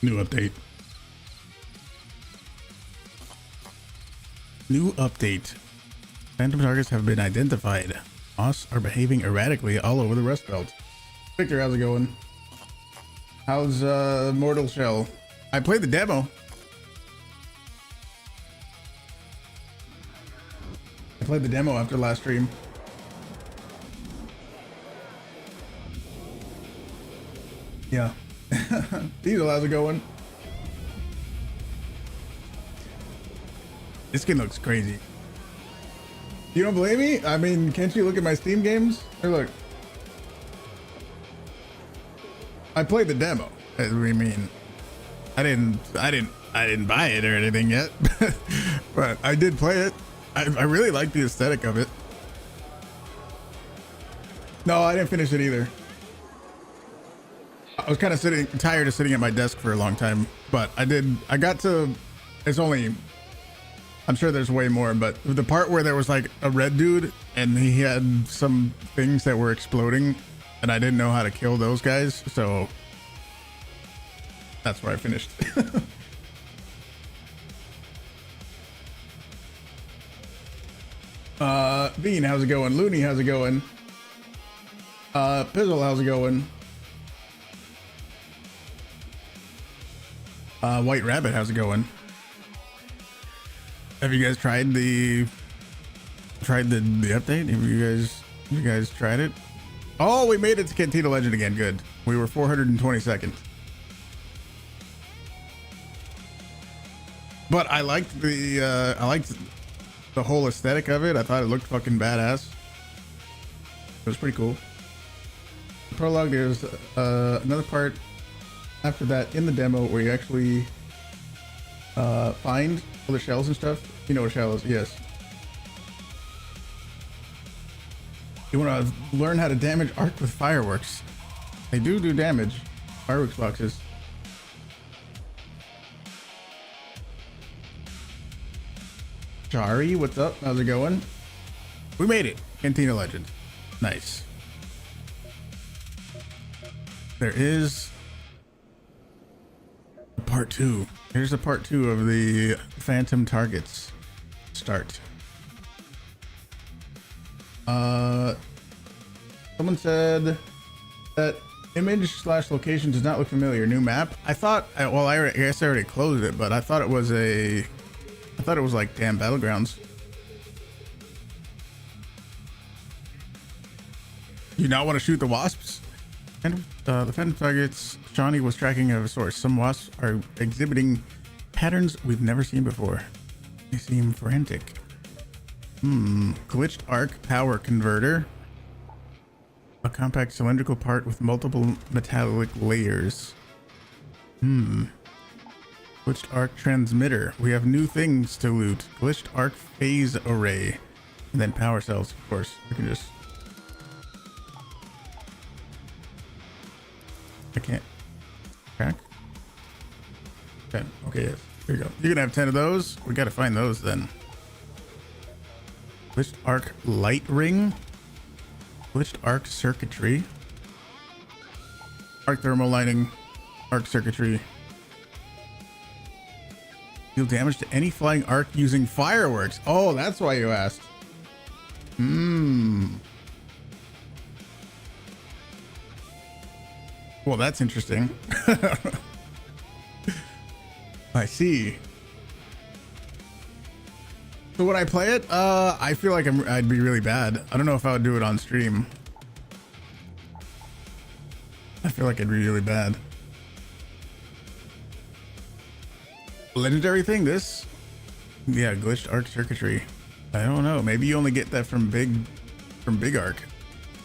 New update. New update. Phantom targets have been identified. Moss are behaving erratically all over the Rust Belt. Victor, how's it going? How's Mortal Shell? I played the demo. I played the demo after last stream. Yeah. Diesel, how's it going? This skin looks crazy. You don't believe me? I mean, can't you look at my Steam games? Here, look. I played the demo. I mean, I didn't buy it or anything yet, but I did play it. I really like the aesthetic of it. No, I didn't finish it either. I was kind of tired of sitting at my desk for a long time, but I got to, it's only, I'm sure there's way more, but the part where there was like a red dude and he had some things that were exploding and I didn't know how to kill those guys. So that's where I finished. Bean, how's it going? Looney, how's it going? Pizzle, how's it going? White Rabbit, how's it going? Have you guys tried the update? Have you guys tried it? Oh, we made it to Cantina Legend again. Good. We were 422nd. But I liked the whole aesthetic of it. I thought it looked fucking badass. It was pretty cool. The prologue, there's another part after that in the demo where you actually find all the shells and stuff. You know what a shell is? Yes. You want to learn how to damage arc with fireworks. They do damage. Fireworks boxes. Shari, what's up? How's it going? We made it. Cantina Legend. Nice. There is part 2. Here's a part 2 of the Phantom targets start. Someone said that image/location does not look familiar. New map. I thought, well, I guess I already closed it, but I thought it was like damn Battlegrounds. You not want to shoot the wasps? And the Phantom targets Shawnee was tracking of a source. Some wasps are exhibiting patterns we've never seen before. They seem frantic. Glitched arc power converter. A compact cylindrical part with multiple metallic layers. Glitched arc transmitter. We have new things to loot. Glitched arc phase array. And then power cells, of course. We can just... I can't... Crack? 10. Okay, yes. Here you go. You're gonna have 10 of those. We gotta find those then. Glitched arc light ring. Glitched arc circuitry. Arc thermal lighting. Arc circuitry. Deal damage to any flying arc using fireworks. Oh, that's why you asked. Well, that's interesting. I see. So when I play it, I feel like I'd be really bad. I don't know if I would do it on stream. I feel like I'd be really bad. Legendary thing, this? Yeah, glitched arc circuitry. I don't know. Maybe you only get that from big arc.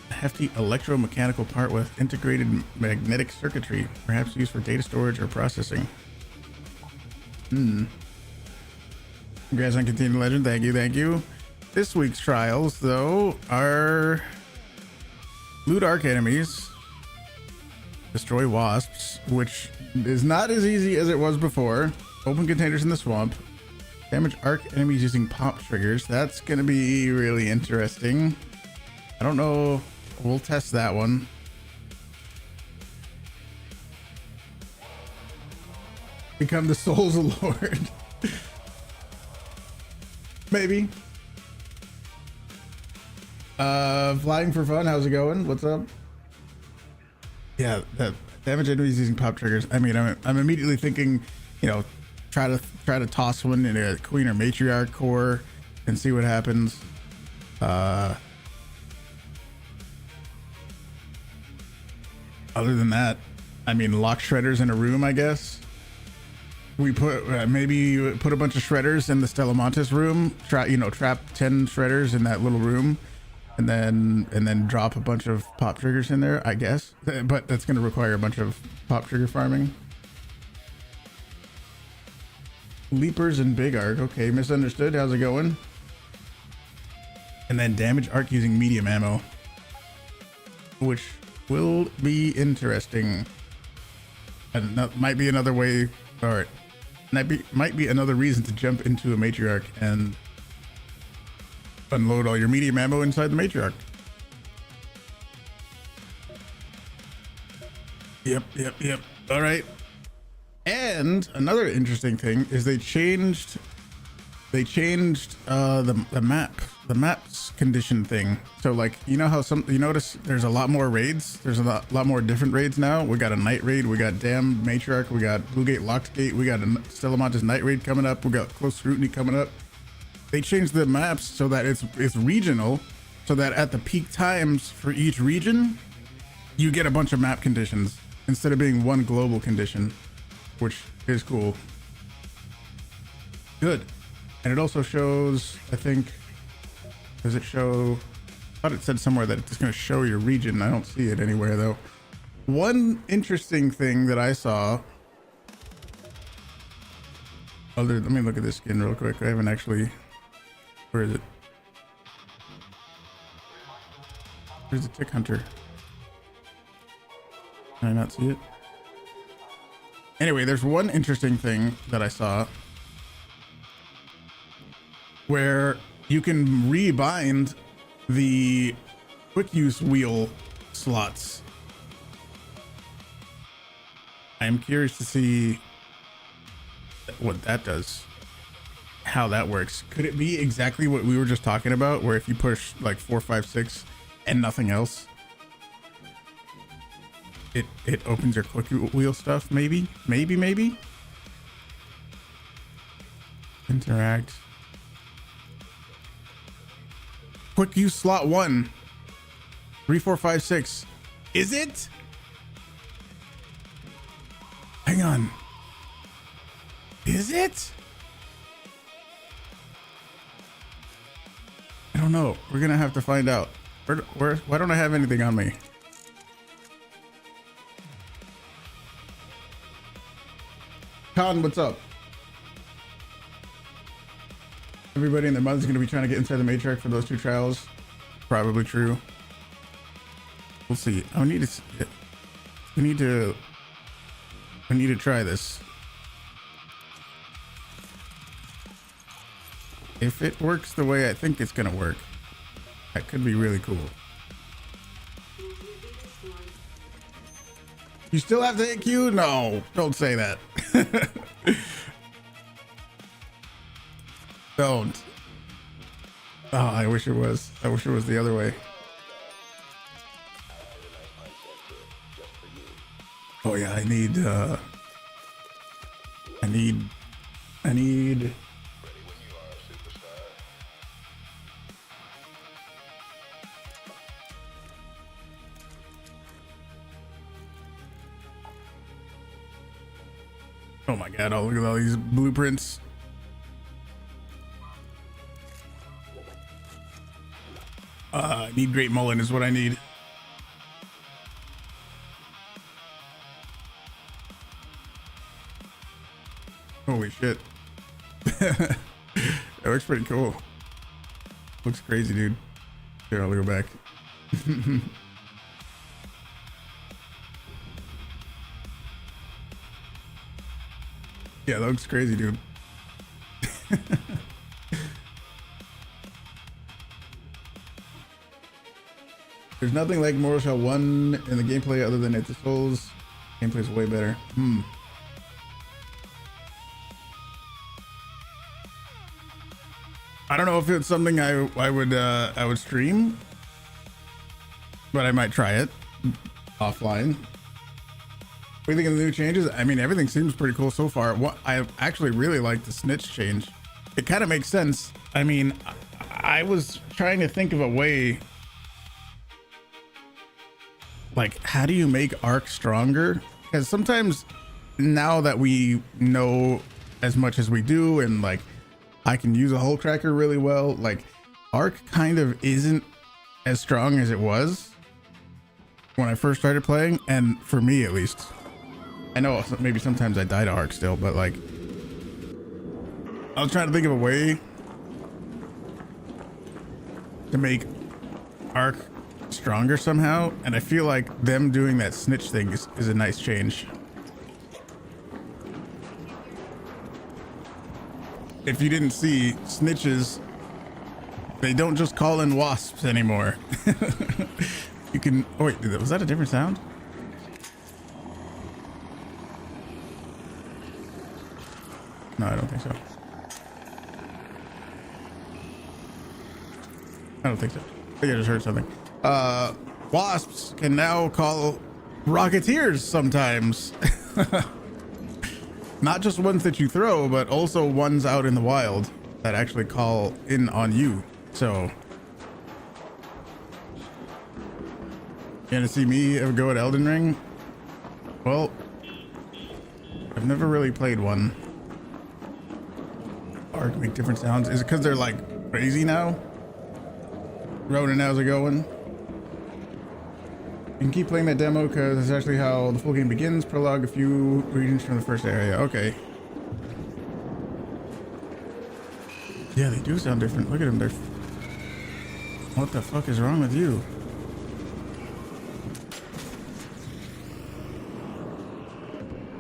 A hefty electromechanical part with integrated magnetic circuitry, perhaps used for data storage or processing. Congrats on Cantina Legend. Thank you. This week's trials, though, are loot arc enemies, destroy wasps, which is not as easy as it was before, open containers in the swamp, damage arc enemies using pop triggers. That's gonna be really interesting. I don't know. We'll test that one. Become the Soul's Lord. Maybe. Flying for fun. How's it going? What's up? Yeah, that damage enemies using pop triggers. I mean, I'm immediately thinking, you know, try to toss one in a queen or matriarch core and see what happens. Other than that, I mean, lock shredders in a room, I guess. We put maybe put a bunch of shredders in the Stella Montis room. Trap 10 shredders in that little room, and then drop a bunch of pop triggers in there, I guess. But that's going to require a bunch of pop trigger farming. Leapers and big arc. Okay, misunderstood. How's it going? And then damage arc using medium ammo, which will be interesting. And that might be another way, or might be another reason to jump into a matriarch and unload all your medium ammo inside the matriarch. Yep. All right. And another interesting thing is they changed the maps condition thing. So like, you know how you notice there's a lot more raids. There's a lot more different raids now. We got a night raid. We got Damn Matriarch. We got Blue Gate Locked Gate. We got a Stella Montis night raid coming up. We got Close Scrutiny coming up. They changed the maps so that it's regional, so that at the peak times for each region, you get a bunch of map conditions instead of being one global condition, which is cool. Good. And it also shows, I think, does it show? I thought it said somewhere that it's going to show your region. I don't see it anywhere though. One interesting thing that I saw. Let me look at this skin real quick. I haven't actually. Where is it? Where's the Tick Hunter? Can I not see it? Anyway, there's one interesting thing that I saw where you can rebind the quick use wheel slots. I'm curious to see what that does, how that works. Could it be exactly what we were just talking about, where if you push like 4, 5, 6 and nothing else, it opens your quick wheel stuff? Maybe. Interact. Quick use slot 1. 3, 4, 5, 6. Is it? Hang on. Is it? I don't know. We're gonna have to find out. Why don't I have anything on me? Con, what's up? Everybody in their mother's gonna be trying to get inside the matriarch for those 2 trials. Probably true. We'll see. I need to try this. If it works the way I think it's gonna work, that could be really cool. You still have to hit Q? No, don't say that. Don't. Oh, I wish it was. I wish it was the other way. Oh yeah, I need oh my god, oh, look at all these blueprints. I need Great Mullen is what I need. Holy shit. That looks pretty cool. Looks crazy, dude. Here, I'll go back. Yeah, that looks crazy, dude. There's nothing like Mortal Shell 1 in the gameplay other than It's the Souls. Gameplay's way better. I don't know if it's something I would stream, but I might try it offline. What do you think of the new changes? I mean, everything seems pretty cool so far. What I actually really like the snitch change. It kind of makes sense. I mean, I was trying to think of a way, like, how do you make arc stronger? Because sometimes now that we know as much as we do, and like I can use a Hullcracker really well, like arc kind of isn't as strong as it was when I first started playing, and for me at least. I know maybe sometimes I die to arc still, but like I was trying to think of a way to make arc stronger somehow, and I feel like them doing that snitch thing is a nice change. If you didn't see, snitches, they don't just call in wasps anymore. You can, oh wait, was that a different sound? No, I don't think so. I don't think so. I think I just heard something. Wasps can now call Rocketeers sometimes. Not just ones that you throw, but also ones out in the wild that actually call in on you. So, you gonna see me ever go at Elden Ring? Well, I've never really played one. Arc make different sounds. Is it because they're like crazy now? Ronan, how's it going? You can keep playing that demo because it's actually how the full game begins. Prologue a few regions from the first area. Okay. Yeah, they do sound different. Look at them. They're... What the fuck is wrong with you?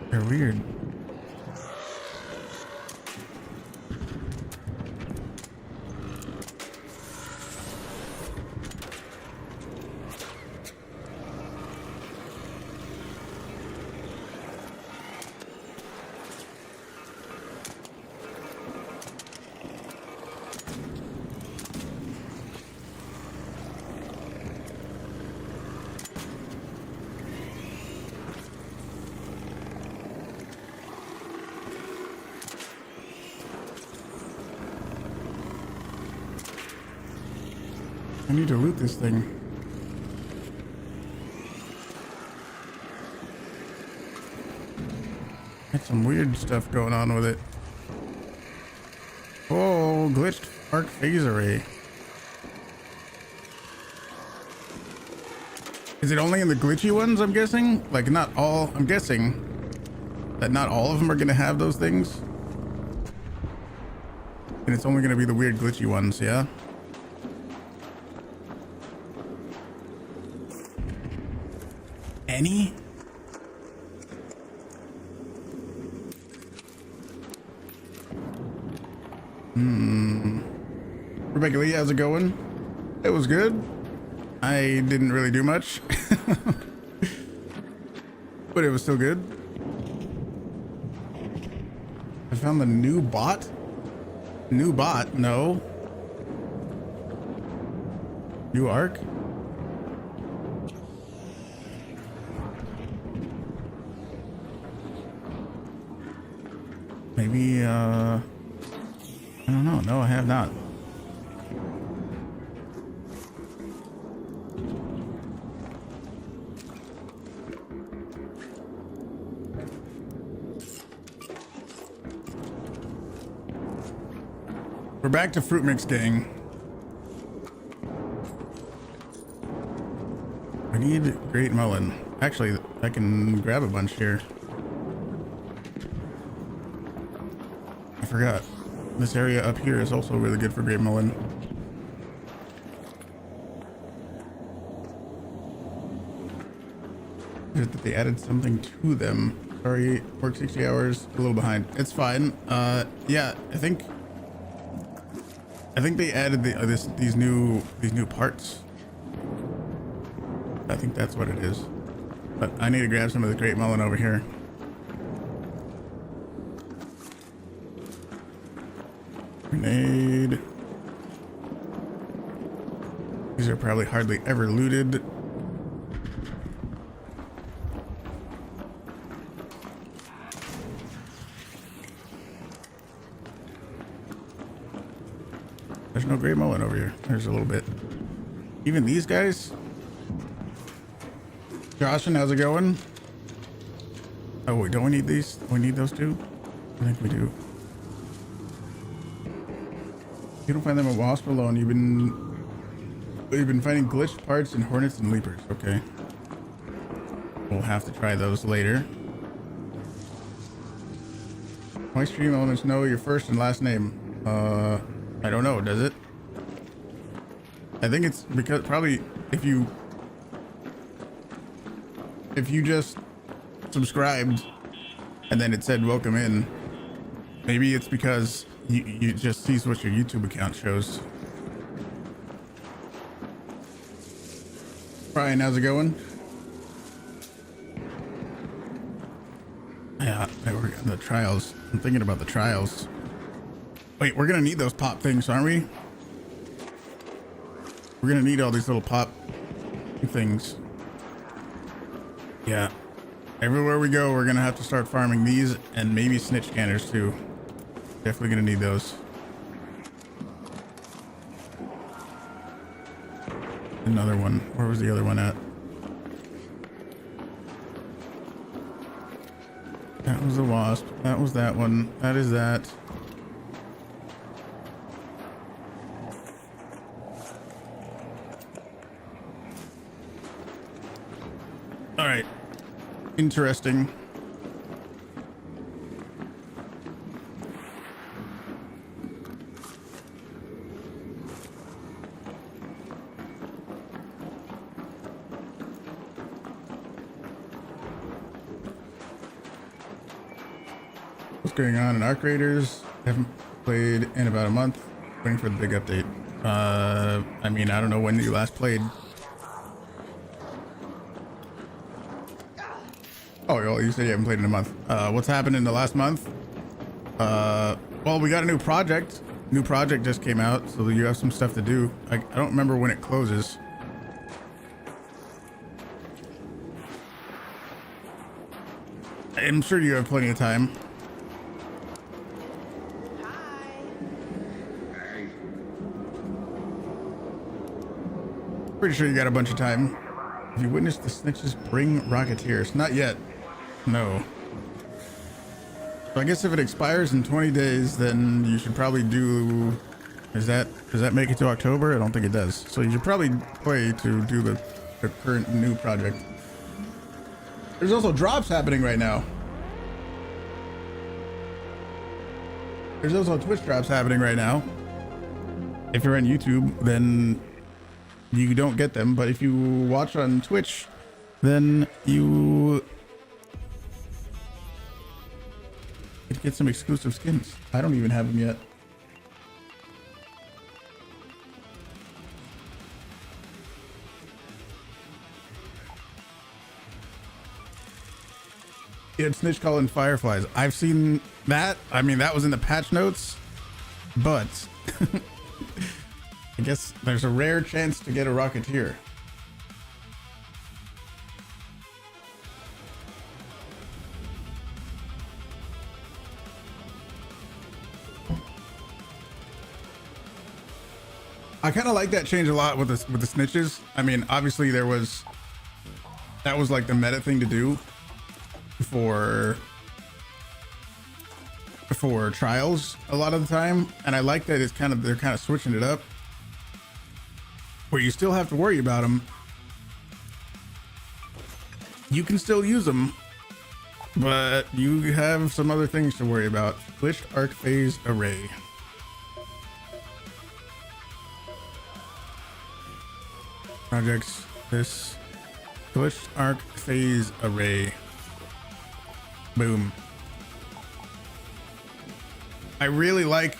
They're weird. I need to loot this thing. Got some weird stuff going on with it. Oh, glitched arc phase array. Is it only in the glitchy ones, I'm guessing? Like not all, I'm guessing that not all of them are gonna have those things. And it's only gonna be the weird glitchy ones, yeah? Any? Rebecca Lee, how's it going? It was good. I didn't really do much. But it was still good. I found the new bot. New bot? No. New arc? Maybe, I don't know. No, I have not. We're back to Fruit Mix Gang. I need Great Melon. Actually, I can grab a bunch here. I forgot. This area up here is also really good for Great Melon. Just that they added something to them. Sorry, work 60 hours, a little behind. It's fine. Yeah, I think they added these new parts. I think that's what it is. But I need to grab some of the Great Melon over here. Grenade. These are probably hardly ever looted. There's no gray mullet over here. There's a little bit. Even these guys. Joshin, how's it going? Oh wait, don't we need these? We need those two? I think we do. You don't find them at Wasp alone. You've been finding glitched parts in Hornets and Leapers. Okay. We'll have to try those later. My stream elements know your first and last name. I don't know, does it? I think it's because probably if you just subscribed and then it said welcome in, maybe it's because you just sees what your YouTube account shows. Brian, how's it going? Yeah, we're the trials. I'm thinking about the trials. Wait, we're gonna need those pop things, aren't we? We're gonna need all these little pop things. Yeah. Everywhere we go, we're gonna have to start farming these and maybe snitch scanners too. Definitely gonna need those. Another one. Where was the other one at? That was the wasp. That was that one. That is that. All right. Interesting. What's going on in Arc Raiders? Haven't played in about a month. Waiting for the big update. I mean, I don't know when you last played. Oh, well, you said you haven't played in a month. What's happened in the last month? Well, we got a new project. New project just came out, so you have some stuff to do. I don't remember when it closes. I'm sure you have plenty of time. Pretty sure you got a bunch of time. Have you witnessed the snitches bring Rocketeers? Not yet. No. So I guess if it expires in 20 days, then you should probably do... does that make it to October? I don't think it does. So you should probably play to do the current new project. There's also drops happening right now. There's also Twitch drops happening right now. If you're on YouTube, then you don't get them, but if you watch on Twitch, then you get some exclusive skins. I don't even have them yet. Yeah, Snitch calling fireflies. I've seen that. I mean, that was in the patch notes, but I guess there's a rare chance to get a Rocketeer. I kind of like that change a lot with the snitches. I mean, obviously that was like the meta thing to do for trials a lot of the time, and I like that they're kind of switching it up where you still have to worry about them. You can still use them, but you have some other things to worry about. Glitched arc phase array. Projects, this glitched arc phase array. Boom. I really like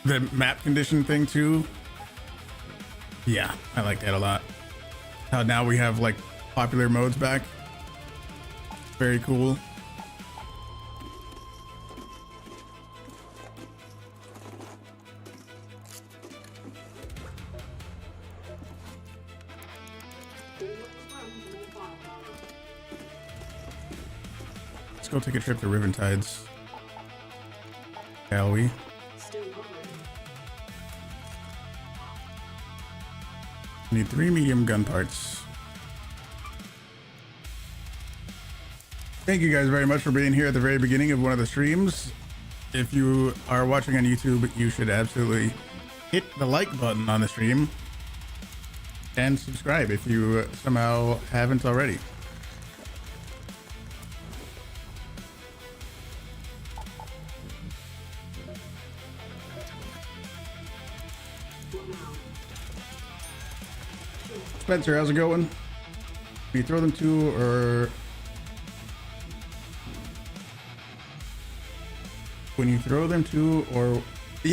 the map condition thing too. Yeah, I like that a lot. How now we have like popular modes back. Very cool. go take a trip to Riven Tides. Shall we? Need 3 medium gun parts. Thank you guys very much for being here at the very beginning of one of the streams. If you are watching on YouTube, you should absolutely hit the like button on the stream and subscribe if you somehow haven't already. Spencer, how's it going? Can you throw them to, or when you throw them to, or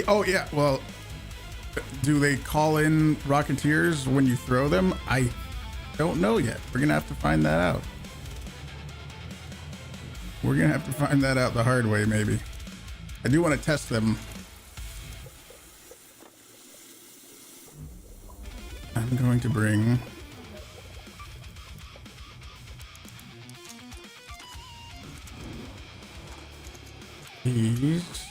oh yeah, well, do they call in Rocketeers when you throw them? I don't know yet. We're gonna have to find that out. We're gonna have to find that out the hard way, maybe. I do want to test them. I'm going to bring these,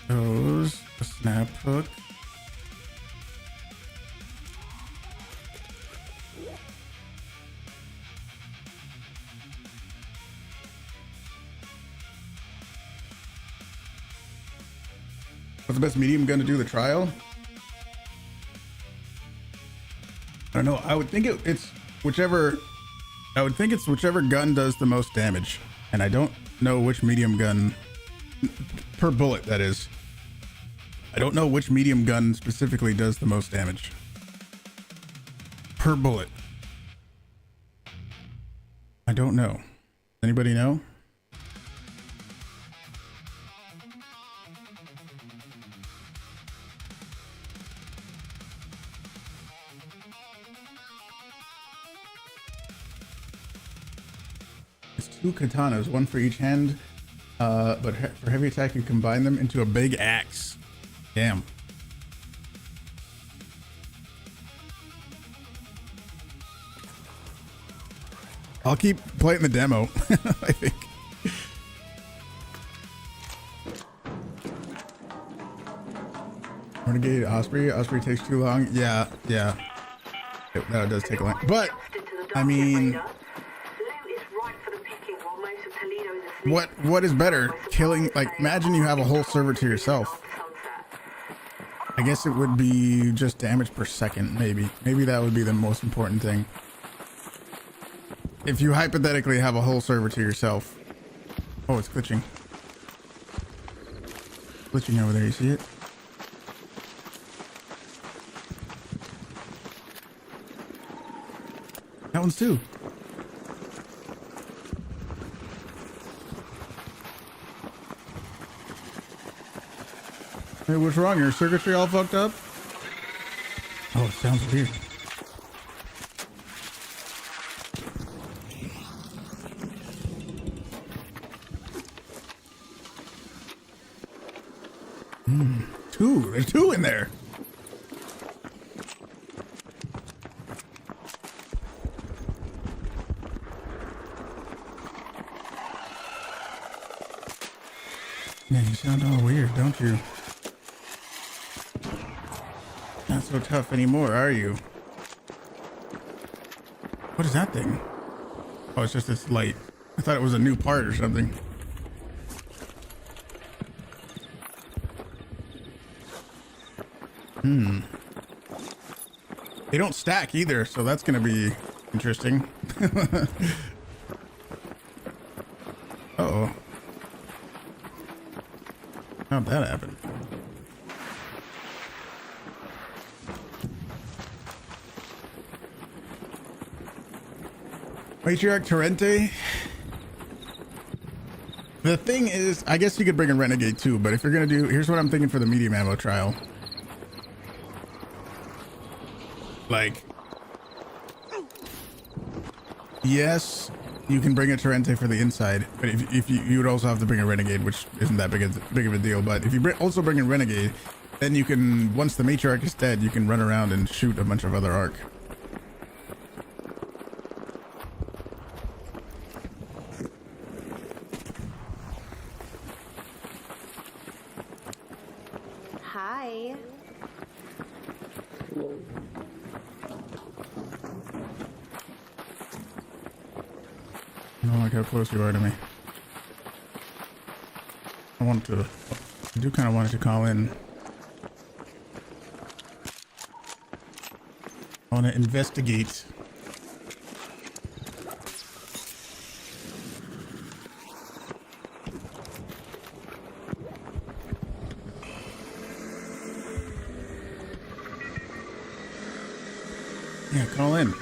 those, a snap hook, what's the best medium gun to do the trial? I don't know. I would think it's whichever. I would think it's whichever gun does the most damage, and I don't know which medium gun per bullet. That is, I don't know which medium gun specifically does the most damage per bullet. I don't know. Anybody know? Two katanas, one for each hand, but for heavy attack you combine them into a big axe. Damn. I'll keep playing the demo. I think. Renegade Osprey. Osprey takes too long. Yeah. That does take a long. But I mean, what is better? Killing, like, imagine you have a whole server to yourself. I guess it would be just damage per second, maybe. Maybe that would be the most important thing. If you hypothetically have a whole server to yourself. Oh, it's glitching. Glitching over there, you see it? That one's too. Hey, what's wrong? Your circuitry all fucked up? Oh, it sounds weird. Two. There's two in there. Man, you sound all weird, don't you? Not so tough anymore, are you? What is that thing? Oh, it's just this light. I thought it was a new part or something. They don't stack either, so that's gonna be interesting. Uh-oh. How'd that happen? Matriarch Torrente. The thing is, I guess you could bring a Renegade too, but if you're gonna do, here's what I'm thinking for the medium ammo trial. Like, yes, you can bring a Torrente for the inside, but if you would also have to bring a Renegade, which isn't that big of a deal. But if you also bring a Renegade, then you can, once the Matriarch is dead, you can run around and shoot a bunch of other arc. I don't like how close you are to me. I do kind of want to call in. I want to investigate. Yeah, call in.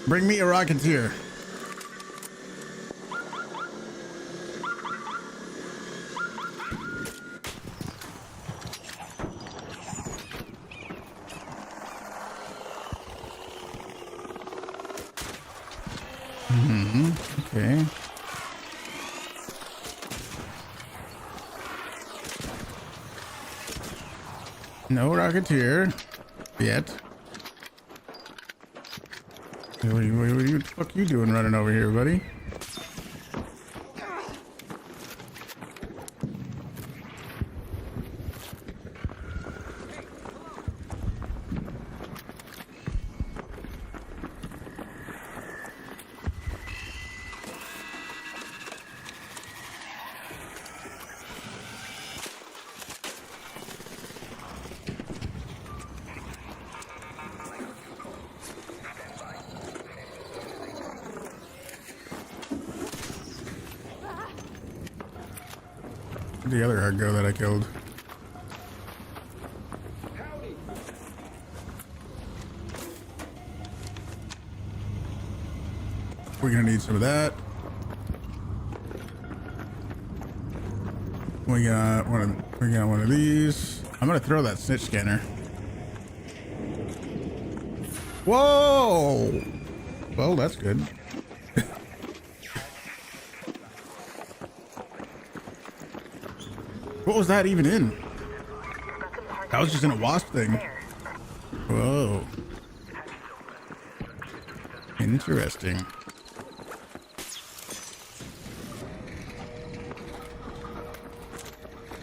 Bring me a Rocketeer. Okay. No Rocketeer yet. What the fuck you doing running over here, buddy? Where'd the other hard go that I killed? We're gonna need some of that. We got one of these. I'm gonna throw that snitch scanner. Whoa! Well, that's good. What was that even in? That was just in a wasp thing. Whoa. Interesting.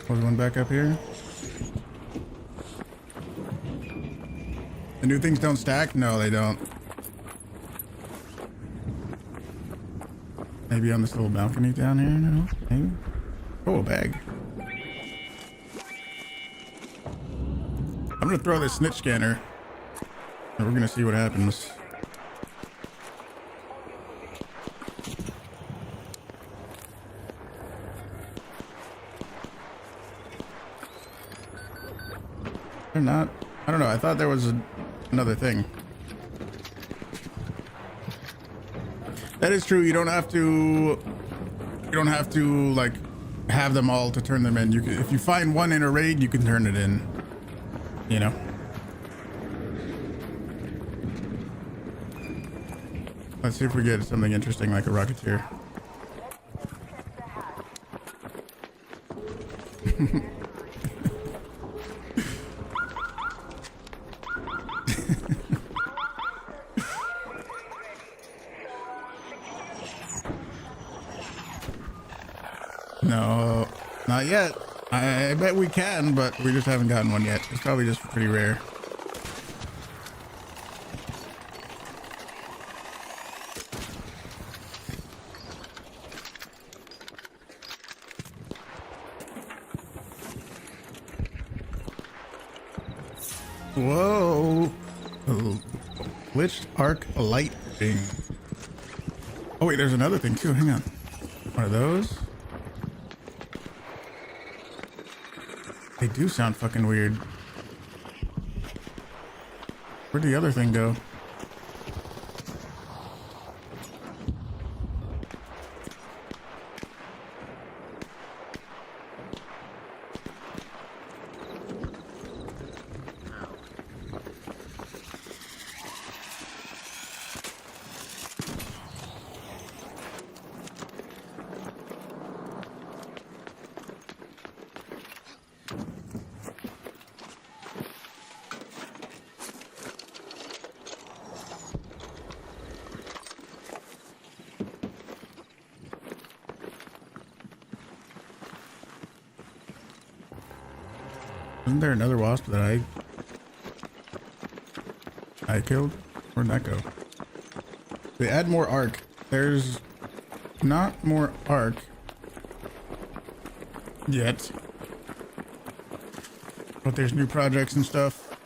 Was one back up here? The new things don't stack? No, they don't. Maybe on this little balcony down here? No? Maybe? Oh, a bag. I'm gonna throw this snitch scanner and we're gonna see what happens. They're not. I don't know. I thought there was another thing. That is true. You don't have to. You don't have to like have them all to turn them in. You can, if you find one in a raid, you can turn it in. You know. Let's see if we get something interesting like a Rocketeer. No, not yet. I bet we can, but we just haven't gotten one yet. It's probably just pretty rare. Whoa. Glitched arc light thing. Oh wait, there's another thing too. Hang on. One of those. They do sound fucking weird. Where'd the other thing go? Isn't there another wasp that I killed? Where'd that go? They add more arc. There's not more arc yet, but there's new projects and stuff,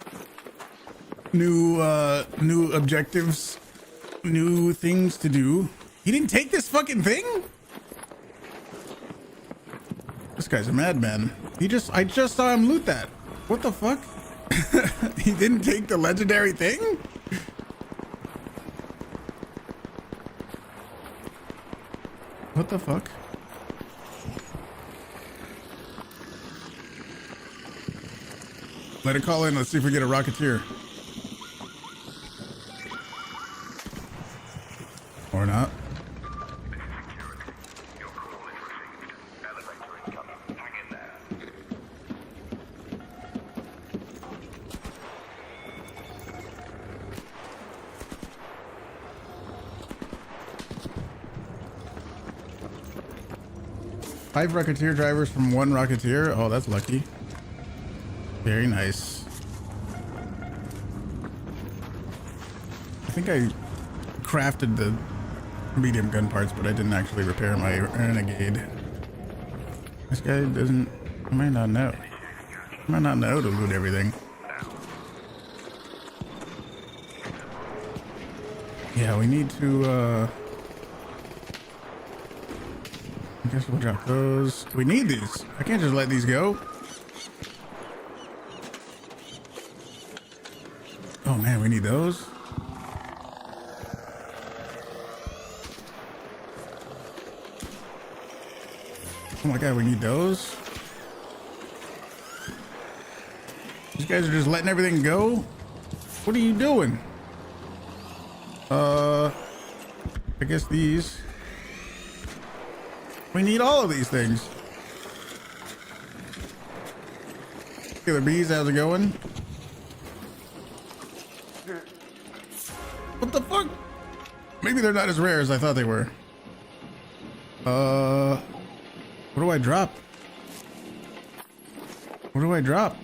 new objectives, new things to do. He didn't take this fucking thing? This guy's a madman. I just saw him loot that. What the fuck? He didn't take the legendary thing? What the fuck? Let it call in. Let's see if we get a Rocketeer. Or not. Five Rocketeer drivers from one Rocketeer. Oh, that's lucky. Very nice. I think I crafted the medium gun parts, but I didn't actually repair my renegade. This guy doesn't... I might not know. I might not know to loot everything. Yeah, we need to, I guess we'll drop those. We need these. I can't just let these go. Oh man, we need those. Oh my god, we need those. These guys are just letting everything go. What are you doing? I guess these. We need all of these things. Killer bees, how's it going? What the fuck? Maybe they're not as rare as I thought they were. What do I drop? What do I drop?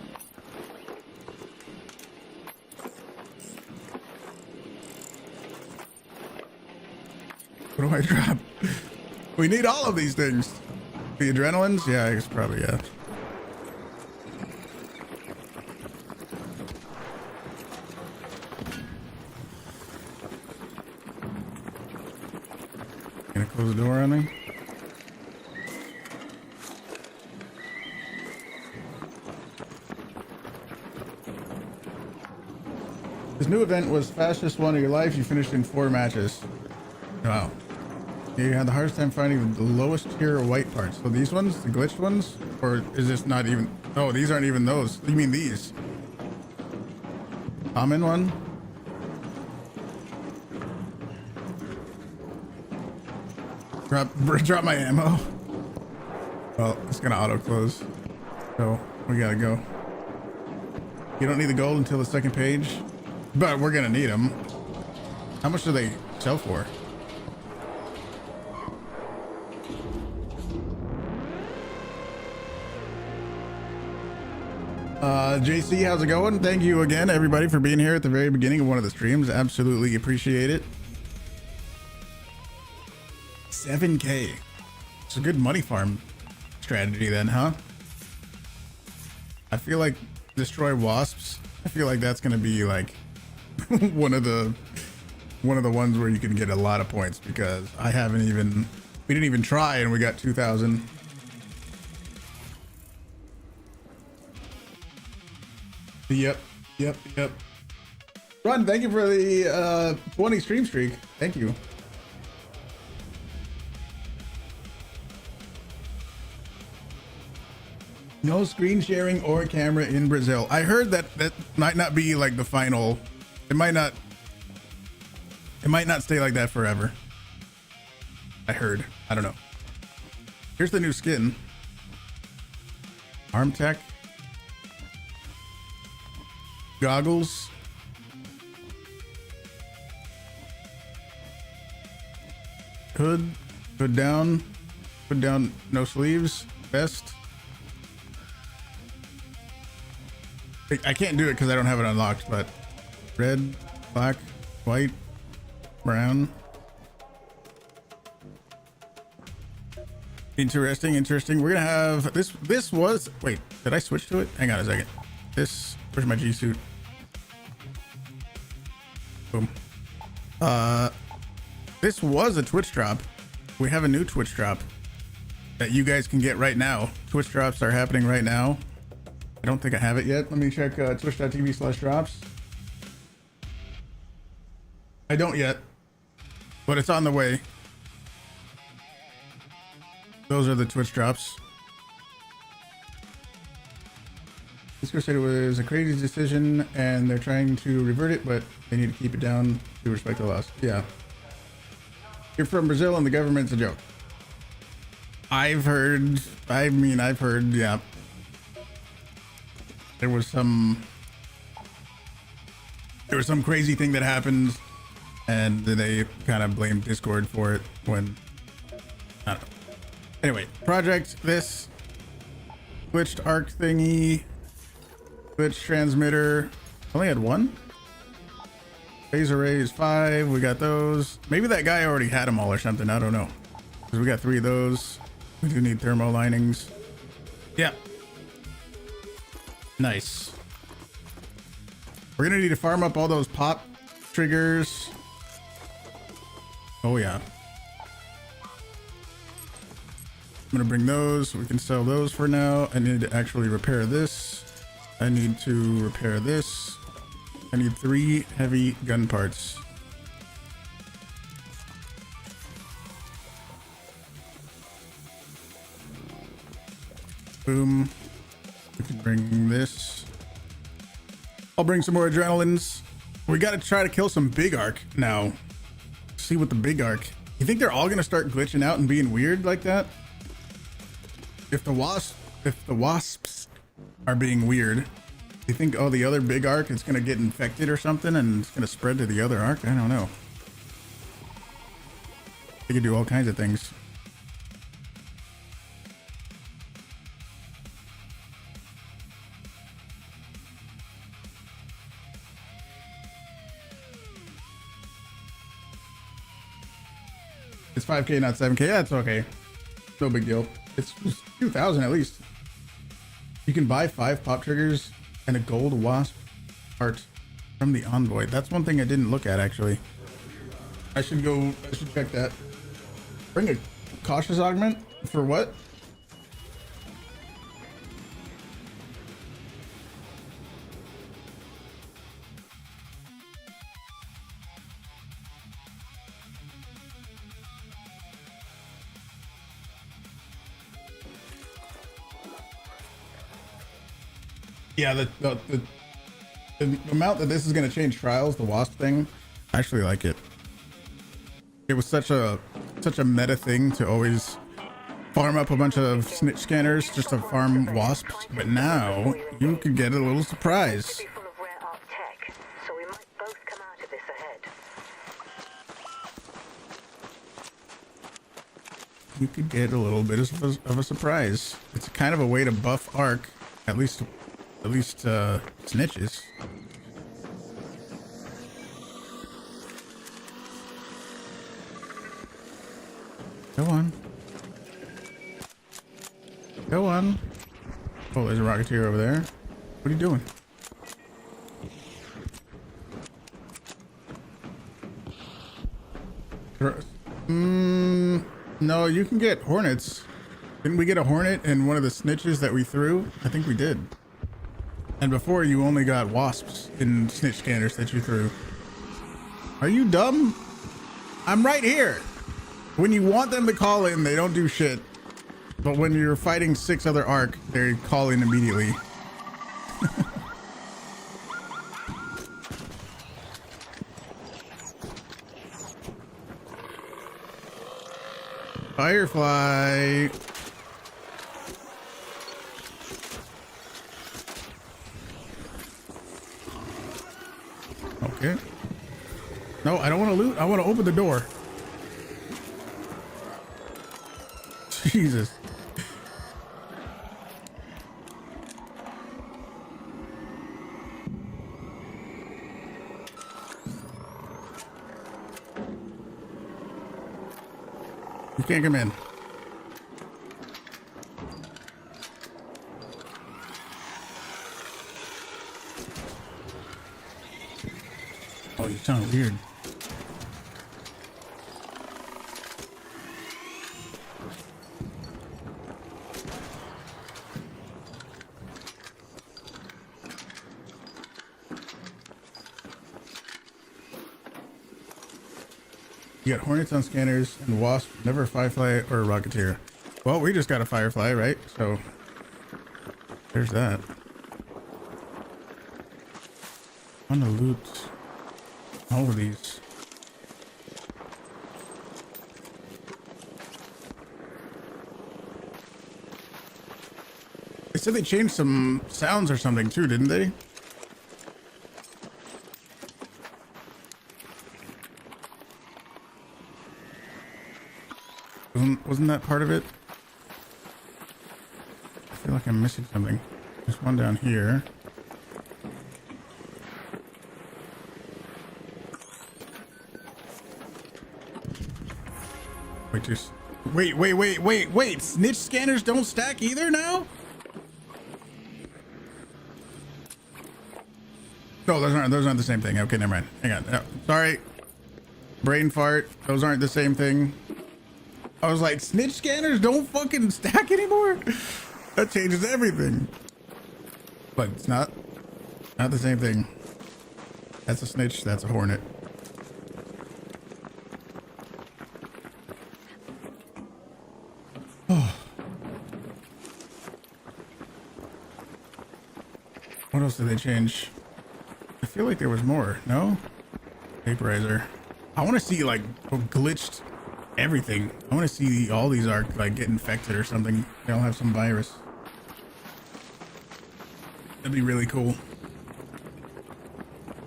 What do I drop? We need all of these things. The adrenalines? Yeah, I guess probably, yeah. Gonna close the door on me? This new event was fastest one of your life. You finished in 4 matches. Wow. Yeah, you had the hardest time finding the lowest tier white parts. So these ones, the glitched ones? Or is this not even... Oh, these aren't even those. You mean these? Common one? Drop my ammo. Well, it's gonna auto close. So we gotta go. You don't need the gold until the second page, but we're gonna need them. How much do they sell for? JC, how's it going? Thank you again, everybody, for being here at the very beginning of one of the streams. Absolutely appreciate it. 7K. It's a good money farm strategy then, huh? I feel like destroy wasps. I feel like that's gonna be like one of the ones where you can get a lot of points, because we didn't even try and we got 2,000. Yep. Run, thank you for the 20 stream streak. Thank you. No screen sharing or camera in Brazil. I heard that might not be like the final. It might not stay like that forever. I heard. I don't know. Here's the new skin. Arm tech. Goggles. Hood down, no sleeves, vest. I can't do it because I don't have it unlocked, but red, black, white, brown. Interesting, interesting. We're gonna have this. This was, wait, did I switch to it? Hang on a second. This, where's my G suit? Boom. This was a Twitch drop. We have a new Twitch drop that you guys can get right now. Twitch drops are happening right now. I don't think I have it yet. Let me check twitch.tv/drops. I don't yet, but it's on the way. Those are the Twitch drops. This crusade was a crazy decision and they're trying to revert it, but they need to keep it down to respect the laws. Yeah. You're from Brazil and the government's a joke. I've heard, yeah. There was some crazy thing that happened and they kind of blamed Discord for it when, I don't know. Anyway, project this glitched arc thingy, glitch transmitter. Only had one. Phase array is 5. We got those. Maybe that guy already had them all or something. I don't know. Because we got 3 of those. We do need thermo linings. Yeah. Nice. We're gonna need to farm up all those pop triggers. Oh yeah. I'm gonna bring those. We can sell those for now. I need to actually repair this. I need to repair this. I need 3 heavy gun parts. Boom. We can bring this. I'll bring some more adrenalines. We gotta try to kill some big arc now. See what the big arc. You think they're all gonna start glitching out and being weird like that? If the wasps are being weird, you think, oh, the other big arc is gonna get infected or something and it's gonna spread to the other arc? I don't know. They could do all kinds of things. It's 5K, not 7K. Yeah, it's okay. No big deal. It's just 2,000 at least. You can buy 5 pop triggers and a gold wasp heart from the envoy. That's one thing I didn't look at actually. I should check that. Bring a cautious augment for what? Yeah, the amount that this is going to change trials, the wasp thing, I actually like it. It was such a meta thing to always farm up a bunch of snitch scanners just to farm wasps, but now you could get a little surprise. You could get a little bit of a surprise. It's kind of a way to buff arc, at least snitches. Go on. Go on. Oh, there's a Rocketeer over there. What are you doing? No, you can get hornets. Didn't we get a hornet in one of the snitches that we threw? I think we did. And before, you only got wasps in snitch scanners that you threw. Are you dumb? I'm right here. When you want them to call in, they don't do shit. But when you're fighting 6 other arc, they call in immediately. Firefly. Okay. No, I don't want to loot. I want to open the door. Jesus. You can't come in. Oh, you sound weird. You got Hornets on scanners and Wasp, never a Firefly or a Rocketeer. Well, we just got a Firefly, right? So there's that. I want to loot all of these. They said they changed some sounds or something too, didn't they? Wasn't that part of it? I feel like I'm missing something. There's one down here. Wait. Snitch scanners don't stack either now? No, those aren't the same thing. Okay, never mind. Hang on. No, sorry. Brain fart. Those aren't the same thing. I was like, snitch scanners don't fucking stack anymore? That changes everything. But it's not the same thing. That's a snitch, that's a hornet. Oh. What else did they change? I feel like there was more, no? Vaporizer. I want to see like glitched everything. I want to see all these are like get infected or something. They all have some virus. That'd be really cool.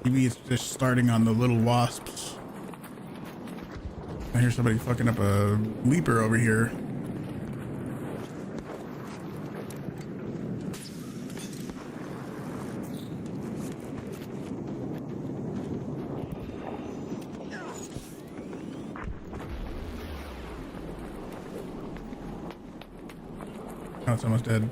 Maybe it's just starting on the little wasps. I hear somebody fucking up a leaper over here. Oh, it's almost dead.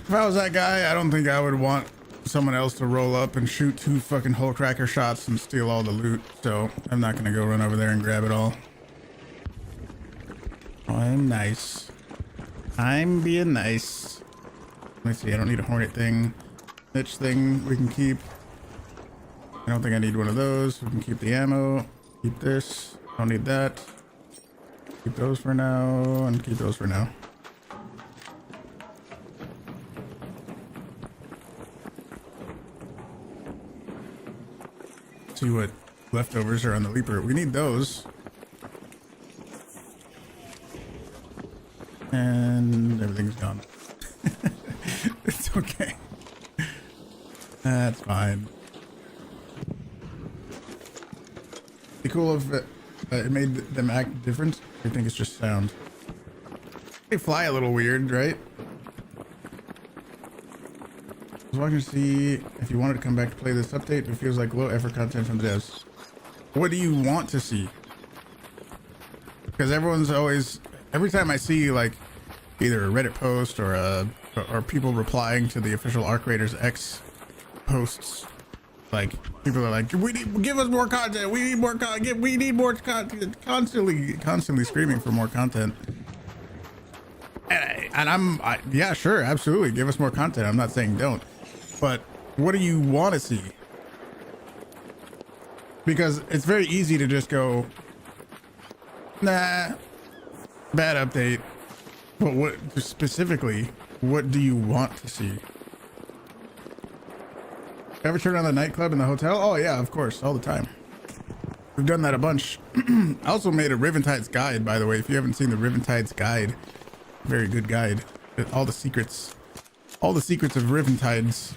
If I was that guy, I don't think I would want someone else to roll up and shoot 2 fucking Hullcracker shots and steal all the loot. So I'm not gonna go run over there and grab it all. I'm nice. I'm being nice. Let me see. I don't need a hornet thing. Snitch thing we can keep. I don't think I need one of those. We can keep the ammo. Keep this. Don't need that. Keep those for now and keep those for now. See what leftovers are on the leaper. We need those. And everything's gone. It's okay. That's fine. Be cool if it made them act different. I think it's just sound. They fly a little weird, right? I was watching to see if you wanted to come back to play this update. It feels like low effort content from the devs. What do you want to see? Because everyone's always, every time I see like either a Reddit post or people replying to the official Arc Raiders X posts, like people are like, we need, give us more content. We need more content. We need more content. Constantly screaming for more content. And yeah, sure, absolutely, give us more content. I'm not saying don't. But what do you want to see? Because it's very easy to just go, nah, bad update. But what specifically, what do you want to see? Ever turn on the nightclub in the hotel? Oh yeah, of course, all the time. We've done that a bunch. I also made a Riven Tides guide, by the way. If you haven't seen the Riven Tides guide, very good guide. all the secrets of Riven tides.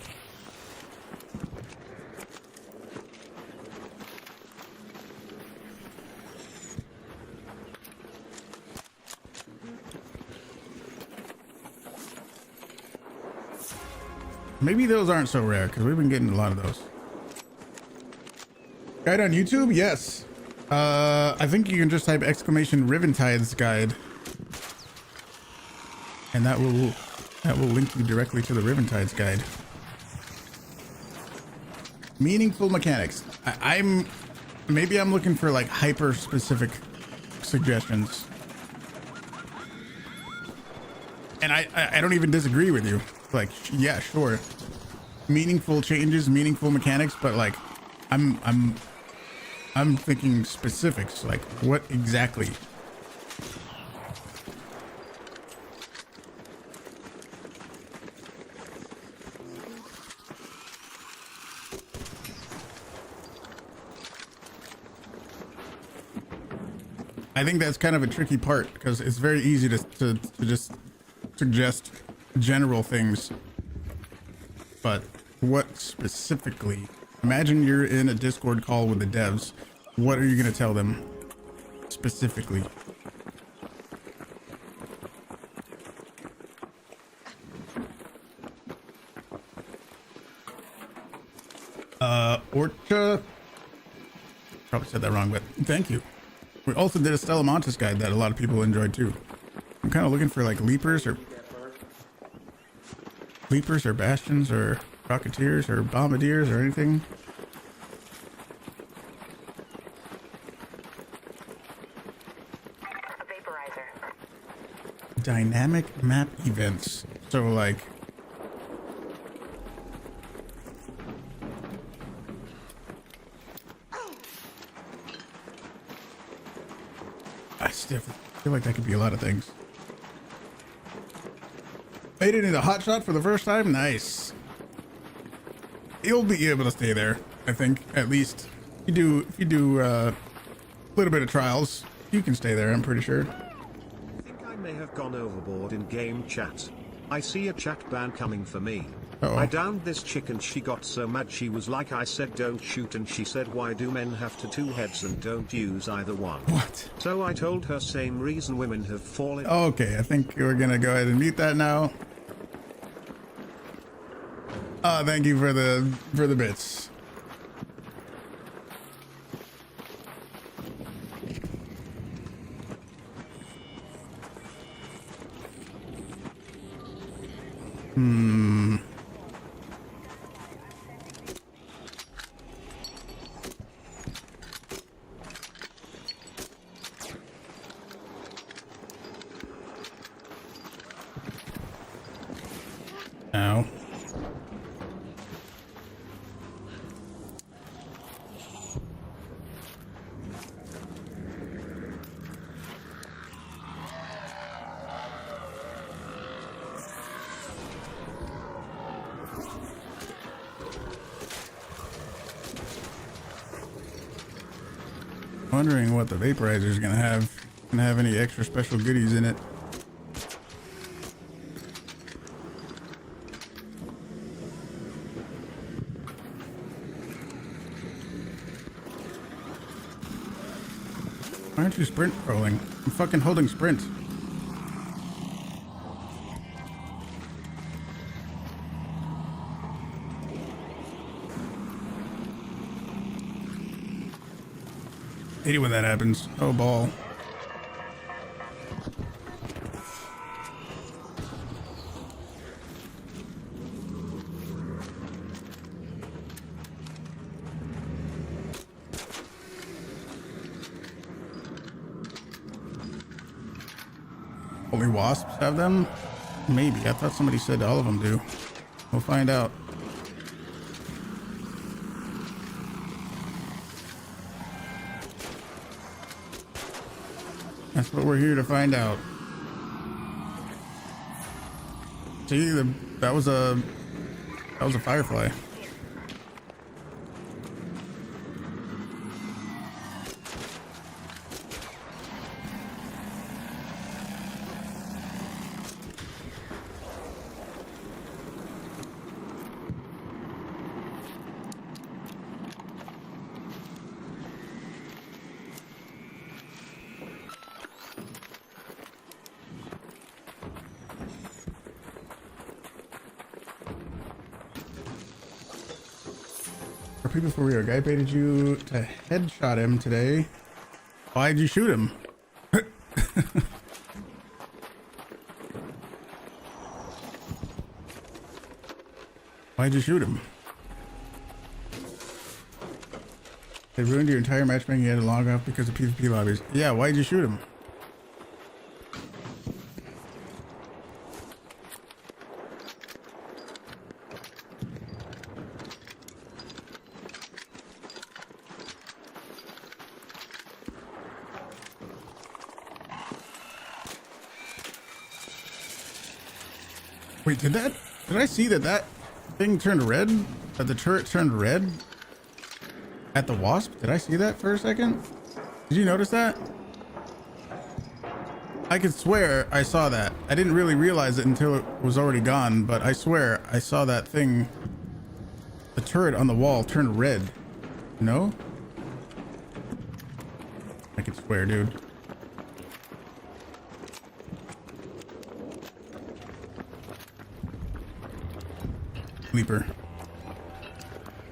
Maybe those aren't so rare because we've been getting a lot of those. Guide on YouTube? Yes. I think you can just type exclamation Riven Tides guide, and that will link you directly to the Riven Tides guide. Meaningful mechanics. Maybe I'm looking for like hyper specific suggestions, and I don't even disagree with you. Like, yeah, sure, meaningful changes, meaningful mechanics, but like I'm thinking specifics, like what exactly. I think that's kind of a tricky part because it's very easy to just suggest general things, but what specifically? Imagine you're in a Discord call with the devs. What are you going to tell them specifically? Orcha. Probably said that wrong, but thank you. We also did a Stella Montis guide that a lot of people enjoyed too. I'm kind of looking for like leapers or bastions or rocketeers or bombardiers or anything. Dynamic map events. So like I still feel like that could be a lot of things. Made it into hot shot for the first time. Nice. You'll be able to stay there, I think. At least if you do a little bit of trials, you can stay there. I'm pretty sure. I think I may have gone overboard in game chat. I see a chat ban coming for me. Uh-oh. I downed this chick and she got so mad she was like, I said don't shoot, and she said why do men have two heads and don't use either one? What? So I told her same reason women have fallen. Okay, I think we're gonna go ahead and mute that now. Thank you for the bits. Ow. Wondering what the vaporizer is gonna have. Gonna have any extra special goodies in it. Why aren't you sprint rolling? I'm fucking holding sprint. Hate it when that happens. Oh, ball. Only wasps have them? Maybe. I thought somebody said all of them do. We'll find out. That's what we're here to find out. See, that was a firefly. People for real. Guy baited you to headshot him today. Why'd you shoot him? Why'd you shoot him? They ruined your entire matchmaking. You had to log off because of PvP lobbies. Yeah, why'd you shoot him? Wait, did I see that thing turned red? That the turret turned red at the wasp? Did I see that for a second? Did you notice that? I could swear I saw that. I didn't really realize it until it was already gone, but I swear I saw that thing, the turret on the wall turned red. No? I could swear, dude. Leaper.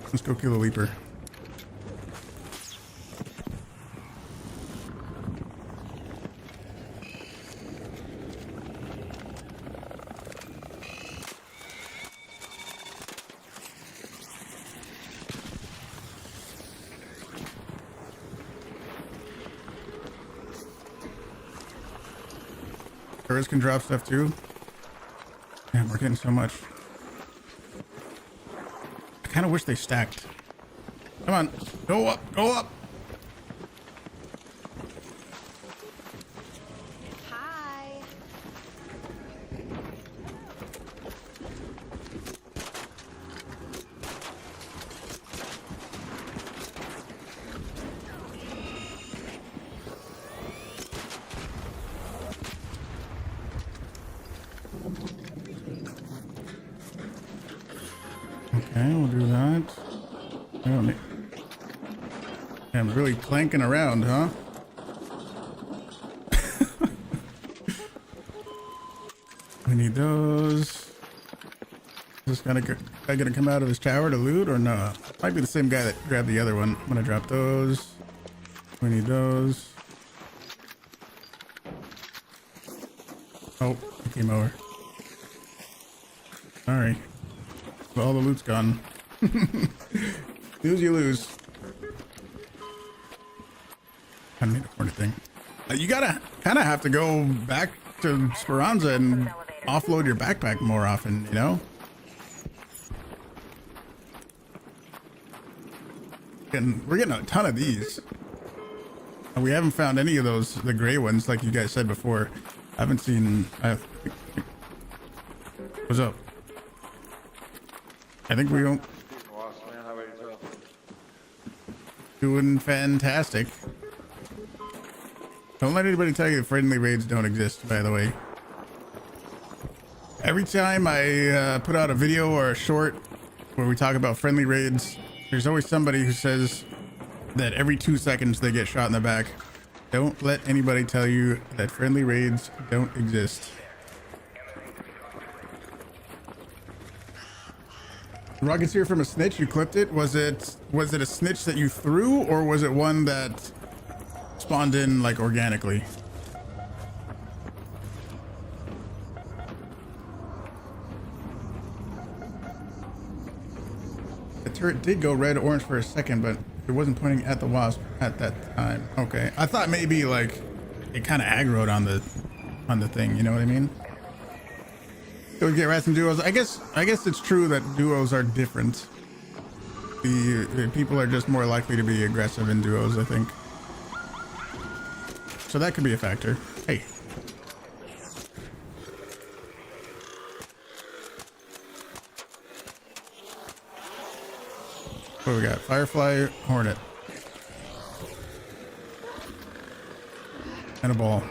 Let's go kill a leaper. Turrets can drop stuff too. Damn, we're getting so much. I kind of wish they stacked. Come on, go up, go up. Hi. Okay, we'll do that. I don't need... I'm really clanking around, huh? We need those. Is this guy gonna come out of his tower to loot or no? Might be the same guy that grabbed the other one. I'm gonna drop those. We need those. Oh, he came over. Sorry. Well, all the loot's gone. Lose, you lose. I don't need a hornet thing. You gotta kind of have to go back to Speranza and offload your backpack more often, you know? And we're getting a ton of these. And we haven't found any of those, the gray ones, like you guys said before. I haven't seen... What's up? I think we don't... Doing fantastic. Don't let anybody tell you friendly raids don't exist, by the way. Every time I put out a video or a short where we talk about friendly raids, there's always somebody who says that every 2 seconds they get shot in the back. Don't let anybody tell you that friendly raids don't exist. Rocketeer from a snitch, you clipped it. Was it a snitch that you threw, or was it one that spawned in like organically? The turret did go red orange for a second, but it wasn't pointing at the wasp at that time. Okay, I thought maybe like it kind of aggroed on the thing, you know what I mean? So we get rats and duos. I guess it's true that duos are different. The people are just more likely to be aggressive in duos, I think. So that could be a factor. Hey. What do we got? Firefly, Hornet. And a ball.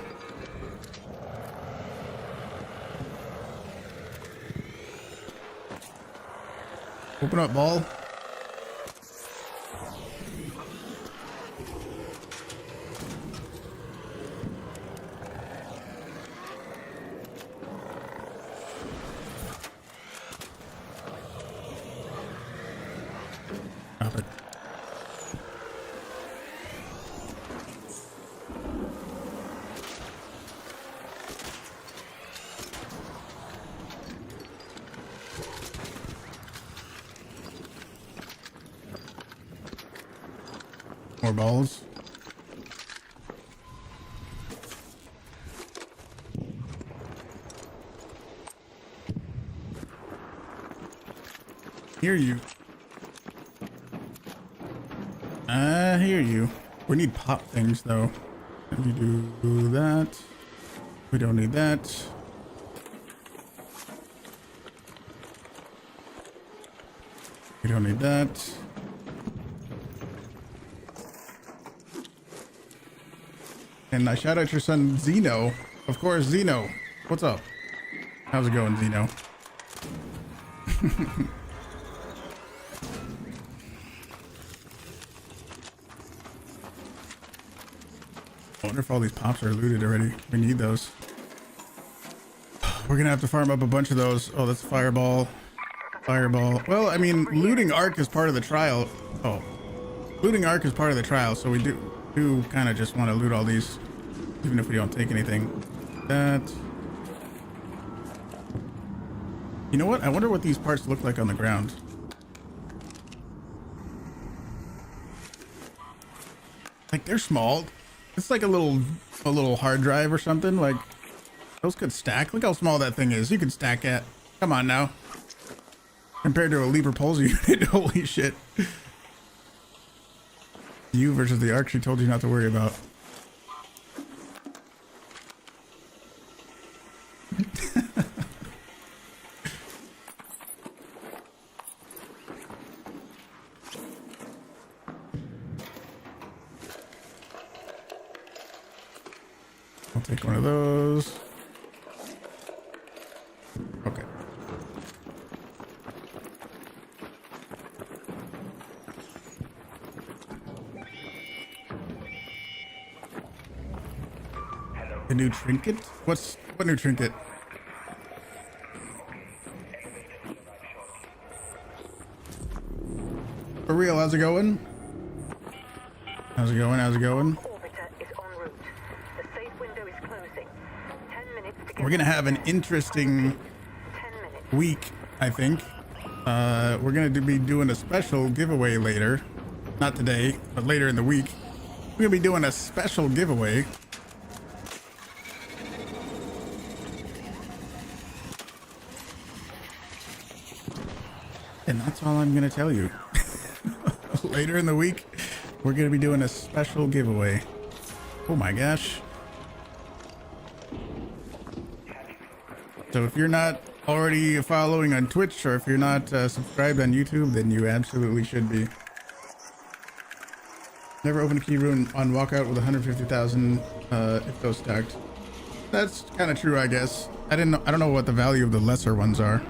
Open up, ball. Stop it. More balls. Hear you. I hear you. We need pop things though. Let me do that. We don't need that. We don't need that. And I shout out your son Zeno. Of course, Zeno. What's up? How's it going, Zeno? I wonder if all these pops are looted already. We need those. We're gonna have to farm up a bunch of those. Oh, that's fireball. Fireball. Well, I mean, looting arc is part of the trial. Oh, looting arc is part of the trial, so we do kind of just want to loot all these, even if we don't take anything. That. You know what? I wonder what these parts look like on the ground. Like they're small. It's like a little hard drive or something. Like those could stack. Look how small that thing is. You can stack it. Come on now. Compared to a Leap Repulsor unit, holy shit. You versus the arc she told you not to worry about. I'll take one of those. Okay. A new trinket? What new trinket? For real, how's it going? How's it going? How's it going? We're gonna have an interesting week, I think. We're gonna be doing a special giveaway later. Not today, but later in the week. We're gonna be doing a special giveaway. And that's all I'm gonna tell you. Later in the week, we're gonna be doing a special giveaway. Oh my gosh. So if you're not already following on Twitch, or if you're not subscribed on YouTube, then you absolutely should be. Never opened a key rune on walkout with 150,000 if those stacked. That's kind of true, I guess. I don't know what the value of the lesser ones are.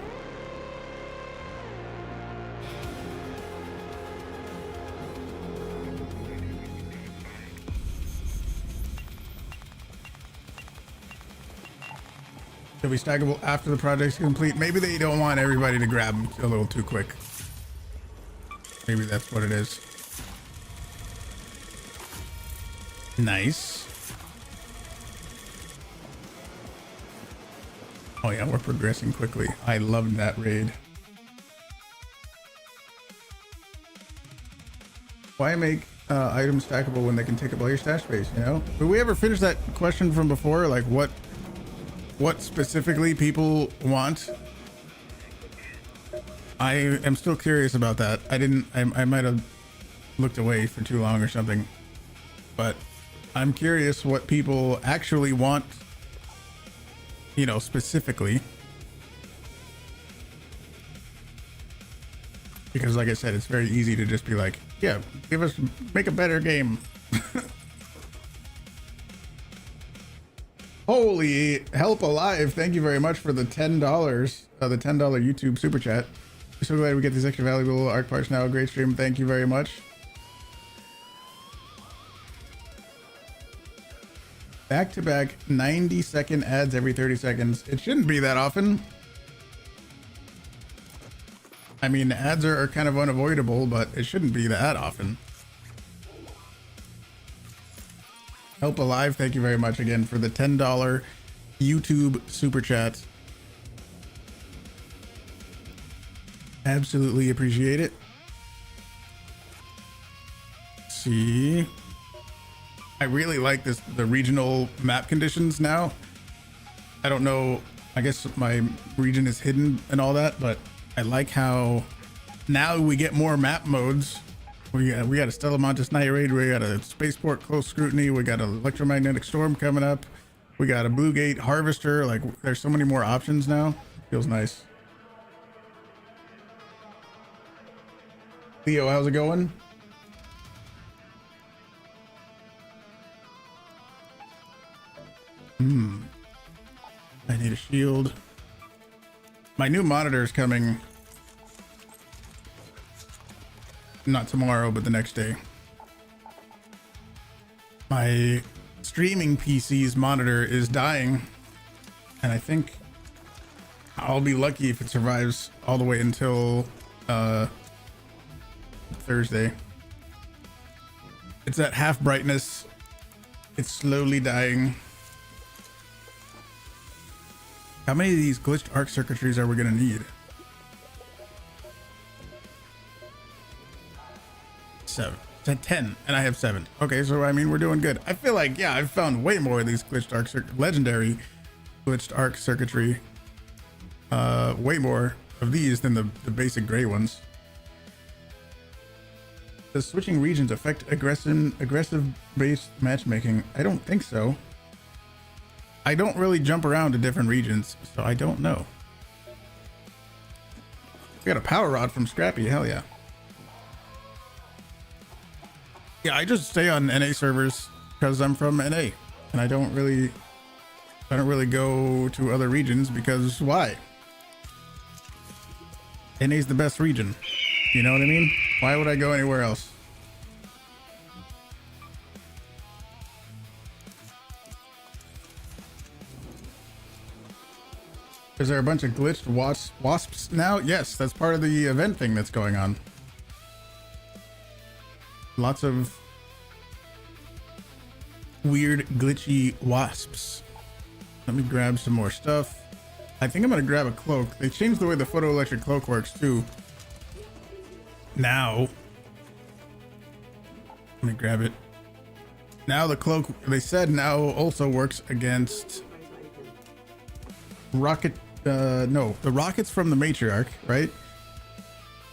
They'll be stackable after the project's complete. Maybe they don't want everybody to grab them a little too quick. Maybe that's what it is. Nice. Oh yeah, we're progressing quickly. I loved that raid. Why make items stackable when they can take up all your stash space, you know? Did we ever finish that question from before? Like what specifically people want? I am still curious about that. I might have looked away for too long or something, but I'm curious what people actually want, you know, specifically. Because like I said, it's very easy to just be like, yeah, make a better game. Holy help alive. Thank you very much for the $10, the $10 YouTube super chat. We're so glad we get these extra valuable arc parts now. Great stream. Thank you very much. Back-to-back 90-second ads every 30 seconds. It shouldn't be that often. I mean, ads are kind of unavoidable, but it shouldn't be that often. Help alive, thank you very much again for the $10 YouTube super chat. Absolutely appreciate it. see. I really like the regional map conditions now. I don't know, I guess my region is hidden and all that, but I like how now we get more map modes. We got a Stella Montis Night Raid, we got a Spaceport Close Scrutiny, we got an Electromagnetic Storm coming up, we got a Blue Gate Harvester. Like, there's so many more options now. Feels nice. Theo, how's it going? I need a shield. My new monitor is coming. Not tomorrow, but the next day. My streaming PC's monitor is dying, and I think I'll be lucky if it survives all the way until Thursday. It's at half brightness. It's slowly dying. How many of these glitched arc circuitries are we gonna need? 7. 10, and I have 7. Okay, so I mean, we're doing good. I feel like, yeah, I've found way more of these glitched arc legendary glitched arc circuitry. Way more of these than the basic gray ones. Does switching regions affect aggressive based matchmaking? I don't think so. I don't really jump around to different regions, so I don't know. We got a power rod from Scrappy, hell yeah. Yeah, I just stay on NA servers because I'm from NA, and I don't really go to other regions because why? NA's the best region. You know what I mean? Why would I go anywhere else? Is there a bunch of glitched wasps now? Yes, that's part of the event thing that's going on. Lots of weird glitchy wasps. Let me grab some more stuff. I think I'm gonna grab a cloak. They changed the way the photoelectric cloak works too. Now, let me grab it. Now the cloak, they said, now also works against rocket, no, the rockets from the matriarch, right?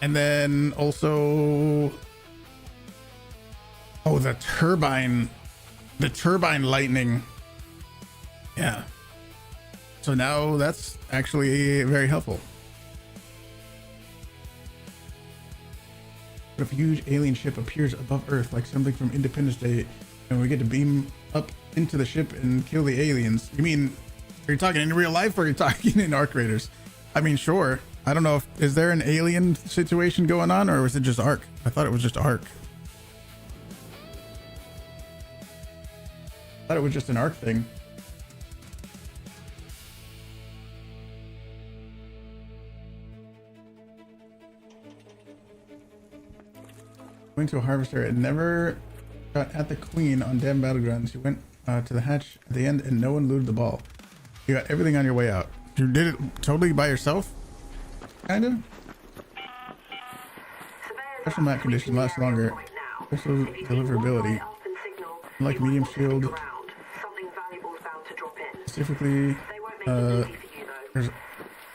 And then also, oh, the turbine lightning. Yeah. So now that's actually very helpful. But if a huge alien ship appears above Earth, like something from Independence Day, and we get to beam up into the ship and kill the aliens, you mean, are you talking in real life or are you talking in Arc Raiders? I mean, sure. I don't know if, is there an alien situation going on or was it just Arc? I thought it was just Arc. I thought it was just an Arc thing. Went to a harvester and never got at the queen on damn battlegrounds. You went to the hatch at the end and no one looted the ball. You got everything on your way out. You did it totally by yourself? Kind of? Special map condition lasts longer. Special deliverability. Like medium shield. Specifically, there's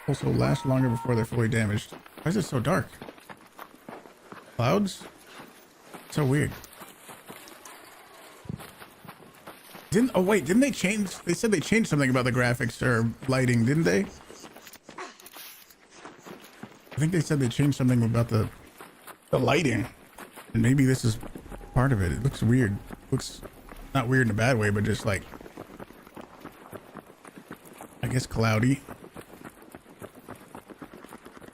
also last longer before they're fully damaged. Why is it so dark? Clouds? So weird. Didn't they change? They said they changed something about the graphics or lighting, didn't they? I think they said they changed something about the lighting, and maybe this is part of it. It looks weird. Looks not weird in a bad way, but just like, I guess, cloudy.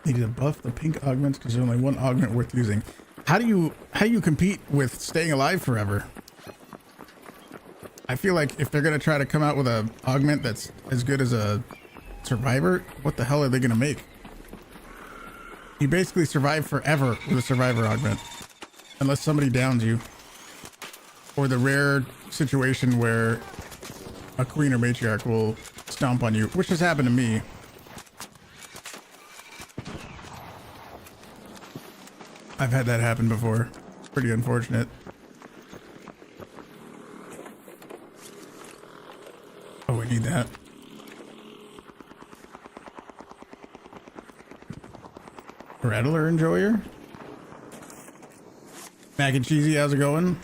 Need to buff the pink augments because there's only one augment worth using. How do you compete with staying alive forever? I feel like if they're gonna try to come out with a augment that's as good as a survivor, what the hell are they gonna make? You basically survive forever with a survivor augment, unless somebody downs you, or the rare situation where a queen or matriarch will stomp on you, which has happened to me. I've had that happen before. Pretty unfortunate. Need that. Rattler enjoyer. Mac and cheesy, how's it going?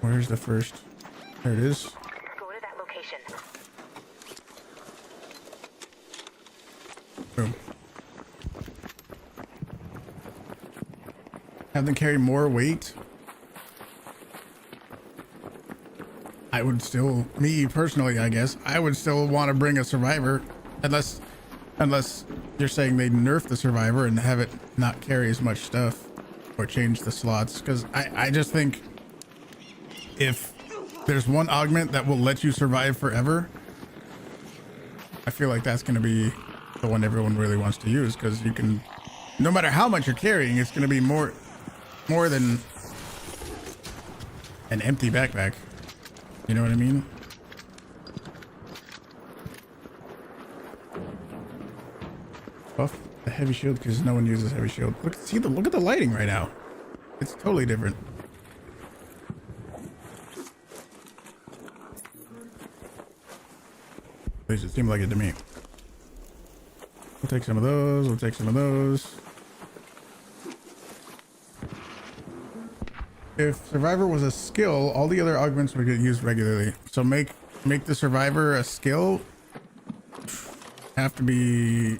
Where's the first? There it is. Go to that location. Boom. Have them carry more weight. I would still, me personally, I guess, I would still want to bring a survivor, unless you're saying they nerf the survivor and have it not carry as much stuff or change the slots. Because I just think if there's one augment that will let you survive forever, I feel like that's going to be the one everyone really wants to use, because you can, no matter how much you're carrying, it's going to be more than an empty backpack. You know what I mean? Buff the heavy shield because no one uses heavy shield. Look at the lighting right now. It's totally different. At least it seemed like it to me. We'll take some of those. We'll take some of those. If Survivor was a skill, all the other augments would get used regularly. So make the Survivor a skill. Have to be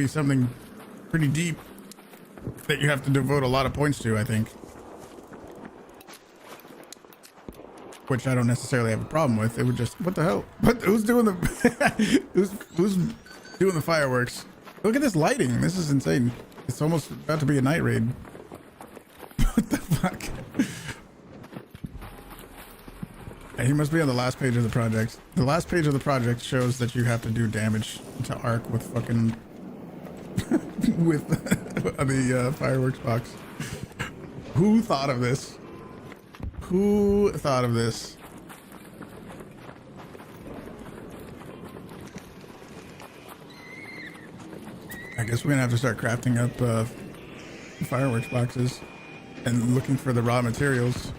something pretty deep that you have to devote a lot of points to, I think. Which I don't necessarily have a problem with. It would just, what the hell? What? Who's doing the who's doing the fireworks? Look at this lighting. This is insane. It's almost about to be a night raid. What the fuck? He must be on the last page of the project. The last page of the project shows that you have to do damage to Arc with fucking with the fireworks box. Who thought of this? Who thought of this? I guess we're gonna have to start crafting up fireworks boxes and looking for the raw materials.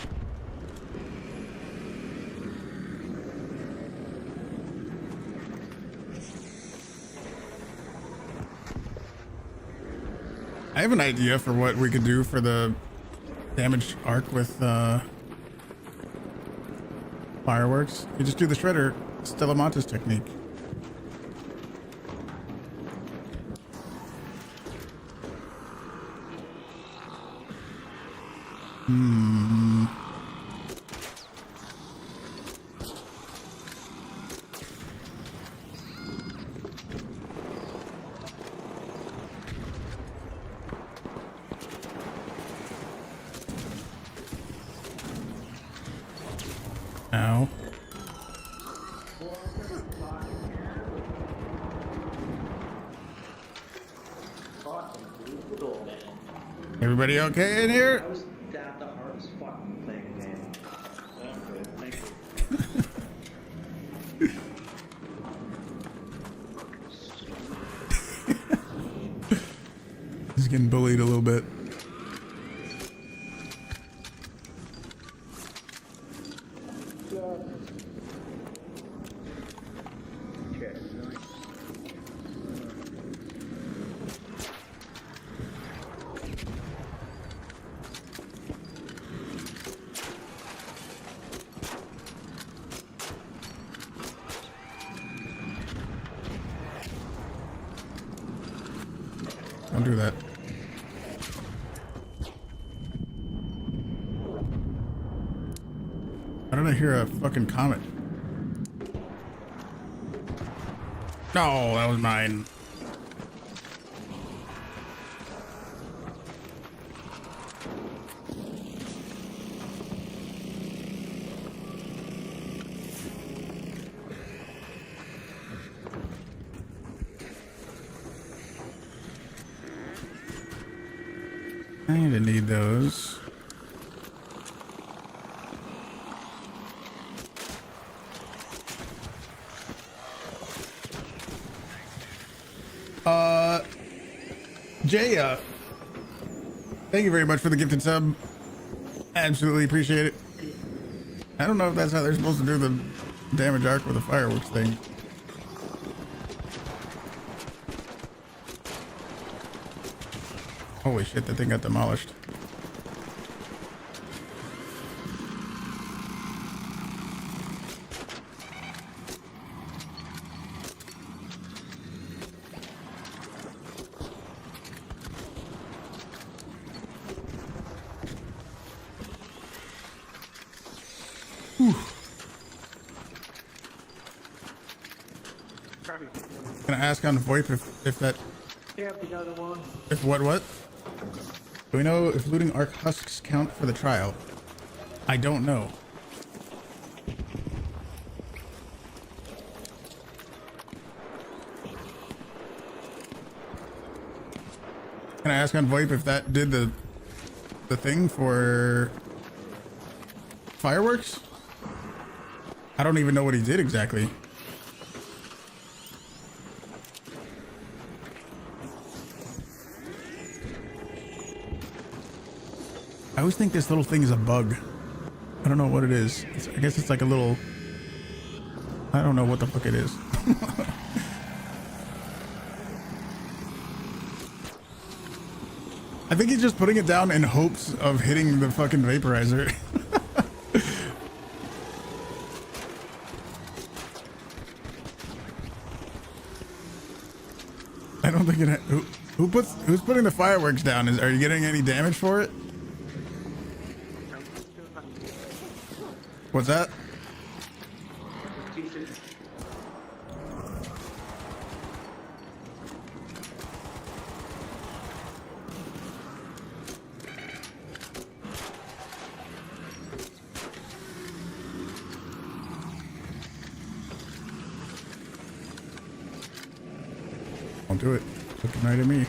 I have an idea for what we could do for the damaged arc with fireworks. You just do the shredder Stella Montis technique. Ow. Everybody okay in here? I was at the hardest fucking thing, man. I'm good, thank you. He's getting bullied a little bit. Don't do that. How did I hear a fucking comet? No, that was mine. I didn't need those. Jaya, Thank you very much for the gifted sub. Absolutely appreciate it. I don't know if that's how they're supposed to do the damage arc with the fireworks thing. Holy shit, that thing got demolished. Can I ask on VoIP if that... Yeah, we got one. If what? Do we know if looting arc husks count for the trial? I don't know. Can I ask on VoIP if that did the thing for fireworks? I don't even know what he did exactly. I always think this little thing is a bug. I don't know what it is. I guess it's like a little... I don't know what the fuck it is. I think he's just putting it down in hopes of hitting the fucking vaporizer. I don't think it... Who's putting the fireworks down? Are you getting any damage for it? What's that? Don't do it. Looking right at me.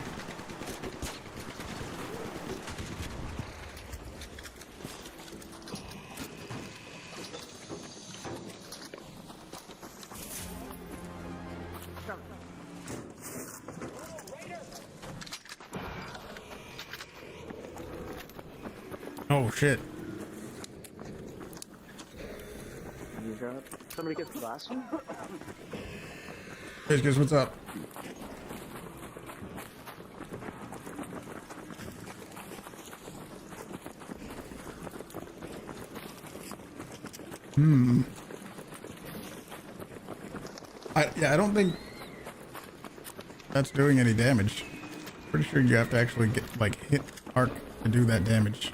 Oh shit. You got somebody get the last one? Hey, guys, what's up? I don't think that's doing any damage. Pretty sure you have to actually get hit arc to do that damage.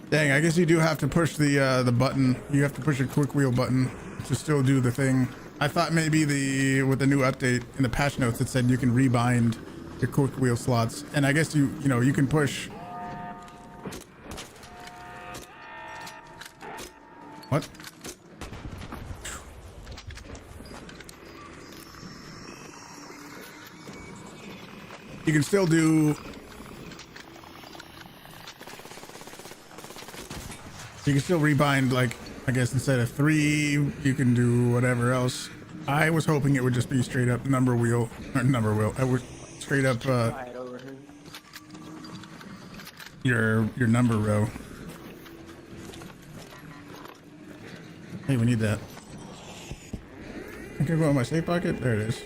Dang, I guess you do have to push the button. You have to push a quick wheel button to still do the thing. I thought maybe with the new update in the patch notes it said you can rebind your quick wheel slots, and I guess you can push. What? You can still do. You can still rebind, like, I guess instead of 3, you can do whatever else. I was hoping it would just be straight up number wheel. I would straight up your number row. Hey, we need that. I can go in my safe pocket. There it is.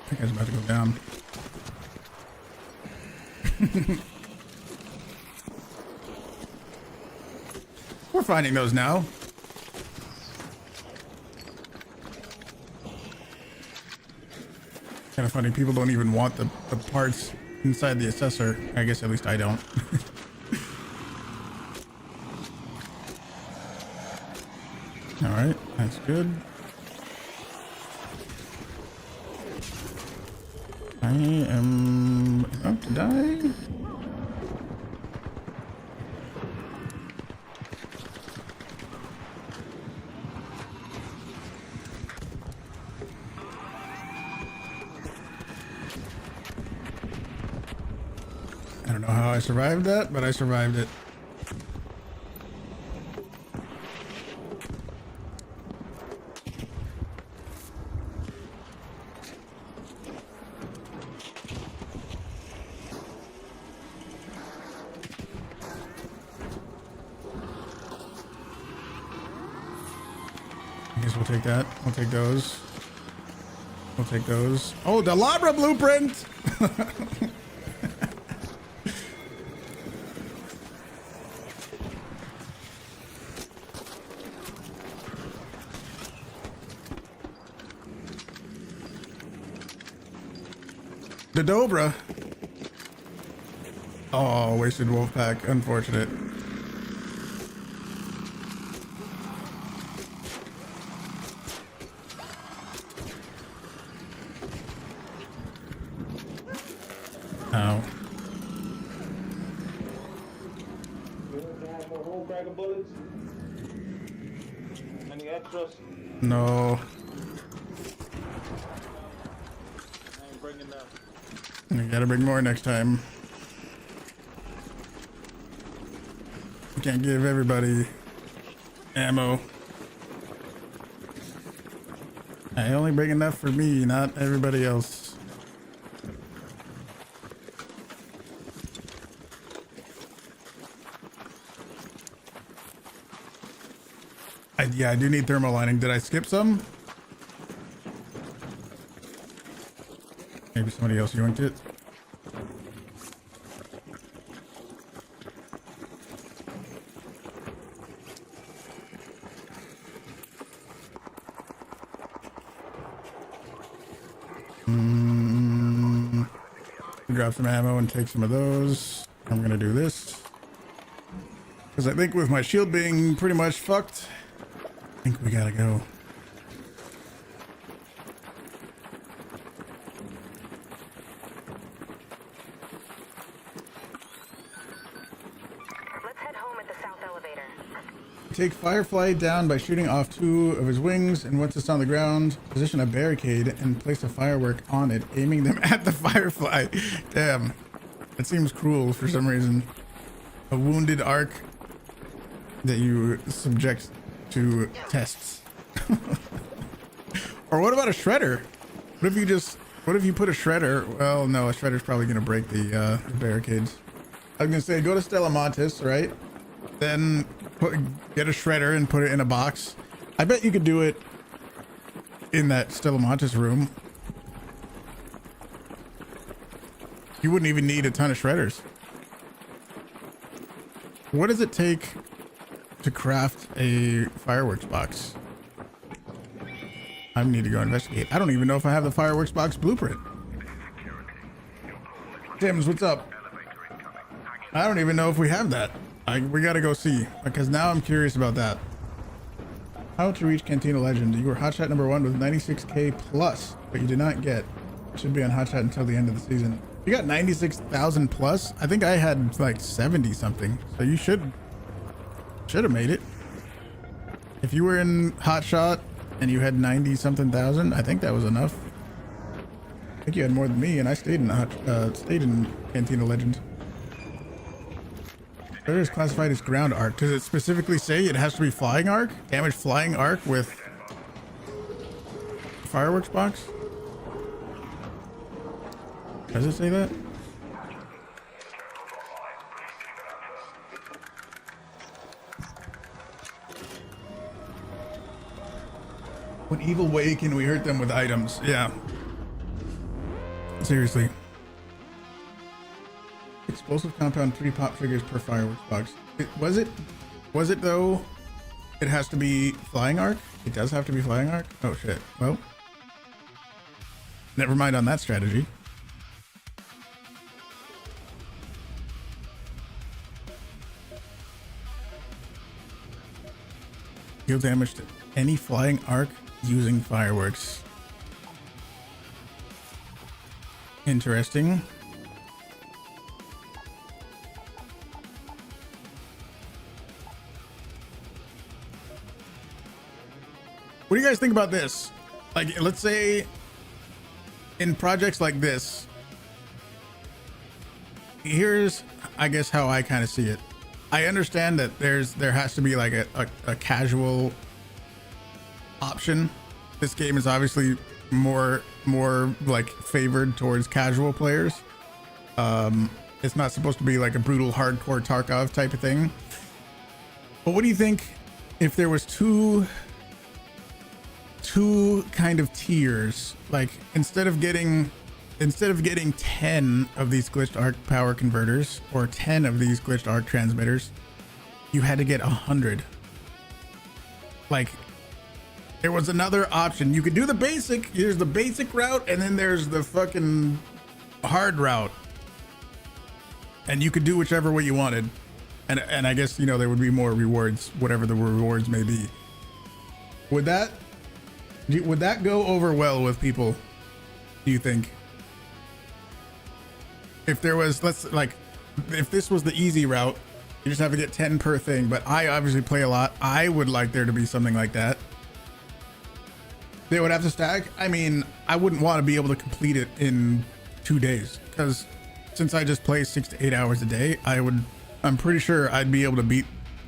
I think I was about to go down. We're finding those now. Kind of funny, people don't even want the parts inside the assessor. I guess at least I don't. All right, that's good. I am about to die. I don't know how I survived that, but I survived it. I guess we'll take that. We'll take those. We'll take those. Oh, the Labra blueprint! The Dobra. Oh, wasted wolf pack. Unfortunate. Ow. Hullcracker bullets? Any extras? No. I ain't bringing them. You gotta bring more next time. You can't give everybody ammo. I only bring enough for me, not everybody else. Yeah, I do need thermal lining. Did I skip some? Maybe somebody else yoinked it. Grab some ammo and take some of those. I'm gonna do this because I think with my shield being pretty much fucked, I think we gotta go. Let's head home at the south elevator. Take Firefly down by shooting off 2 of his wings, and once it's on the ground, position a barricade and place a firework on it, aiming them at the Firefly. Damn, that seems cruel for some reason. A wounded arc that you subject to tests. Or what about a shredder? What if you put a shredder? Well, no, a shredder's probably gonna break the barricades. I was gonna say, go to Stella Montis, right? Then get a shredder and put it in a box. I bet you could do it in that Stella Montis room. You wouldn't even need a ton of shredders. What does it take to craft a fireworks box? I need to go investigate. I don't even know if I have the fireworks box blueprint. Tim's, what's up? I don't even know if we have that. We gotta go see, because now I'm curious about that. How to reach Cantina Legend. You were hotshot number 1 with 96k plus, but you did not get. Should be on hotshot until the end of the season. You got 96,000 plus. I think I had like 70 something. So you should have made it. If you were in hotshot and you had 90 something thousand, I think that was enough. I think you had more than me, and I stayed in Cantina Legend. Where is classified as ground arc? Does it specifically say it has to be flying arc? Damage flying arc with fireworks box? Does it say that? What evil way can we hurt them with items? Yeah. Seriously. Explosive compound, 3 pop triggers per fireworks box. Was it though? It has to be flying arc? It does have to be flying arc? Oh shit. Well, never mind on that strategy. Deal damage to any flying arc using fireworks. Interesting. What do you guys think about this? Like, let's say in projects like this, here's, I guess, how I kind of see it. I understand that there has to be like a casual option. This game is obviously more like favored towards casual players. It's not supposed to be like a brutal hardcore Tarkov type of thing. But what do you think if there was two kind of tiers? Like instead of getting 10 of these glitched arc power converters or 10 of these glitched arc transmitters, you had to get 100. Like there was another option. You could do the basic. There's the basic route, and then there's the fucking hard route. And you could do whichever way you wanted. And I guess, you know, there would be more rewards, whatever the rewards may be. Would that go over well with people, do you think? If there was, if this was the easy route, you just have to get 10 per thing, but I obviously play a lot. I would like there to be something like that. They would have to stack. I mean, I wouldn't want to be able to complete it in 2 days, because since I just play 6 to 8 hours a day, I'm pretty sure I'd be able to beat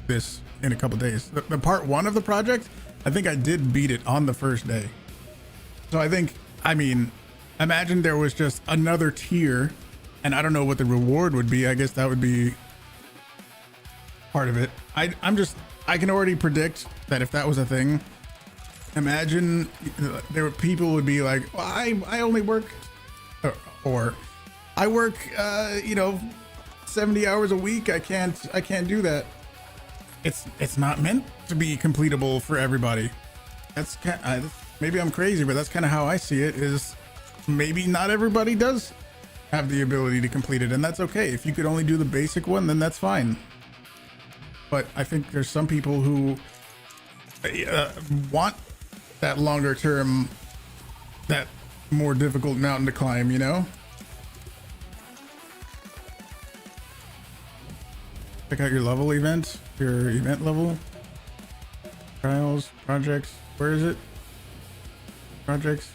this in a couple days. The part 1 of the project, I think I did beat it on the first day. So I mean, imagine there was just another tier, and I don't know what the reward would be. I guess that would be part of it. I can already predict that if that was a thing, imagine people would be like, well, I only work, or I work, 70 hours a week. I can't do that. It's not meant to be completable for everybody. That's maybe I'm crazy, but that's kind of how I see it. Is maybe not everybody does have the ability to complete it, and that's okay. If you could only do the basic one, then that's fine. But I think there's some people who want that longer term, that more difficult mountain to climb, you know? Check out your level event, your event level. Trials, projects, where is it? Projects.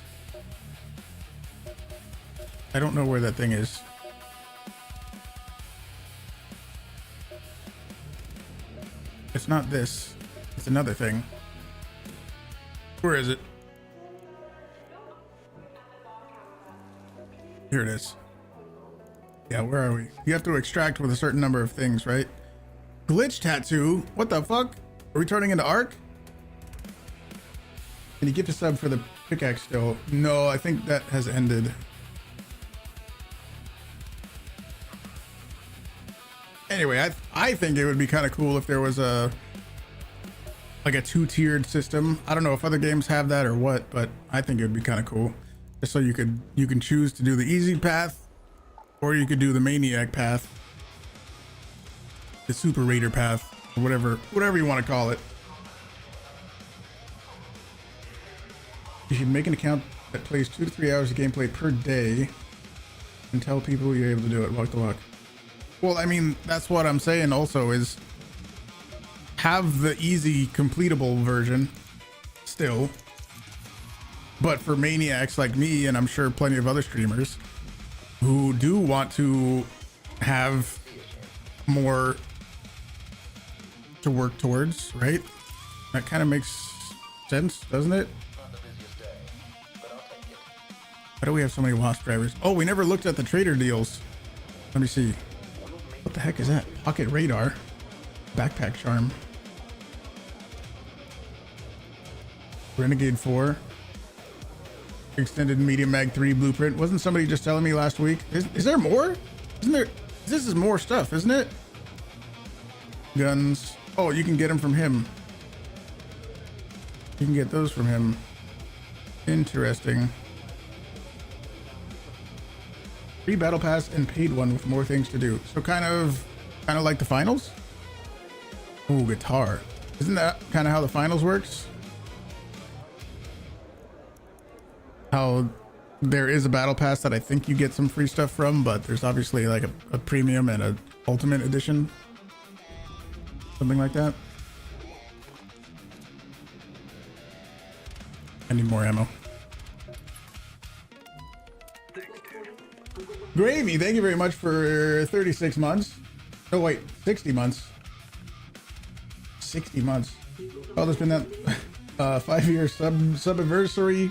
I don't know where that thing is. It's not this, it's another thing. Where is it? Here it is. Yeah, where are we? You have to extract with a certain number of things, right? Glitch tattoo? What the fuck? Are we turning into Arc? Can you get to sub for the pickaxe still? No, I think that has ended. Anyway, I think it would be kind of cool if there was a 2-tiered system. I don't know if other games have that or what, but I think it would be kind of cool. Just so you can choose to do the easy path, or you could do the maniac path, the super raider path, or whatever you want to call it. You should make an account that plays 2 to 3 hours of gameplay per day and tell people you're able to do it walk to walk. Well, I mean, that's what I'm saying also, is have the easy completable version still, but for maniacs like me, and I'm sure plenty of other streamers who do want to have more to work towards, right? That kind of makes sense, doesn't it? Why do we have so many wasp drivers? Oh, we never looked at the trader deals. Let me see. What the heck is that? Pocket radar. Backpack charm. Renegade 4. Extended medium mag 3 blueprint. Wasn't somebody just telling me last week? Is there more? Isn't there? This is more stuff, isn't it? Guns. Oh, you can get them from him. You can get those from him. Interesting. Free battle pass and paid one with more things to do. So kind of like the finals. Ooh, guitar. Isn't that kind of how the finals works? How there is a battle pass that I think you get some free stuff from, but there's obviously like a premium and a ultimate edition. Something like that. I need more ammo. Gravy, thank you very much for 36 months. Oh wait, 60 months. 60 months. Well, it's been that 5-year sub-anniversary.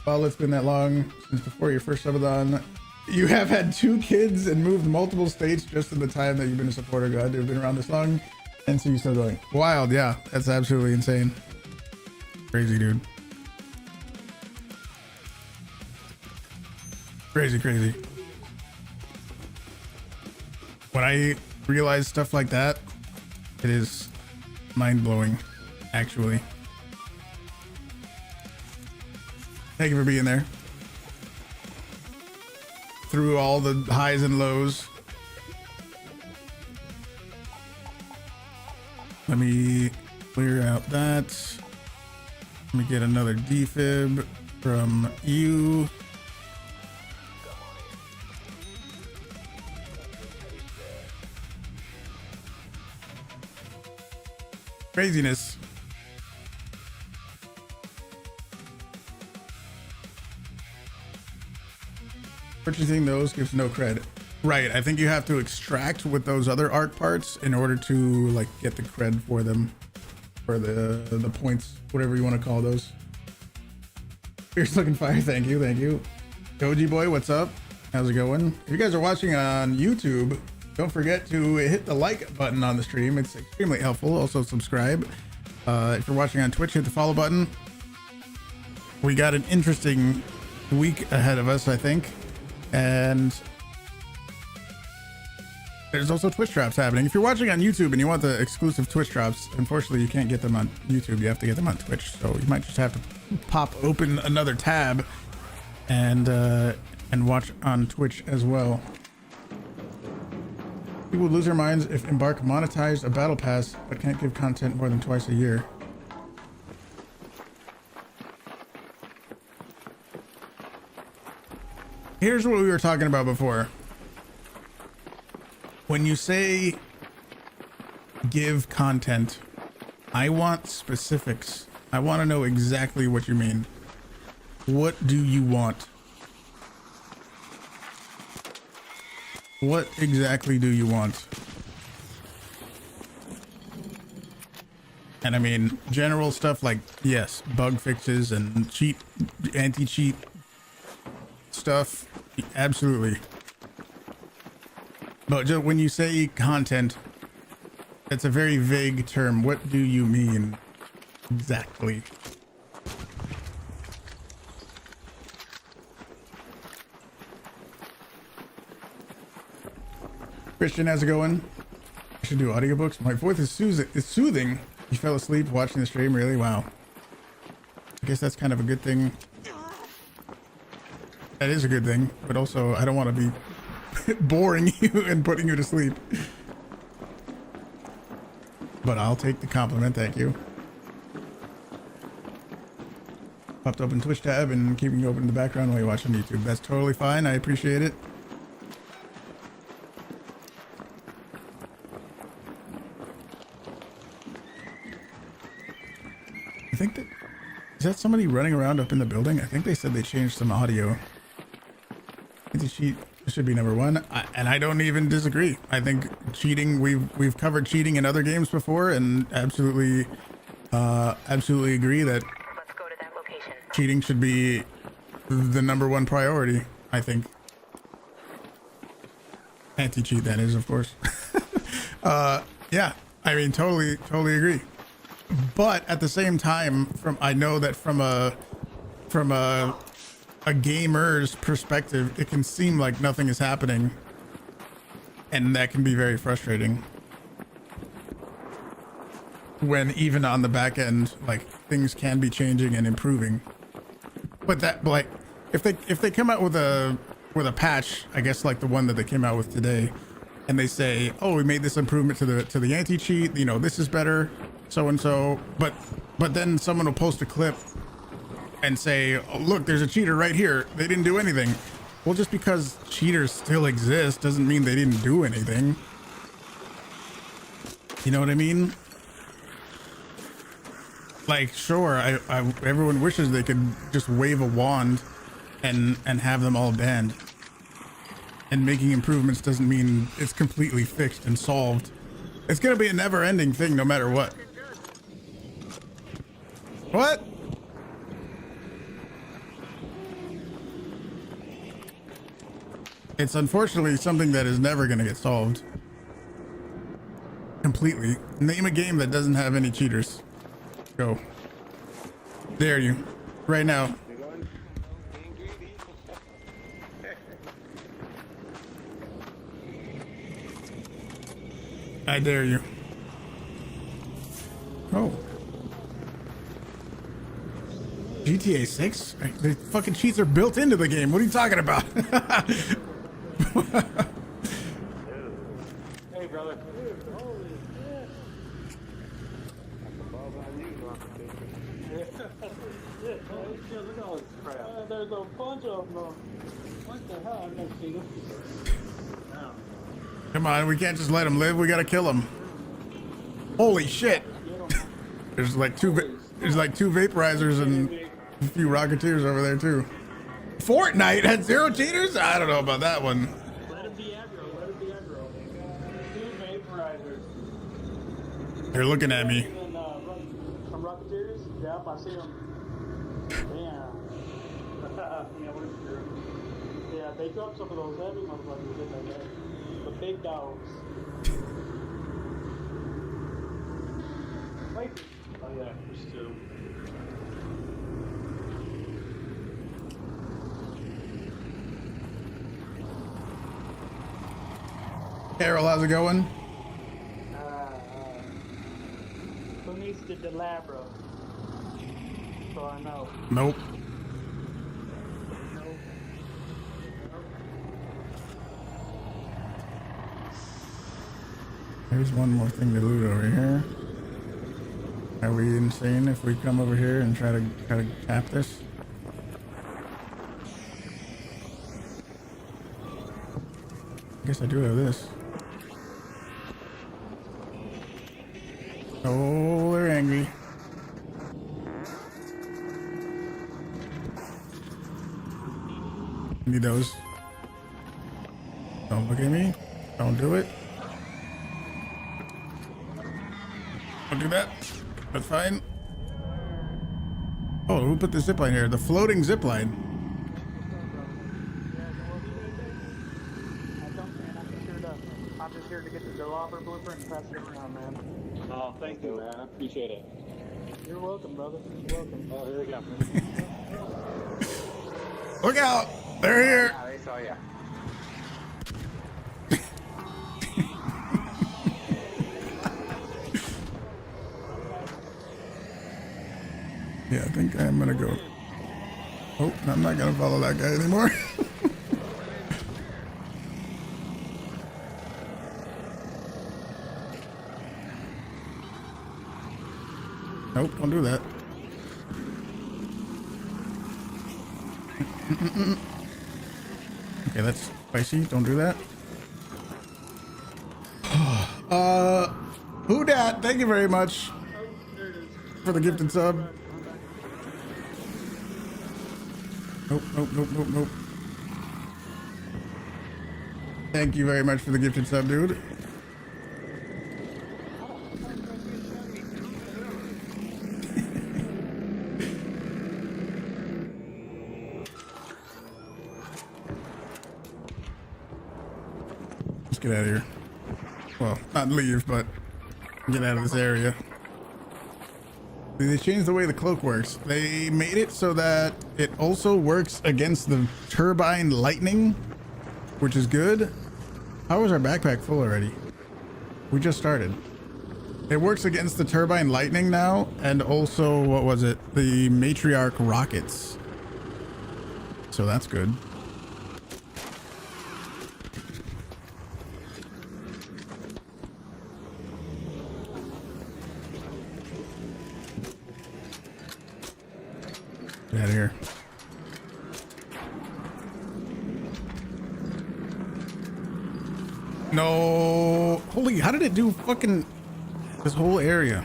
Well, it's been that long since before your first subathon. You have had 2 kids and moved multiple states just in the time that you've been a supporter. God, you've been around this long, and so you're still going. Wild, yeah, that's absolutely insane. Crazy, dude. Crazy, crazy. When I realize stuff like that, it is mind-blowing, actually. Thank you for being there. Through all the highs and lows. Let me clear out that. Let me get another defib from you. Craziness. Purchasing those gives no credit. Right, I think you have to extract with those other art parts in order to like get the cred for them, for the points, whatever you want to call those. Fierce looking fire, thank you, thank you. Goji boy, what's up? How's it going? If you guys are watching on YouTube, don't forget to hit the like button on the stream. It's extremely helpful. Also subscribe. If you're watching on Twitch, hit the follow button. We got an interesting week ahead of us, I think. And there's also Twitch drops happening. If you're watching on YouTube and you want the exclusive Twitch drops, unfortunately you can't get them on YouTube. You have to get them on Twitch. So you might just have to pop open another tab and watch on Twitch as well. People would lose their minds if Embark monetized a battle pass but can't give content more than twice a year. Here's what we were talking about before. When you say give content, I want specifics. I want to know exactly what you mean. What do you want? What exactly do you want? And I mean, general stuff like, yes, bug fixes and cheat, anti-cheat stuff, absolutely. But just when you say content, it's a very vague term. What do you mean exactly? Christian, how's it going? I should do audiobooks. My voice is soothing. You fell asleep watching the stream, really? Wow. I guess that's kind of a good thing. That is a good thing, but also I don't want to be boring you and putting you to sleep. But I'll take the compliment, thank you. Popped open Twitch tab and keeping you open in the background while you watch on YouTube. That's totally fine, I appreciate it. I think that, is that somebody running around up in the building? I think they said they changed some audio. Anti-cheat should be number one, and I don't even disagree. I think cheating, we've covered cheating in other games before, and absolutely agree that Let's go to that location. cheating should be the number one priority. I think anti-cheat, that is, of course. Yeah, I mean, totally agree. But at the same time, I know that from a gamer's perspective, it can seem like nothing is happening, and that can be very frustrating. When even on the back end, like, things can be changing and improving. But that, like, if they come out with a patch, I guess like the one that they came out with today, and they say, oh, we made this improvement to the anti-cheat, you know, this is better, so and so, but then someone will post a clip and say, oh, look, there's a cheater right here, they didn't do anything. Well, just because cheaters still exist doesn't mean they didn't do anything. You know what I mean? Like, sure, everyone wishes they could just wave a wand and have them all banned. and making improvements doesn't mean it's completely fixed and solved. It's gonna be a never-ending thing no matter what. What? It's unfortunately something that is never gonna get solved completely. Name a game that doesn't have any cheaters. Go. Dare you. Right now. I dare you. Oh. GTA 6? The fucking cheats are built into the game. What are you talking about? Hey, brother. Holy shit. Holy shit, look at all this crap. There's a bunch of them. What the hell? I've never seen this before. No. Come on, we can't just let him live. We gotta kill him. Holy shit! There's like two vaporizers and a few Rocketeers over there too. Fortnite had 0 cheaters? I don't know about that one. Let it be aggro. Let it be aggro. 2 vaporizers. They're looking at me. And some Rocketeers. Yep, I see them. Damn. Yeah, what is true? Yeah, they dropped some of those heavy motherfuckers, didn't they? The big dogs. Wait. Oh yeah, there's 2. Carol, how's it going? Who needs the Delabra? So I know. Nope. There's one more thing to loot over here. Are we insane if we come over here and try to tap this? I guess I do have this. Oh, they're angry. Need those. Don't look at me. Don't do it. Don't do that. That's fine. Oh, who put the zipline here? The floating zipline. I'm just here to get the Delabra blueprint and pass it around, man. Oh, thank you, man. I appreciate it. You're welcome, brother. You're welcome. Oh, here we go. Look out! They're here! Yeah, they saw ya. Yeah, I think I'm gonna go. Oh, I'm not gonna follow that guy anymore. Nope, don't do that. Okay, that's spicy. Don't do that. Who dat? Thank you very much for the gifted sub. Nope, nope, nope, nope, nope. Thank you very much for the gifted sub, dude. Let's get out of here. Well, not leave, but get out of this area. They changed the way the cloak works. They made it so that it also works against the turbine lightning, which is good. How is our backpack full already? We just started. It works against the turbine lightning now, and also, what was it? The matriarch rockets. So that's good. Get out of here. No. Holy, how did it do fucking this whole area?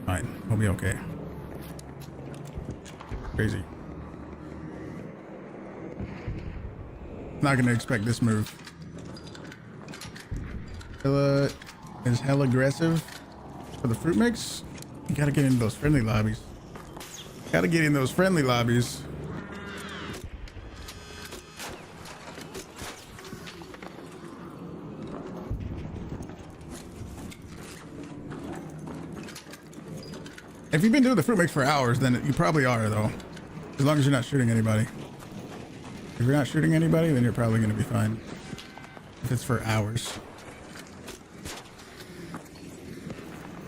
Fine, we'll be okay. Crazy. Not gonna expect this move. Stella is hella aggressive for the fruit mix. You gotta get into those friendly lobbies. Gotta get in those friendly lobbies. If you've been doing the fruit mix for hours, then you probably are, though. As long as you're not shooting anybody. If you're not shooting anybody, then you're probably going to be fine. If it's for hours.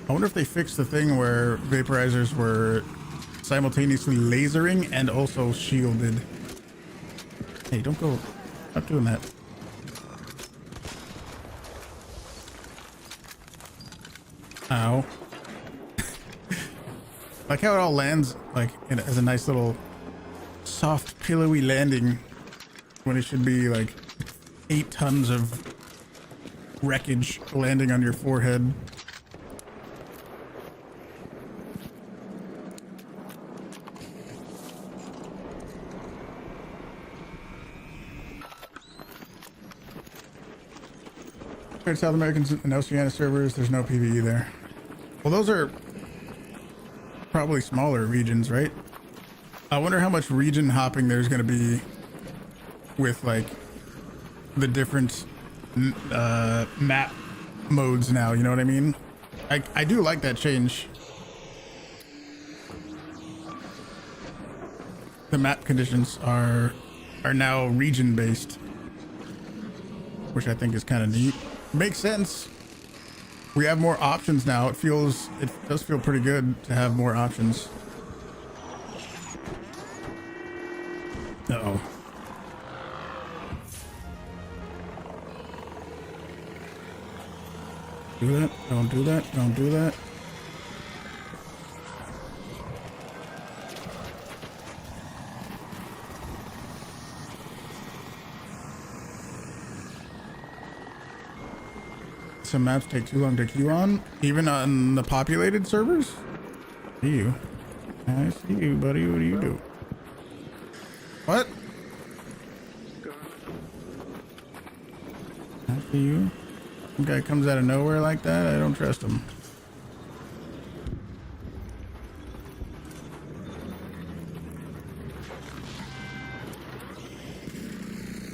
I wonder if they fixed the thing where vaporizers were simultaneously lasering and also shielded. Hey, don't go. Stop doing that. Ow. Like how it all lands like as a nice little soft pillowy landing when it should be like 8 tons of wreckage landing on your forehead. Compared to South Americans and Oceania servers, there's no PvE there. Well, those are probably smaller regions, right? I wonder how much region hopping there's going to be with like the different map modes now, you know what I mean? I do like that change. The map conditions are now region based, which I think is kind of neat. Makes sense. We have more options now. It does feel pretty good to have more options. Uh-oh. Do that. Don't do that. Don't do that. Some maps take too long to queue on, even on the populated servers. I see you. I see you, buddy. What do you do? What? I see you. Some guy comes out of nowhere like that. I don't trust him.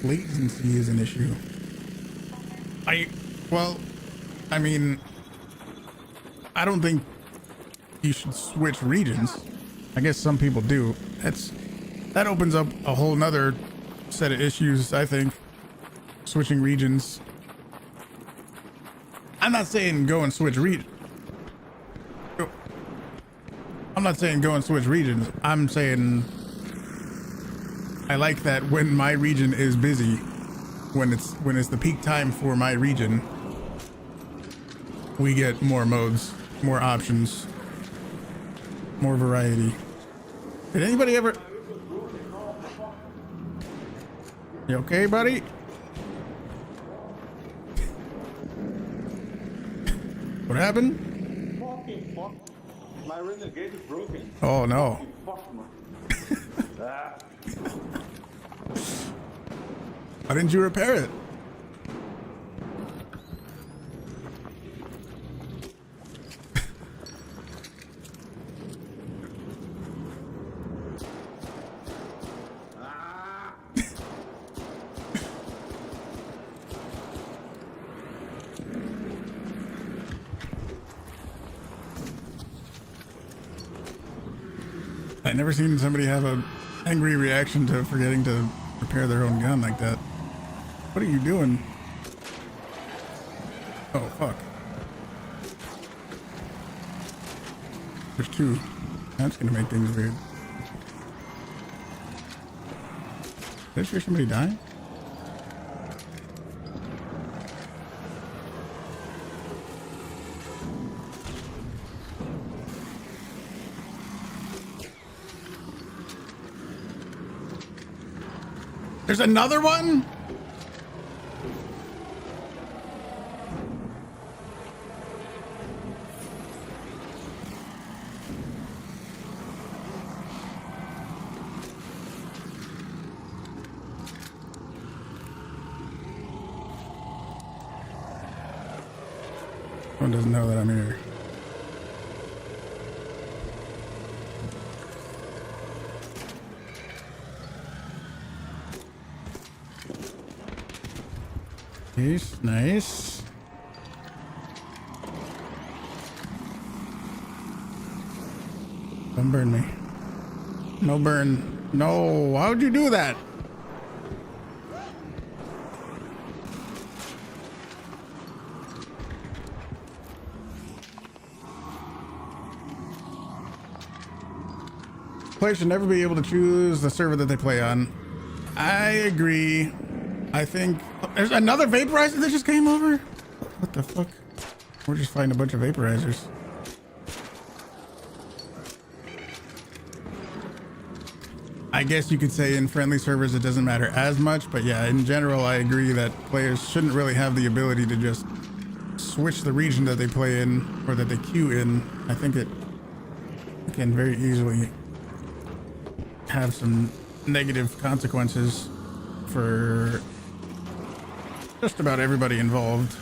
Latency is an issue. Well, I mean, I don't think you should switch regions. I guess some people do. That opens up a whole nother set of issues, I think. Switching regions. I'm not saying go and switch regions. I'm not saying go and switch regions. I'm saying I like that when my region is busy, when it's the peak time for my region, we get more modes, more options, more variety. Did anybody ever... You okay, buddy? What happened? Fucking fuck. My renegade is broken. Oh no. Why didn't you repair it? I've never seen somebody have an angry reaction to forgetting to repair their own gun like that. What are you doing? Oh, fuck. There's 2. That's gonna make things weird. Did I hear somebody die? There's another one? One doesn't know that I'm here. Nice, nice. Don't burn me. No burn. No, why would you do that? Players should never be able to choose the server that they play on. I agree. I think there's another vaporizer that just came over. What the fuck? We're just fighting a bunch of vaporizers. I guess you could say in friendly servers it doesn't matter as much, but yeah, in general I agree that players shouldn't really have the ability to just switch the region that they play in or that they queue in. I think it can very easily have some negative consequences for just about everybody involved.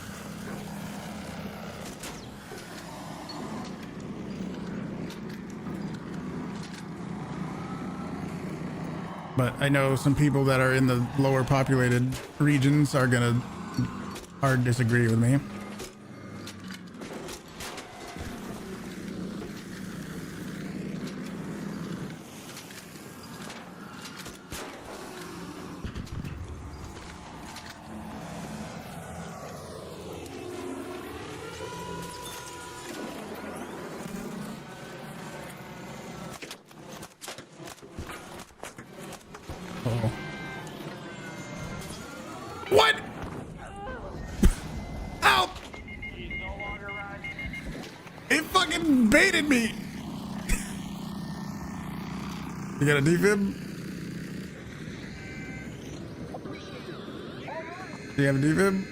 But I know some people that are in the lower populated regions are gonna hard disagree with me. What? Ow! It fucking baited me. You got a defib? Do you have a defib?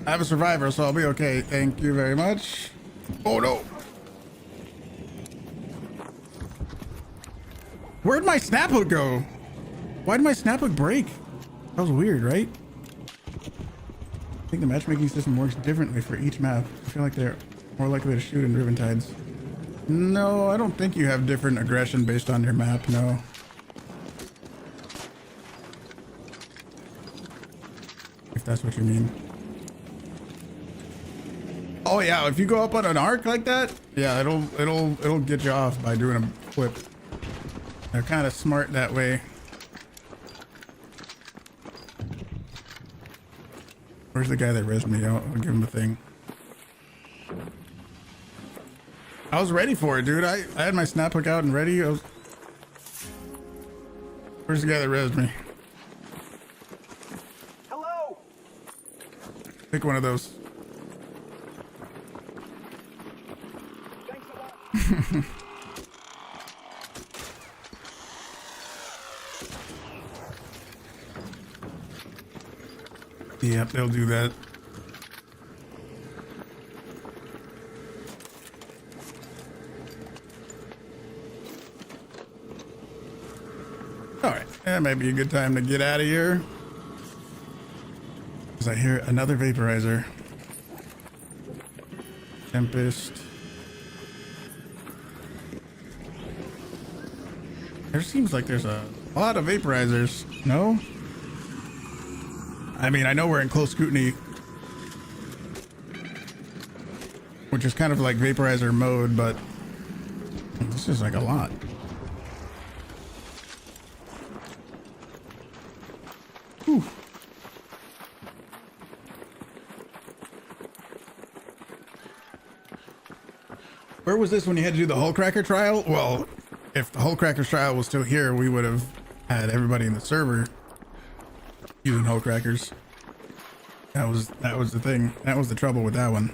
I have a survivor, so I'll be okay. Thank you very much. Oh no. Where'd my snap hook go? Why did my snap hook break? That was weird, right? I think the matchmaking system works differently for each map. I feel like they're more likely to shoot in Riven tides. No, I don't think you have different aggression based on your map, no. If that's what you mean. Oh yeah, if you go up on an arc like that, yeah, it'll get you off by doing a flip. They're kind of smart that way. Where's the guy that rezzed me? I'll give him a thing. I was ready for it, dude. I had my snap hook out and ready. Where's the guy that rezzed me? Hello. Pick one of those. Thanks a lot. Yep, they'll do that. All right, that might be a good time to get out of here. Because I hear another vaporizer. Tempest. There seems like there's a lot of vaporizers. No? I mean, I know we're in close scrutiny, which is kind of like vaporizer mode, but this is like a lot. Whew. Where was this when you had to do the Hullcracker trial? Well, if the Hullcracker trial was still here, we would have had everybody in the server using Hullcrackers. That was the thing. That was the trouble with that one.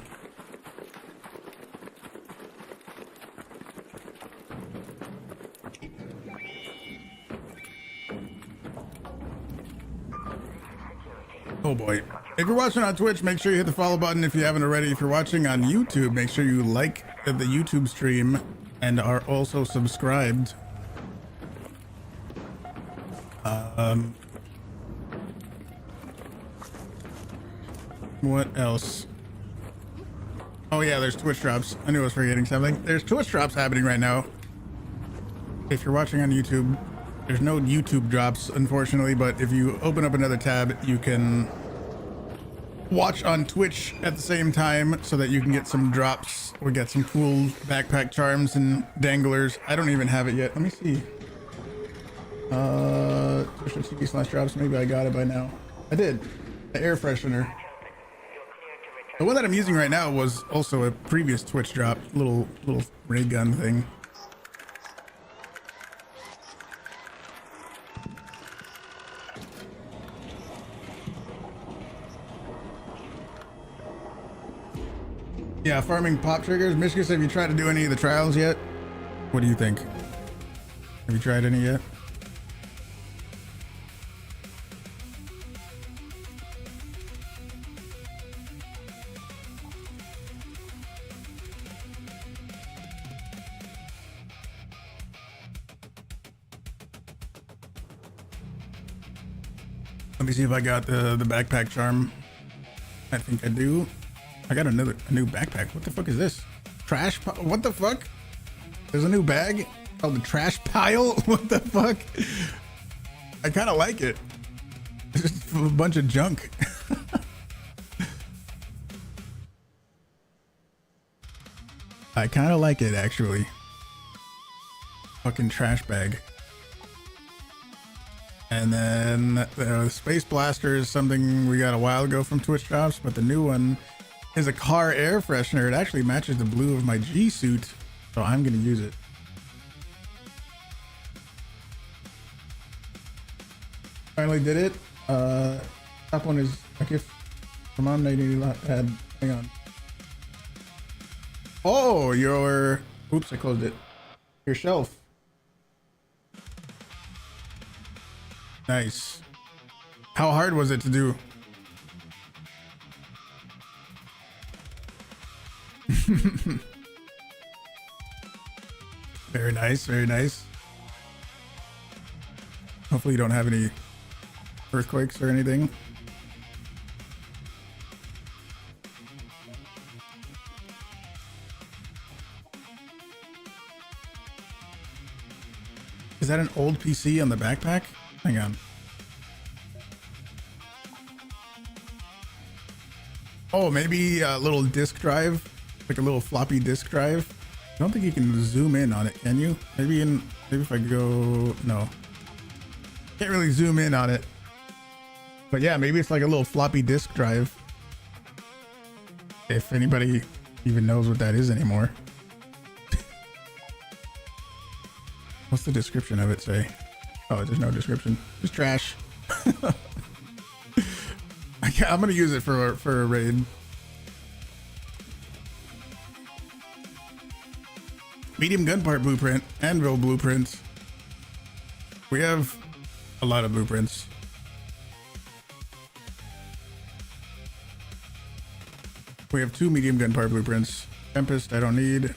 Oh boy. If you're watching on Twitch, make sure you hit the follow button if you haven't already. If you're watching on YouTube, make sure you like the YouTube stream and are also subscribed. What else? Oh yeah, there's Twitch drops. I knew I was forgetting something. There's Twitch drops happening right now. If you're watching on YouTube, there's no YouTube drops, unfortunately, but if you open up another tab, you can watch on Twitch at the same time so that you can get some drops or get some cool backpack charms and danglers. I don't even have it yet. Let me see. Twitch.tv/drops. Maybe I got it by now. I did. The air freshener. The one that I'm using right now was also a previous Twitch drop. Little ray gun thing. Yeah, farming pop triggers. Michigas, have you tried to do any of the trials yet? What do you think? Have you tried any yet? Let me see if I got the backpack charm. I think I do. I got a new backpack. What the fuck is this? Trash? What the fuck? There's a new bag called the trash pile. What the fuck? I kind of like it. It's just a bunch of junk. I kind of like it actually. Fucking trash bag. And then the Space Blaster is something we got a while ago from Twitch drops, but the new one is a car air freshener. It actually matches the blue of my G suit, so I'm gonna use it. Finally did it. Top one is a gift from Mom. Had hang on. Oh, your oops, I closed it. Your shelf. Nice. How hard was it to do? Very nice, very nice. Hopefully you don't have any earthquakes or anything. Is that an old PC on the backpack? Hang on. Oh, maybe a little disk drive, like a little floppy disk drive. I don't think you can zoom in on it, can you? Maybe if I go, no. Can't really zoom in on it. But yeah, maybe it's like a little floppy disk drive. If anybody even knows what that is anymore. What's the description of it say? Oh, there's no description. Just trash. I'm gonna use it for a raid. Medium gun part blueprint, anvil blueprints. We have a lot of blueprints. We have 2 medium gun part blueprints. Tempest, I don't need.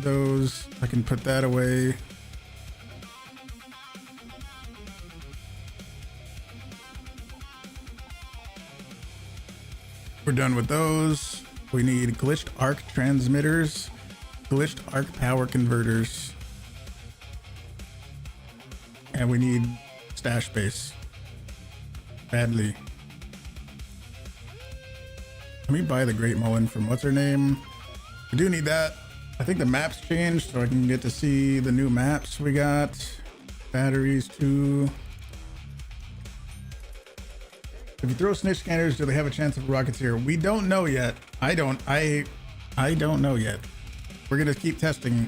Those, I can put that away. We're done with those. We need glitched arc transmitters, glitched arc power converters, and we need stash space badly. Let me buy the Great Mullen from what's her name. We do need that. I think the maps changed, so I can get to see the new maps we got. Batteries too. If you throw snitch scanners, do they have a chance of a Rocketeer? We don't know yet. I don't know yet. We're gonna keep testing.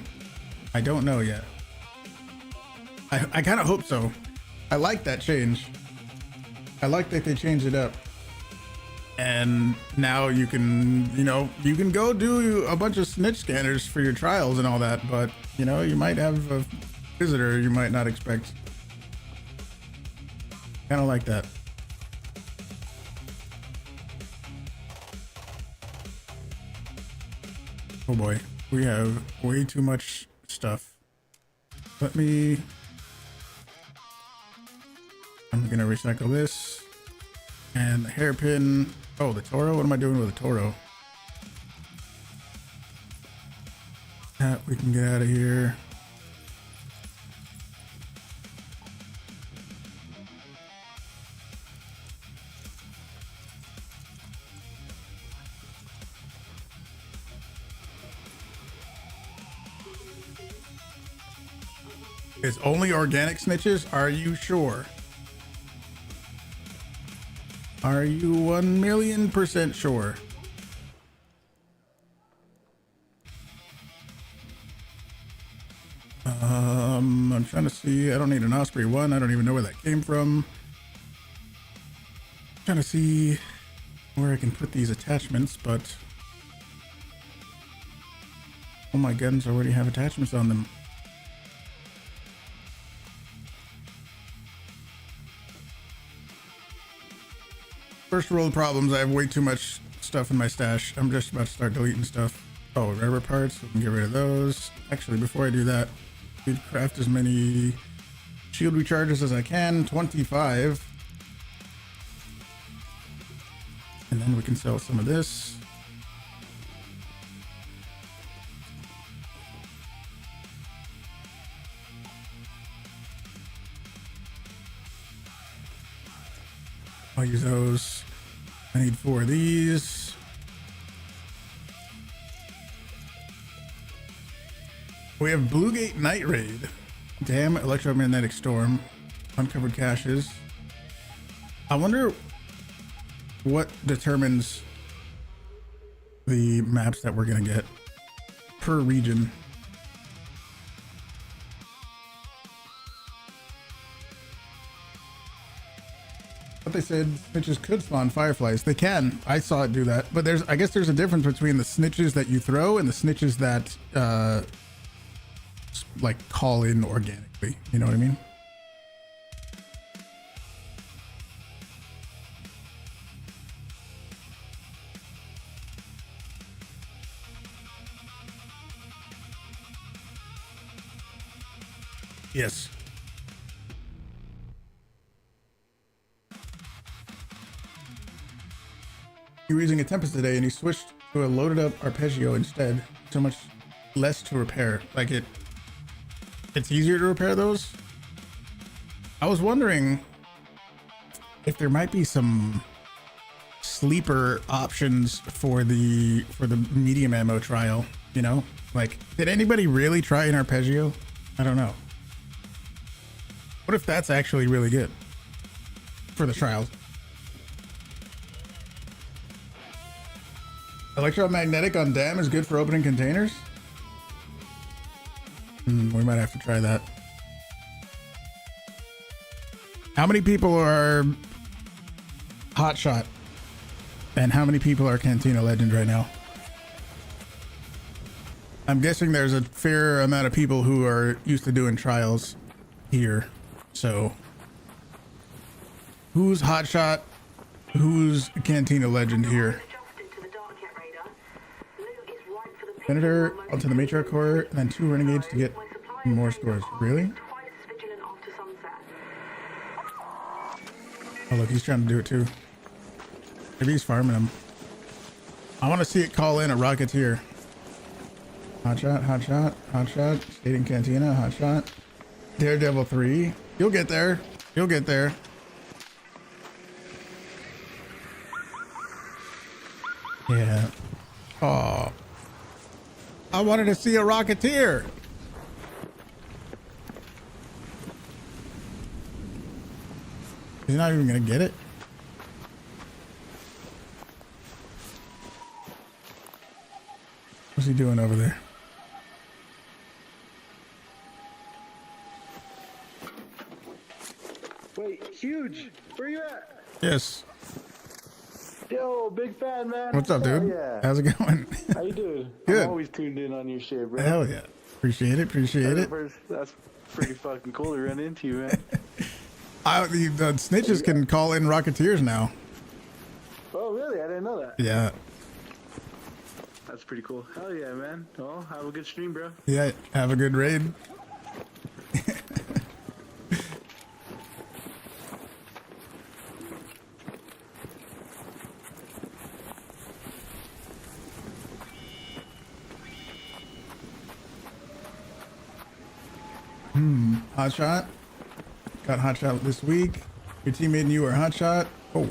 I don't know yet. I kind of hope so. I like that change. I like that they changed it up. And now you can, you can go do a bunch of snitch scanners for your trials and all that, but you might have a visitor you might not expect. Kind of like that. Oh boy, we have way too much stuff. I'm gonna recycle this and the hairpin. Oh, the Toro? What am I doing with the Toro? We can get out of here. It's only organic snitches? Are you sure? Are you 1,000,000% sure? I'm trying to see. I don't need an Osprey 1. I don't even know where that came from. I'm trying to see where I can put these attachments, but all my guns already have attachments on them. First world problems. I have way too much stuff in my stash. I'm just about to start deleting stuff. Oh, rubber parts. We can get rid of those. Actually, before I do that, we craft as many shield recharges as I can. 25. And then we can sell some of this. I'll use those. I need 4 of these. We have Bluegate Night Raid. Damn electromagnetic storm. Uncovered caches. I wonder what determines the maps that we're gonna get per region. But they said snitches could spawn fireflies. They can. I saw it do that. But I guess there's a difference between the snitches that you throw and the snitches that like call in organically. You know what I mean? Yes. You were using a Tempest today and you switched to a loaded up arpeggio instead. So much less to repair. Like it's easier to repair those. I was wondering if there might be some sleeper options for the medium ammo trial, you know? Like, did anybody really try an arpeggio? I don't know. What if that's actually really good for the trials? Electromagnetic on dam is good for opening containers? We might have to try that. How many people are Hotshot? And how many people are Cantina Legend right now? I'm guessing there's a fair amount of people who are used to doing trials here. So who's Hotshot? Who's Cantina Legend here? Senator onto the matriarch core, and then 2 renegades to get more scores. Really? Oh look, he's trying to do it too. Maybe he's farming them. I want to see it call in a Rocketeer. Hotshot, hotshot, hotshot. Stating Cantina, hotshot. Daredevil 3. You'll get there. You'll get there. Yeah. Oh. I wanted to see a Rocketeer. He's not even gonna get it. What's he doing over there? Wait, Huuge, where you at? Yes. Yo, big fan, man. What's up, dude? Yeah. How's it going? How you doing? Good. I'm always tuned in on your shit, bro. Hell yeah. Appreciate it. Appreciate it. That's pretty fucking cool to run into you, man. The snitches can call in Rocketeers now. Oh, really? I didn't know that. Yeah. That's pretty cool. Hell yeah, man. Well, have a good stream, bro. Yeah. Have a good raid. Hotshot. Got hotshot this week. Your teammate and you are hotshot. Oh.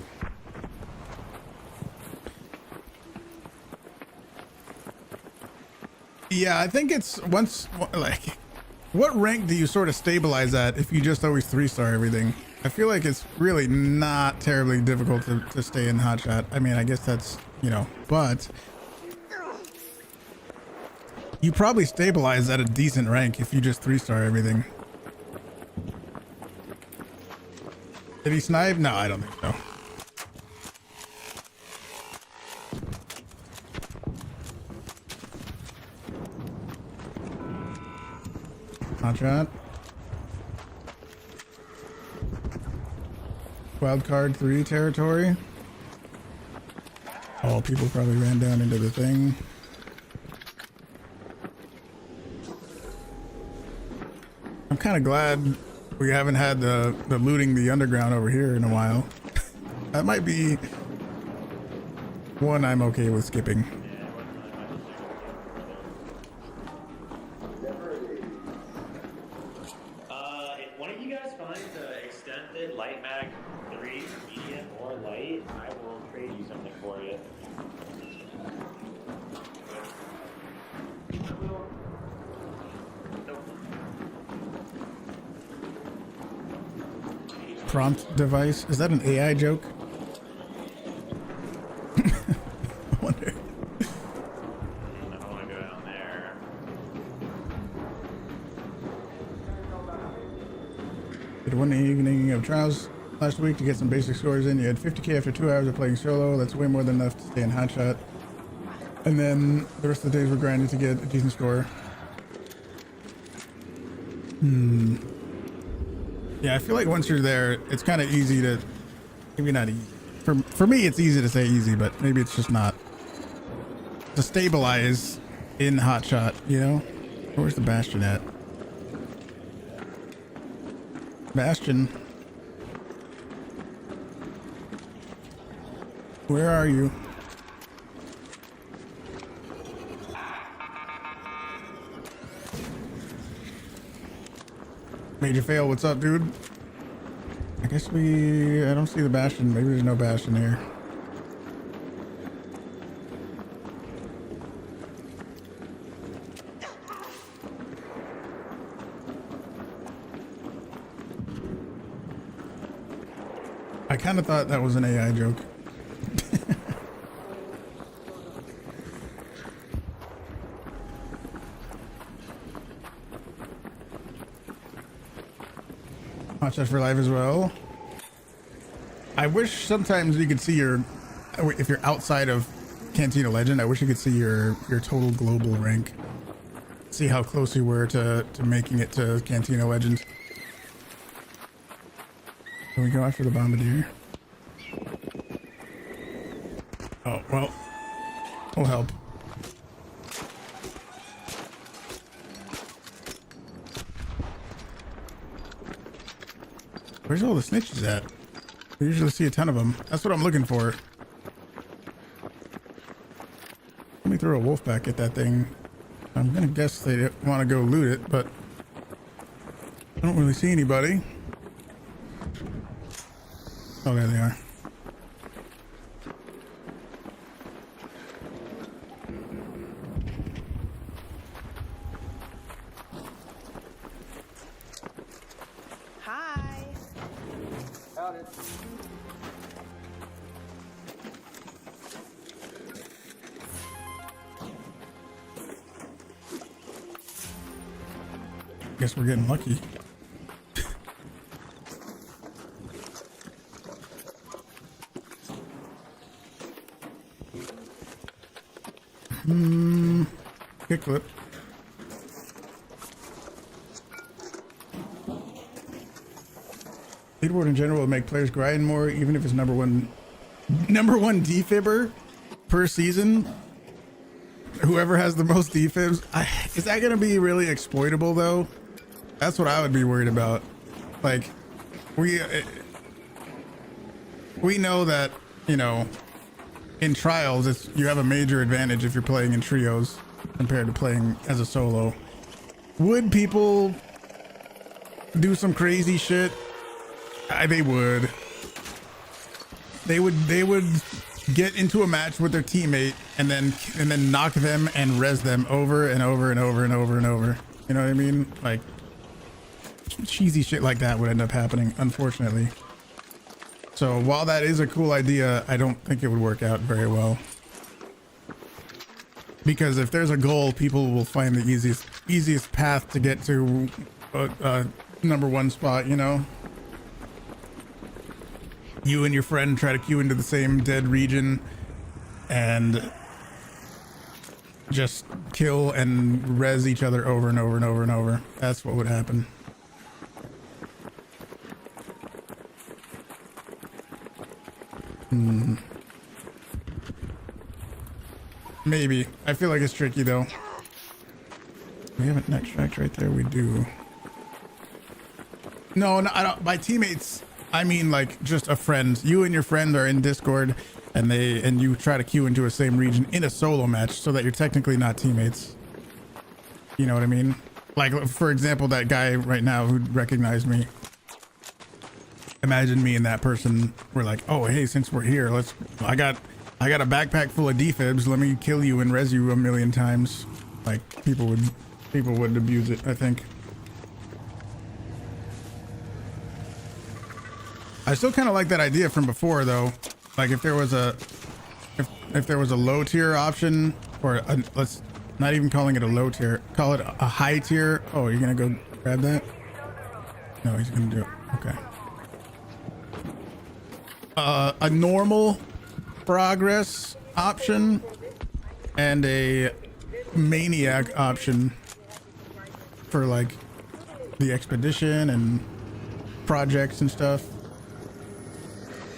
Yeah, I think it's once, like, what rank do you sort of stabilize at if you just always 3-star everything? I feel like it's really not terribly difficult to stay in hotshot. I mean, I guess that's, you know, but you probably stabilize at a decent rank if you just 3-star everything. Did he snipe? No, I don't think so. Hotshot. Wildcard 3 territory. Oh, people probably ran down into the thing. I'm kind of glad we haven't had the looting the underground over here in a while. That might be one I'm okay with skipping. If one of you guys finds extended light mag 3, medium, or light, I will trade you something for it. Prompt device. Is that an AI joke? I wonder. I don't want to go down there. Did one evening of trials last week to get some basic scores in. You had 50k after 2 hours of playing solo. That's way more than enough to stay in hotshot. And then the rest of the days were grinding to get a decent score. Yeah, I feel like once you're there, it's kind of easy to, maybe not easy. For me, it's easy to say easy, but maybe it's just not. To stabilize in hotshot, you know? Where's the Bastion at? Bastion. Where are you? Major fail, what's up, dude? I guess I don't see the Bastion. Maybe there's no Bastion here. I kind of thought that was an AI joke. Hotshot for life as well. I wish sometimes you could see if you're outside of Cantina Legend, I wish you could see your total global rank. See how close you were to making it to Cantina Legend. Can we go after the Bombardier? Oh, well, we'll help. Where's all the snitches at? We usually see a ton of them. That's what I'm looking for. Let me throw a wolf back at that thing. I'm gonna guess they want to go loot it, but I don't really see anybody. Oh, there they are. Hi. Got it. Guess we're getting lucky. Kick clip. Leaderboard in general will make players grind more, even if it's number one defibber per season. Whoever has the most defibs, is that going to be really exploitable though? That's what I would be worried about. Like, we know that, you know, in trials, you have a major advantage if you're playing in trios compared to playing as a solo. Would people do some crazy shit, they would. They would get into a match with their teammate and then knock them and res them over and over and over and over and over. You know what I mean? Like cheesy shit like that would end up happening, unfortunately. So while that is a cool idea, I don't think it would work out very well. Because if there's a goal, people will find the easiest path to get to #1 spot, you know? You and your friend try to queue into the same dead region and just kill and res each other over and over and over and over. That's what would happen. Maybe. I feel like it's tricky though. We have an extract right there. We do. No, I don't. My teammates, I mean like just a friend. You and your friend are in Discord and you try to queue into a same region in a solo match so that you're technically not teammates. You know what I mean? Like for example, that guy right now who recognized me. Imagine me and that person were like, oh hey, since we're here, I got a backpack full of defibs, let me kill you and res you a million times. Like people would abuse it, I think. I still kind of like that idea from before though. Like if there was a low tier option, or let's not even calling it a low tier, call it a high tier. Oh, you're gonna go grab that? No, he's gonna do it. Okay. A normal progress option and a maniac option for like the expedition and projects and stuff.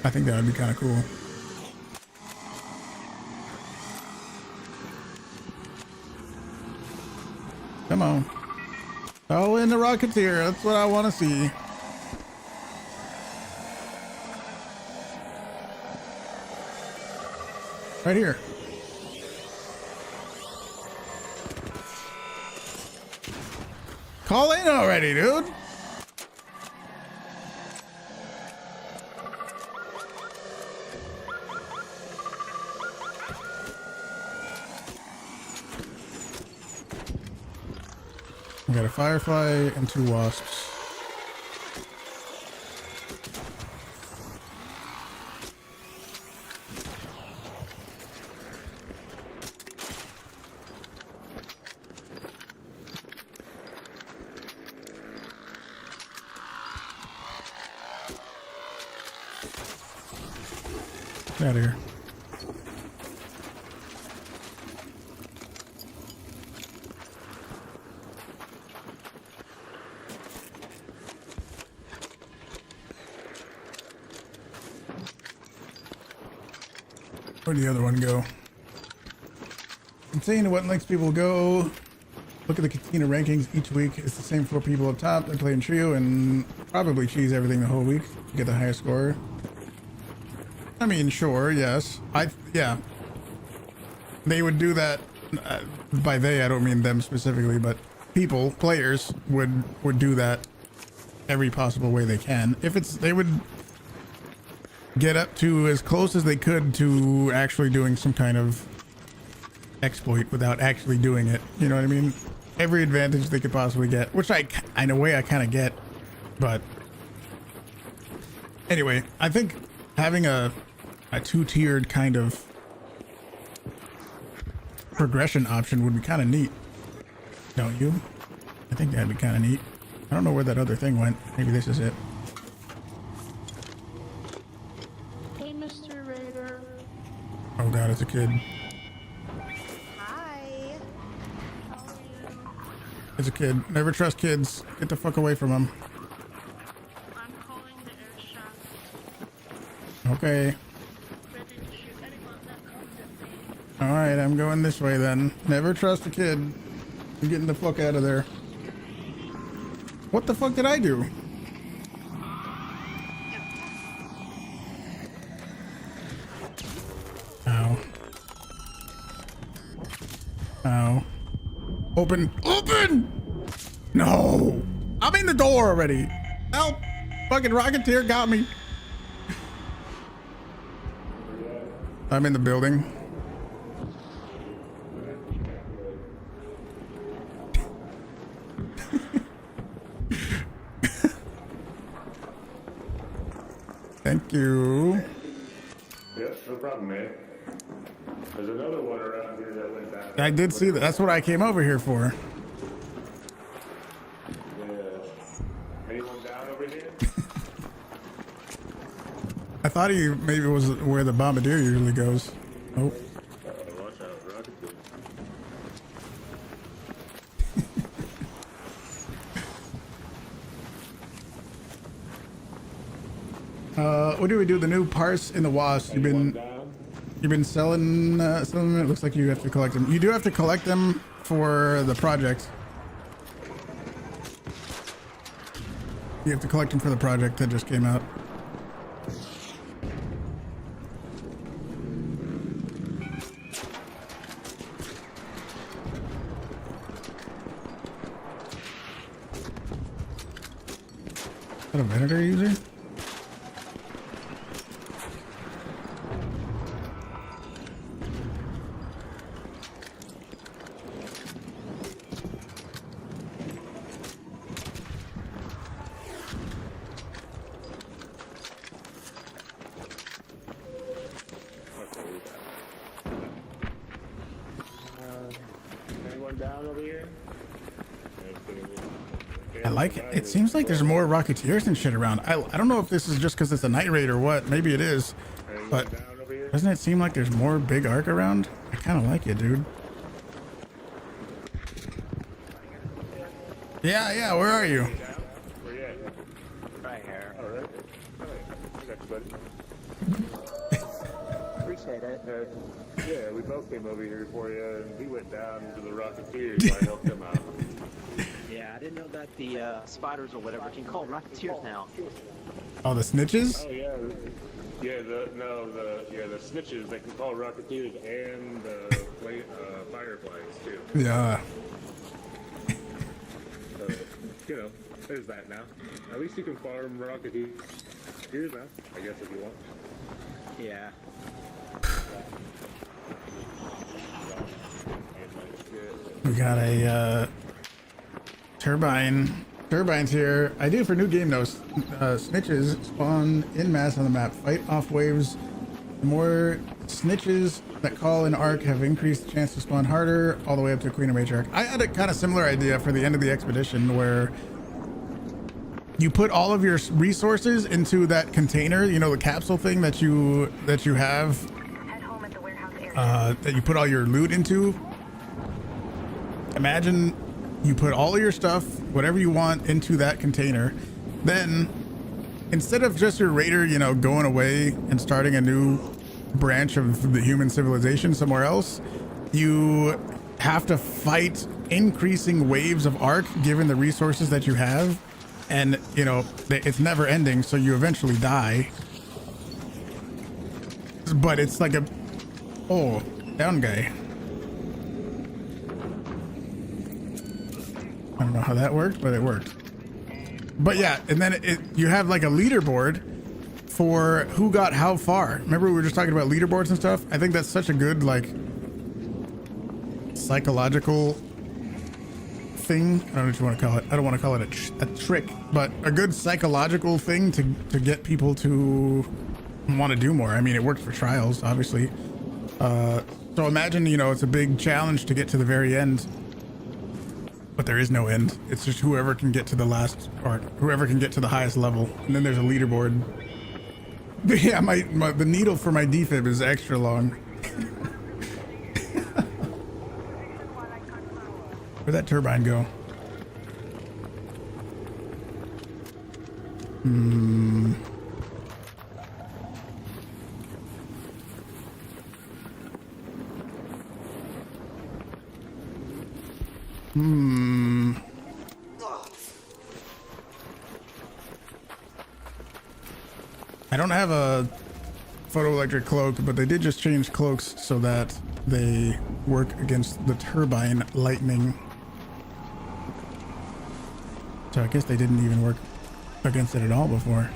I think that would be kind of cool. Come on. Oh, in the Rocketeer. That's what I want to see. Right here. Call in already, dude. We got a firefly and 2 wasps. Get out of here. Where'd the other one go? Insane to what lengths people go. Look at the Katina rankings each week. It's the same 4 people up top. They play in trio and probably cheese everything the whole week to get the highest score. I mean, sure, yes. Yeah. They would do that. By they, I don't mean them specifically, but people, players, would do that every possible way they can. They would get up to as close as they could to actually doing some kind of exploit without actually doing it. You know what I mean? Every advantage they could possibly get, which in a way I kind of get, but anyway, I think having a 2-tiered kind of progression option would be kind of neat. Don't you? I think that'd be kind of neat. I don't know where that other thing went. Maybe this is it. Hey, Mr. Raider. Oh god, it's a kid. Hi. How are you? It's a kid. Never trust kids. Get the fuck away from them. I'm calling the air shaft. Okay. Ready to shoot anyone that comes at me. Alright, I'm going this way then. Never trust a kid. I'm getting the fuck out of there. What the fuck did I do? Ow. Ow. Open! Open! No! I'm I'm in the door already. Help! Fucking Rocketeer got me. I'm in the building. Thank you. Yep, no problem, man. There's another one around here that went down. I did see that. That's what I came over here for. Yeah. Anyone down over here? I thought he maybe was where the bombardier usually goes. Oh. Watch out, Rocketeer. What do we do? The new parts in the wasp. You've been selling some of them. It looks like you have to collect them. You do have to collect them for the project. You have to collect them for the project that just came out. Is that a Venator user? Anyone down over here? I like it. It seems like there's more Rocketeers and shit around. I don't know if this is just because it's a night raid or what. Maybe it is. But doesn't it seem like there's more big arc around? I kind of like it, dude. Yeah, where are you? Where you at? Right here. All right. I got you, buddy. Appreciate it. Yeah, we both came over here for you, and he went down to the Rocketeer, so I helped him out. Yeah, I didn't know that the spiders or whatever can call Rocketeers now. Oh, the snitches? Oh yeah, the snitches. They can call Rocketeers and fireflies too. Yeah. So, you know, there's that now. At least you can farm Rocketeers now, I guess, if you want. Yeah. We got a Turbine's here. I do for new game though. Snitches spawn in mass on the map. Fight off waves. The more snitches that call in arc have increased the chance to spawn harder, all the way up to Queen of Matriarch. I had a kind of similar idea for the end of the expedition where you put all of your resources into that container, you know, the capsule thing that you have, Head home at the warehouse area. that you put all your loot into. Imagine you put all of your stuff, whatever you want, into that container. Then, instead of just your raider, you know, going away and starting a new branch of the human civilization somewhere else, you have to fight increasing waves of arc given the resources that you have. And, you know, it's never ending, so you eventually die. But it's like a... Oh, down guy. I don't know how that worked, but it worked. But yeah, and then you have like a leaderboard for who got how far. Remember we were just talking about leaderboards and stuff? I think that's such a good, like, psychological thing. I don't know what you want to call it. I don't want to call it a trick, but a good psychological thing to get people to want to do more. I mean, it worked for trials, obviously. So imagine, you know, it's a big challenge to get to the very end. But there is no end. It's just whoever can get to the last part, whoever can get to the highest level. And then there's a leaderboard. But yeah, the needle for my defib is extra long. Where'd that turbine go? I don't have a photoelectric cloak, but they did just change cloaks so that they work against the turbine lightning. So I guess they didn't even work against it at all before.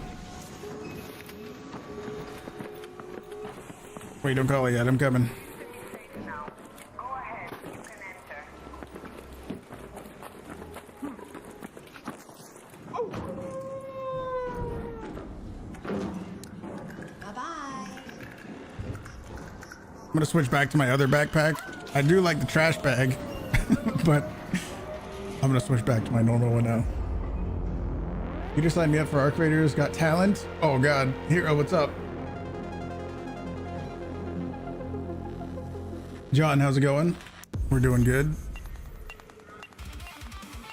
Wait, don't call it yet. I'm coming. Now, go ahead. You can enter. I'm gonna switch back to my other backpack. I do like the trash bag, but I'm gonna switch back to my normal one now. You just signed me up for Arc Raiders Got Talent. Oh God, Hero, what's up? John, how's it going? We're doing good.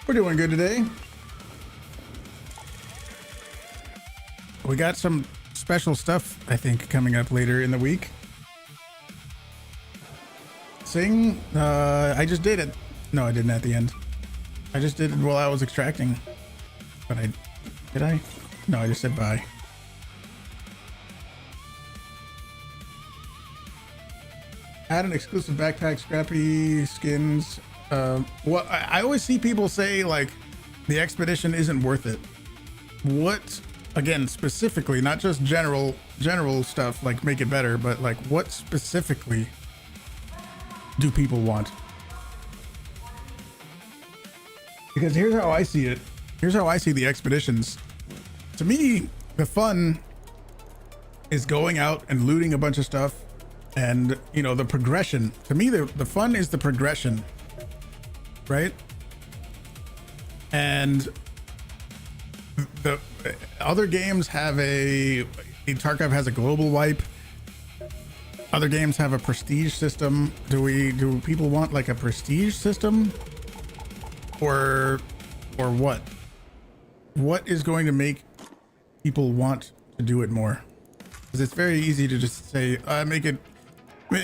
We're doing good today. We got some special stuff, I think, coming up later in the week. Sing, I just did it. No, I didn't at the end. I just did it while I was extracting. But did I? No, I just said bye. Add an exclusive backpack, scrappy skins. What I always see people say, like, the expedition isn't worth it. What, again, specifically, not just general stuff, like make it better, but like what specifically do people want? Because here's how I see it. Here's how I see the expeditions. To me, the fun is going out and looting a bunch of stuff, and you know, the progression. To me, the fun is the progression, right? And the other games have Tarkov has a global wipe. Other games have a prestige system. Do people want like a prestige system, or what? What is going to make people want to do it more? Because it's very easy to just say,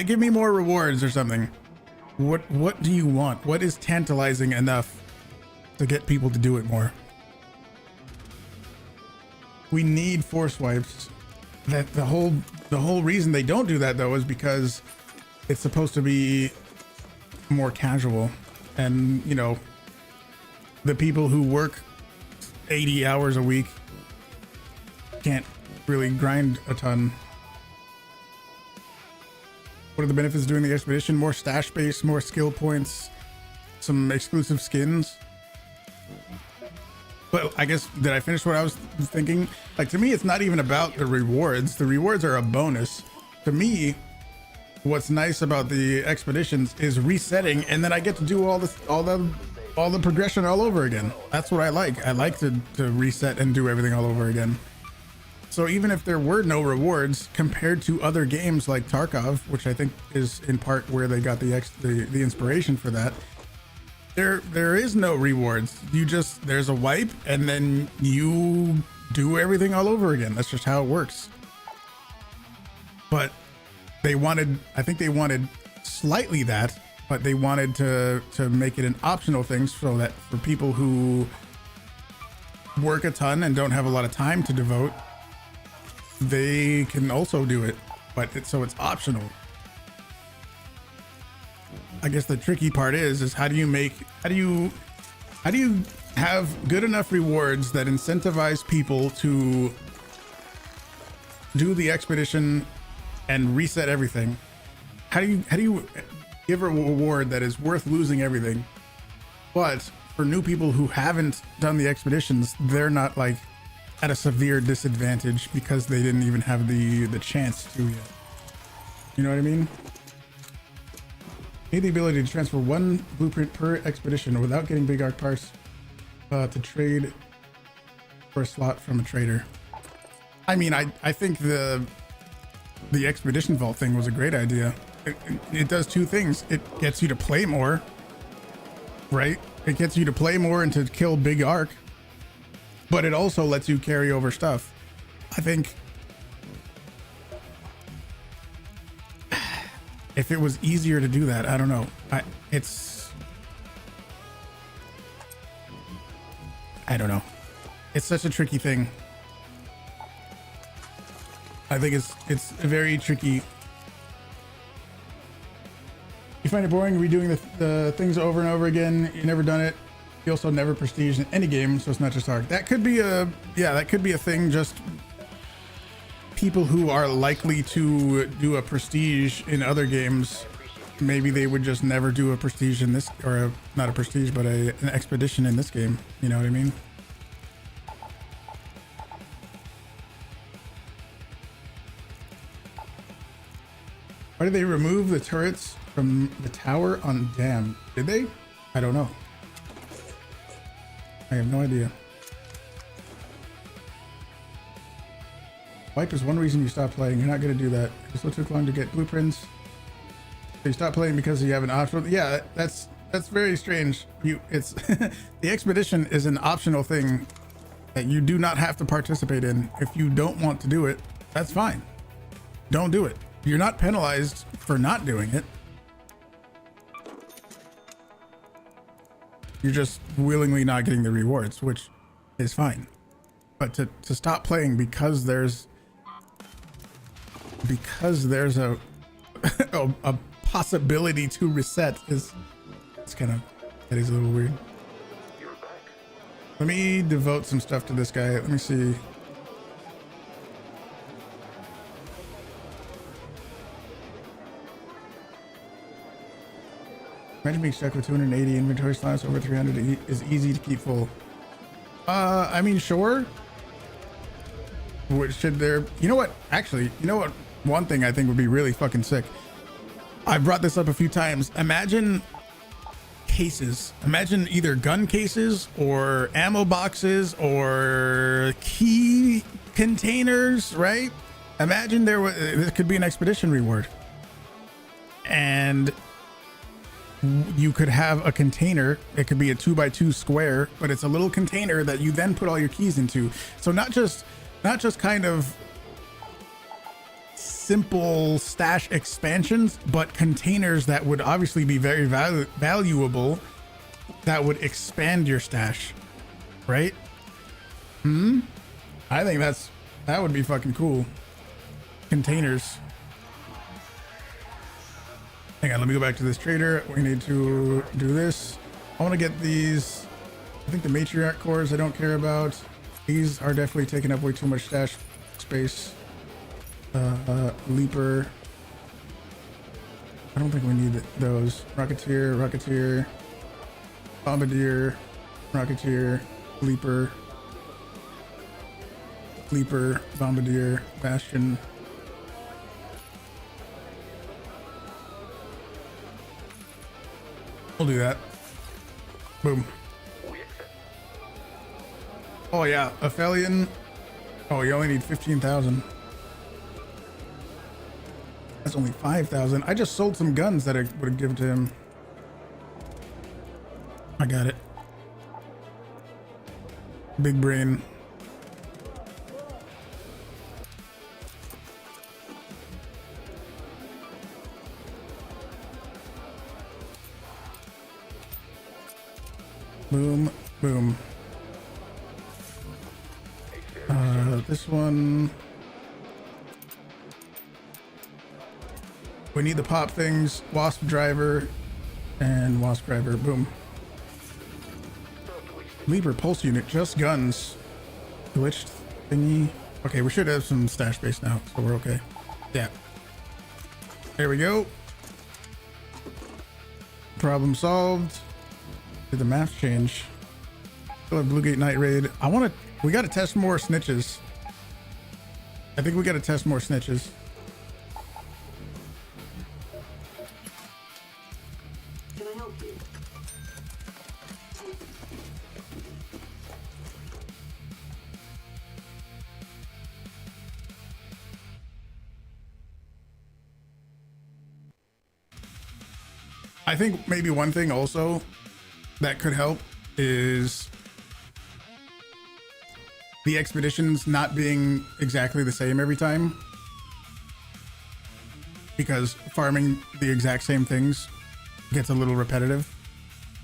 give me more rewards or something. What do you want? What is tantalizing enough to get people to do it more? We need force wipes. That the whole reason they don't do that though is because it's supposed to be more casual, and you know, the people who work 80 hours a week can't really grind a ton. What are the benefits of doing the expedition? More stash space, more skill points, some exclusive skins. But I guess, did I finish what I was thinking? Like, to me, it's not even about the rewards. The rewards are a bonus. To me, what's nice about the expeditions is resetting, and then I get to do all the progression all over again. That's what I like. I like to reset and do everything all over again. So even if there were no rewards compared to other games like Tarkov, which I think is in part where they got the inspiration for that, there is no rewards. There's a wipe, and then you do everything all over again. That's just how it works. But I think they wanted slightly that, but they wanted to make it an optional thing so that for people who work a ton and don't have a lot of time to devote, they can also do it, but so it's optional. I guess the tricky part is how do you have good enough rewards that incentivize people to do the expedition and reset everything? How do you give a reward that is worth losing everything, but for new people who haven't done the expeditions, they're not like at a severe disadvantage because they didn't even have the chance to yet. You know what I mean? Need the ability to transfer one blueprint per expedition without getting big arc parts to trade for a slot from a trader. I mean, I think the expedition vault thing was a great idea. It does two things. It gets you to play more, right? It gets you to play more and to kill big arc, but it also lets you carry over stuff. I think if it was easier to do that, I don't know. I don't know. It's such a tricky thing. I think it's very tricky. You find it boring redoing the things over and over again? You've never done it? You also never prestige in any game, so it's not just Arc. That could be a, yeah, that could be a thing. Just people who are likely to do a prestige in other games, maybe they would just never do a prestige in this, or not a prestige, but an expedition in this game. You know what I mean? Why did they remove the turrets from the tower on Dam? Did they? I don't know. I have no idea. Wipe is one reason you stop playing. You're not going to do that. It still took long to get blueprints. So you stop playing because you have an optional. Yeah, that's very strange. It's the expedition is an optional thing that you do not have to participate in. If you don't want to do it, that's fine. Don't do it. You're not penalized for not doing it. You're just willingly not getting the rewards, which is fine. But to stop playing because there's a a possibility to reset is, it's kind of, that is a little weird. Let me devote some stuff to this guy. Let me see. Imagine being stuck with 280 inventory slots. Over 300 is easy to keep full. I mean, sure. Should there, you know what, actually, you know what, one thing I think would be really fucking sick. I've brought this up a few times. Imagine cases. Imagine either gun cases or ammo boxes or key containers, right? Imagine this could be an expedition reward. And you could have a container. It could be a 2x2 square, but it's a little container that you then put all your keys into. So not just kind of simple stash expansions, but containers that would obviously be very valuable, that would expand your stash, right? I think that would be fucking cool. Containers. Hang on, let me go back to this trader. We need to do this. I want to get these. I think the matriarch cores I don't care about. These are definitely taking up way too much stash space. Leaper. I don't think we need those. Rocketeer. Bombardier. Rocketeer. Leaper. Bombardier. Bastion. We'll do that. Boom. Oh yeah, Aphelion. Oh, you only need 15,000. That's only 5,000. I just sold some guns that I would have given to him. I got it. Big brain. Boom, boom. This one. We need the pop things. Wasp driver and wasp driver. Boom. Leaper pulse unit, just guns. Glitched thingy. Okay, we should have some stash space now, so we're okay. Yeah. There we go. Problem solved. Did the maps change? Still have Bluegate Night Raid. We gotta test more snitches. I think we gotta test more snitches. Can I help you? I think maybe one thing also that could help is the expeditions not being exactly the same every time, because farming the exact same things gets a little repetitive.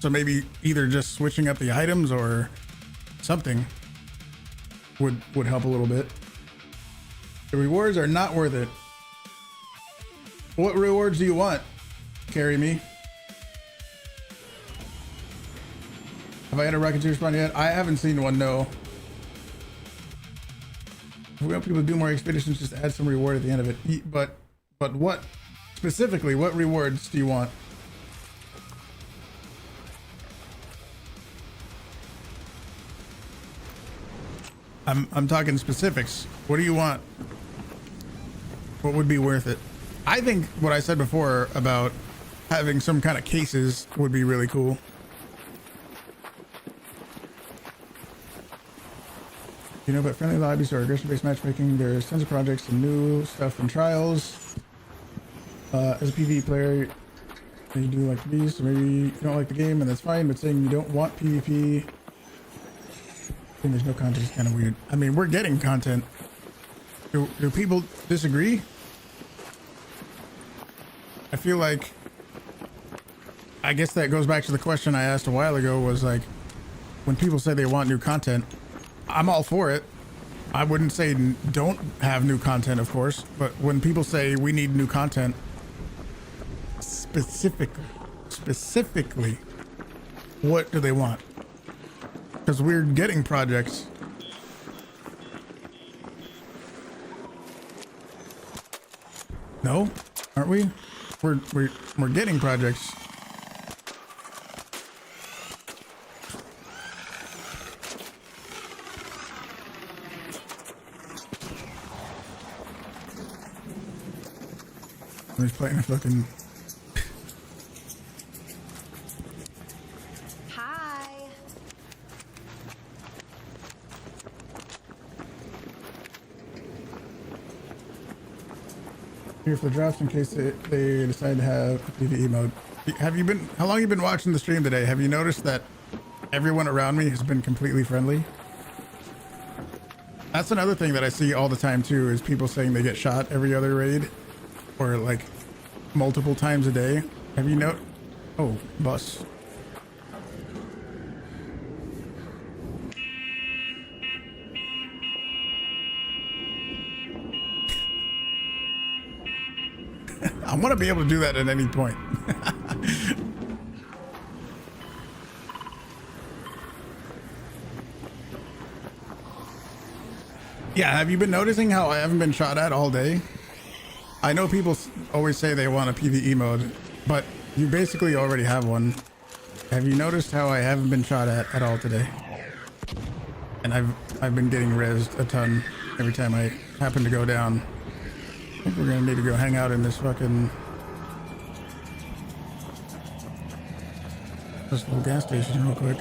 So maybe either just switching up the items or something would help a little bit. The rewards are not worth it. What rewards do you want? Carry me. Have I had a Rocketeer spawn yet? I haven't seen one, no. If we want people to do more expeditions, just add some reward at the end of it. But what specifically, what rewards do you want? I'm talking specifics. What do you want? What would be worth it? I think what I said before about having some kind of cases would be really cool. You know, but friendly lobbies or aggression-based matchmaking, there's tons of projects and new stuff and trials. As a PvE player, you do like these, so maybe you don't like the game, and that's fine, but saying you don't want PvP, I think there's no content is kind of weird. I mean, we're getting content. Do people disagree? I feel like, I guess that goes back to the question I asked a while ago, was like, when people say they want new content, I'm all for it. I wouldn't say don't have new content, of course, but when people say we need new content, specifically, what do they want? Because we're getting projects. No, aren't we? We're getting projects. I'm just playing a fucking. Hi. Here for the drops in case they decide to have PvE mode. Have you been? How long have you been watching the stream today? Have you noticed that everyone around me has been completely friendly? That's another thing that I see all the time too, is people saying they get shot every other raid, or like multiple times a day. Have you noticed? Oh, bus. I want to be able to do that at any point. Yeah, have you been noticing how I haven't been shot at all day? I know people always say they want a PvE mode, but you basically already have one. Have you noticed how I haven't been shot at all today? And I've been getting rezzed a ton every time I happen to go down. I think we're gonna need to go hang out in this fucking this little gas station real quick.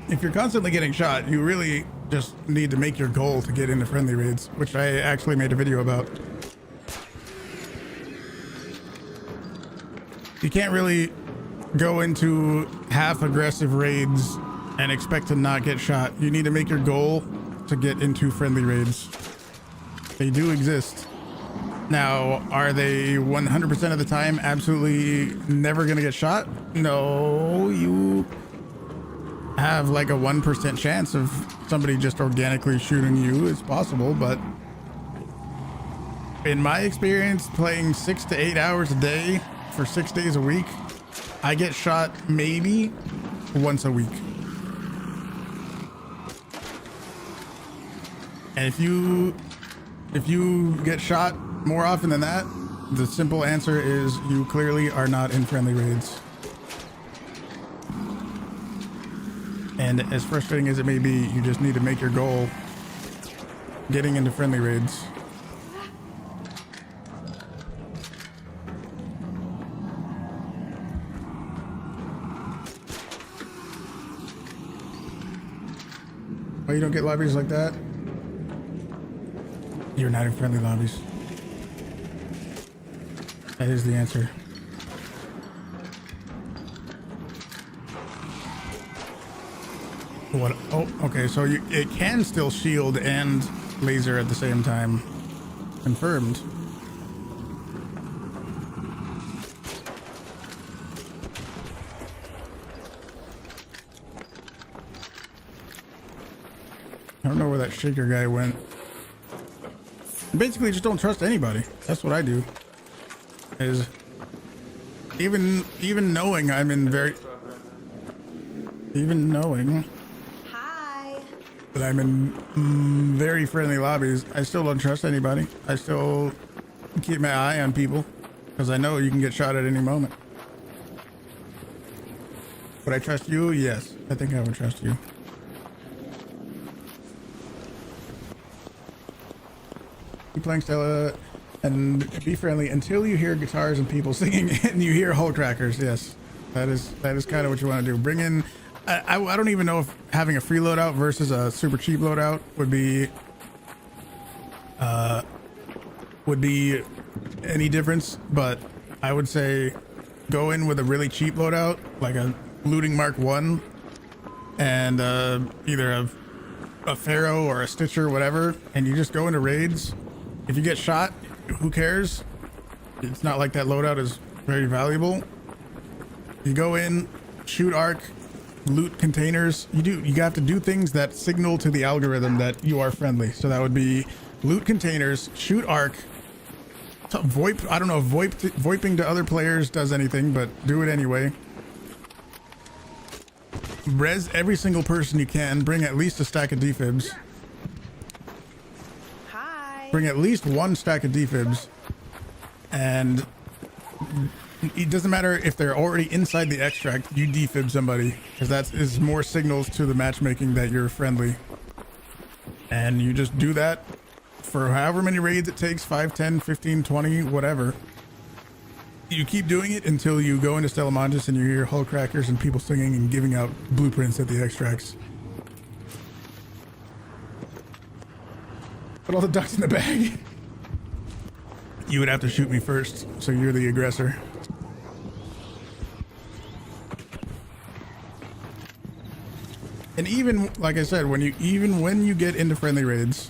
If you're constantly getting shot, you really just need to make your goal to get into friendly raids, which I actually made a video about. You can't really go into half aggressive raids and expect to not get shot. You need to make your goal to get into friendly raids. They do exist. Now, are they 100% of the time absolutely never gonna get shot? No, you have like a 1% chance of somebody just organically shooting you. It's possible, but in my experience playing 6 to 8 hours a day for 6 days a week, I get shot maybe once a week. And if you get shot more often than that, the simple answer is you clearly are not in friendly raids. And as frustrating as it may be, you just need to make your goal getting into friendly raids. Oh, you don't get lobbies like that? You're not in friendly lobbies. That is the answer. what? Oh, okay. So it can still shield and laser at the same time. Confirmed. I don't know where that shaker guy went. Basically, just don't trust anybody. That's what I do. Is even knowing I'm in Hi. that I'm in very friendly lobbies, I still don't trust anybody. I still keep my eye on people because I know you can get shot at any moment. Would I trust you? Yes, I think I would trust you. Keep playing Stella and be friendly until you hear guitars and people singing and you hear Hullcrackers. Yes, that is kind of what you want to do. Bring in. I don't even know if having a free loadout versus a super cheap loadout would be any difference, but I would say go in with a really cheap loadout, like a looting Mark 1 and either a Pharaoh or a Stitcher, whatever, and you just go into raids. If you get shot, who cares? It's not like that loadout is very valuable. You go in, shoot arc, loot containers. You have to do things that signal to the algorithm that you are friendly. So that would be loot containers, shoot arc, VoIP. I don't know if VoIPing to other players does anything, but do it anyway. Res every single person you can. Bring at least a stack of defibs. Bring at least one stack of defibs, and it doesn't matter if they're already inside the extract. You defib somebody because that is more signals to the matchmaking that you're friendly, and you just do that for however many raids it takes, 5, 10, 15, 20, whatever. You keep doing it until you go into Stella Montis and you hear Hullcrackers and people singing and giving out blueprints at the extracts. Put all the ducks in the bag. You would have to shoot me first, so you're the aggressor. And even, like I said, when you get into friendly raids,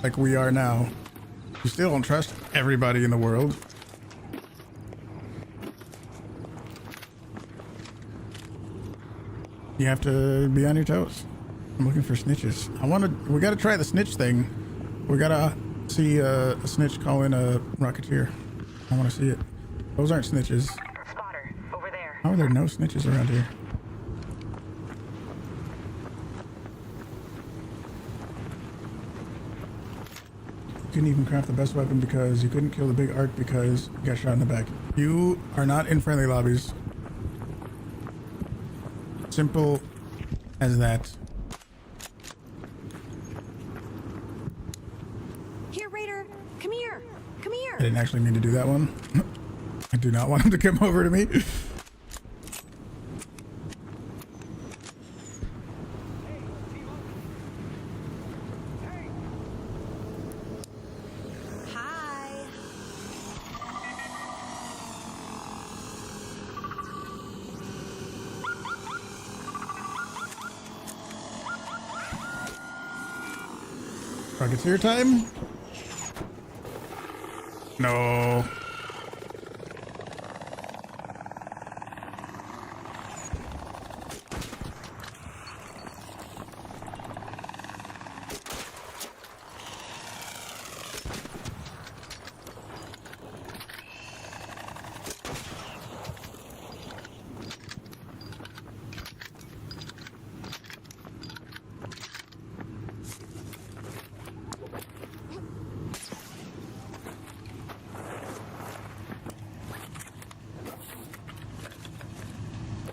like we are now, you still don't trust everybody in the world. You have to be on your toes. I'm looking for snitches. We gotta try the snitch thing. We gotta see a snitch call in a Rocketeer. I wanna see it. Those aren't snitches. Spotter, over there. How are there no snitches around here? You couldn't even craft the best weapon because you couldn't kill the big arc because you got shot in the back. You are not in friendly lobbies. Simple as that. Here, Raider. Come here. Come here. I didn't actually mean to do that one. I do not want him to come over to me. Hi. Rocketeer time? No.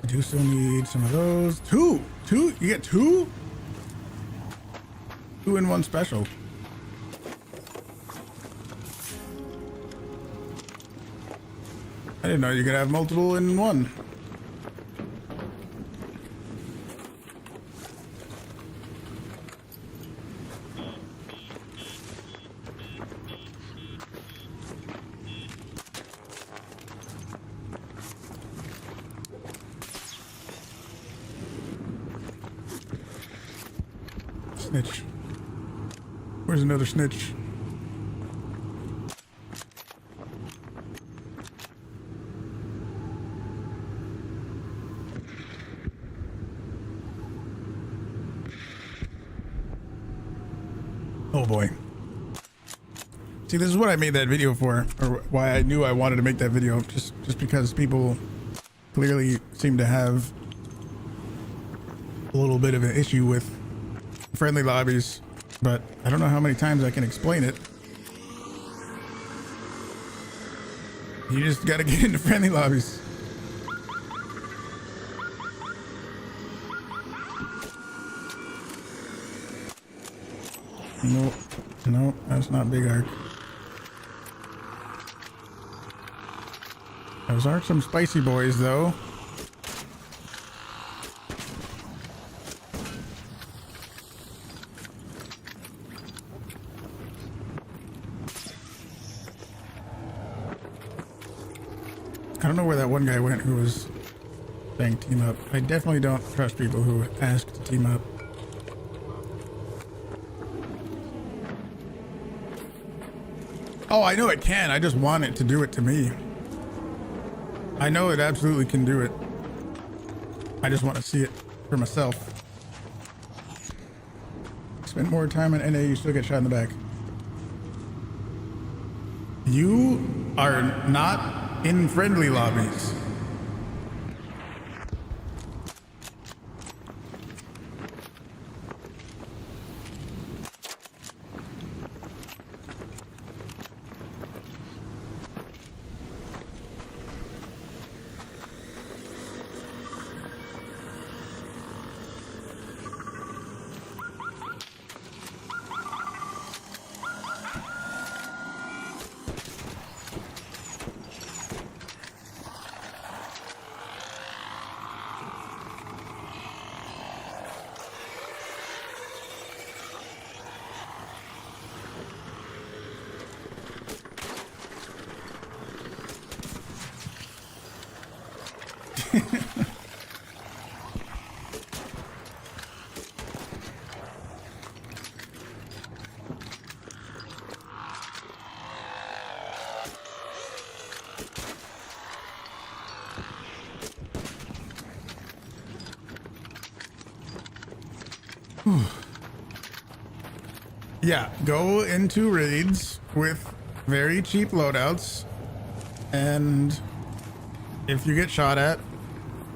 I do still need some of those. Two? You get two? 2 in 1 special. I didn't know you could have multiple in one. snitch. Where's another snitch? Oh boy. See, this is what I made that video for, or why I knew I wanted to make that video, just because people clearly seem to have a little bit of an issue with friendly lobbies, but I don't know how many times I can explain it. You just gotta get into friendly lobbies. Nope, nope, that's not Big Arc. Those are some spicy boys, though. I don't know where that one guy went who was saying team up. I definitely don't trust people who ask to team up. Oh, I know it can. I just want it to do it to me. I know it absolutely can do it. I just want to see it for myself. Spend more time in NA, you still get shot in the back. You are not in friendly lobbies. Yeah, go into raids with very cheap loadouts, and if you get shot at,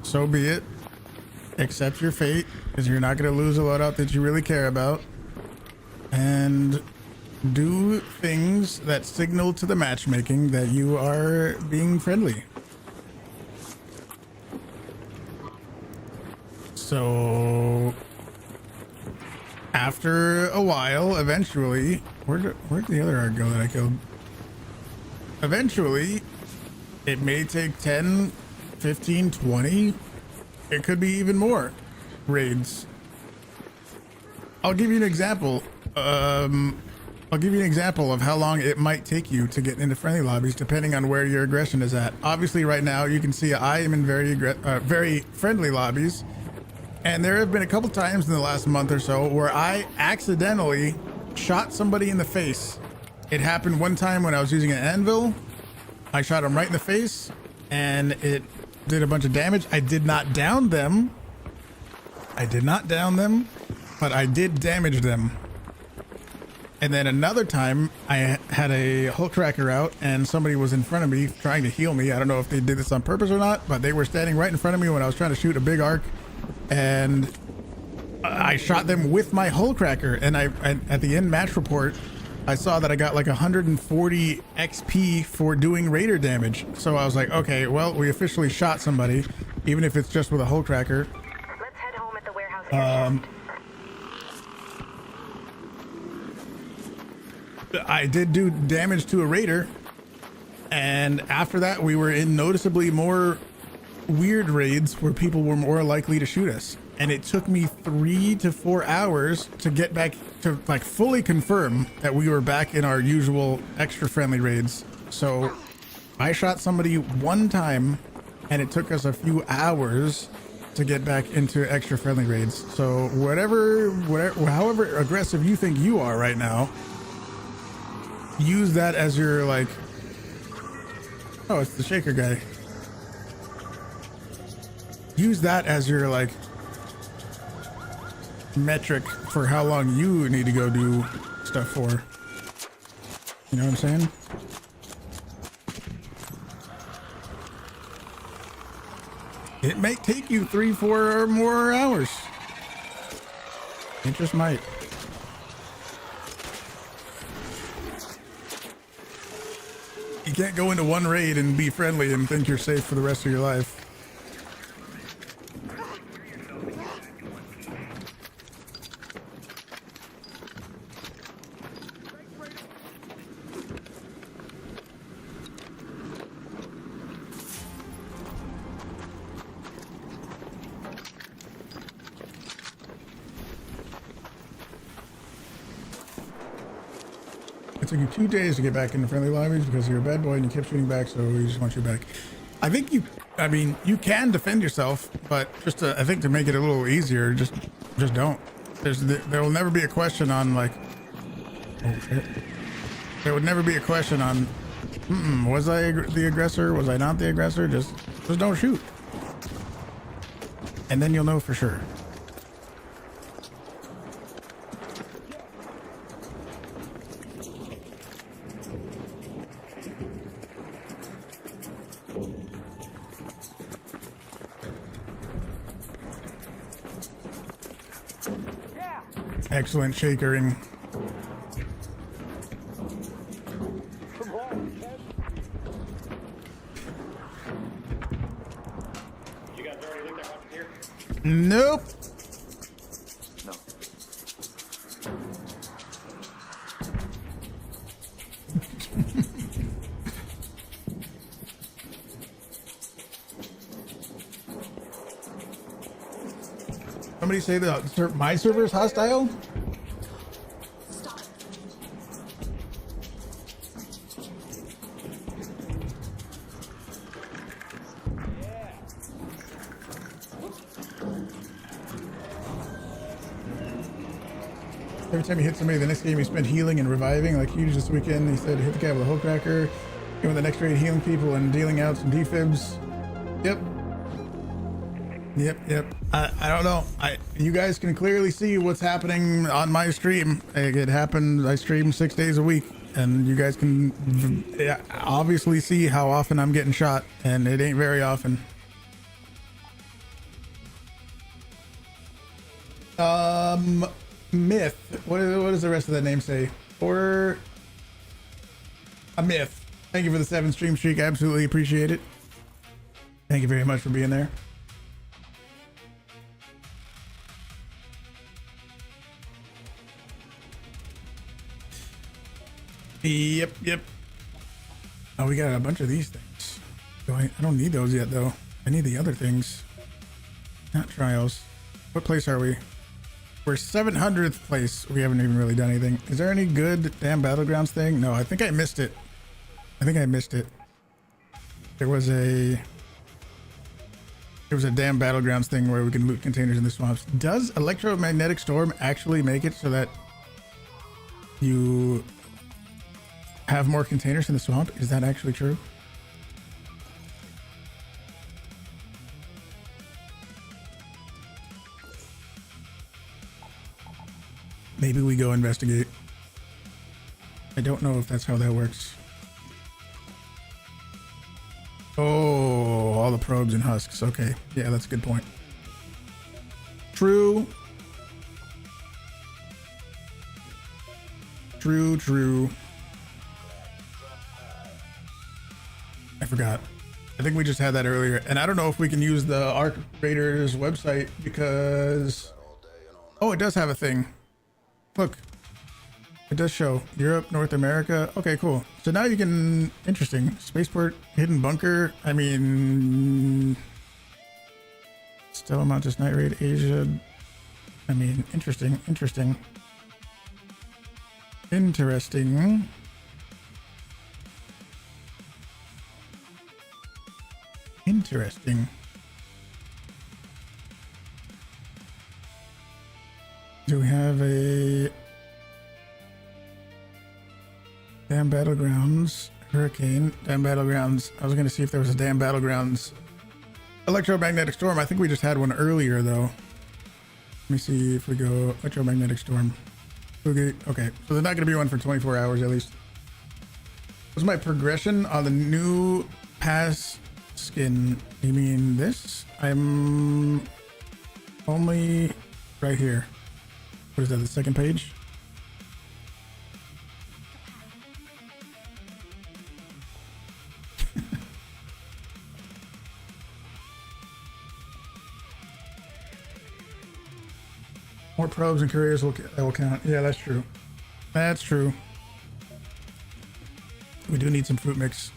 so be it. Accept your fate, because you're not going to lose a loadout that you really care about. And do things that signal to the matchmaking that you are being friendly. So after a while, eventually, where'd the other arc go that I killed? Eventually, it may take 10, 15, 20. It could be even more raids. I'll give you an example. I'll give you an example of how long it might take you to get into friendly lobbies, depending on where your aggression is at. Obviously, right now, you can see I am in very friendly lobbies. And there have been a couple times in the last month or so where I accidentally shot somebody in the face. It happened one time when I was using an anvil. I shot him right in the face and it did a bunch of damage. I did not down them. But I did damage them. And then another time I had a Hullcracker out and somebody was in front of me trying to heal me. I don't know if they did this on purpose or not, but they were standing right in front of me when I was trying to shoot a big arc. And I shot them with my Hullcracker, and at the end match report, I saw that I got like 140 XP for doing raider damage. So I was like, okay, well, we officially shot somebody, even if it's just with a Hullcracker. Let's head home at the warehouse air shift. I did do damage to a raider, and after that, we were in noticeably more weird raids where people were more likely to shoot us, and it took me 3 to 4 hours to get back to like fully confirm that we were back in our usual extra friendly raids. So I shot somebody one time and it took us a few hours to get back into extra friendly raids. So whatever, however aggressive you think you are right now, use that as your like, oh, it's the shaker guy. Use that as your like metric for how long you need to go do stuff for. You know what I'm saying? It may take you 3, 4 or more hours. It just might. You can't go into one raid and be friendly and think you're safe for the rest of your life. It took you 2 days to get back into friendly lobbies because you're a bad boy and you kept shooting back, so we just want you back. I think I mean, you can defend yourself, but just to, I think to make it a little easier, just don't. There will never be a question on like, oh shit. There would never be a question on, was I the aggressor? Was I not the aggressor? Just don't shoot. And then you'll know for sure. Excellent shakering. You guys already looked at Rocketeer? Nope. No. Somebody say that my server is hostile? Every time you hit somebody, the next game you spent healing and reviving, like Huuge this weekend. He said hit the guy with a Hullcracker. Go with the next raid healing people and dealing out some defibs. Yep. I don't know. You guys can clearly see what's happening on my stream. It happened. I stream 6 days a week, and you guys can obviously see how often I'm getting shot, and it ain't very often. Myth. What does the rest of that name say? Or a myth. Thank you for the 7 stream streak. I absolutely appreciate it. Thank you very much for being there. Yep. Oh, we got a bunch of these things. I don't need those yet, though. I need the other things. Not trials. What place are we? We're 700th place. We haven't even really done anything. Is there any good damn Battlegrounds thing? No, I think I missed it. There was a damn Battlegrounds thing where we can loot containers in the swamps. Does electromagnetic storm actually make it so that you have more containers in the swamp? Is that actually true? Maybe we go investigate. I don't know if that's how that works. Oh, all the probes and husks. Okay. Yeah, that's a good point. True. I forgot. I think we just had that earlier. And I don't know if we can use the Arc Raiders website because... Oh, it does have a thing. Look, it does show Europe, North America. Okay, cool. So now you can, interesting. Spaceport, hidden bunker. I mean, Stella, Montis, Night Raid, Asia. I mean, interesting. Battlegrounds. Hurricane. Damn Battlegrounds. I was going to see if there was a damn Battlegrounds electromagnetic storm. I think we just had one earlier though. Let me see if we go electromagnetic storm. Okay, so there's not going to be one for 24 hours at least. What's my progression on the new pass skin? You mean this? I'm only right here. What is that, the second page? More probes and couriers will count. Yeah, that's true. That's true. We do need some fruit mix.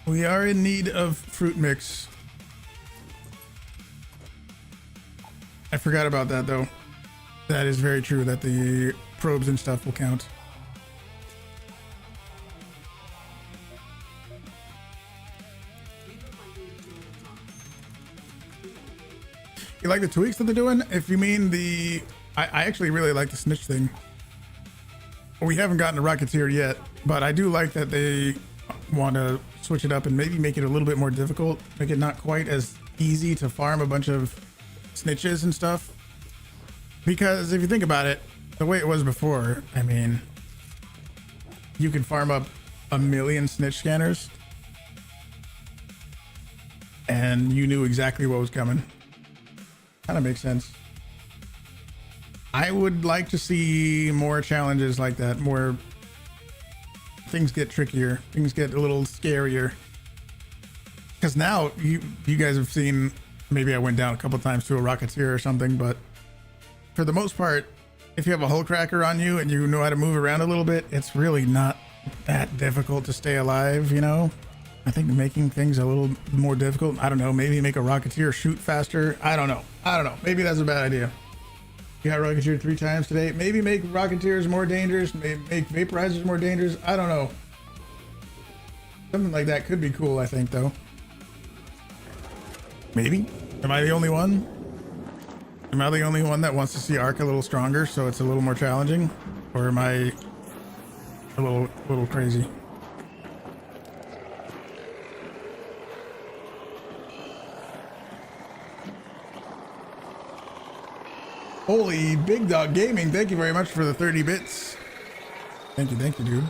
We are in need of fruit mix. I forgot about that though. That is very true that the probes and stuff will count. You like the tweaks that they're doing? If you mean the... I actually really like the snitch thing. We haven't gotten to Rocketeer yet, but I do like that they want to switch it up and maybe make it a little bit more difficult. Make it not quite as easy to farm a bunch of snitches and stuff. Because if you think about it, the way it was before, I mean, you could farm up 1 million snitch scanners and you knew exactly what was coming. Kind of makes sense. I would like to see more challenges like that, more things get trickier, things get a little scarier. Because now you guys have seen, maybe I went down a couple times to a Rocketeer or something, but for the most part, if you have a Hullcracker on you and you know how to move around a little bit, it's really not that difficult to stay alive, you know? I think making things a little more difficult, I don't know, maybe make a Rocketeer shoot faster. I don't know. Maybe that's a bad idea. You got Rocketeer 3 times today. Maybe make Rocketeers more dangerous, maybe make Vaporizers more dangerous. I don't know. Something like that could be cool, I think, though. Maybe. Am I the only one? Am I the only one that wants to see Arc a little stronger so it's a little more challenging? Or am I a little crazy? Holy Big Dog Gaming, thank you very much for the 30 bits. Thank you, dude.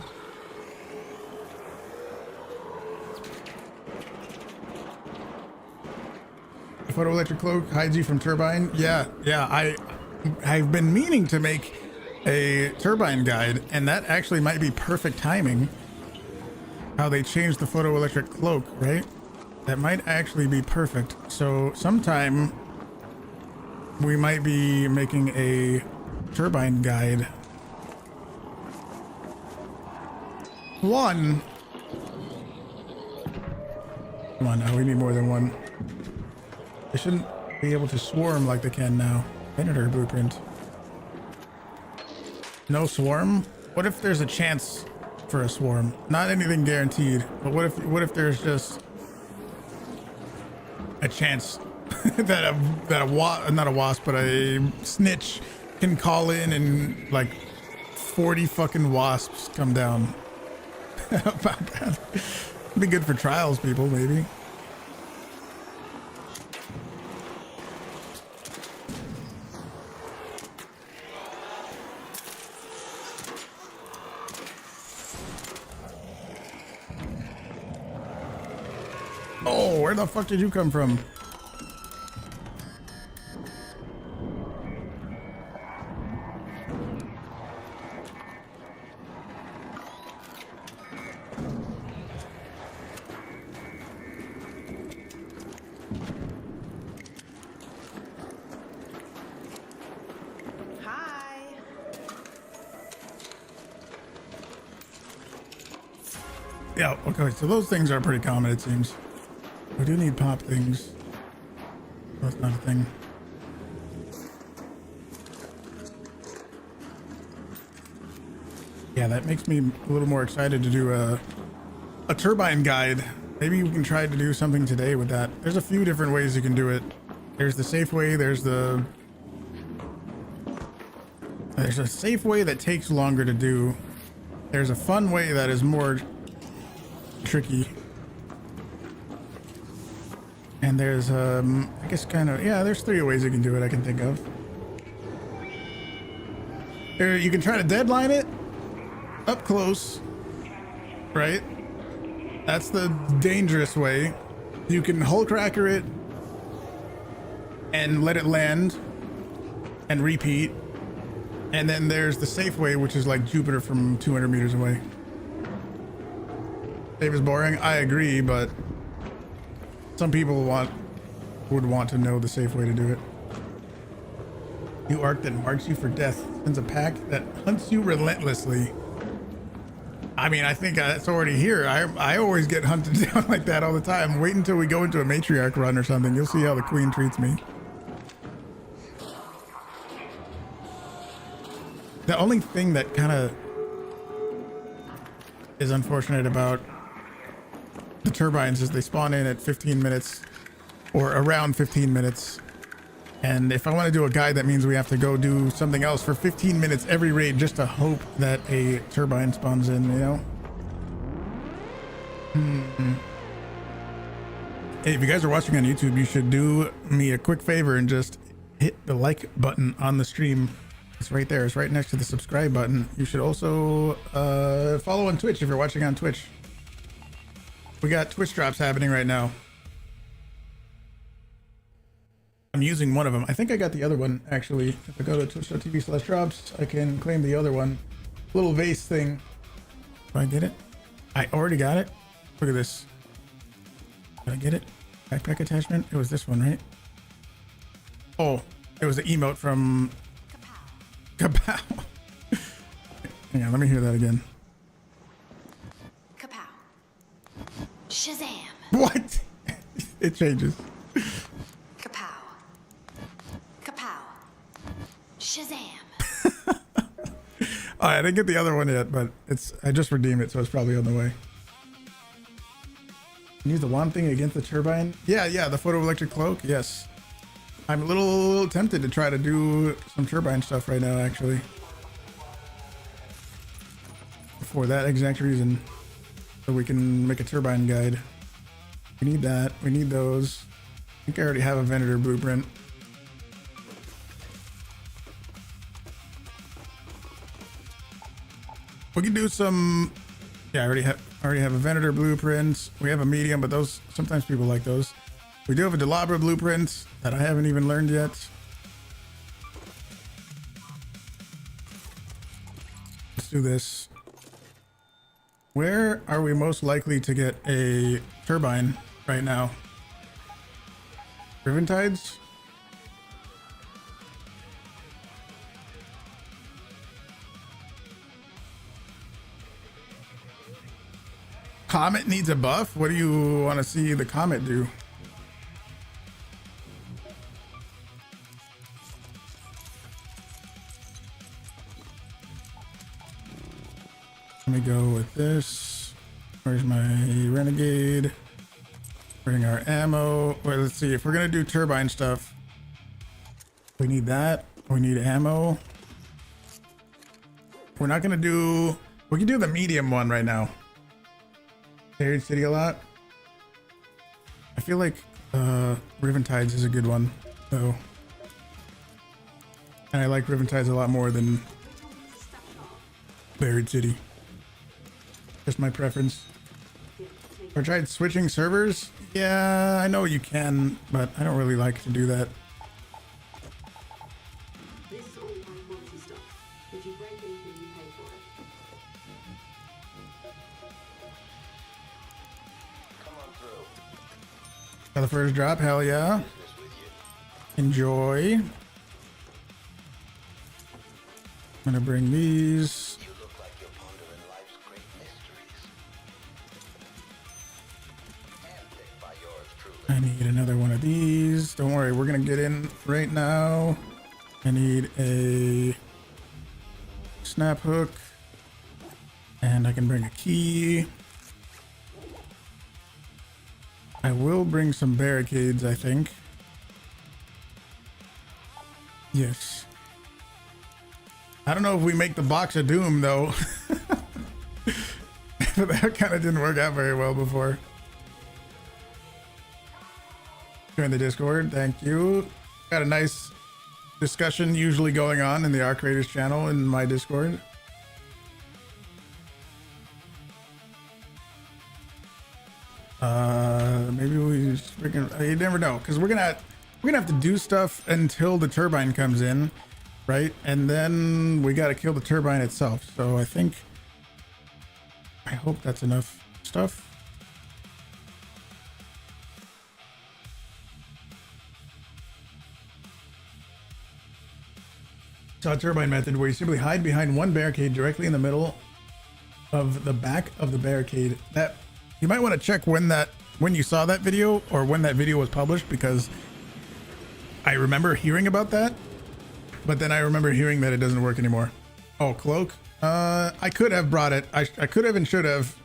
The Photoelectric cloak hides you from Turbine. Yeah, I've been meaning to make a Turbine guide, and that actually might be perfect timing. How they changed the Photoelectric cloak, right? That might actually be perfect. So sometime we might be making a Turbine guide. One. Come on now, we need more than one. They shouldn't be able to swarm like they can now. Predator blueprint. No swarm? What if there's a chance for a swarm? Not anything guaranteed, but what if there's just a chance that not a wasp, but a snitch can call in and like 40 fucking wasps come down. How about that? It'd be good for trials, people, maybe. Oh, where the fuck did you come from? Yeah, okay, so those things are pretty common, it seems. We do need pop things. That's not a thing. Yeah, that makes me a little more excited to do a Turbine guide. Maybe we can try to do something today with that. There's a few different ways you can do it. There's the safe way, there's a safe way that takes longer to do. There's a fun way that is more tricky. And there's, I guess kind of, yeah, there's 3 ways you can do it I can think of. There, you can try to deadline it up close, right? That's the dangerous way. You can Hullcracker it and let it land and repeat. And then there's the safe way, which is like Jupiter from 200 meters away. Safe is boring. I agree, but some people would want to know the safe way to do it. New arc that marks you for death sends a pack that hunts you relentlessly. I mean, I think that's already here. I always get hunted down like that all the time. Wait until we go into a matriarch run or something. You'll see how the queen treats me. The only thing that kind of is unfortunate about the turbines is they spawn in at 15 minutes or around 15 minutes. And if I want to do a guide, that means we have to go do something else for 15 minutes every raid just to hope that a turbine spawns in, you know? Hey, if you guys are watching on YouTube, you should do me a quick favor and just hit the like button on the stream. It's right there. It's right next to the subscribe button. You should also follow on Twitch if you're watching on Twitch. We got Twitch drops happening right now. I'm using one of them. I think I got the other one, actually. If I go to twitch.tv/drops, I can claim the other one. Little vase thing. Do I get it? I already got it. Look at this. Did I get it? Backpack attachment? It was this one, right? Oh, it was the emote from Kapow. Hang on, let me hear that again. Kapow. Shazam. What? It changes. Kapow. Kapow. Shazam. Oh, I didn't get the other one yet, but I just redeemed it, so it's probably on the way. Use the wand thing against the turbine? Yeah, the photoelectric cloak, yes. I'm a little tempted to try to do some turbine stuff right now, actually. For that exact reason. So we can make a turbine guide. We need that. We need those. I think I already have a Venator blueprint. We can do some... Yeah, I already have a Venator blueprint. We have a medium, but those... Sometimes people like those. We do have a Delabra blueprint that I haven't even learned yet. Let's do this. Where are we most likely to get a turbine right now? Riven Tides? Comet needs a buff? What do you want to see the Comet do? Let me go with this. Where's my Renegade? Bring our ammo. Well, let's see. If we're going to do turbine stuff, we need that. We need ammo. We're not going to do... We can do the medium one right now. Buried City a lot. I feel like Riven Tides is a good one, though. And I like Riven Tides a lot more than Buried City. Just my preference. I tried switching servers. Yeah, I know you can, but I don't really like to do that. This is all high quality stuff. If you break anything, you pay for it. Come on through. Got the first drop, hell yeah. Enjoy. I'm gonna bring these. You look like you're pondering life's great mysteries. Handpicked by yours truly. I need another one of these. Don't worry, we're gonna get in right now. I need a snap hook. And I can bring a key. I will bring some barricades, I think. Yes. I don't know if we make the box of doom though. that kind of didn't work out very well before. Join the Discord. Thank you. Got a nice discussion usually going on in the Our Creators channel in my Discord. Maybe we just freaking, you never know, because we're gonna have to do stuff until the turbine comes in, right? And then we got to kill the turbine itself. So I hope that's enough stuff. Saw a turbine method where you simply hide behind one barricade directly in the middle of the back of the barricade. That you might want to check when you saw that video or when that video was published, because I remember hearing about that, but then I remember hearing that it doesn't work anymore. Oh, cloak. I could have brought it. I could have and should have,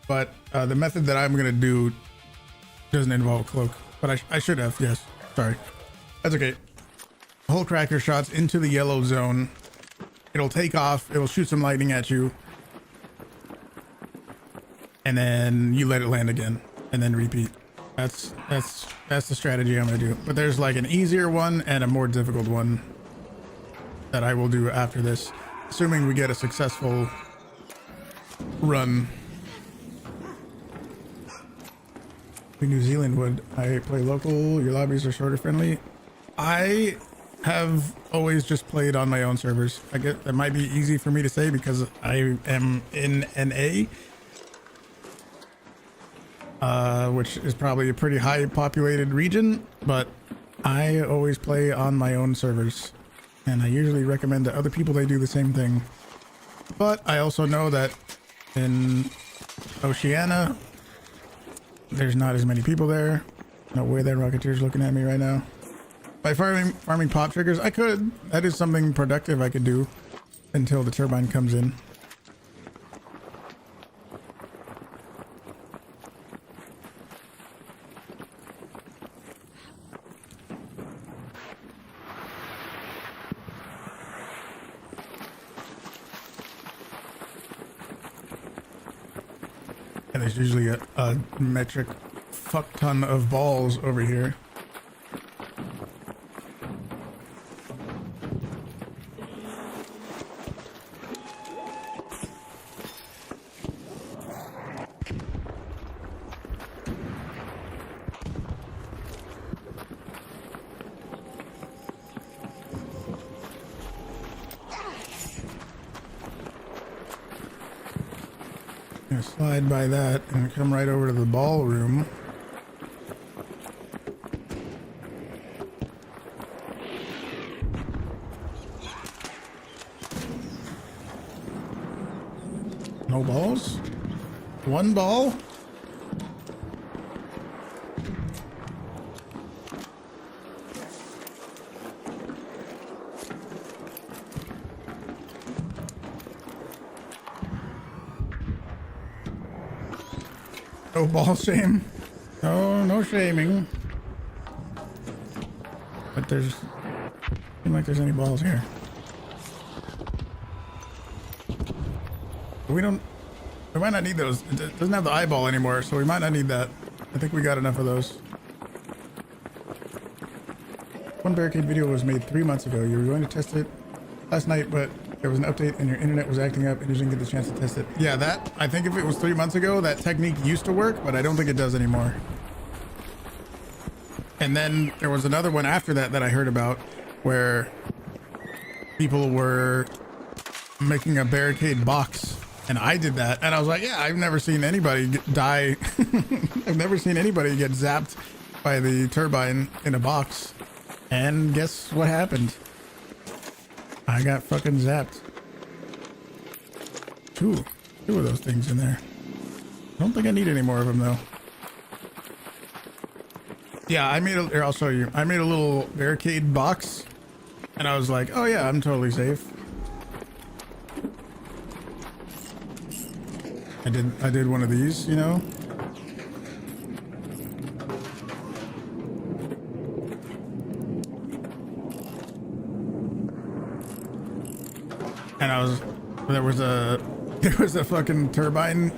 but the method that I'm gonna do doesn't involve cloak. But I should have. Yes. Sorry. That's okay. Hullcracker shots into the yellow zone. It'll take off. It'll shoot some lightning at you, and then you let it land again, and then repeat. That's the strategy I'm gonna do. But there's like an easier one and a more difficult one that I will do after this, assuming we get a successful run. In New Zealand, would I play local? Your lobbies are shorter friendly. I have always just played on my own servers. I get that might be easy for me to say because I am in NA, which is probably a pretty high populated region, but I always play on my own servers, and I usually recommend to other people they do the same thing. But I also know that in Oceania there's not as many people there. No way that Rocketeer's looking at me right now. By farming pop triggers, I could. That is something productive I could do until the turbine comes in. And there's usually a metric fuck ton of balls over here. Gonna slide by that and come right over to the ballroom. No balls? One ball? No ball shame. No shaming. But there's seem like there's any balls here. We might not need those. It doesn't have the eyeball anymore, so we might not need that. I think we got enough of those. One barricade video was made 3 months ago. You were going to test it last night, but there was an update and your internet was acting up and you didn't get the chance to test it. Yeah, that, I think if it was 3 months ago, that technique used to work, but I don't think it does anymore. And then there was another one after that that I heard about where people were making a barricade box, and I did that, and I was like, yeah, I've never seen anybody die. I've never seen anybody get zapped by the turbine in a box. And guess what happened? I got fucking zapped. Two of those things in there. I don't think I need any more of them though. Yeah, here, I'll show you. I made a little barricade box, and I was like, oh yeah, I'm totally safe. I did one of these, you know. And there was a fucking turbine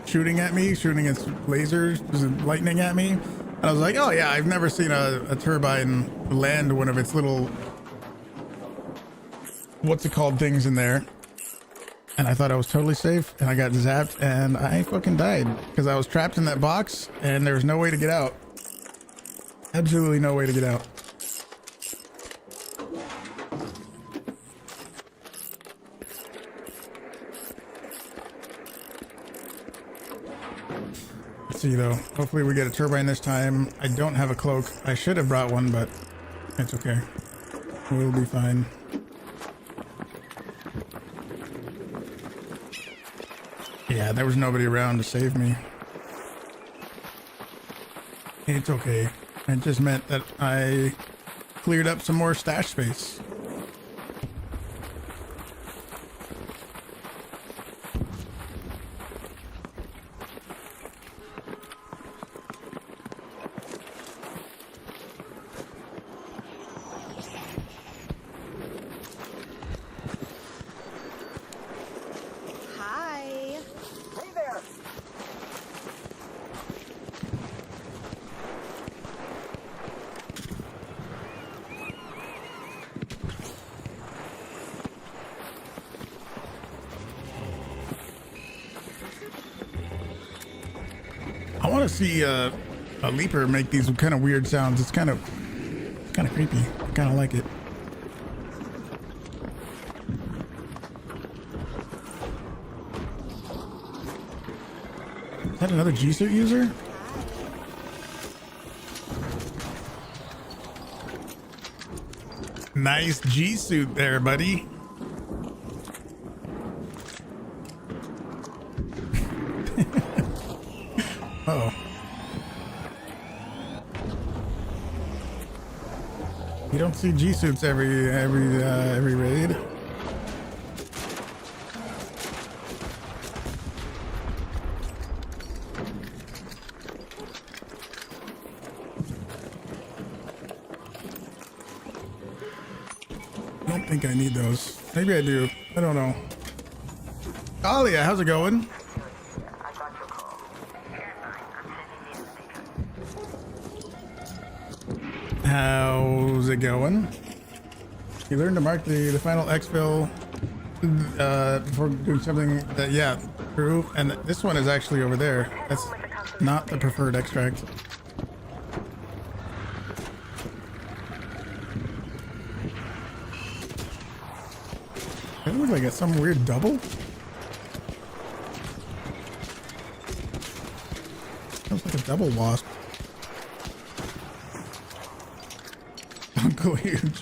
shooting at me, shooting its lasers, lightning at me. And I was like, oh yeah, I've never seen a turbine land one of its little, what's it called, things in there. And I thought I was totally safe, and I got zapped, and I fucking died because I was trapped in that box, and there was no way to get out. Absolutely no way to get out. Let's see though. Hopefully we get a turbine this time. I don't have a cloak. I should have brought one, but it's okay. We'll be fine. Yeah, there was nobody around to save me. It's okay. It just meant that I cleared up some more stash space. I want to see a leaper make these kind of weird sounds. It's kind of creepy. I kind of like it. Is that another G suit user? Nice G suit there, buddy. Uh-oh. You don't see G suits every raid. I don't think I need those. Maybe I do. I don't know. Alia, how's it going? How's it going? You learned to mark the final exfil before doing something that, yeah, true. And this one is actually over there. That's not the preferred extract. That looks like it's some weird double. Looks like a double wasp. Uncle Huge.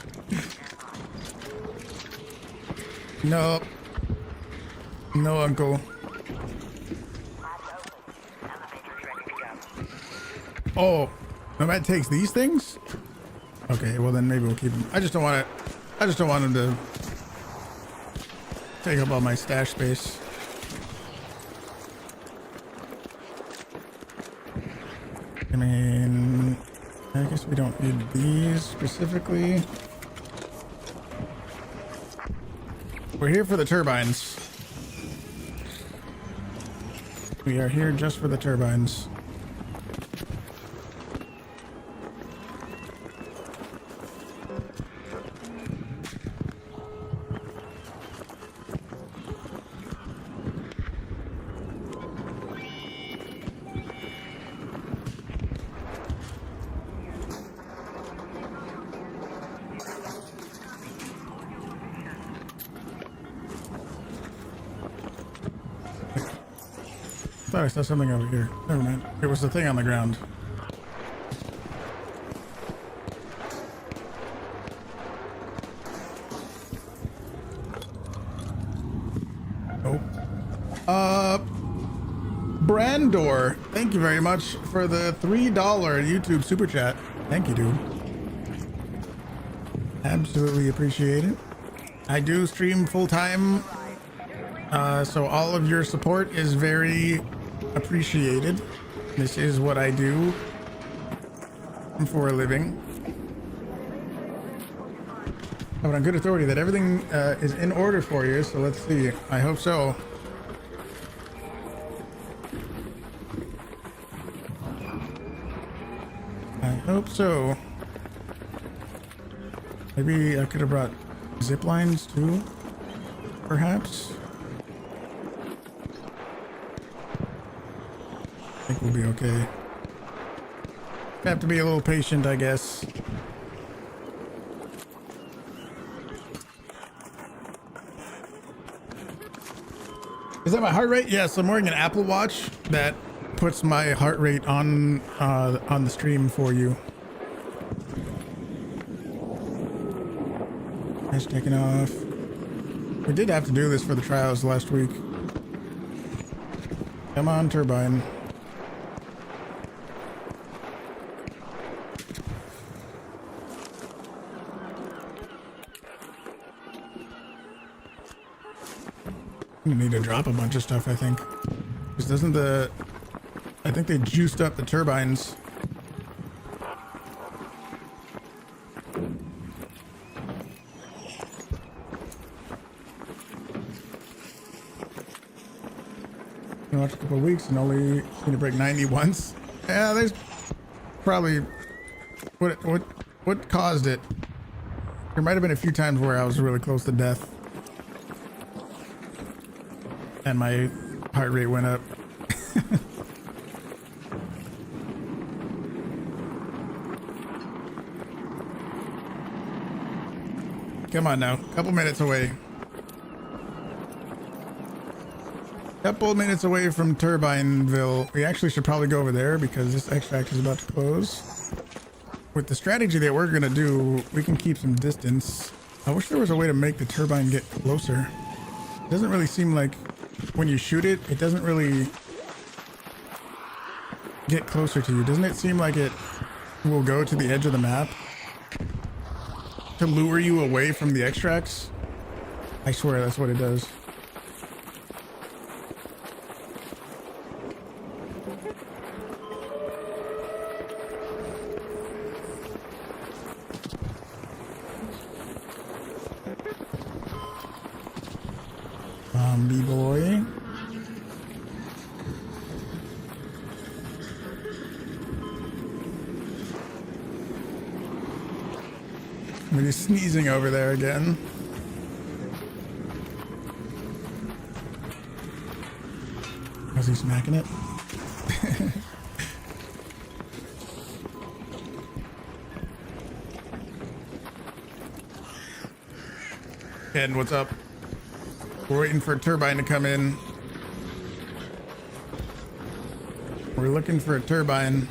Nope. No, Uncle. Oh, Nomad takes these things? Okay, well then maybe we'll keep them. I just don't want him to take up all my stash space. I mean, I guess we don't need these specifically. We're here for the turbines. We are here just for the turbines. I thought I saw something over here. Never mind. It was the thing on the ground. Oh. Brandor, thank you very much for the $3 YouTube super chat. Thank you, dude. Absolutely appreciate it. I do stream full time, so all of your support is very appreciated. This is what I do for a living. I have on good authority that everything is in order for you, so let's see. I hope so. I hope so. Maybe I could have brought zip lines too, perhaps. I think we'll be okay. Have to be a little patient, I guess. Is that my heart rate? Yes, I'm wearing an Apple Watch that puts my heart rate on the stream for you. That's taken off. We did have to do this for the trials last week. Come on, Turbine. We need to drop a bunch of stuff, I think. Because doesn't the... I think they juiced up the turbines. I watched a couple of weeks and only seen it break 90 once. Yeah, there's probably... What caused it? There might have been a few times where I was really close to death. And my heart rate went up. Come on now, couple minutes away. Couple minutes away from Turbineville. We actually should probably go over there because this extract is about to close. With the strategy that we're gonna do, we can keep some distance. I wish there was a way to make the turbine get closer. It doesn't really seem like when you shoot it, it doesn't really get closer to you. Doesn't it seem like it will go to the edge of the map to lure you away from the extracts? I swear that's what it does. B-boy. Somebody's sneezing over there again. How's he smacking it? Ken, what's up? We're waiting for a turbine to come in. We're looking for a turbine.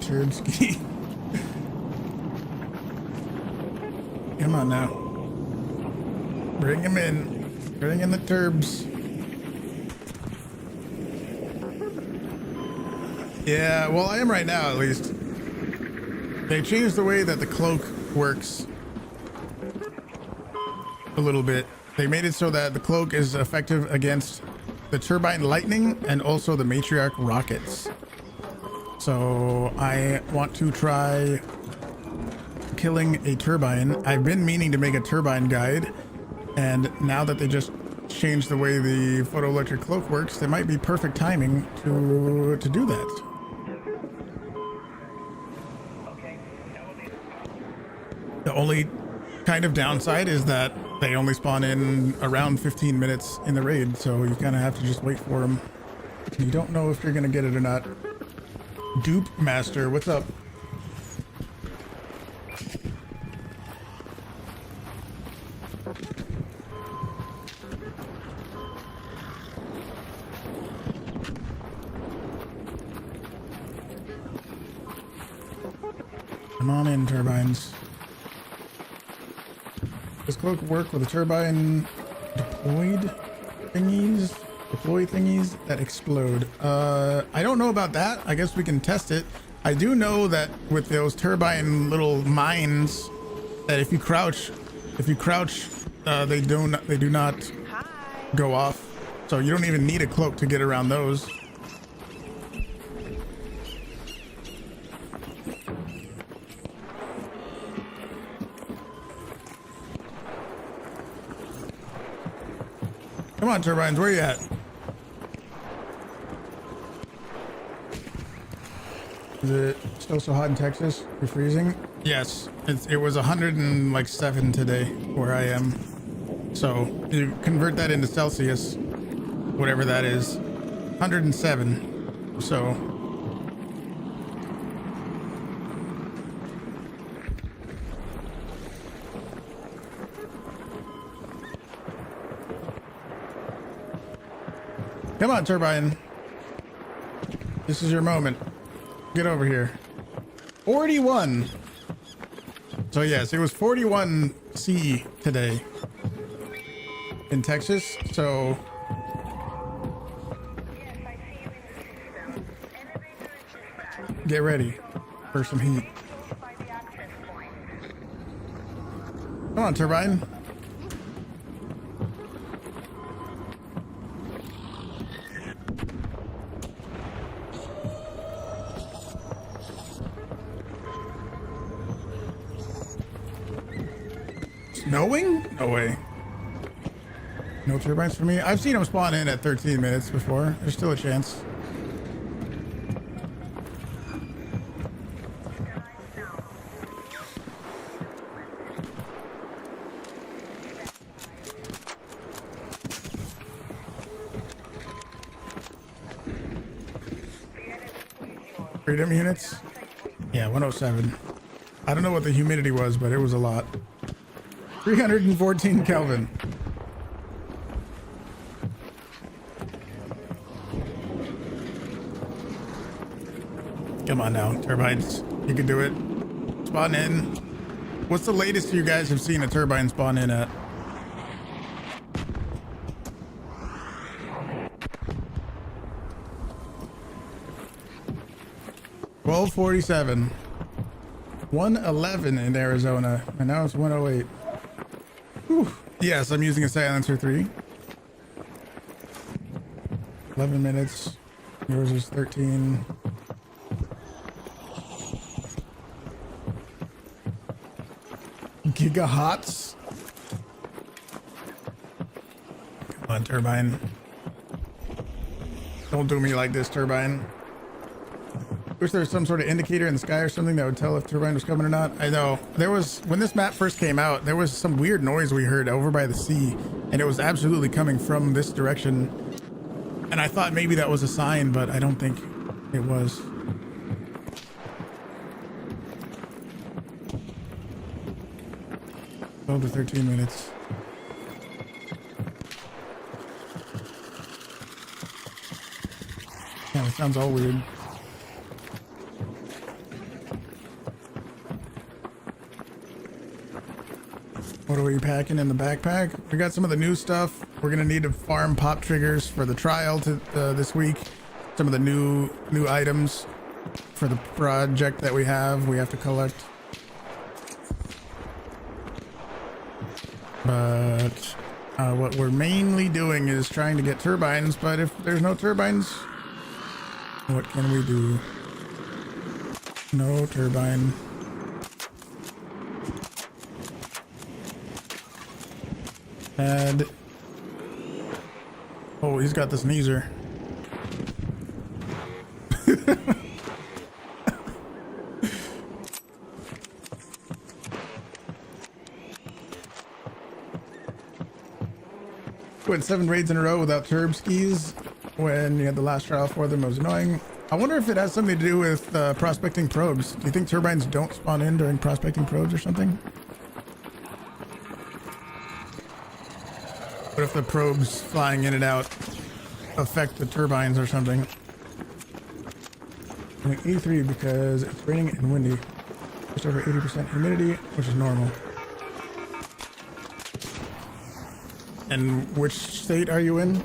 Turbski. Come on now. Bring him in. Bring in the turbs. Yeah, well, I am right now, at least. They changed the way that the cloak works a little bit. They made it so that the cloak is effective against the turbine lightning and also the matriarch rockets. So I want to try killing a turbine. I've been meaning to make a turbine guide, and now that they just changed the way the photoelectric cloak works, there might be perfect timing to do that. The only kind of downside is that they only spawn in around 15 minutes in the raid, so you kind of have to just wait for them. You don't know if you're gonna get it or not. Dupe Master, what's up? Come on in, turbines. Does cloak work with a turbine deployed thingies? Deploy thingies that explode. I don't know about that. I guess we can test it. I do know that with those turbine little mines, that if you crouch, they do not go off. So you don't even need a cloak to get around those. Come on, turbines, where you at? Is it still so hot in Texas? You're freezing? Yes, it was 107 today where I am. So you convert that into Celsius, whatever that is, 107. So come on, turbine. This is your moment. Get over here. 41. So yes, it was 41 C today in Texas. So get ready for some heat. Come on, turbine. Snowing? No way. No turbines for me. I've seen them spawn in at 13 minutes before. There's still a chance. Freedom units? Yeah, 107. I don't know what the humidity was, but it was a lot. 314 Kelvin. Come on now, turbines. You can do it. Spawn in. What's the latest you guys have seen a turbine spawn in at? $12.47. 111 in Arizona, and now it's 108. Whew. Yes, I'm using a silencer 3. 11 minutes. Yours is 13. Gigahots. Come on, turbine. Don't do me like this, turbine. Wish there was some sort of indicator in the sky or something that would tell if turbine was coming or not. I know there was, when this map first came out, there was some weird noise we heard over by the sea, and it was absolutely coming from this direction. And I thought maybe that was a sign, but I don't think it was. To 13 minutes. Yeah, it sounds all weird. What are we packing in the backpack? We got some of the new stuff. We're gonna need to farm pop triggers for the trial to this week. Some of the new items for the project that we have to collect. But what we're mainly doing is trying to get turbines, but if there's no turbines, what can we do? No turbine. And oh, he's got the sneezer. Went 7 raids in a row without turb skis when you had the last trial for them. It was annoying. I wonder if it has something to do with prospecting probes. Do you think turbines don't spawn in during prospecting probes or something? What if the probes flying in and out affect the turbines or something? I'm at 83 because it's raining and windy. Just over 80% humidity, which is normal. And which state are you in?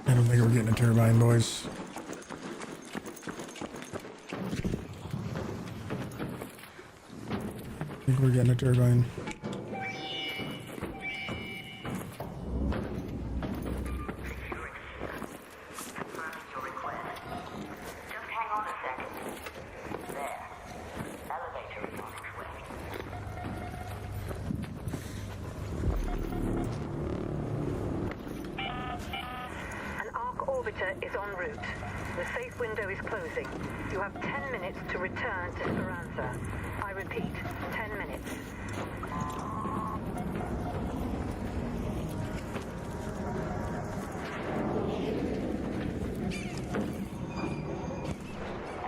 I don't think we're getting a turbine, boys. think we're getting a turbine. Is en route. The safe window is closing. You have 10 minutes to return to Esperanza. I repeat, 10 minutes.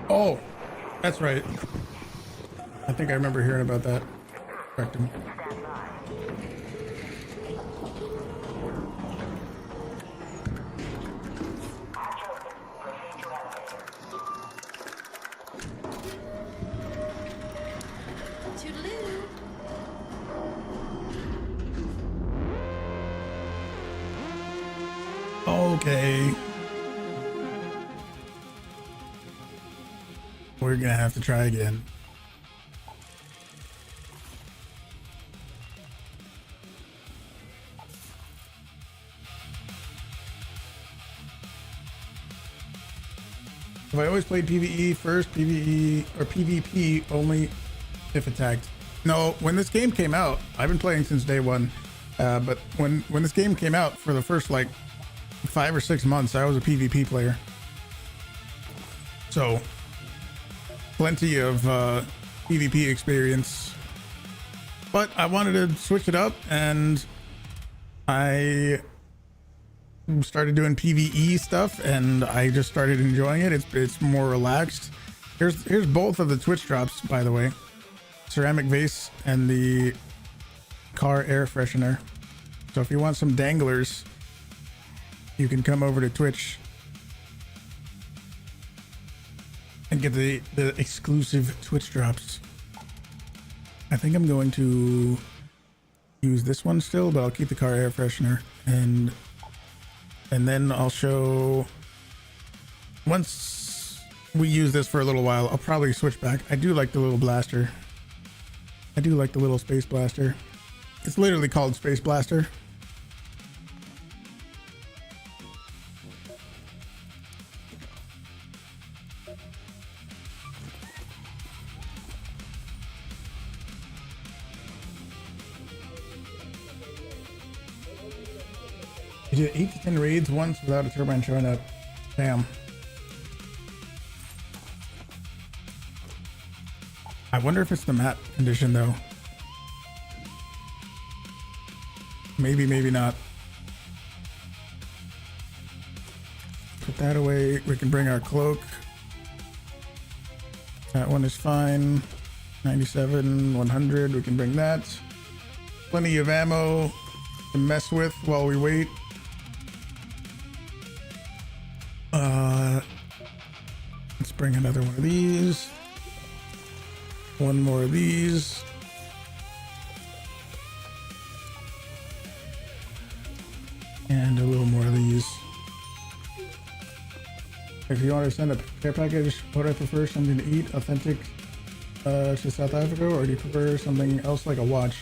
Oh, that's right. I think I remember hearing about that. Correct him. Okay. We're gonna have to try again. Have I always played PvE first, PvE or PvP only if attacked? No, when this game came out, I've been playing since day one. But when this game came out, for the first like 5 or 6 months, I was a PvP player. So plenty of PvP experience. But I wanted to switch it up, and I started doing PvE stuff, and I just started enjoying it. It's more relaxed. Here's both of the Twitch drops, by the way. Ceramic vase and the car air freshener. So if you want some danglers, you can come over to Twitch and get the exclusive Twitch drops. I think I'm going to use this one still, but I'll keep the car air freshener, and then I'll show, once we use this for a little while, I'll probably switch back. I do like the little blaster. I do like the little space blaster. It's literally called Space Blaster. You did 8 to 10 raids once without a turbine showing up. Damn. I wonder if it's the map condition though. Maybe, maybe not. Put that away. We can bring our cloak. That one is fine. 97, 100. We can bring that. Plenty of ammo to mess with while we wait. Let's bring another one of these. One more of these. And a little more of these. If you want to send a care package, would I prefer something to eat, authentic to South Africa, or do you prefer something else like a watch?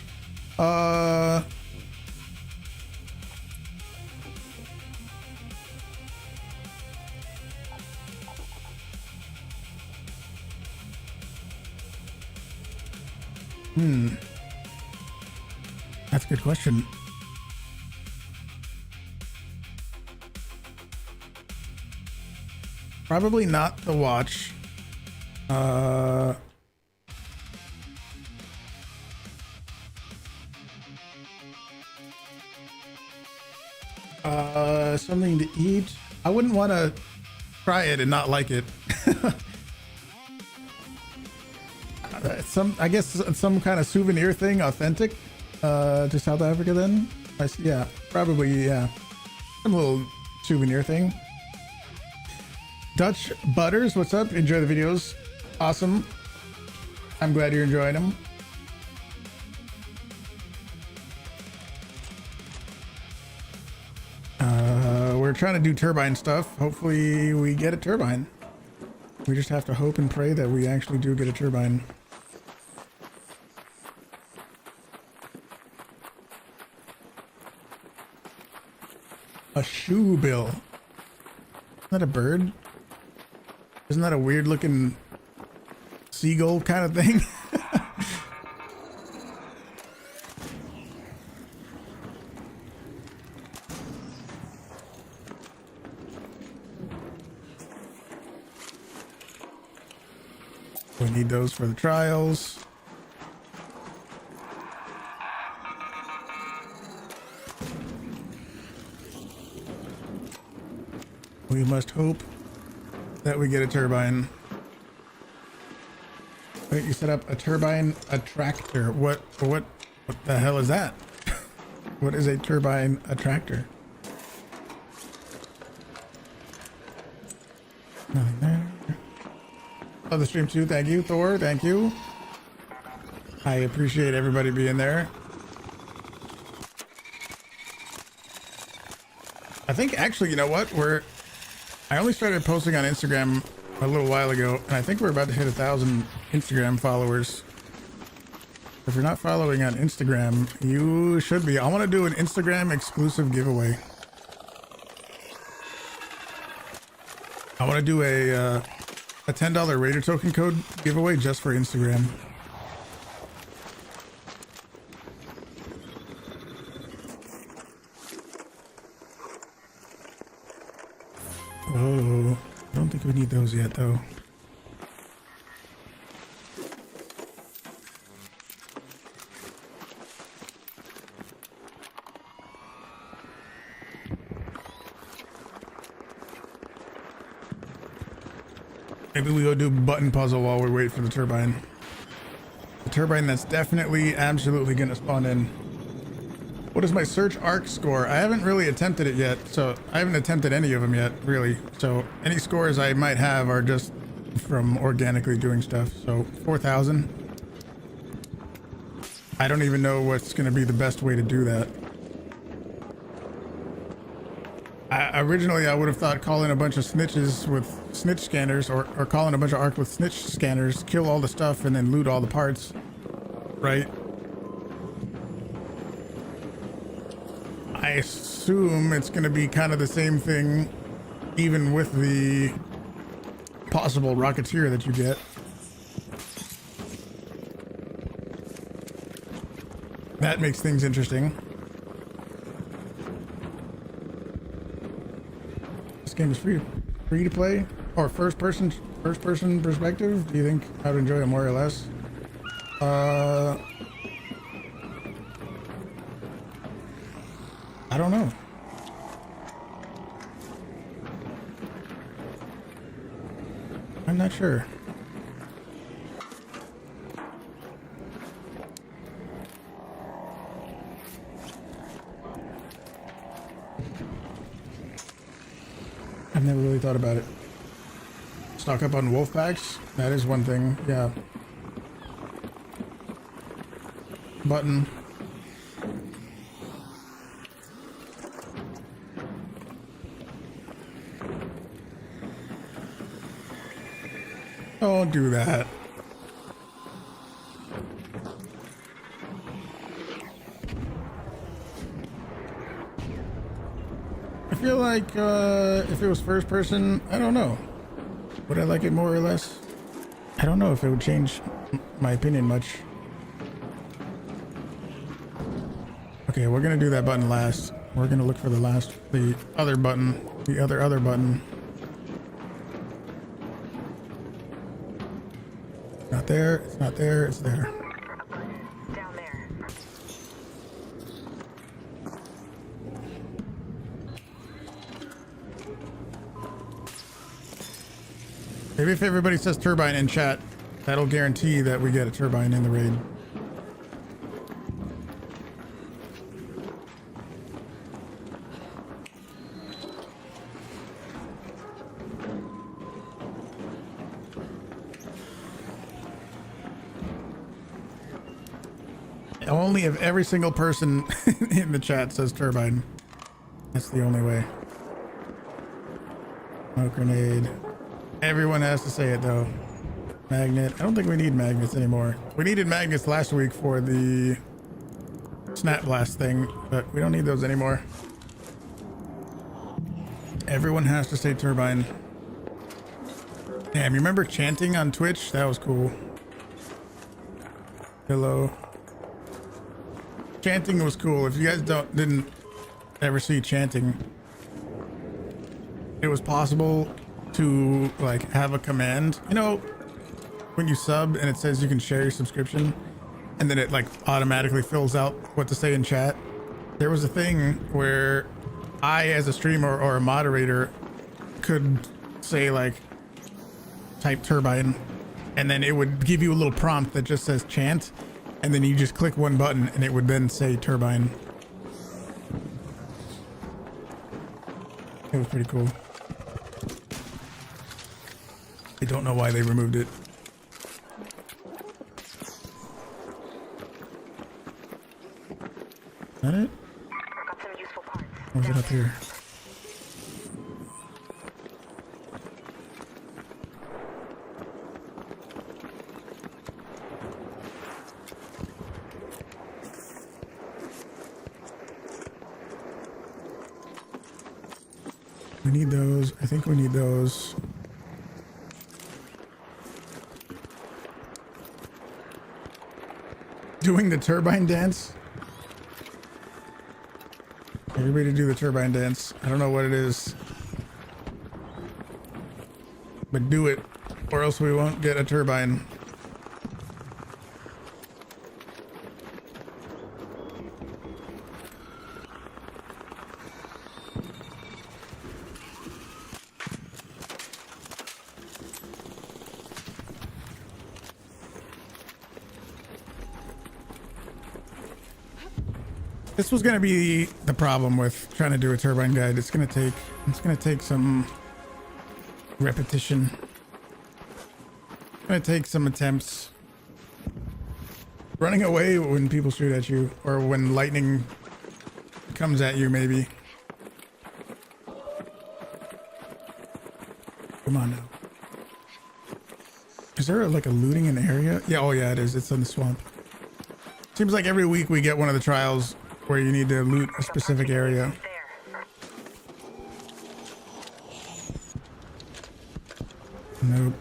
That's a good question. Probably not the watch. Something to eat. I wouldn't want to try it and not like it. I guess some kind of souvenir thing, authentic to South Africa then. Yeah, probably, yeah. Some little souvenir thing. Dutch Butters, what's up? Enjoy the videos. Awesome. I'm glad you're enjoying them. We're trying to do turbine stuff. Hopefully we get a turbine. We just have to hope and pray that we actually do get a turbine. A shoe bill. Isn't that a bird? Isn't that a weird looking seagull kind of thing? We need those for the trials. We must hope that we get a turbine. Wait, you set up a turbine attractor. What the hell is that? What is a turbine attractor? Nothing there. Love the stream too. Thank you, Thor. Thank you. I appreciate everybody being there. I think actually, you know what? I only started posting on Instagram a little while ago, and I think we're about to hit 1,000 Instagram followers. If you're not following on Instagram, you should be. I want to do an Instagram exclusive giveaway. I want to do a $10 Raider token code giveaway just for Instagram. Oh, I don't think we need those yet, though. Maybe we go do button puzzle while we wait for the turbine. The turbine that's definitely, absolutely gonna spawn in. What is my search arc score? I haven't really attempted it yet, so I haven't attempted any of them yet, really. So any scores I might have are just from organically doing stuff. So 4,000. I don't even know what's gonna be the best way to do that. Originally, I would have thought calling a bunch of snitches with snitch scanners or calling a bunch of arc with snitch scanners, kill all the stuff and then loot all the parts, right? I assume it's going to be kind of the same thing, even with the possible Rocketeer that you get. That makes things interesting. This game is free to play, or first person perspective. Do you think I would enjoy it more or less? I don't know. I'm not sure. I've never really thought about it. Stock up on wolf packs. That is one thing. Yeah. Button. Don't do that. I feel like if it was first person, I don't know. Would I like it more or less? I don't know if it would change my opinion much. Okay, we're gonna do that button last. We're gonna look for the other button, the other button. Not there, it's not there, it's there. Down there. Maybe if everybody says turbine in chat, that'll guarantee that we get a turbine in the raid. Only if every single person in the chat says turbine. That's the only way. Smoke grenade. Everyone has to say it though. Magnet. I don't think we need magnets anymore. We needed magnets last week for the snap blast thing, but we don't need those anymore. Everyone has to say Turbine. Damn, you remember chanting on Twitch? That was cool. Hello. Chanting was cool. If you guys didn't ever see chanting, it was possible to like have a command. You know, when you sub and it says you can share your subscription, and then it like automatically fills out what to say in chat. There was a thing where I, as a streamer or a moderator, could say like, type Turbine, and then it would give you a little prompt that just says chant, and then you just click one button and it would then say Turbine. It was pretty cool. I don't know why they removed it. Is that it? Got some useful parts. Or was it up here? We need those. I think we need those. Doing the turbine dance. Everybody do the turbine dance. I don't know what it is, but do it, or else we won't get a turbine. This was gonna be the problem with trying to do a turbine guide. It's gonna take some repetition. It's gonna take some attempts. Running away when people shoot at you, or when lightning comes at you, maybe. Come on now. Is there like a looting in the area? Yeah, oh yeah, it is. It's in the swamp. Seems like every week we get one of the trials where you need to loot a specific area. Nope.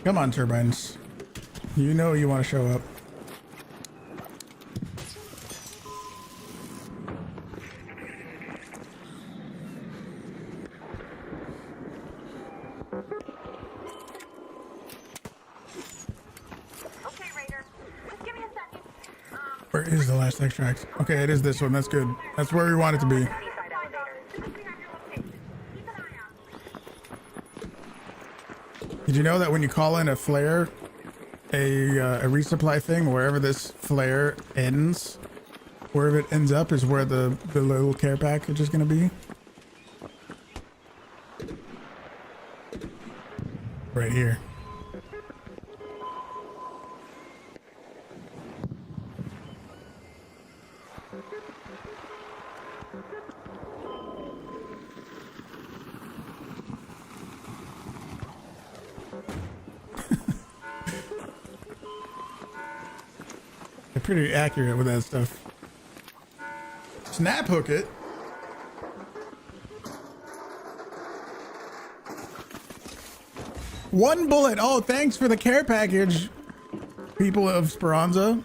Come on, turbines. You know you want to show up. Where is the last extract? Okay, it is this one. That's good. That's where we want it to be. Did you know that when you call in a flare, a resupply thing, wherever this flare ends, wherever it ends up is where the little care package is going to be? Right here. Pretty accurate with that stuff. Snap hook it. One bullet. Oh, thanks for the care package, people of Speranza.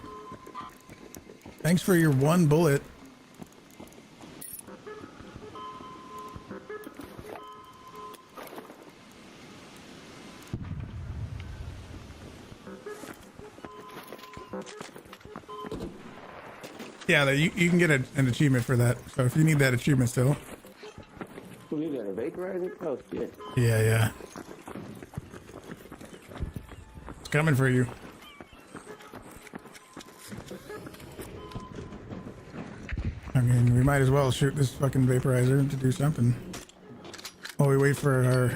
Thanks for your one bullet. Yeah, you can get an achievement for that. So if you need that achievement still. You need that a vaporizer? Oh shit. Yeah. It's coming for you. I mean, we might as well shoot this fucking vaporizer to do something. While we wait for our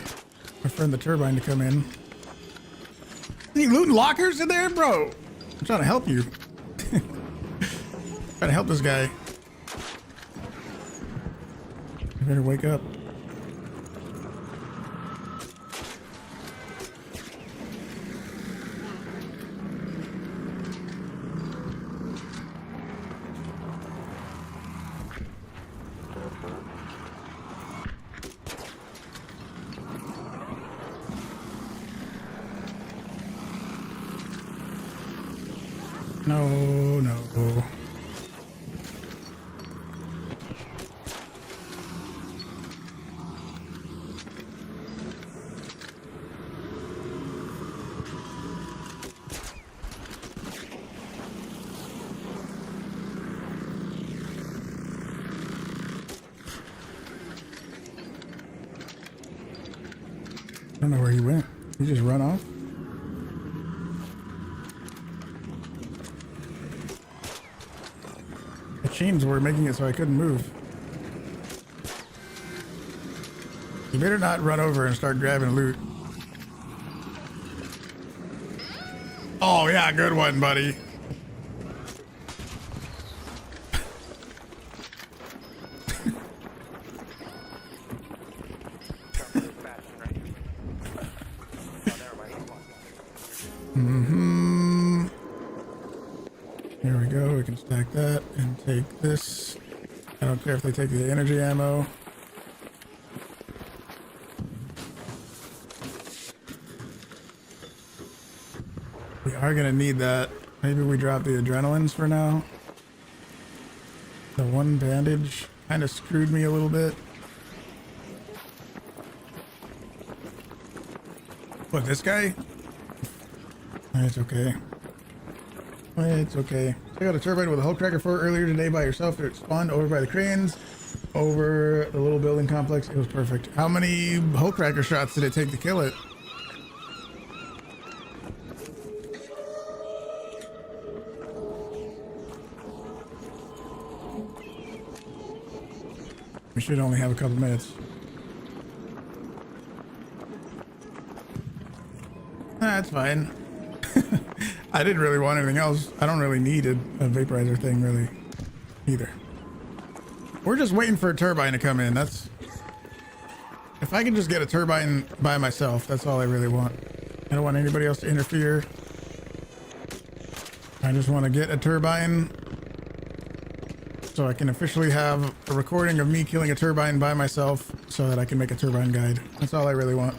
friend the turbine to come in. Are you looting lockers in there, bro? I'm trying to help you. Trying to help this guy. You better wake up. No, no. I don't know where he went. He just run off? The chains were making it so I couldn't move. You better not run over and start grabbing loot. Oh yeah, good one, buddy. Here we go. We can stack that and take this. I don't care if they take the energy ammo. We are gonna need that. Maybe we drop the adrenalines for now. The one bandage kind of screwed me a little bit. What, this guy? It's okay. It's okay. I got a turbine with a Hullcracker 4 earlier today by yourself. It spawned over by the cranes, over the little building complex. It was perfect. How many Hullcracker shots did it take to kill it? We should only have a couple minutes. That's fine. I didn't really want anything else. I don't really need a vaporizer thing really either. We're just waiting for a turbine to come in. That's, if I can just get a turbine by myself, that's all I really want. I don't want anybody else to interfere. I just want to get a turbine so I can officially have a recording of me killing a turbine by myself so that I can make a turbine guide. That's all I really want.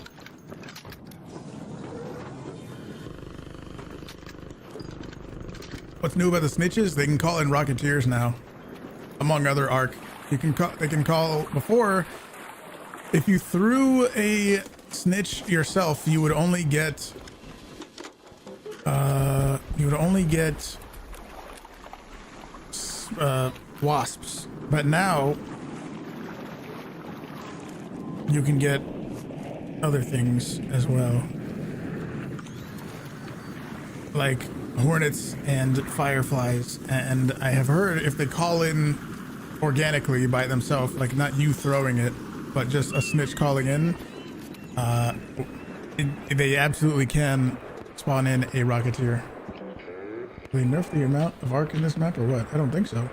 What's new about the snitches? They can call in Rocketeers now, among other arc. You can call. They can call before. If you threw a snitch yourself, you would only get. Wasps. But now you can get other things as well, like hornets and fireflies. And I have heard if they call in organically by themselves, like not you throwing it, but just a snitch calling in, they absolutely can spawn in a Rocketeer. Do they nerf the amount of arc in this map or what? I don't think so.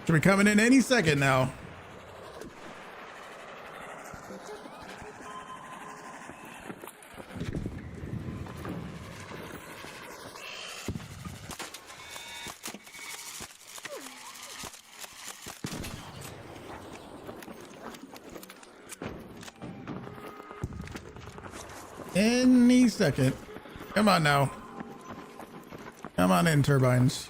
Should be coming in any second now. Any second. Come on now. Come on in, turbines.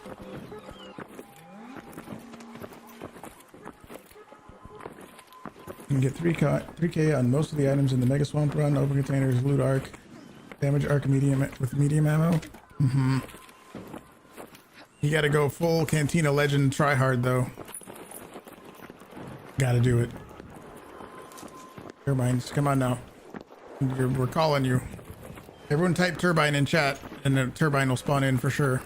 You can get 3K on most of the items in the Mega Swamp Run, open containers, loot arc, damage arc medium with medium ammo. You gotta go full Cantina Legend try hard though. Gotta do it. Turbines, come on now. We're calling you. Everyone type turbine in chat and the turbine will spawn in for sure.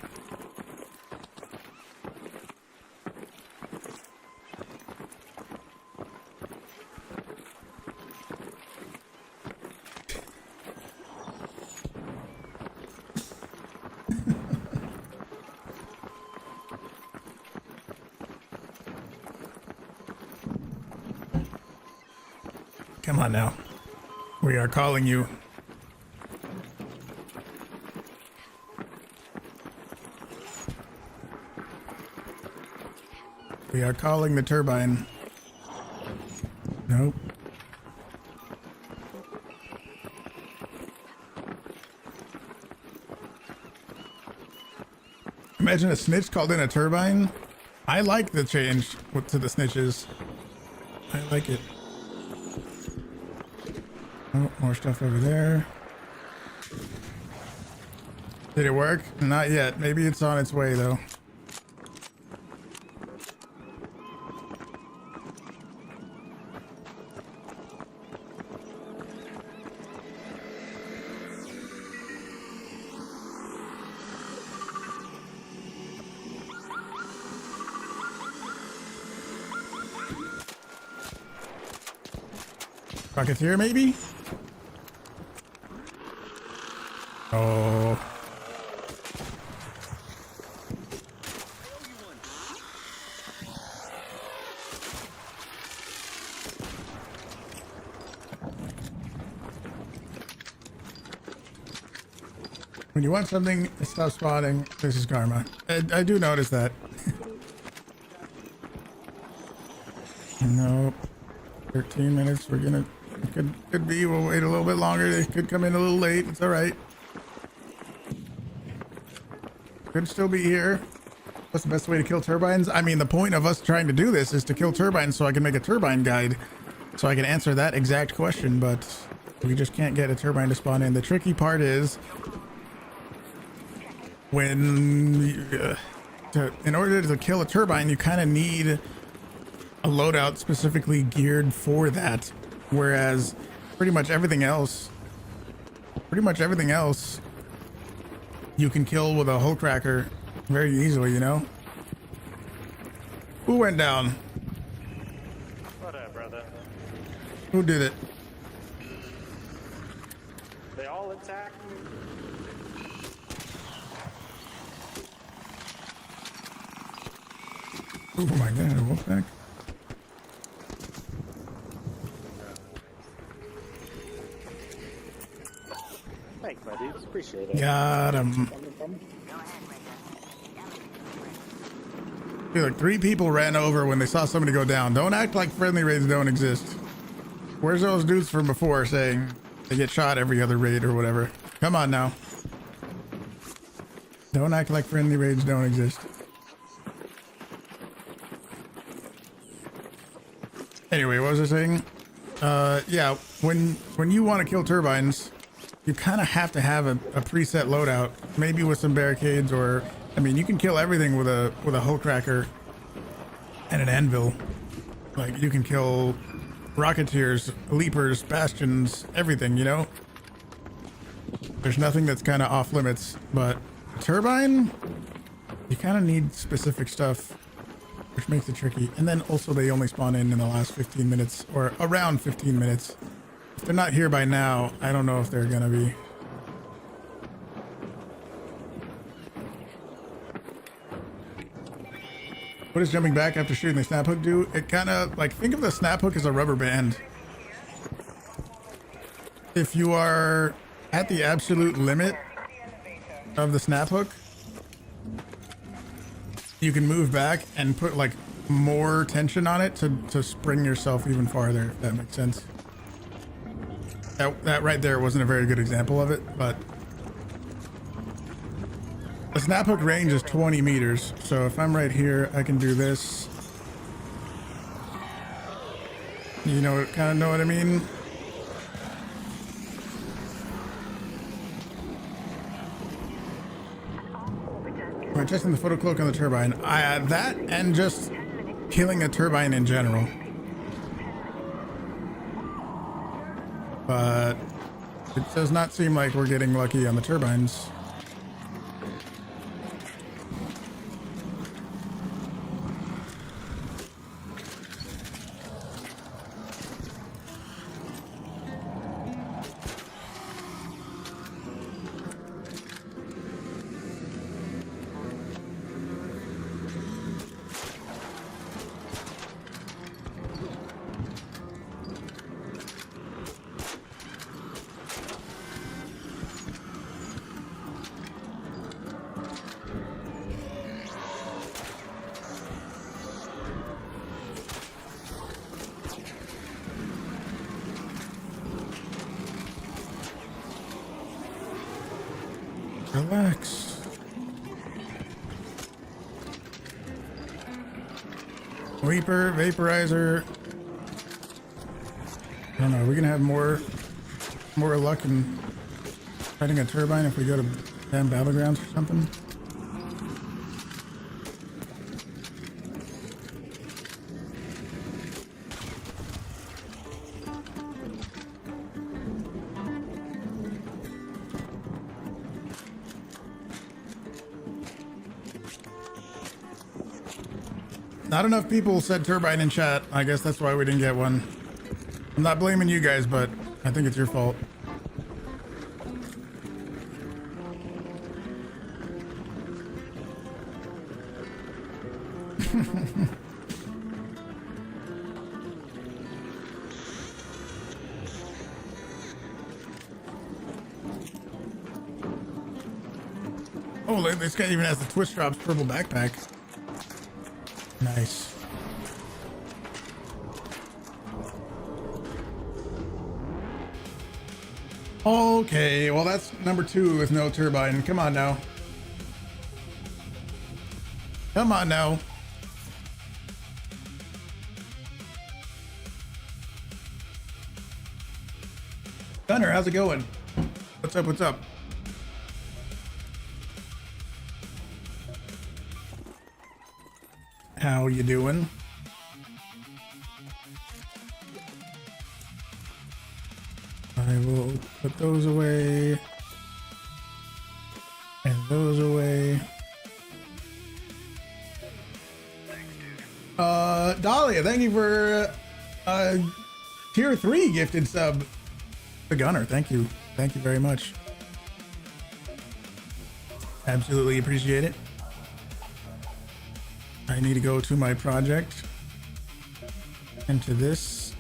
Come on now. We are calling you. We are calling the turbine. Nope. Imagine a snitch called in a turbine. I like the change to the snitches. I like it. Oh, more stuff over there. Did it work? Not yet. Maybe it's on its way though. Rocketeer, maybe? Oh. When you want something, stop spawning. This is karma. I do notice that. Nope. 13 minutes. We're gonna... Could be. We'll wait a little bit longer. They could come in a little late. It's all right. Could still be here. What's the best way to kill turbines? I mean, the point of us trying to do this is to kill turbines so I can make a turbine guide. So I can answer that exact question, but we just can't get a turbine to spawn in. The tricky part is when... in order to kill a turbine, you kind of need a loadout specifically geared for that. Whereas pretty much everything else you can kill with a Hullcracker very easily, you know? Who went down? What up, brother? Who did it? They all attacked me. Oh my god, a wolfpack. Thanks, my dudes. Appreciate it. Got him. Feel like 3 people ran over when they saw somebody go down. Don't act like friendly raids don't exist. Where's those dudes from before saying they get shot every other raid or whatever? Come on now. Don't act like friendly raids don't exist. Anyway, what was I saying? Yeah, when you want to kill turbines, you kind of have to have a preset loadout, maybe with some barricades, or I mean, you can kill everything with a Hullcracker and an anvil. Like you can kill Rocketeers, Leapers, Bastions, everything, you know? There's nothing that's kind of off limits, but turbine, you kind of need specific stuff, which makes it tricky. And then also they only spawn in the last 15 minutes or around 15 minutes. If they're not here by now, I don't know if they're gonna be. What does jumping back after shooting the snap hook do? It kind of like, think of the snap hook as a rubber band. If you are at the absolute limit of the snap hook, you can move back and put like more tension on it to spring yourself even farther, if that makes sense. That right there wasn't a very good example of it, but the snap hook range is 20 meters. So if I'm right here, I can do this. You know, kind of know what I mean? Alright, testing the photo cloak on the turbine. That and just killing a turbine in general. But it does not seem like we're getting lucky on the turbines. Relax. Reaper, Vaporizer. I don't know. We're gonna have more luck in fighting a Turbine if we go to damn Battlegrounds or something. Not enough people said Turbine in chat. I guess that's why we didn't get one. I'm not blaming you guys, but I think it's your fault. Oh, this guy even has the Twist Drops purple backpack. Nice. Okay, well that's number 2 with no Turbine. Come on now. Come on now. Gunner, how's it going? What's up, what's up? How you doing? I will put those away and those away. Dahlia, thank you for tier 3 gifted sub. The Gunner, thank you very much. Absolutely appreciate it. I need to go to my project and to this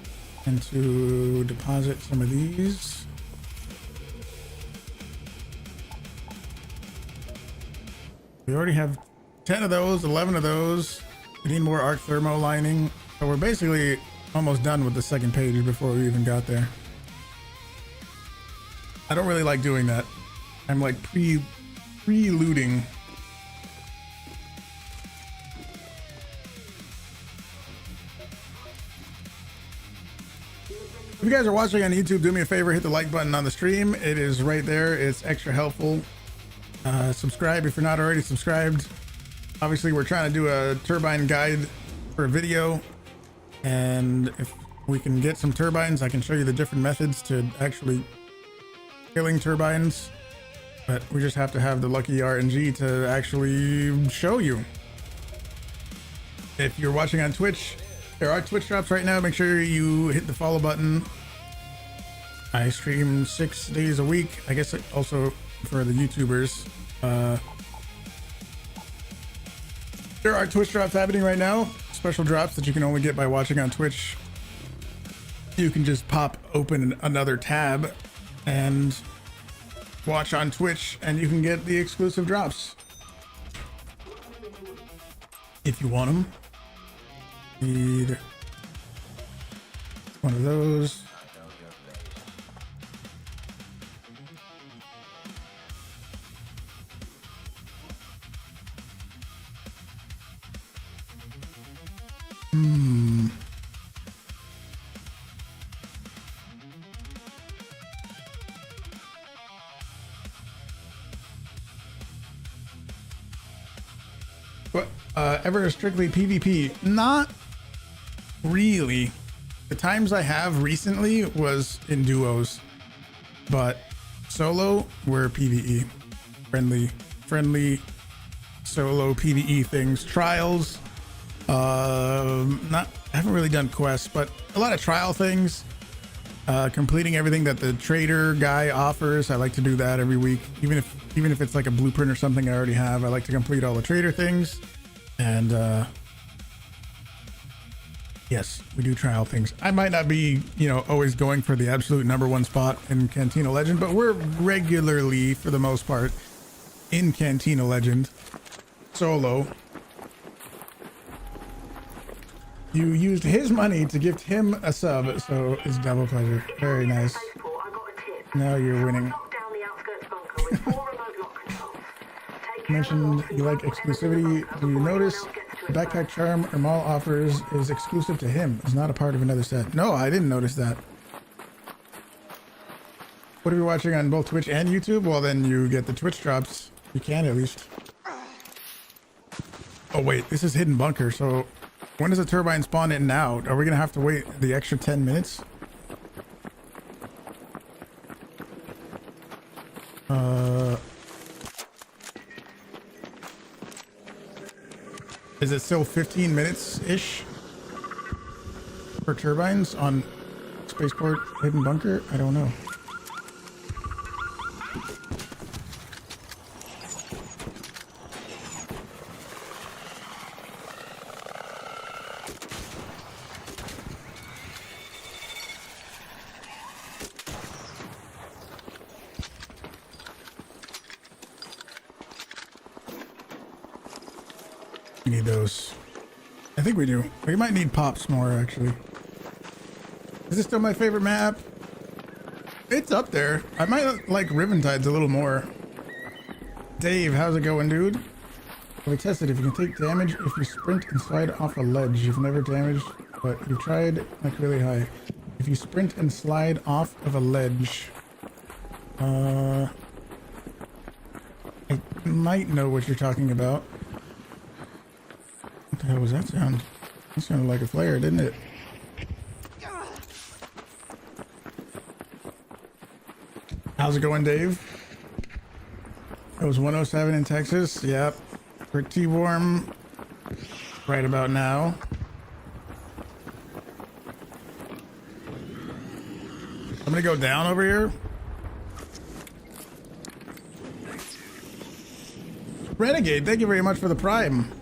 and to deposit some of these. We already have 10 of those, 11 of those. We need more arc thermo lining. So we're basically almost done with the second page before we even got there. I don't really like doing that. I'm like preluding. If you guys are watching on YouTube, do me a favor, hit the like button on the stream. It is right there. It's extra helpful. Subscribe if you're not already subscribed. Obviously, we're trying to do a Turbine guide for a video. And if we can get some turbines, I can show you the different methods to actually killing turbines. But we just have to have the lucky RNG to actually show you. If you're watching on Twitch, there are Twitch drops right now. Make sure you hit the follow button. I stream 6 days a week. I guess also for the YouTubers. There are Twitch drops happening right now. Special drops that you can only get by watching on Twitch. You can just pop open another tab and watch on Twitch and you can get the exclusive drops. If you want them. Need one of those. What? Ever strictly PvP? Not really. The times I have recently was in duos, but solo were PvE. Friendly solo PvE things. Trials. I haven't really done quests, but a lot of trial things. Completing everything that the trader guy offers. I like to do that every week, even if it's like a blueprint or something I already have. I like to complete all the trader things. And yes, we do trial things. I might not be, always going for the absolute #1 spot in Cantina Legend, but we're regularly, for the most part, in Cantina Legend solo. You used his money to gift him a sub, so it's double pleasure. Very nice. Now you're winning. You mentioned you like exclusivity. Do you notice the backpack charm or mall offers is exclusive to him? It's not a part of another set. No, I didn't notice that. What are you watching on both Twitch and YouTube? Well, then you get the Twitch drops. You can at least. Oh wait, this is hidden bunker. So when does the turbine spawn in and out? Are we gonna have to wait the extra 10 minutes? Is it still 15 minutes-ish for turbines on Spaceport Hidden Bunker? I don't know. We need those. I think we do. We might need pops more, actually. Is this still my favorite map? It's up there. I might like Riventides a little more. Dave, how's it going, dude? We tested if you can take damage if you sprint and slide off a ledge. You've never damaged, but you've tried like really high. If you sprint and slide off of a ledge. I might know what you're talking about. What the hell was that sound? That sounded like a flare, didn't it? How's it going, Dave? It was 107 in Texas. Yep. Pretty warm right about now. I'm gonna go down over here. Renegade, thank you very much for the Prime.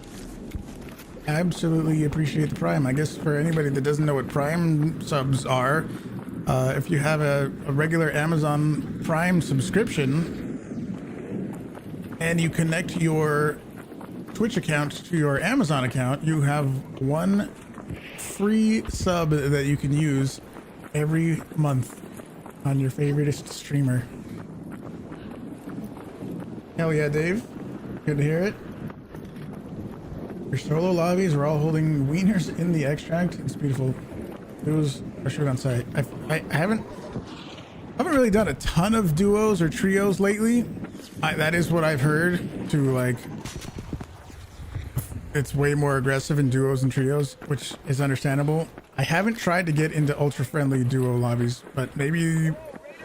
Absolutely appreciate the Prime. I guess for anybody that doesn't know what Prime subs are, if you have a regular Amazon Prime subscription and you connect your Twitch account to your Amazon account, you have one free sub that you can use every month on your favoriteest streamer. Hell yeah, Dave. Good to hear it. Your solo lobbies are all holding wieners in the extract. It's beautiful. Duos are shoot on site. I haven't really done a ton of duos or trios lately. That is what I've heard. To like, it's way more aggressive in duos and trios, which is understandable. I haven't tried to get into ultra friendly duo lobbies, but maybe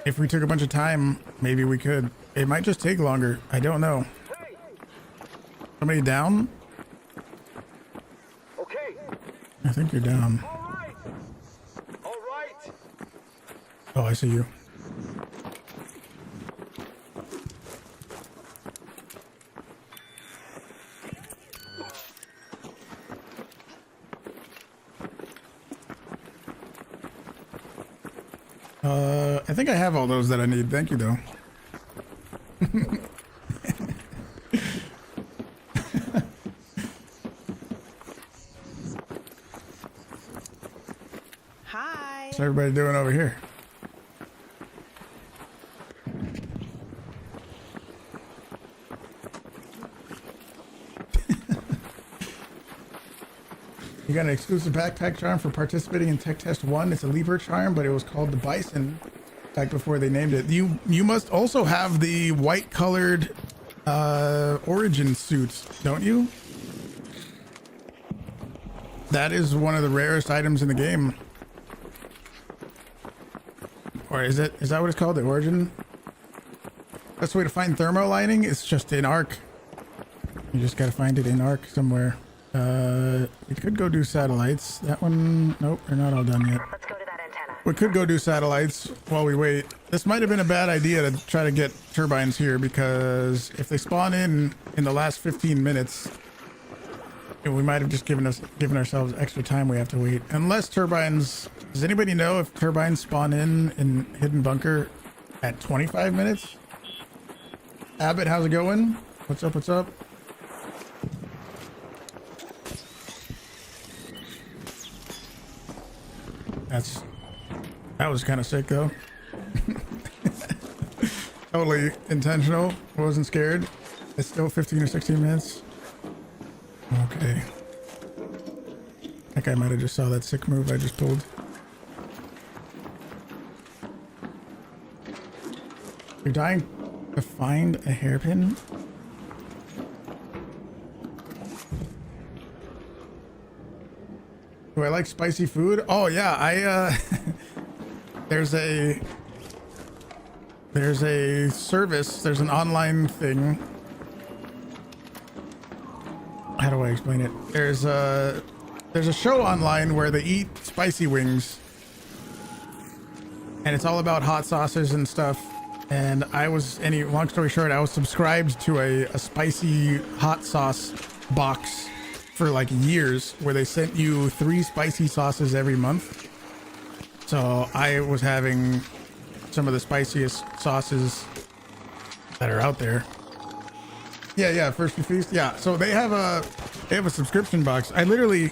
if we took a bunch of time, maybe we could. It might just take longer. I don't know. Somebody down? Okay. I think you're down. All right. Oh, I see you. I think I have all those that I need. Thank you, though. Hi. What's everybody doing over here? You got an exclusive backpack charm for participating in Tech Test 1. It's a Leaper charm, but it was called the Bison back before they named it. You must also have the white colored origin suit, don't you? That is one of the rarest items in the game. Or is that what it's called? The origin? Best way to find thermo lining is just in Arc. You just gotta find it in Arc somewhere. We could go do satellites. That one, nope, they're not all done yet. Let's go to that antenna. We could go do satellites while we wait. This might have been a bad idea to try to get turbines here, because if they spawn in the last 15 minutes, we might have just given ourselves extra time we have to wait. Unless turbines, does anybody know if turbines spawn in Hidden Bunker at 25 minutes? Abbott, how's it going? What's up, what's up? That was kind of sick though. Totally intentional. Wasn't scared. It's still 15 or 16 minutes. Okay. I think I might have just saw that sick move I just pulled. You're dying to find a hairpin? Do I like spicy food? Oh yeah, I there's a service, there's an online thing. How do I explain it? There's a show online where they eat spicy wings. And it's all about hot sauces and stuff. And long story short, I was subscribed to a spicy hot sauce box for like years, where they sent you 3 spicy sauces every month. So I was having some of the spiciest sauces that are out there. Yeah, First You Feast. Yeah, so they have a subscription box. I literally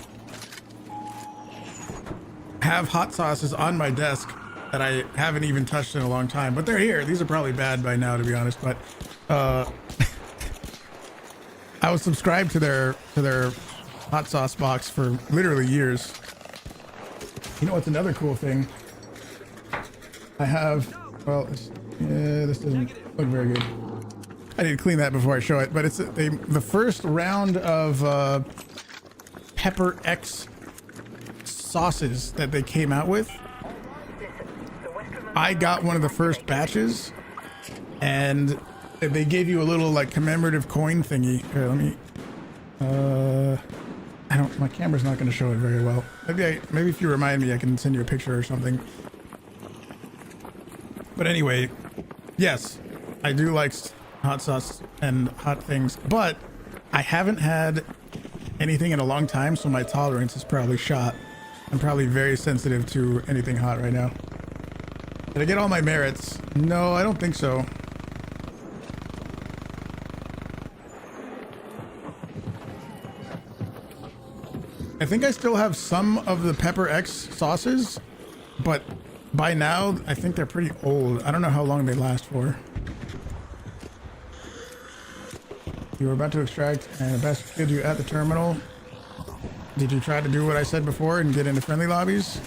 have hot sauces on my desk that I haven't even touched in a long time, but they're here. These are probably bad by now, to be honest, but I was subscribed to their hot sauce box for literally years. You know what's another cool thing? I have, well, this doesn't look very good. I need to clean that before I show it, but it's the first round of Pepper X sauces that they came out with. I got one of the first batches, and they gave you a little like commemorative coin thingy. Here, let me. My camera's not going to show it very well. Maybe if you remind me, I can send you a picture or something. But anyway, yes, I do like hot sauce and hot things, but I haven't had anything in a long time, so my tolerance is probably shot. I'm probably very sensitive to anything hot right now. Did I get all my merits? No, I don't think so. I think I still have some of the Pepper X sauces, but by now I think they're pretty old. I don't know how long they last for. You were about to extract and the best did you at the terminal. Did you try to do what I said before and get into friendly lobbies?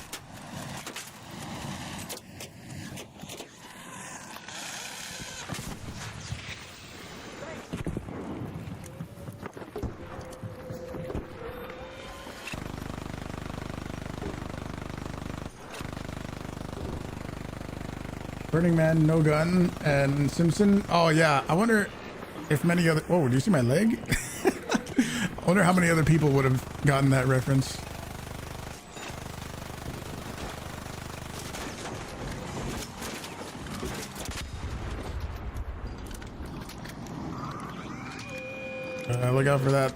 Burning Man, No Gun, and Simpson. Oh yeah, I wonder if many other... Whoa, do you see my leg? I wonder how many other people would have gotten that reference. Look out for that.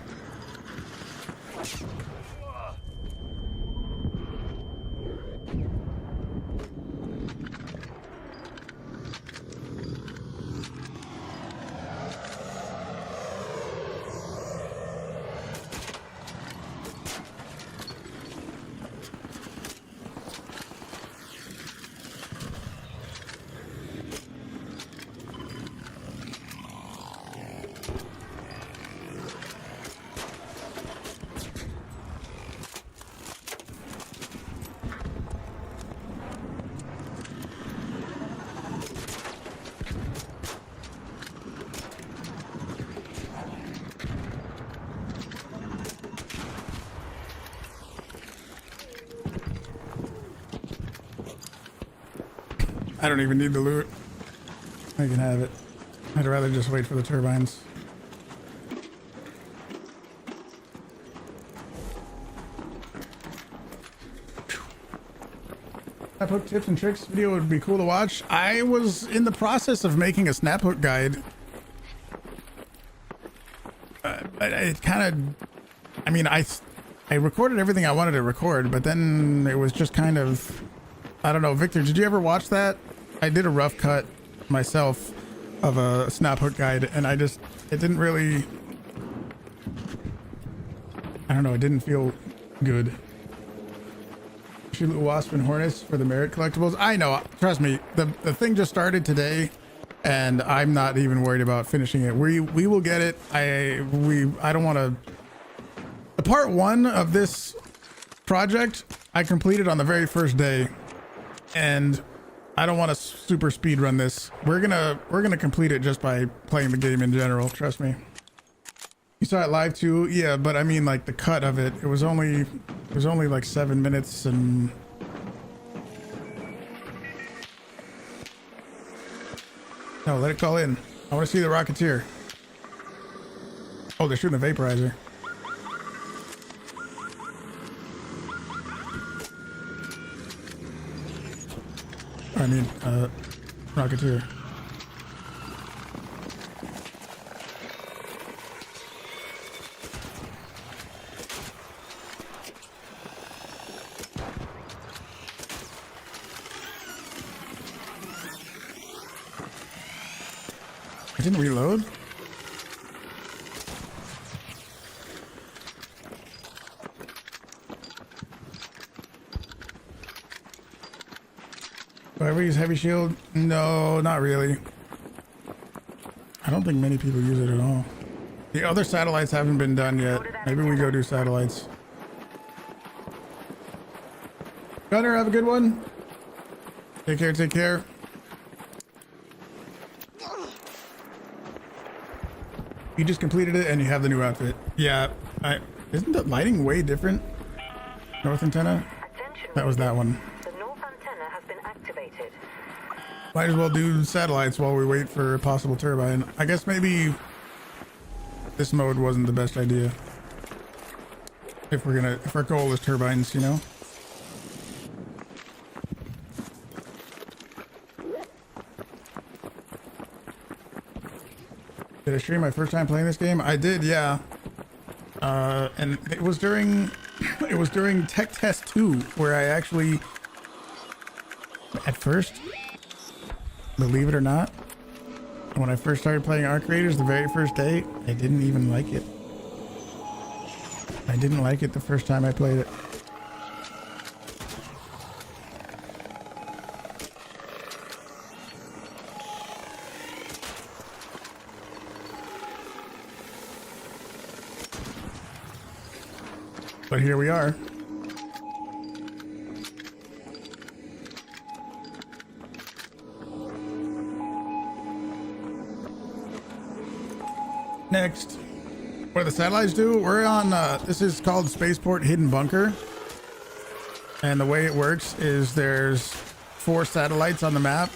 I don't even need the loot. I can have it. I'd rather just wait for the turbines. Snap hook tips and tricks video would be cool to watch. I was in the process of making a snap hook guide. It kind of, I mean, I recorded everything I wanted to record, but then it was just kind of, I don't know. Victor, did you ever watch that? I did a rough cut myself of a snap hook guide, and it didn't really, I don't know, it didn't feel good. Shoot Wasp and Hornets for the merit collectibles. I know, trust me, the thing just started today, and I'm not even worried about finishing it. We will get it. I don't want to. The part 1 of this project I completed on the very first day, and I don't want to super speed run this. We're gonna complete it just by playing the game in general. Trust me. You saw it live too, yeah, but I mean like the cut of it. It was only like 7 minutes and. No, let it call in. I want to see the Rocketeer. Oh, they're shooting a vaporizer. I mean, Rocketeer. I didn't reload. Do I ever use heavy shield? No, not really. I don't think many people use it at all. The other satellites haven't been done yet. Maybe we go do satellites. Gunner, have a good one. Take care, take care. You just completed it and you have the new outfit. Yeah, isn't the lighting way different? North antenna? That was that one. The north antenna has been activated. Might as well do satellites while we wait for a possible turbine. I guess maybe this mode wasn't the best idea. If our goal is turbines, you know? Did I stream my first time playing this game? I did, yeah. And it was during Tech Test 2 where I actually, at first, believe it or not, when I first started playing Arc Raiders the very first day, I didn't even like it. I didn't like it the first time I played it. But here we are. Next, what do the satellites do? We're on, this is called Spaceport Hidden Bunker. And the way it works is there's 4 satellites on the map.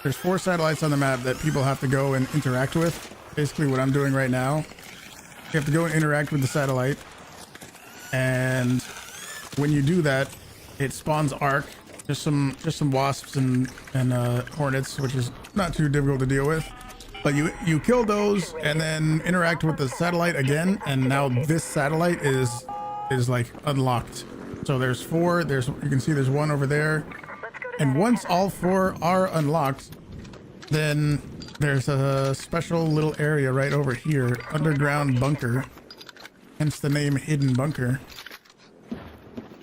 There's 4 satellites on the map that people have to go and interact with. Basically what I'm doing right now. You have to go and interact with the satellite, and when you do that, it spawns arc, just some wasps and hornets, which is not too difficult to deal with. But you kill those and then interact with the satellite again, and now this satellite is like unlocked. So there's 4. You can see there's 1 over there, and once all 4 are unlocked, then there's a special little area right over here, underground bunker, hence the name Hidden Bunker,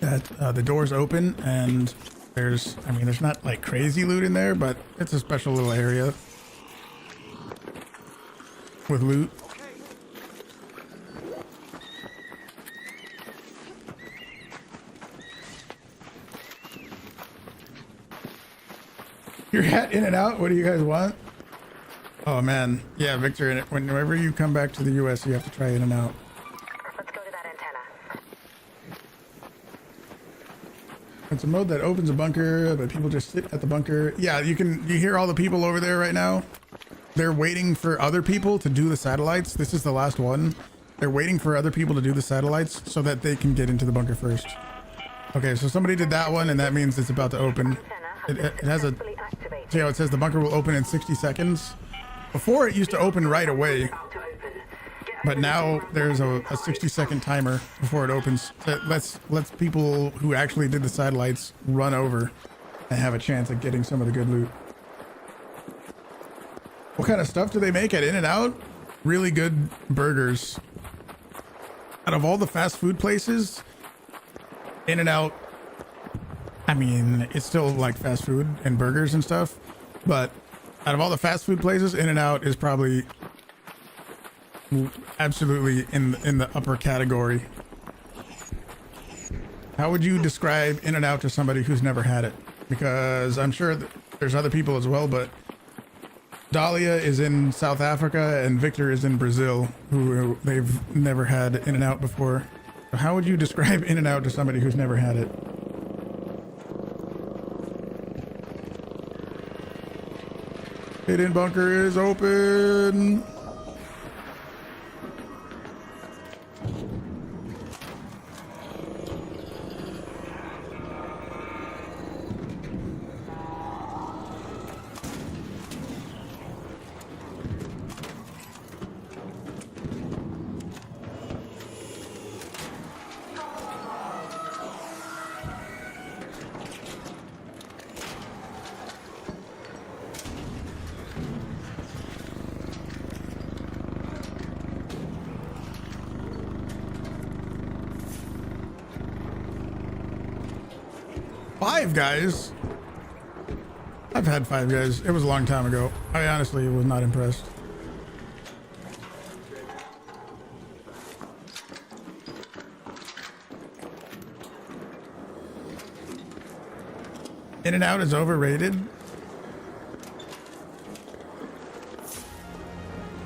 that the doors open, and there's not like crazy loot in there, but it's a special little area with loot. Your hat in and out, what do you guys want? Oh man, yeah, Victor, whenever you come back to the US, you have to try in and out. Let's go to that antenna. It's a mode that opens a bunker, but people just sit at the bunker. Yeah, you hear all the people over there right now? They're waiting for other people to do the satellites. This is the last one. They're waiting for other people to do the satellites so that they can get into the bunker first. Okay, so somebody did that one, and that means it's about to open. It has a, see how it says the bunker will open in 60 seconds? Before it used to open right away, but now there's a 60-second timer before it opens. That lets people who actually did the satellites run over and have a chance at getting some of the good loot. What kind of stuff do they make at In-N-Out? Really good burgers. Out of all the fast food places, In-N-Out I mean, it's still like fast food and burgers and stuff, but out of all the fast food places, In-N-Out is probably absolutely in the upper category. How would you describe In-N-Out to somebody who's never had it? Because I'm sure there's other people as well, but Dahlia is in South Africa and Victor is in Brazil, who they've never had In-N-Out before. So how would you describe In-N-Out to somebody who's never had it? Hidden bunker is open. Five Guys? I've had Five Guys. It was a long time ago. I honestly was not impressed. In-N-Out is overrated.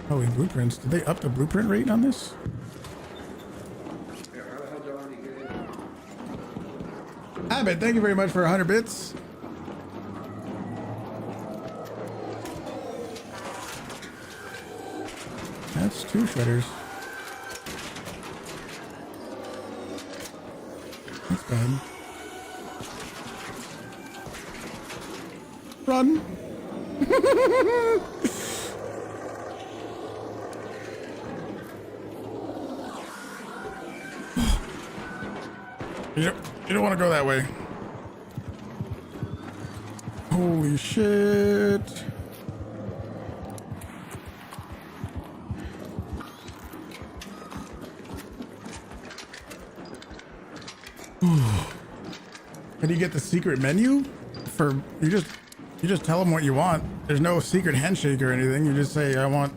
Holy blueprints. Did they up the blueprint rate on this? Abbott, thank you very much for 100 bits. That's 2 shredders. That's bad. Run. You don't want to go that way. Holy shit. How do you get the secret menu? You just tell them what you want. There's no secret handshake or anything. You just say, I want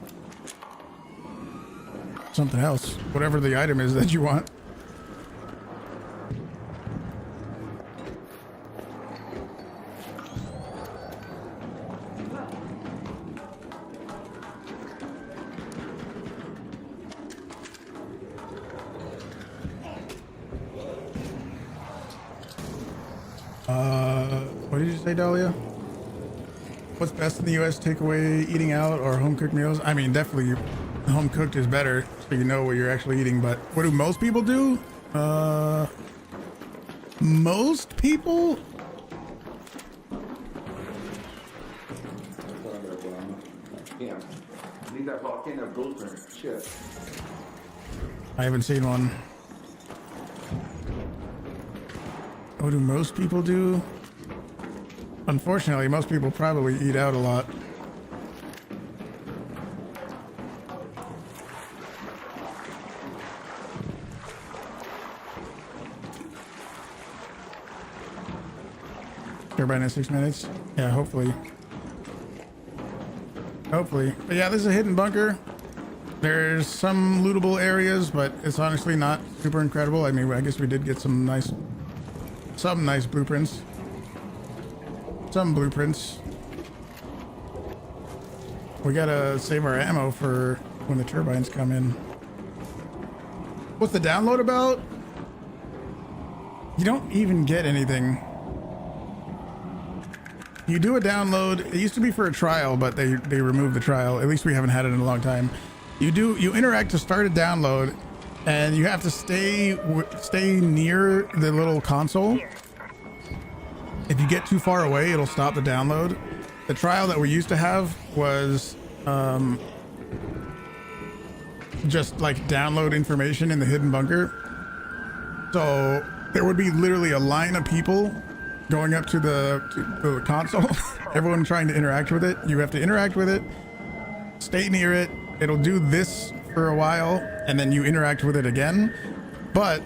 something else, whatever the item is that you want. What did you say, Dahlia? What's best in the US? Takeaway, eating out, or home cooked meals? I mean, definitely home cooked is better, so you know what you're actually eating. But what do most people do? Most people? Yeah. Leave that volcano blueprint. Shit. I haven't seen one. What do most people do? Unfortunately, most people probably eat out a lot. Turbine in 6 minutes. Yeah, hopefully. Hopefully. But yeah, this is a hidden bunker. There's some lootable areas, but it's honestly not super incredible. I mean, I guess we did get some nice blueprints. Some blueprints. We gotta save our ammo for when the turbines come in. What's the download about? You don't even get anything. You do a download. It used to be for a trial, but they removed the trial. At least we haven't had it in a long time. You interact to start a download, and you have to stay near the little console. If you get too far away, it'll stop the download. The trial that we used to have was just like download information in the hidden bunker. So there would be literally a line of people going up to the console, everyone trying to interact with it. You have to interact with it, stay near it. It'll do this for a while, and then you interact with it again. But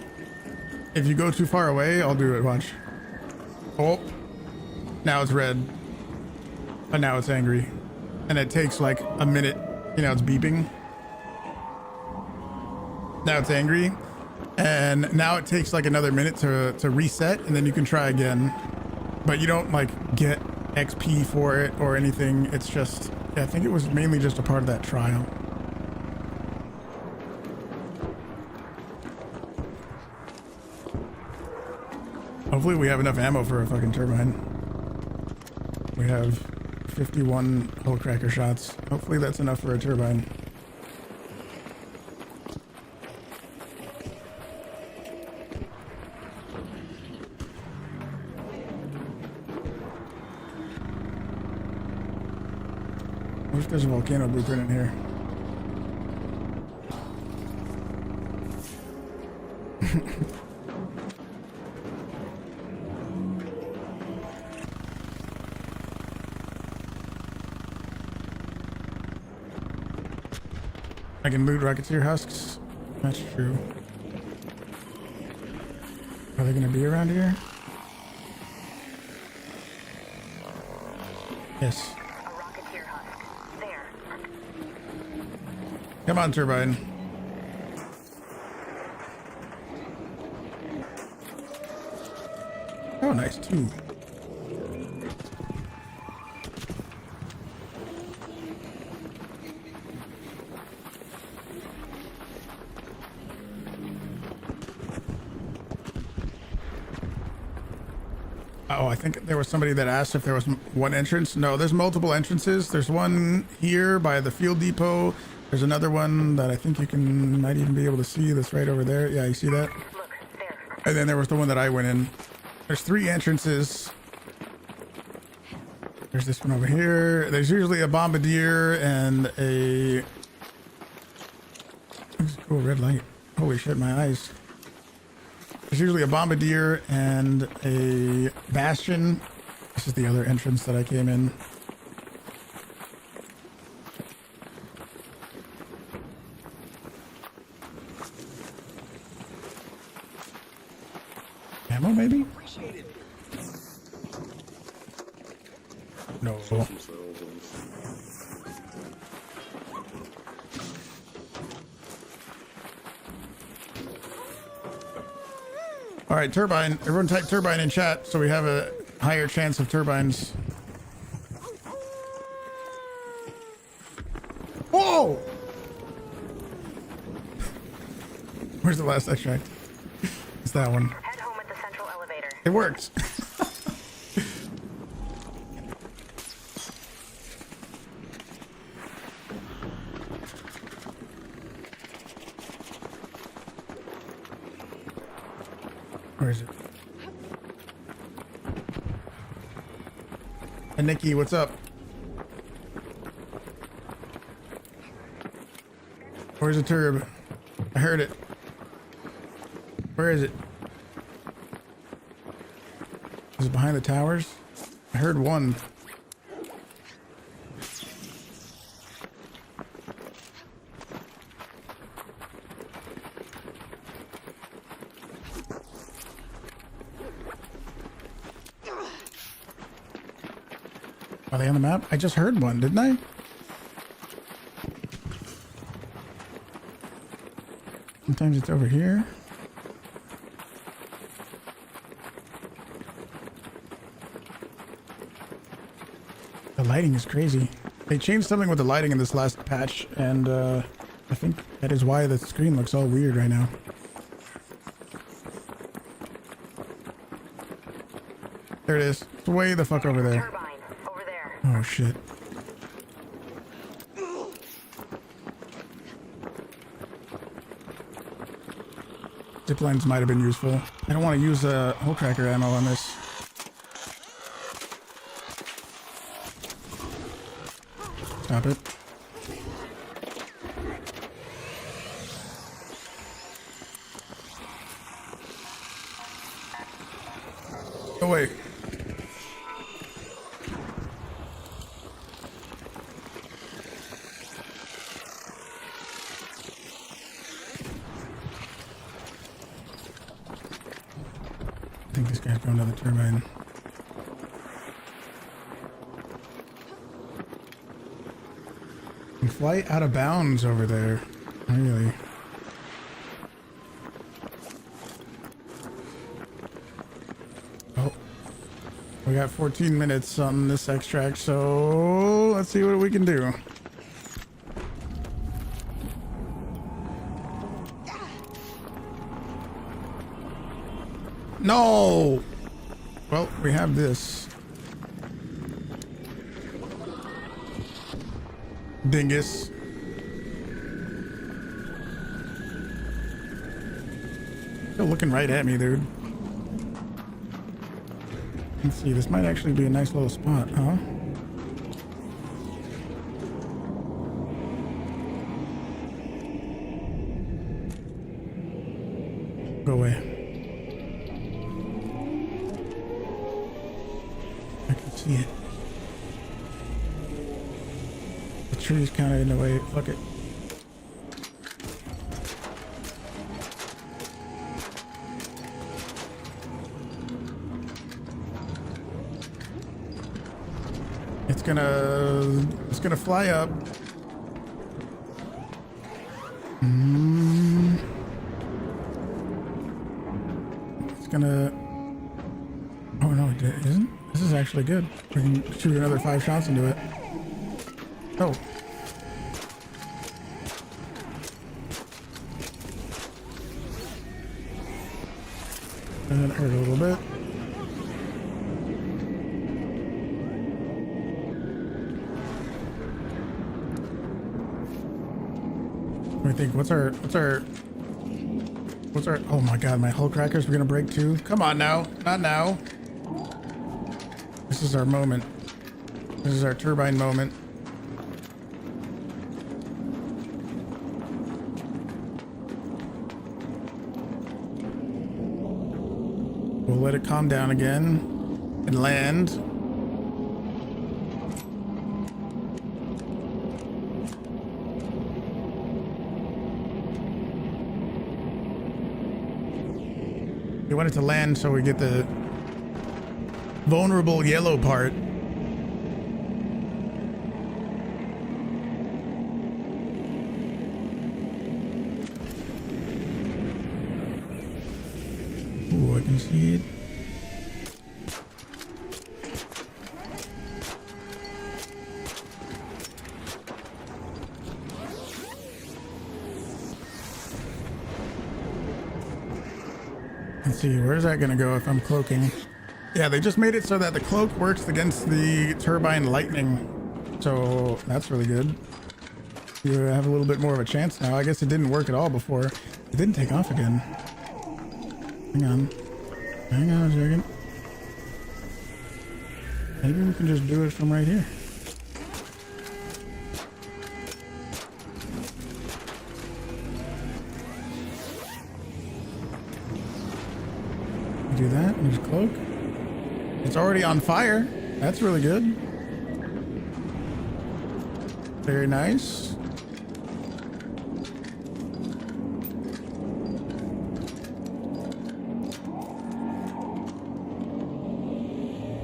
if you go too far away, I'll do it. Watch. Oh, now it's red. But now it's angry. And it takes like a minute. You know, it's beeping. Now it's angry. And now it takes like another minute to reset, and then you can try again. But you don't like get XP for it or anything. It's just, I think it was mainly just a part of that trial. Hopefully we have enough ammo for a fucking turbine. We have 51 Hullcracker shots. Hopefully that's enough for a turbine. What if there's a volcano blueprint in here? I can loot Rocketeer husks. That's true. Are they gonna be around here? Yes. A Rocketeer husk. There. Come on, Turbine. Oh, nice too. Oh, I think there was somebody that asked if there was one entrance. No, there's multiple entrances. There's one here by the fuel depot. There's another one that I think you might even be able to see that's right over there. Yeah, you see that? Look, there. And then there was the one that I went in. There's 3 entrances. There's this one over here. There's usually a bombardier and a... This is a cool red light. Holy shit, my eyes. There's usually a bombardier and a bastion. This is the other entrance that I came in. Ammo, maybe? No. All right, turbine. Everyone type turbine in chat so we have a higher chance of turbines. Whoa! Where's the last extract? It's that one. Head home at the central elevator. It worked. Where is it? Hey, Nikki, what's up? Where's the turb? I heard it. Where is it? Is it behind the towers? I heard one. Are they on the map? I just heard one, didn't I? Sometimes it's over here. The lighting is crazy. They changed something with the lighting in this last patch, and I think that is why the screen looks all weird right now. There it is. It's way the fuck over there. Turbine, over there. Oh shit. Ziplines might have been useful. I don't want to use Hullcracker ammo on this. Stop it. Oh wait. I think this guy's going to the turbine. flight out of bounds over there. Really. Oh. We got 14 minutes on this extract, so let's see what we can do. No! Well, we have this. Dingus. Still looking right at me, dude. Let's see, this might actually be a nice little spot, huh? Go away. I can see it. The tree's kind of in the way. Fuck it. It's gonna fly up. It's gonna. Oh no, it isn't. This is actually good. We can shoot another 5 shots into it. Oh. And it hurt a little bit. I think what's our oh my god, my Hullcrackers were gonna break too. Come on now, not now. This is our moment. This is our turbine moment. We'll let it calm down again and land. We want it to land so we get the vulnerable yellow part. Ooh, I can see it. Let's see, where's that gonna go if I'm cloaking? Yeah, they just made it so that the cloak works against the turbine lightning. So that's really good. You have a little bit more of a chance now. I guess it didn't work at all before. It didn't take off again. Hang on. Hang on a second. Maybe we can just do it from right here. Do that and just cloak. It's already on fire. That's really good. Very nice.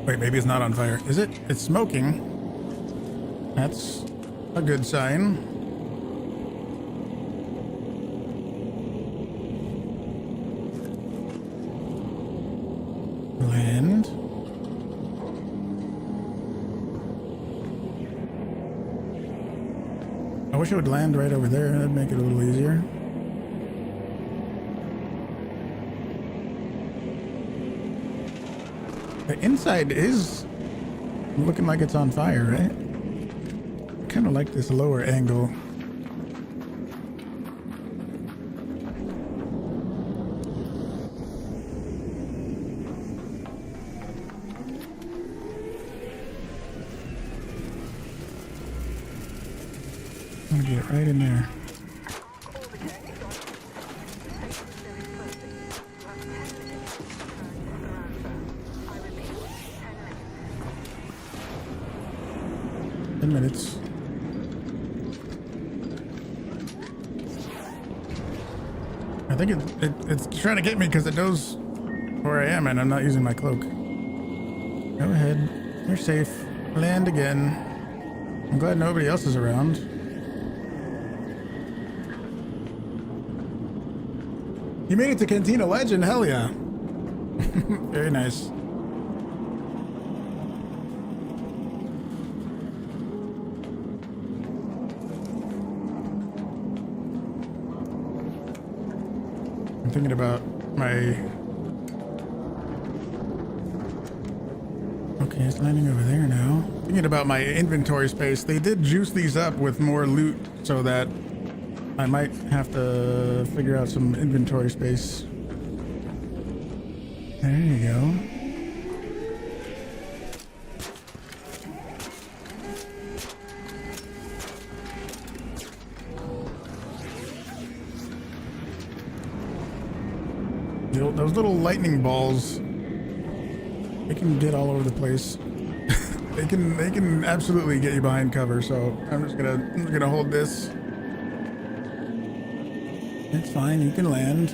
Wait, maybe it's not on fire. Is it? It's smoking. That's a good sign. Land. I wish it would land right over there. That'd make it a little easier. The inside is looking like it's on fire, right? I kind of like this lower angle. I'm gonna get it right in there. Minutes. I think it's trying to get me because it knows where I am and I'm not using my cloak. Go ahead. You're safe. Land again. I'm glad nobody else is around. You made it to Cantina Legend, hell yeah. Very nice. I'm thinking about my... Okay, it's landing over there now. Thinking about my inventory space. They did juice these up with more loot so that I might have to figure out some inventory space. There you go. Those little lightning balls, they can get all over the place. they can absolutely get you behind cover. So I'm just gonna hold this. It's fine. You can land.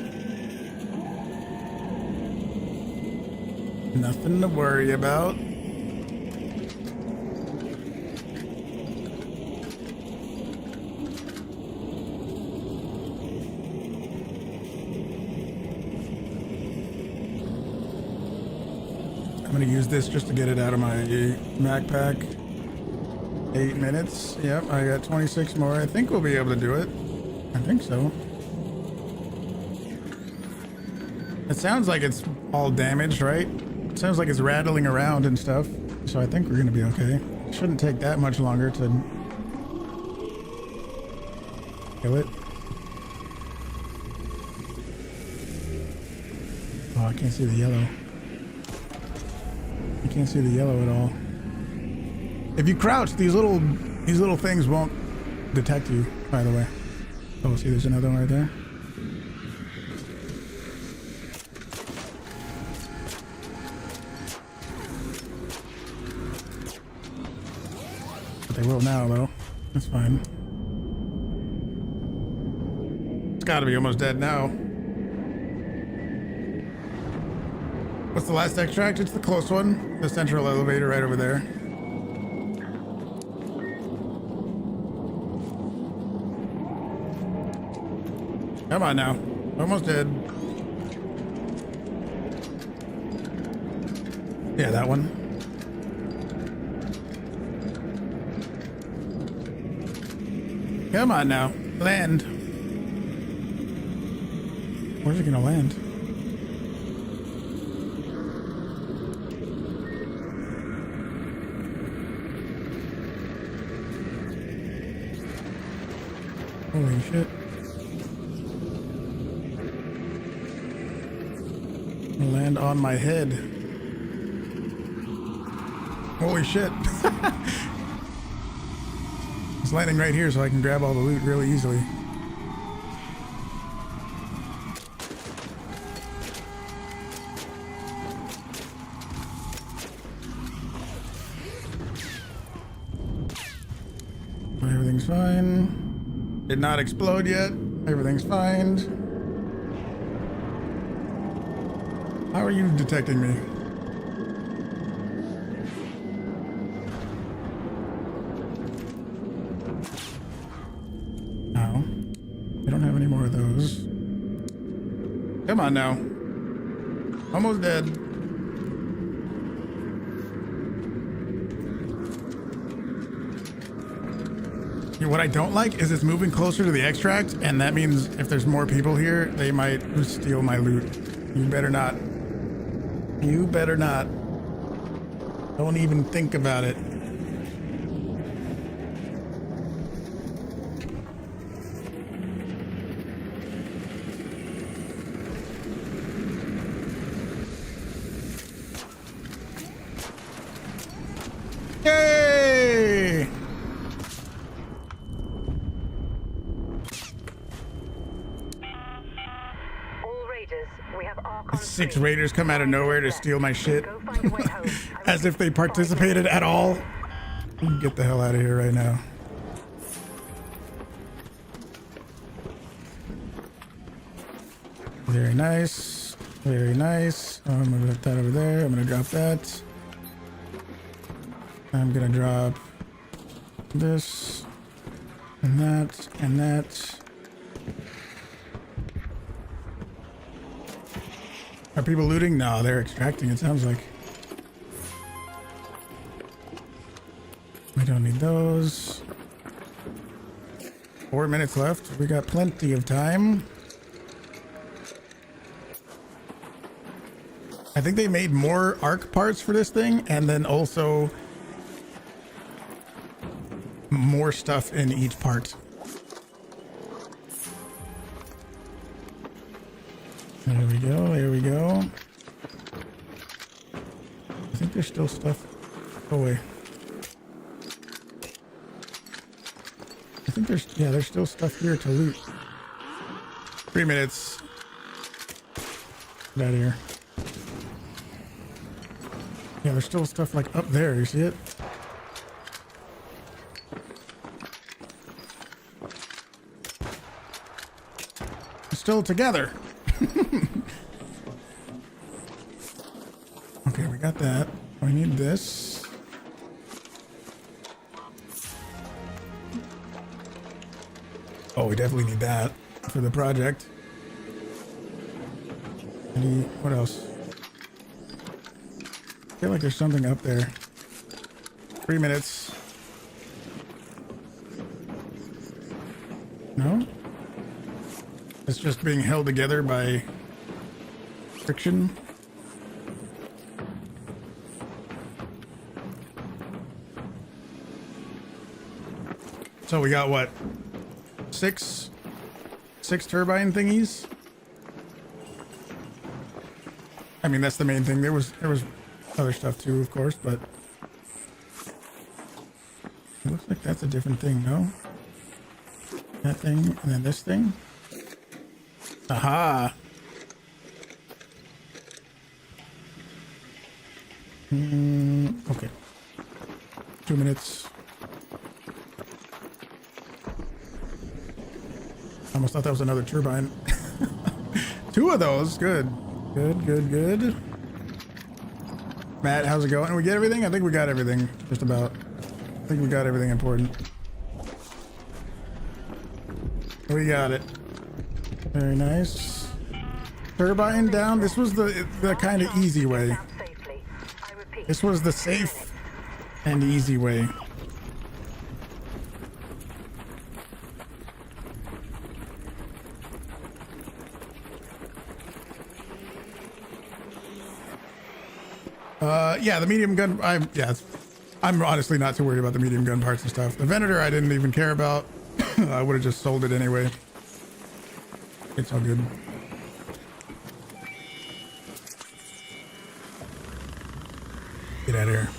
Nothing to worry about. I'm gonna use this just to get it out of my backpack. 8 minutes. Yep, I got 26 more. I think we'll be able to do it. I think so. It sounds like it's all damaged, right? It sounds like it's rattling around and stuff. So I think we're gonna be okay. It shouldn't take that much longer to kill it. Oh, I can't see the yellow. I can't see the yellow at all. If you crouch, these little things won't detect you, by the way. Oh, see, there's another one right there. But they will now, though. That's fine. It's gotta be almost dead now. What's the last extract? It's the close one. The central elevator right over there. Come on now. Almost dead. Yeah, that one. Come on now. Land. Where's it gonna land? Holy shit. Land on my head. Holy shit. It's landing right here so I can grab all the loot really easily. Everything's fine. Did not explode yet. Everything's fine. How are you detecting me? No. We don't have any more of those. Come on now. Almost dead. What I don't like is it's moving closer to the extract, and that means if there's more people here, they might steal my loot. You better not. You better not. Don't even think about it. Yay! Six raiders come out of nowhere to steal my shit. As if they participated at all. Get the hell out of here right now. Very nice. Very nice. Oh, I'm gonna put that over there. I'm gonna drop that. I'm gonna drop this and that and that. Are people looting? No, they're extracting, it sounds like. We don't need those. 4 minutes left. We got plenty of time. I think they made more arc parts for this thing, and then also more stuff in each part. There we go, there we go. I think there's still stuff. Go away. I think there's still stuff here to loot. 3 minutes. Get out of here. Yeah, there's still stuff like up there, you see it? We're still together. Okay, we got that. We need this. Oh, we definitely need that for the project. What else? I feel like there's something up there. 3 minutes. No? It's just being held together by friction. So we got what? Six turbine thingies? I mean, that's the main thing. There was other stuff too, of course, but it looks like that's a different thing, no? That thing, and then this thing. Aha! Okay. 2 minutes. I almost thought that was another turbine. 2 of those, good. Good. Matt, how's it going? We get everything? I think we got everything, just about. I think we got everything important. We got it. Very nice. Turbine down. This was the kind of easy way. This was the safe and easy way. Yeah, the medium gun. I'm honestly not too worried about the medium gun parts and stuff. The Venator, I didn't even care about. I would have just sold it anyway. It's all good. Get out of here.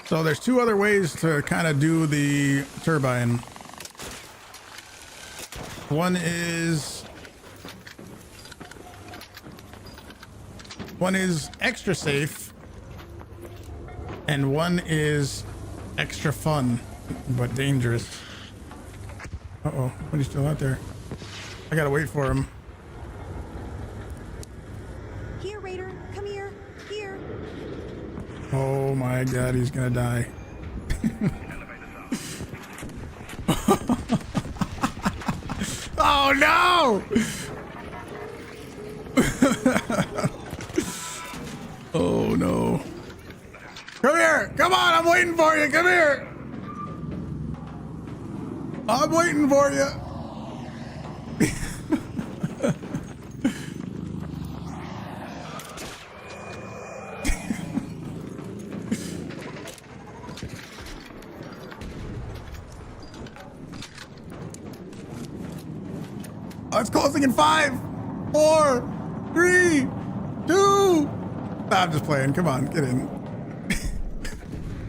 So there's 2 other ways to kind of do the turbine. One is extra safe, and one is extra fun, but dangerous. Uh-oh, but he's still out there. I gotta wait for him. Here, Raider, come here, here. Oh my god, he's gonna die. Oh no! Oh no. Come here! Come on, I'm waiting for you! Come here! I'm waiting for you! Oh, it's closing in 5, 4, 3, 2. I'm just playing. Come on, get in.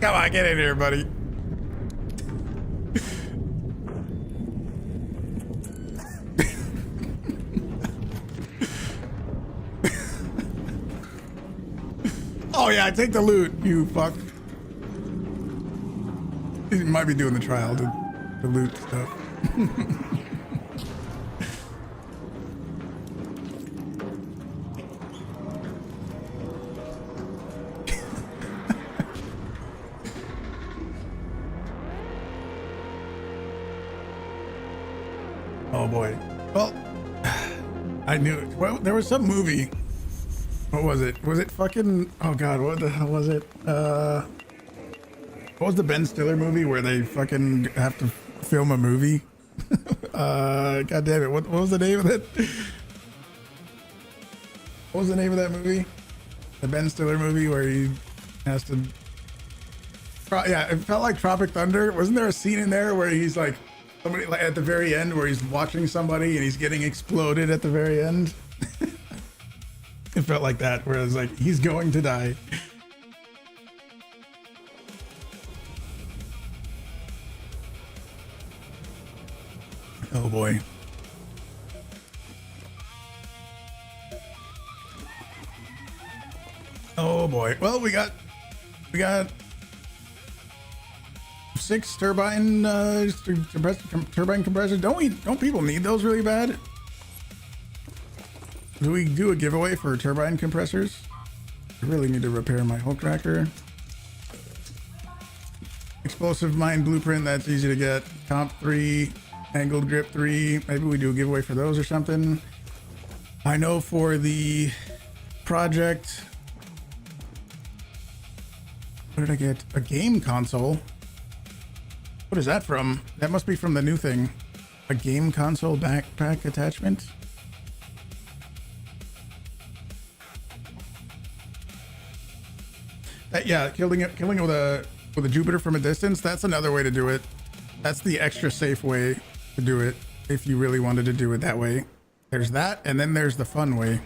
Come on, get in here, buddy. Oh yeah, take the loot, you fuck. He might be doing the trial to loot stuff. Oh boy. Well, I knew it. Well, there was some movie. What was it? Was it fucking? Oh god, what the hell was it? What was the Ben Stiller movie where they fucking have to film a movie? God damn it! What was the name of it? What was the name of that movie? The Ben Stiller movie where he has to. Yeah, it felt like Tropic Thunder. Wasn't there a scene in there where he's like somebody like at the very end where he's watching somebody and he's getting exploded at the very end? It felt like that, where it was like he's going to die. Oh boy. Oh boy. Well, we got 6 turbine turbine compressors. Don't people need those really bad? Do we do a giveaway for turbine compressors? I really need to repair my Hullcracker. Explosive mine blueprint, that's easy to get. Comp 3, angled grip 3. Maybe we do a giveaway for those or something. I know for the project, what did I get? A game console. What is that from? That must be from the new thing. A game console backpack attachment. Yeah, killing it with a Jupiter from a distance. That's another way to do it. That's the extra safe way to do it if you really wanted to do it that way. There's that, and then there's the fun way,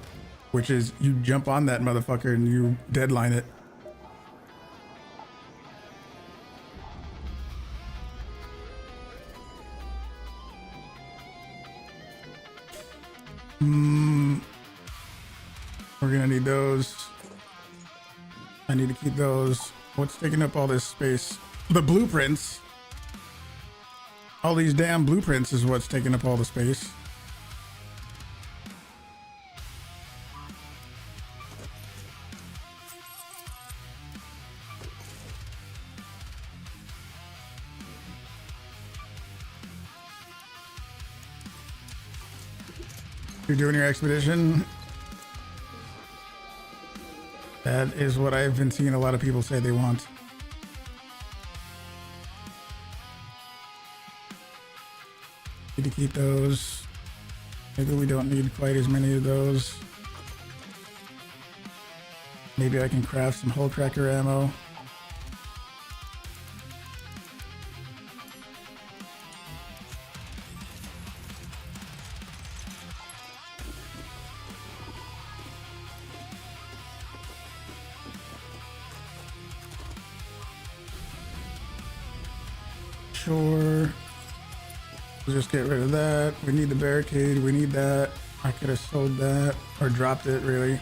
which is you jump on that motherfucker and you deadline it. We're gonna need those. I need to keep those. What's taking up all this space? The blueprints. All these damn blueprints is what's taking up all the space. You're doing your expedition? That is what I've been seeing a lot of people say they want. Need to keep those. Maybe we don't need quite as many of those. Maybe I can craft some Hullcracker ammo. Sure. We'll just get rid of that. We need the barricade. We need that. I could have sold that or dropped it, really.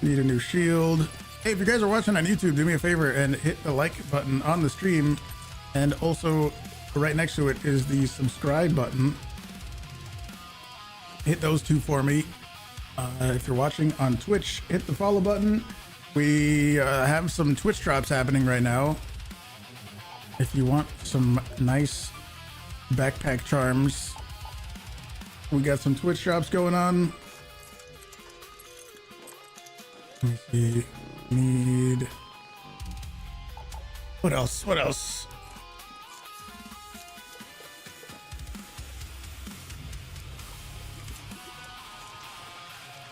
Need a new shield. Hey, if you guys are watching on YouTube, do me a favor and hit the like button on the stream. And also right next to it is the subscribe button. Hit those two for me. If you're watching on Twitch, hit the follow button. We have some Twitch drops happening right now. If you want some nice backpack charms, we got some Twitch drops going on. Let me see. Need. What else? What else?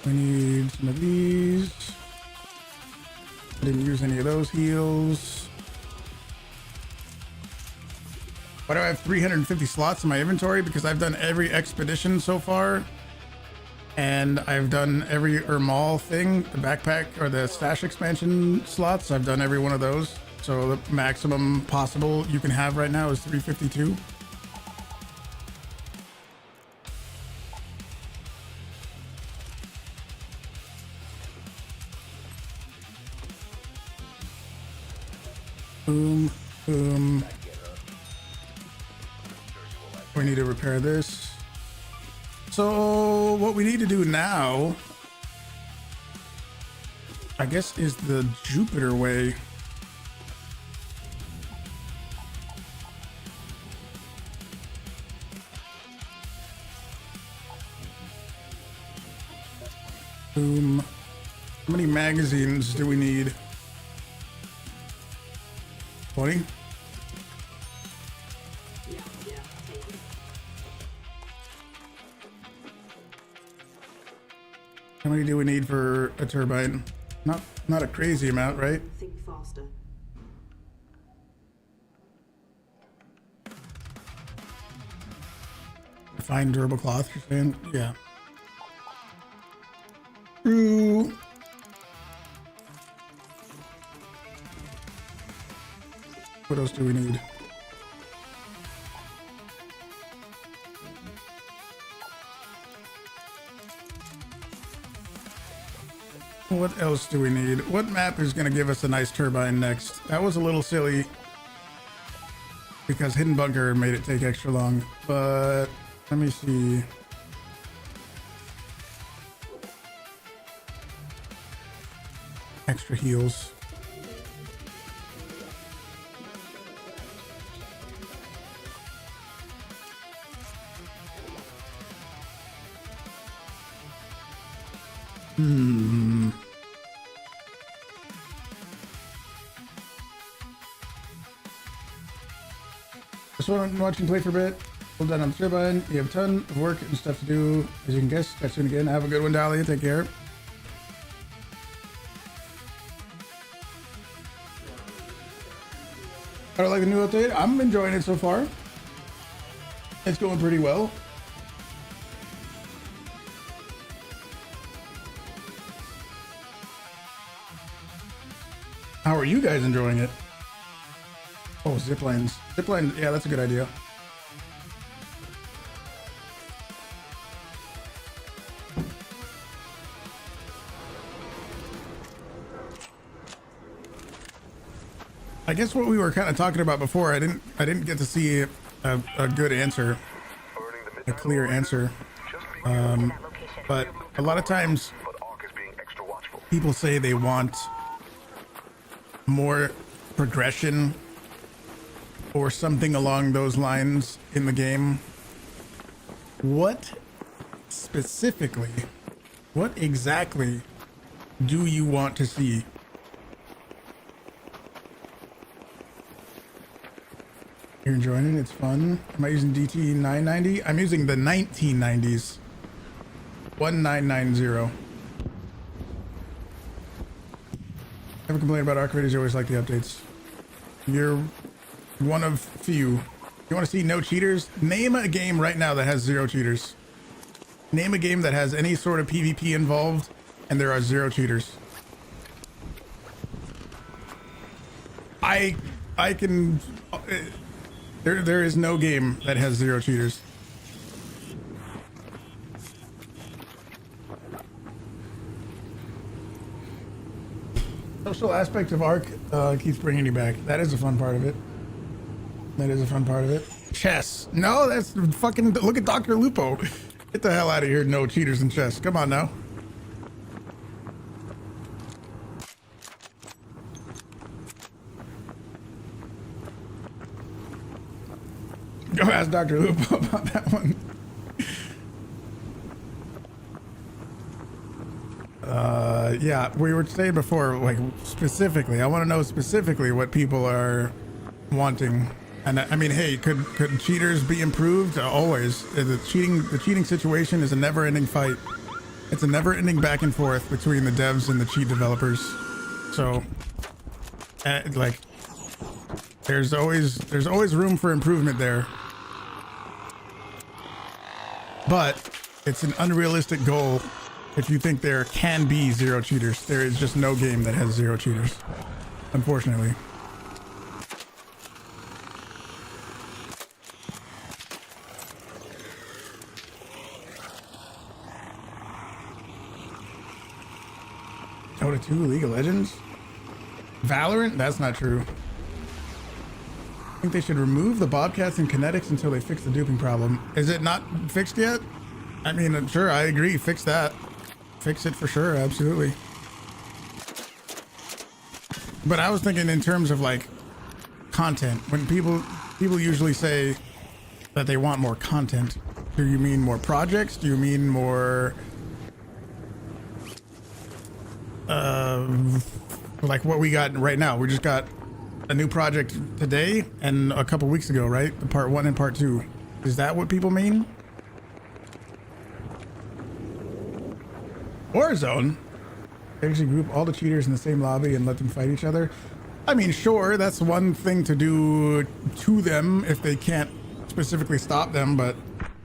We need some of these. I didn't use any of those heals. Why do I have 350 slots in my inventory? Because I've done every expedition so far. And I've done every Ermal thing, the backpack or the stash expansion slots. I've done every one of those. So the maximum possible you can have right now is 352. Boom, boom. We need to repair this. So what we need to do now, I guess, is the Jupiter way. Boom. How many magazines do we need? 20? Yeah, take it. How many do we need for a turbine? Not a crazy amount, right? Think faster. Fine durable cloth, you're saying? Yeah. Ooh. What else do we need? What else do we need? What map is going to give us a nice turbine next? That was a little silly because Hidden Bunker made it take extra long, but let me see. Extra heals. Just watching play for a bit. Well done on the turbine. You have a ton of work and stuff to do. As you can guess, catch soon again. Have a good one, Dahlia. Take care. I don't like the new update. I'm enjoying it so far. It's going pretty well. How are you guys enjoying it? Oh, ziplines. Zipline, yeah, that's a good idea. I guess what we were kind of talking about before, I didn't get to see a good answer, a clear answer. But a lot of times people say they want more progression or something along those lines in the game. What specifically, what exactly do you want to see? You're enjoying it? It's fun. Am I using DT 990? I'm using the 1990s. 1990. Never complain about Arc Raiders, you always like the updates. You're one of few. You want to see no cheaters? Name a game right now that has 0 cheaters. Name a game that has any sort of PvP involved and there are 0 cheaters. I can... There is no game that has 0 cheaters. Social aspect of Arc keeps bringing you back. That is a fun part of it. That is a fun part of it. Chess. No, that's fucking... Look at Dr. Lupo. Get the hell out of here. No cheaters in chess. Come on now. Go ask Dr. Lupo about that one. Yeah, we were saying before, like, specifically, I want to know specifically what people are wanting. And I mean, hey, could cheaters be improved? Always. The cheating situation is a never-ending fight. It's a never-ending back and forth between the devs and the cheat developers. So, like, there's always room for improvement there. But it's an unrealistic goal if you think there can be 0 cheaters. There is just no game that has 0 cheaters, unfortunately. Dota 2, League of Legends? Valorant? That's not true. I think they should remove the Bwabcats and kinetics until they fix the duping problem. Is it not fixed yet? I mean, sure, I agree. Fix that. Fix it for sure, absolutely. But I was thinking in terms of like content. When people usually say that they want more content, do you mean more projects? Do you mean more like what we got right now. We just got a new project today and a couple weeks ago, right? The part 1 and part 2. Is that what people mean? Warzone? They actually group all the cheaters in the same lobby and let them fight each other. I mean, sure, that's one thing to do to them if they can't specifically stop them, but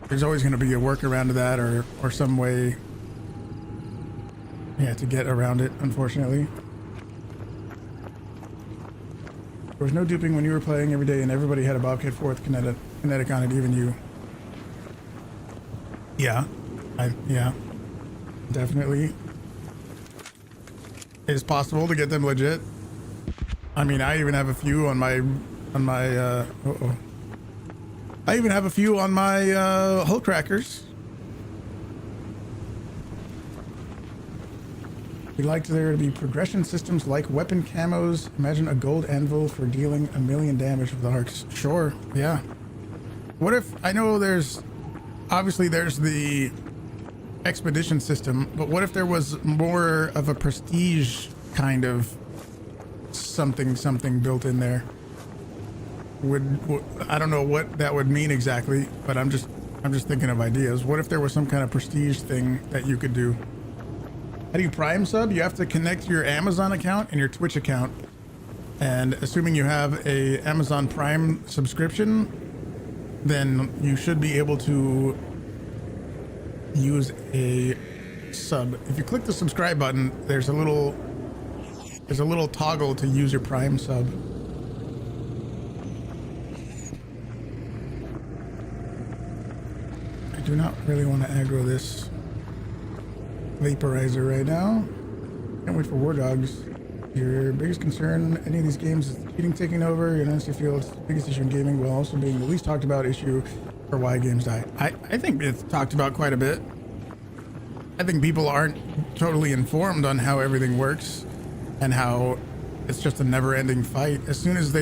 there's always going to be a workaround to that or some way, yeah, to get around it, unfortunately. There was no duping when you were playing every day and everybody had a Bwabcat 4th kinetic on it, even you. Yeah, yeah, definitely. It's possible to get them legit. I mean, I even have a few on my I even have a few on my Hullcrackers. We'd like there to be progression systems like weapon camos. Imagine a gold anvil for dealing 1,000,000 damage with arcs. Sure, yeah. What if, I know there's, obviously there's the expedition system, but what if there was more of a prestige kind of something built in there? Would I don't know what that would mean exactly, but I'm just thinking of ideas. What if there was some kind of prestige thing that you could do? How do you Prime sub? You have to connect your Amazon account and your Twitch account, and assuming you have a Amazon Prime subscription, then you should be able to use a sub. If you click the subscribe button, there's a little toggle to use your Prime sub. I do not really want to aggro this vaporizer right now. Can't wait for War Dogs. Your biggest concern, any of these games, is cheating taking over. You honestly feel it's the biggest issue in gaming while also being the least talked about issue for why games die. I think it's talked about quite a bit. I think people aren't totally informed on how everything works and how it's just a never-ending fight. As soon as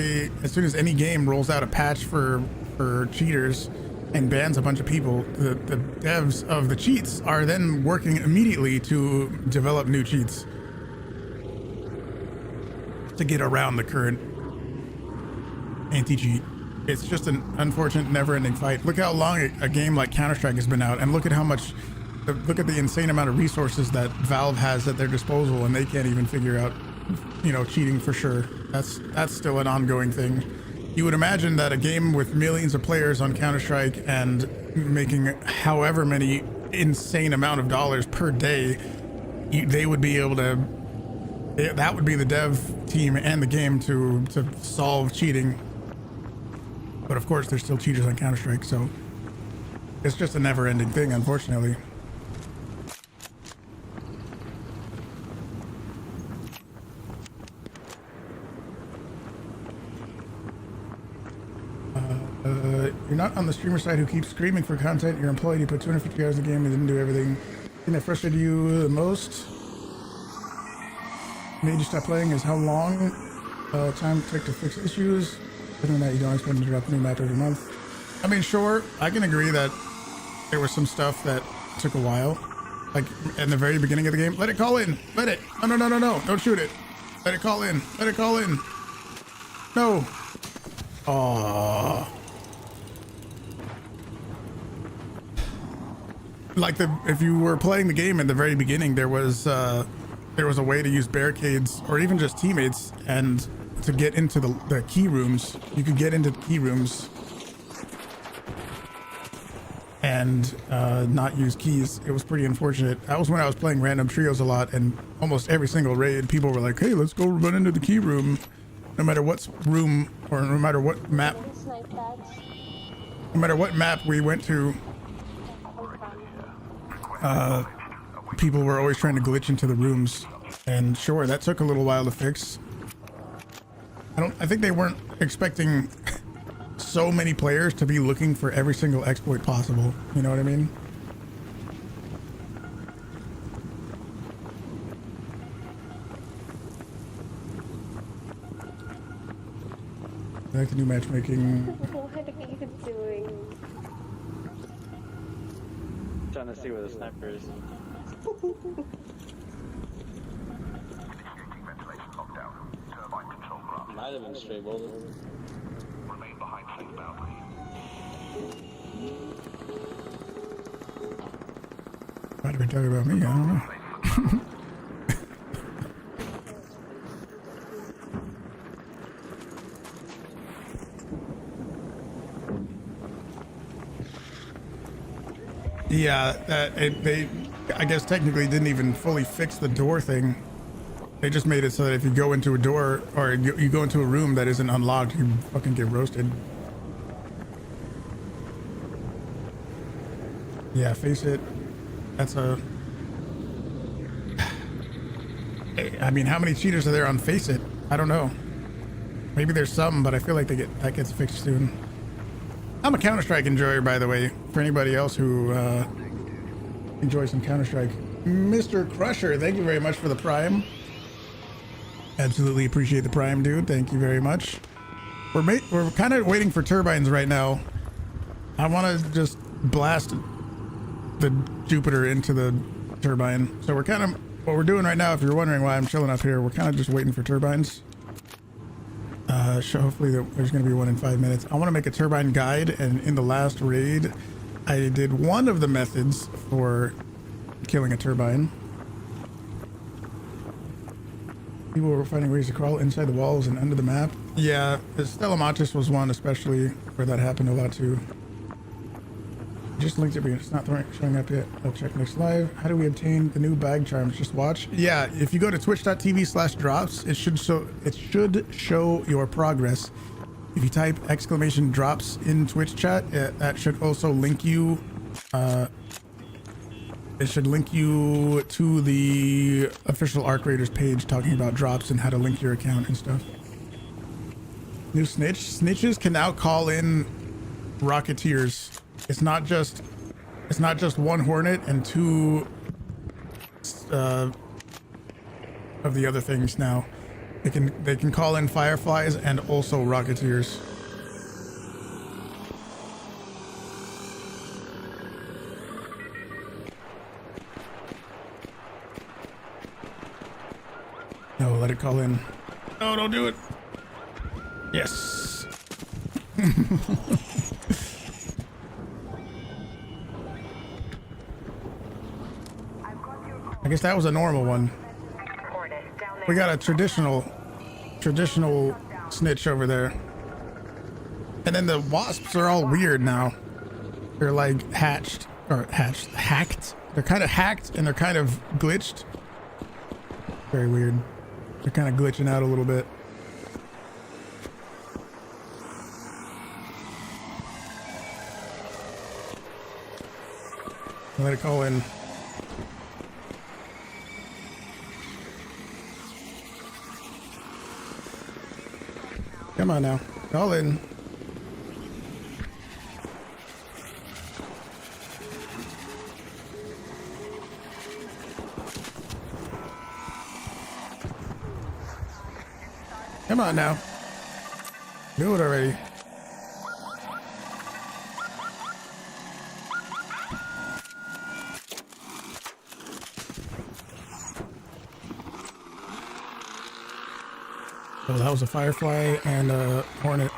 any game rolls out a patch for cheaters and bans a bunch of people, the devs of the cheats are then working immediately to develop new cheats to get around the current anti-cheat. It's just an unfortunate never-ending fight. Look how long a game like Counter-Strike has been out, and look at the insane amount of resources that Valve has at their disposal, and they can't even figure out, you know, cheating for sure. That's still an ongoing thing. You would imagine that a game with millions of players on Counter-Strike and making however many insane amount of dollars per day, they would be able to, that would be the dev team and the game to solve cheating. But of course there's still cheaters on Counter-Strike, so it's just a never-ending thing, unfortunately. You're not on the streamer side who keeps screaming for content. You're employed, you put 250 hours in the game and didn't do everything. The thing that frustrated you the most, made you stop playing, is how long time it took to fix issues. Other than that, you don't expect to drop a new map every month. I mean, sure, I can agree that there was some stuff that took a while. Like in the very beginning of the game, let it call in, let it. No, don't shoot it. Let it call in, let it call in. No. Aww. Like if you were playing the game in the very beginning, there was a way to use barricades or even just teammates and to get into the key rooms. You could get into the key rooms and not use keys. It was pretty unfortunate. That was when I was playing random trios a lot, and almost every single raid, people were like, hey, let's go run into the key room. No matter what room or no matter what map we went to, people were always trying to glitch into the rooms. And sure, that took a little while to fix. I think they weren't expecting so many players to be looking for every single exploit possible. You know what I mean? I like the new matchmaking. What are you doing? Trying to see where the sniper is. might have been straight bullet. Remain behind fleet boundary. Might have been talking about me, I don't know. Yeah, they, I guess technically didn't even fully fix the door thing. They just made it so that if you go into a door or you go into a room that isn't unlocked, you fucking get roasted. Yeah, face it. That's a... I mean, how many cheaters are there on Face It? I don't know. Maybe there's some, but I feel like that gets fixed soon. I'm a Counter-Strike enjoyer, by the way, for anybody else who enjoys some Counter-Strike. Mr. Crusher, thank you very much for the Prime. Absolutely appreciate the Prime, dude. Thank you very much. We're kind of waiting for turbines right now. I want to just blast the Jupiter into the turbine. So we're kind of, what we're doing right now, if you're wondering why I'm chilling up here, we're kind of just waiting for turbines. Hopefully there's going to be one in 5 minutes. I want to make a turbine guide, and in the last raid I did one of the methods for killing a turbine. People were finding ways to crawl inside the walls and under the map. Yeah, Stella Montis was one especially where that happened a lot too. Just linked it, but it's not showing up yet. I'll check next live. How do we obtain the new bag charms? Just watch. Yeah, if you go to twitch.tv/drops, it should show your progress. If you type !drops in Twitch chat, that should also link you. It should link you to the official Arc Raiders page talking about drops and how to link your account and stuff. New Snitch. Snitches can now call in Rocketeers. It's not just one Hornet and two of the other things now. They can call in Fireflies and also Rocketeers. No, let it call in. No, don't do it. Yes. I guess that was a normal one. We got a traditional snitch over there. And then the wasps are all weird now. They're like hacked. They're kind of hacked and they're kind of glitched. Very weird. They're kind of glitching out a little bit. Let it call in. Come on now, call in. Come on now. Do it already. Oh, that was a Firefly and a Hornet.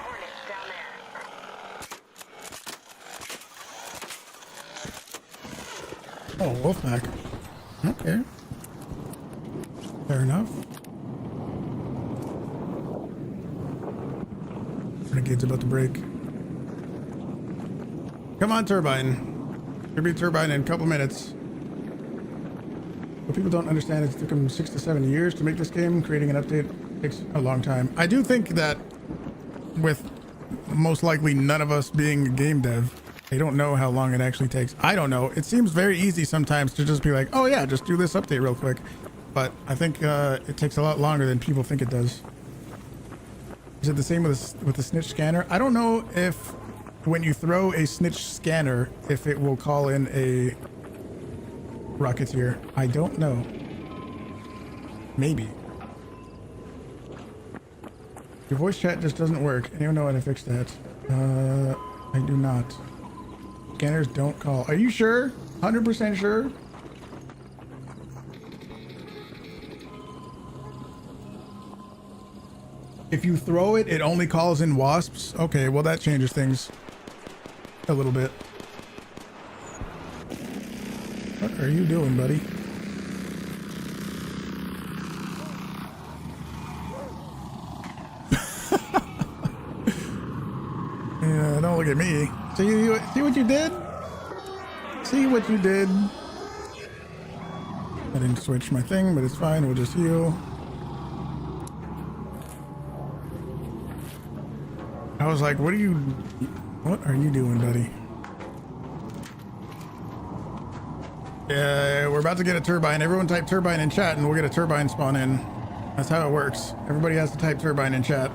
Oh, Wolfpack. Okay. Fair enough. Renegade's about to break. Come on, Turbine. Should be Turbine in a couple minutes. What people don't understand is it took them 6 to 7 years to make this game. Creating an update takes a long time. I do think that with most likely none of us being a game dev, they don't know how long it actually takes. I don't know. It seems very easy sometimes to just be like, oh yeah, just do this update real quick. But I think it takes a lot longer than people think it does. Is it the same with the Snitch scanner? I don't know if when you throw a Snitch scanner, if it will call in a Rocketeer. I don't know. Maybe. Your voice chat just doesn't work. Anyone know how to fix that? I do not. Scanners don't call. Are you sure? 100% sure? If you throw it, it only calls in wasps. Okay, well that changes things a little bit. What are you doing, buddy? Yeah, don't look at me. See what you did? See what you did? I didn't switch my thing, but it's fine. We'll just heal. I was like, what are you doing, buddy? Yeah, we're about to get a turbine. Everyone type turbine in chat and we'll get a turbine spawn in. That's how it works. Everybody has to type turbine in chat.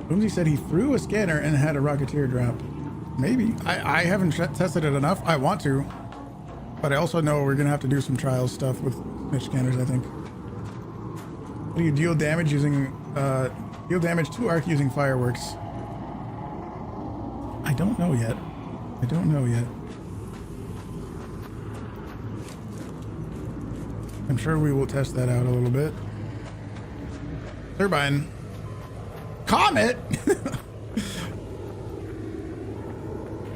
Boomsy said he threw a scanner and had a Rocketeer drop. Maybe. I haven't tested it enough. I want to. But I also know we're going to have to do some trial stuff with Snitch scanners, I think. Do you deal damage using... deal damage to arc using fireworks? I don't know yet. I don't know yet. I'm sure we will test that out a little bit. Turbine. Comet?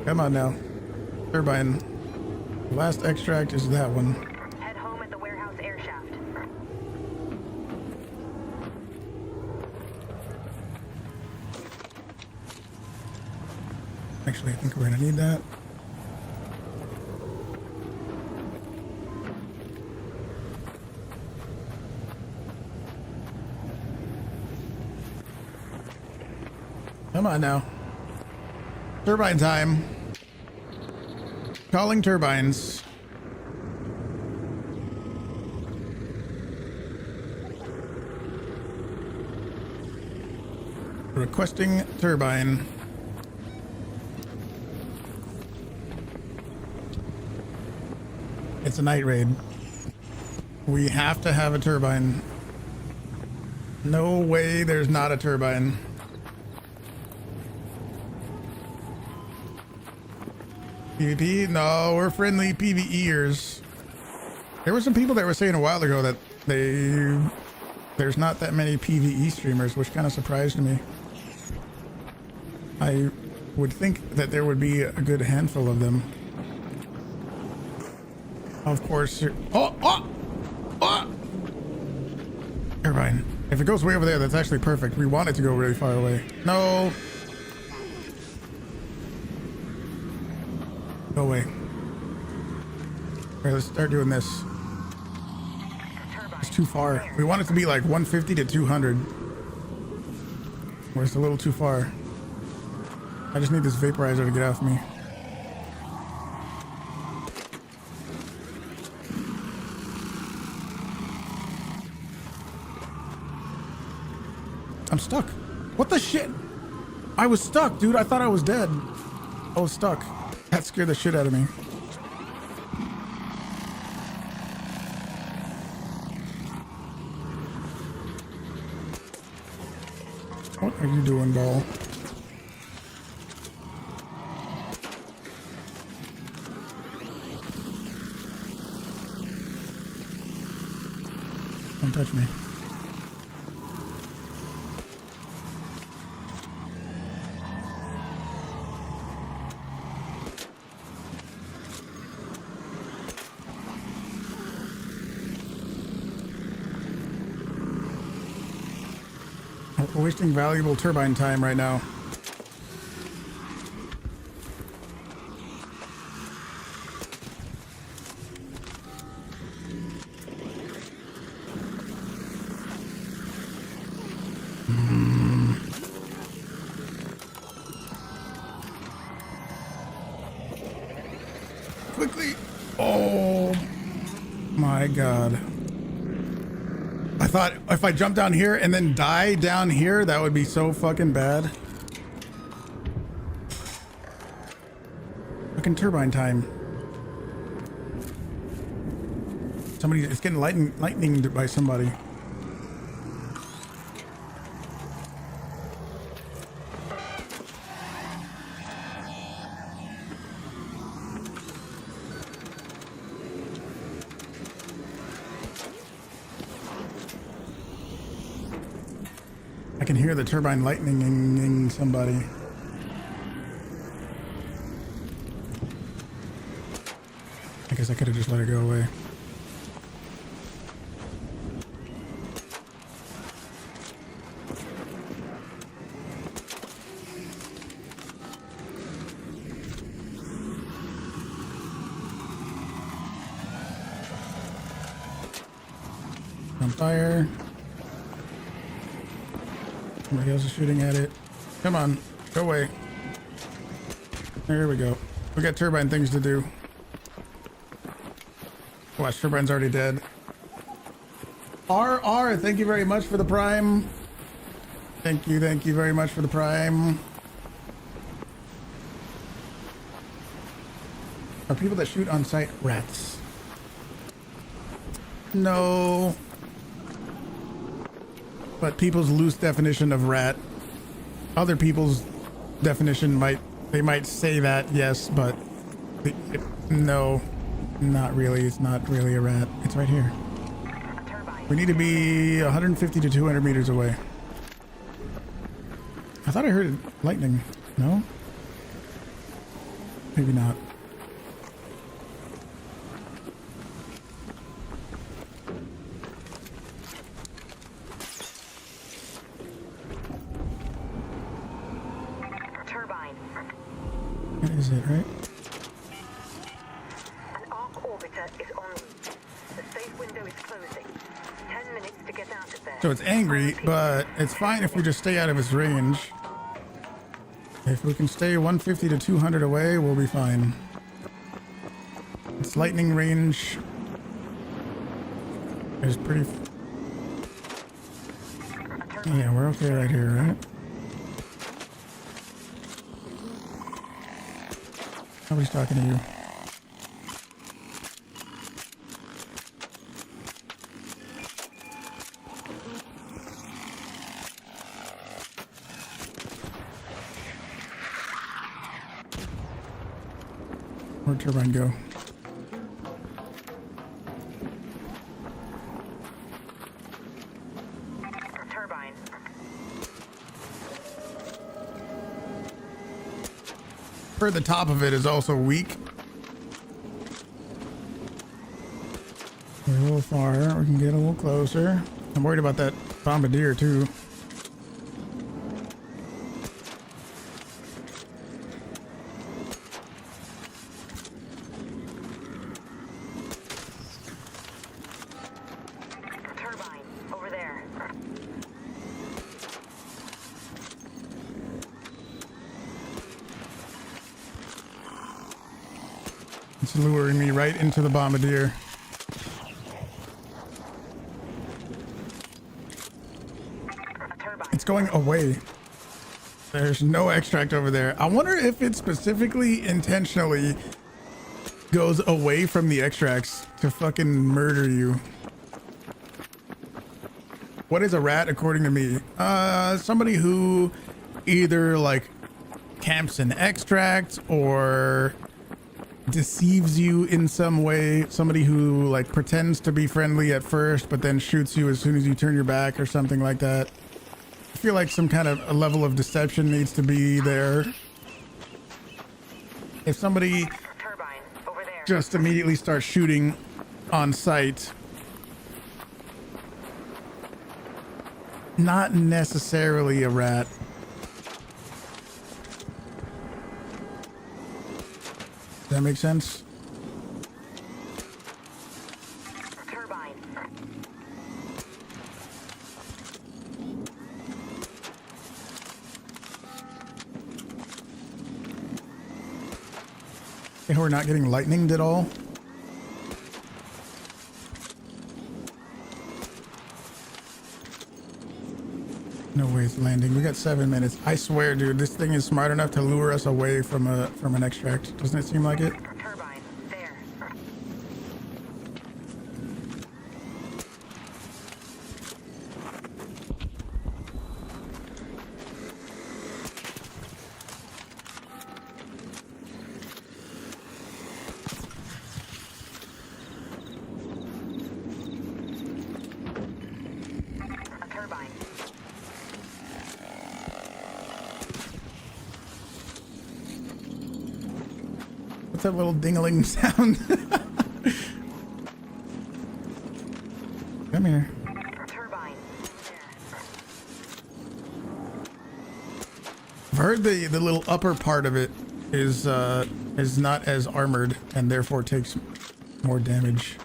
Come on now. Turbine. The last extract is that one. Head home at the warehouse air shaft. Actually, I think we're gonna need that. Come on now. Turbine time. Calling turbines. Requesting turbine. It's a night raid. We have to have a turbine. No way there's not a turbine. PvP? No, we're friendly PvEers. There were some people that were saying a while ago that there's not that many PvE streamers, which kind of surprised me. I would think that there would be a good handful of them. Of course. Oh! Turbine. If it goes way over there, that's actually perfect. We want it to go really far away. No. Go away. Alright, let's start doing this. It's too far. We want it to be like 150 to 200. Where it's a little too far. I just need this vaporizer to get off me. I'm stuck. What the shit? I was stuck, dude. I thought I was dead. I was stuck. That scared the shit out of me. What are you doing, ball? Don't touch me. We're wasting valuable turbine time right now. Quickly. Oh my God. I thought if I jump down here and then die down here, that would be so fucking bad. Fucking turbine time. Somebody is getting lightninged by somebody. I can hear the turbine lightninging somebody. I guess I could have just let it go away. On fire. Somebody else is shooting at it. Come on, go away. There we go. We got turbine things to do. Watch, turbine's already dead. RR, thank you very much for the prime. Thank you very much for the prime. Are people that shoot on sight rats? No. But people's loose definition of rat, other people's definition they might say that, yes, but no, not really. It's not really a rat. It's right here. We need to be 150 to 200 meters away. I thought I heard lightning. No? Maybe not. That is it, right? An arc orbiter is en route. The safe window is closing. 10 minutes to get out of there. So it's angry, but it's fine if we just stay out of its range. If we can stay 150 to 200 away, we'll be fine. Its lightning range is pretty... Yeah, we're okay right here, right? Nobody's talking to you. Where'd turbine go? Turbine. For the top of it is also weak. We're a little far. We can get a little closer. I'm worried about that bombardier too. Turbine, over there. It's luring me right into the bombardier. It's going away. There's no extract over there. I wonder if it specifically intentionally goes away from the extracts to fucking murder you. What is a rat according to me? Somebody who either like camps an extract or deceives you in some way. Somebody who like pretends to be friendly at first but then shoots you as soon as you turn your back or something like that. I feel like some kind of a level of deception needs to be there. If somebody just immediately starts shooting on sight, not necessarily a rat. Does that make sense? Turbine. And we're not getting lightninged at all. No way it's landing. We got 7 minutes. I swear, dude, this thing is smart enough to lure us away from an extract. Doesn't it seem like it? Turbine, there. What's that little dingling sound? Come here. Turbine. I've heard the little upper part of it is not as armored and therefore takes more damage.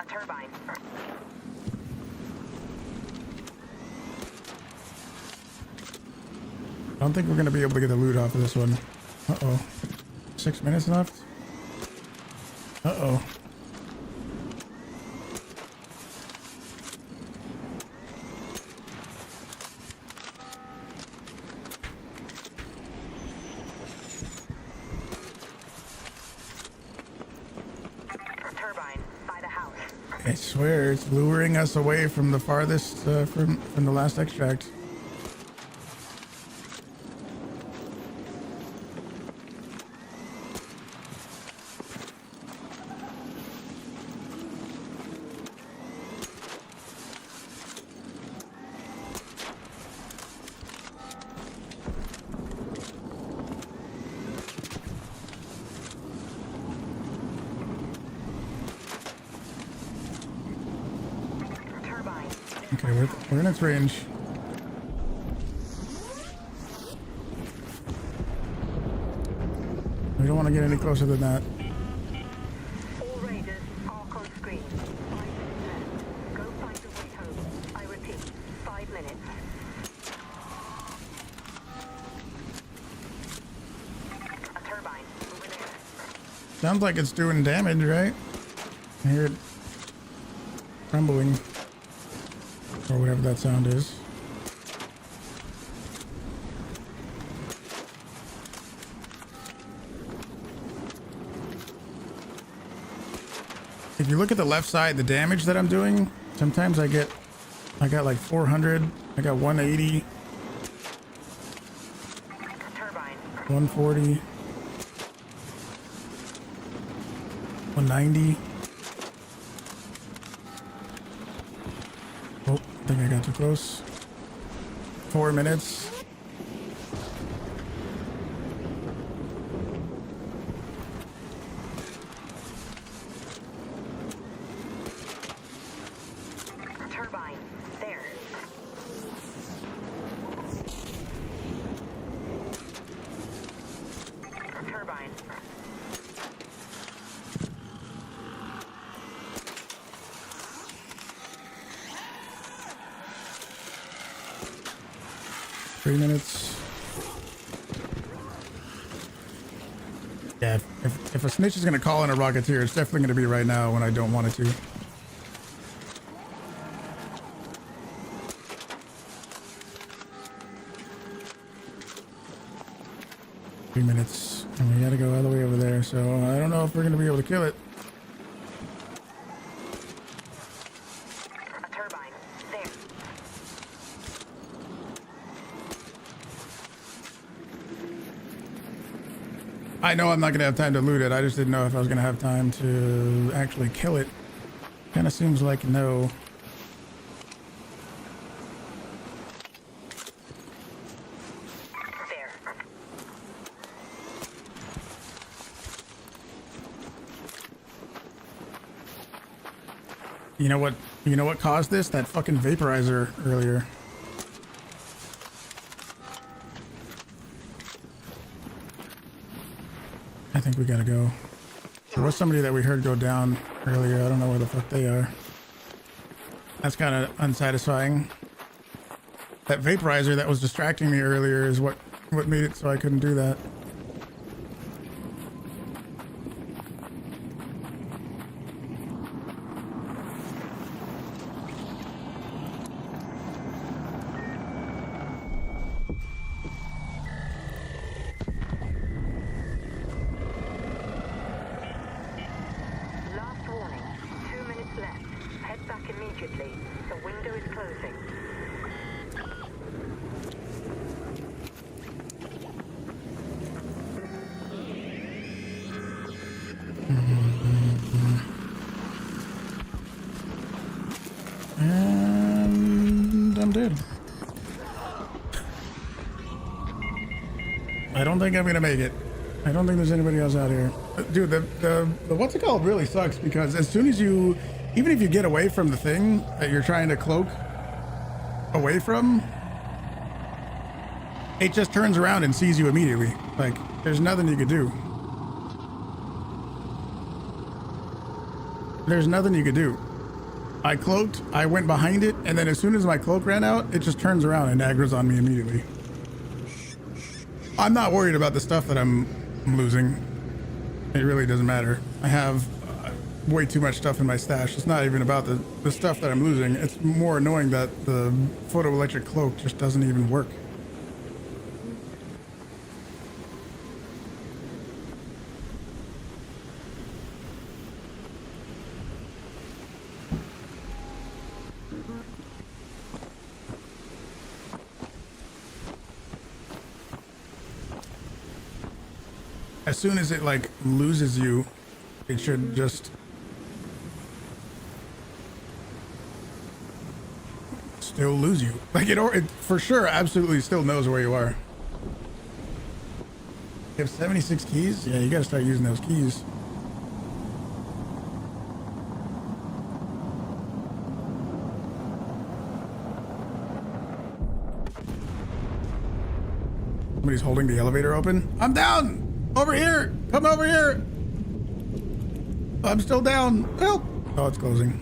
A turbine. I don't think we're gonna be able to get the loot off of this one. Uh-oh. 6 minutes left? Uh-oh. Turbine by the house. I swear it's luring us away from the farthest, from the last extract. Okay, we're in its range. We don't want to get any closer than that. All raiders, arc on screen. 5 minutes left. Go find your way home. I repeat, 5 minutes. A turbine, over there. Sounds like it's doing damage, right? I hear it rumbling. Or whatever that sound is. If you look at the left side, the damage that I'm doing, sometimes I got like 400, I got 180, 140, 190. Oh, I think I got too close. 4 minutes. Turbine, there. Turbine. Three minutes. Yeah, if a snitch is gonna call in a Rocketeer, it's definitely gonna be right now when I don't want it to. Three minutes, and we gotta go all the way over there, so I don't know if we're gonna be able to kill it. A turbine, there. I know I'm not gonna have time to loot it. I just didn't know if I was gonna have time to actually kill it. Kind of seems like no. There. You know what? You know what caused this? That fucking vaporizer earlier. I think we gotta go. There was somebody that we heard go down earlier. I don't know where the fuck they are. That's kind of unsatisfying. That vaporizer that was distracting me earlier is what made it so I couldn't do that. Last warning, 2 minutes left. Head back immediately. The window is closing. And I'm dead. I don't think I'm gonna make it. I don't think there's anybody else out here. Dude, the what's it called really sucks because as soon as you, even if you get away from the thing that you're trying to cloak away from, it just turns around and sees you immediately. Like, there's nothing you could do. There's nothing you could do. I cloaked, I went behind it, and then as soon as my cloak ran out, it just turns around and aggro's on me immediately. I'm not worried about the stuff that I'm losing. It really doesn't matter. I have way too much stuff in my stash. It's not even about the stuff that I'm losing. It's more annoying that the photoelectric cloak just doesn't even work. As soon as it like loses you, it should just still lose you. Like it for sure absolutely still knows where you are. You have 76 keys? Yeah, you gotta start using those keys. Somebody's holding the elevator open. I'm down! Over here! Come over here! I'm still down. Help! Oh, it's closing.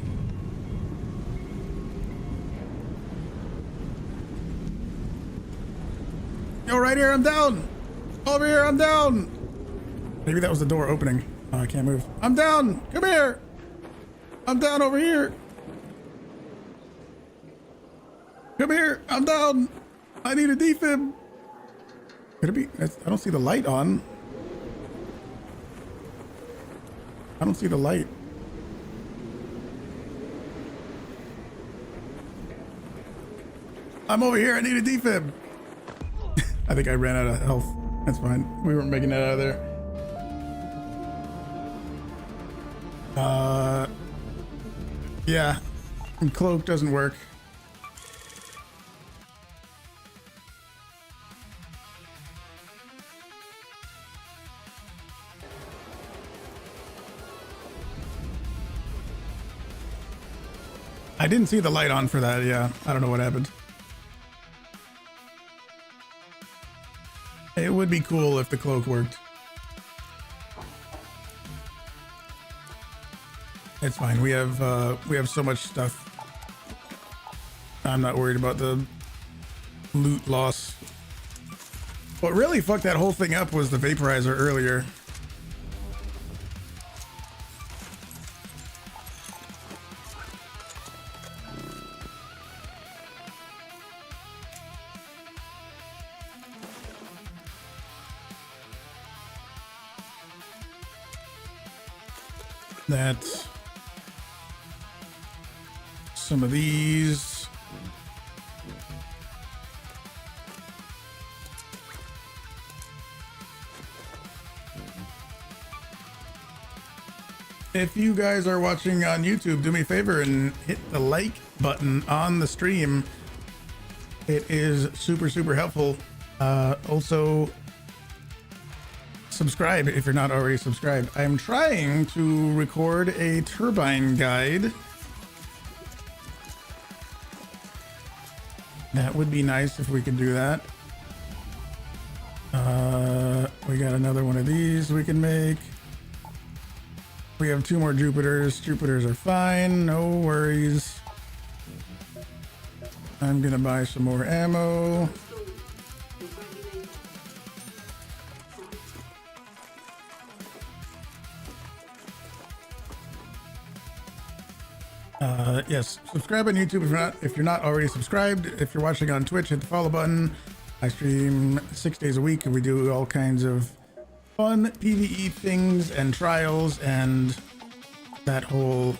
Yo, right here, I'm down! Over here, I'm down! Maybe that was the door opening. Oh, I can't move. I'm down! Come here! I'm down over here! Come here! I'm down! I need a defib! Could it be? I don't see the light on. I don't see the light. I'm over here. I need a defib. I think I ran out of health. That's fine. We weren't making that out of there. Yeah. And cloak doesn't work. I didn't see the light on for that, yeah. I don't know what happened. It would be cool if the cloak worked. It's fine. We have so much stuff. I'm not worried about the loot loss. What really fucked that whole thing up was the vaporizer earlier. That's some of these. If you guys are watching on YouTube, do me a favor and hit the like button on the stream. It is super, super helpful. Also, subscribe if you're not already subscribed. I'm trying to record a turbine guide. That would be nice if we could do that. We got another one of these we can make. We have 2 more Jupiters. Jupiters are fine, no worries. I'm gonna buy some more ammo. Yes, subscribe on YouTube if you're not already subscribed. If you're watching on Twitch, hit the follow button. I stream 6 days a week and we do all kinds of fun PvE things and trials and that whole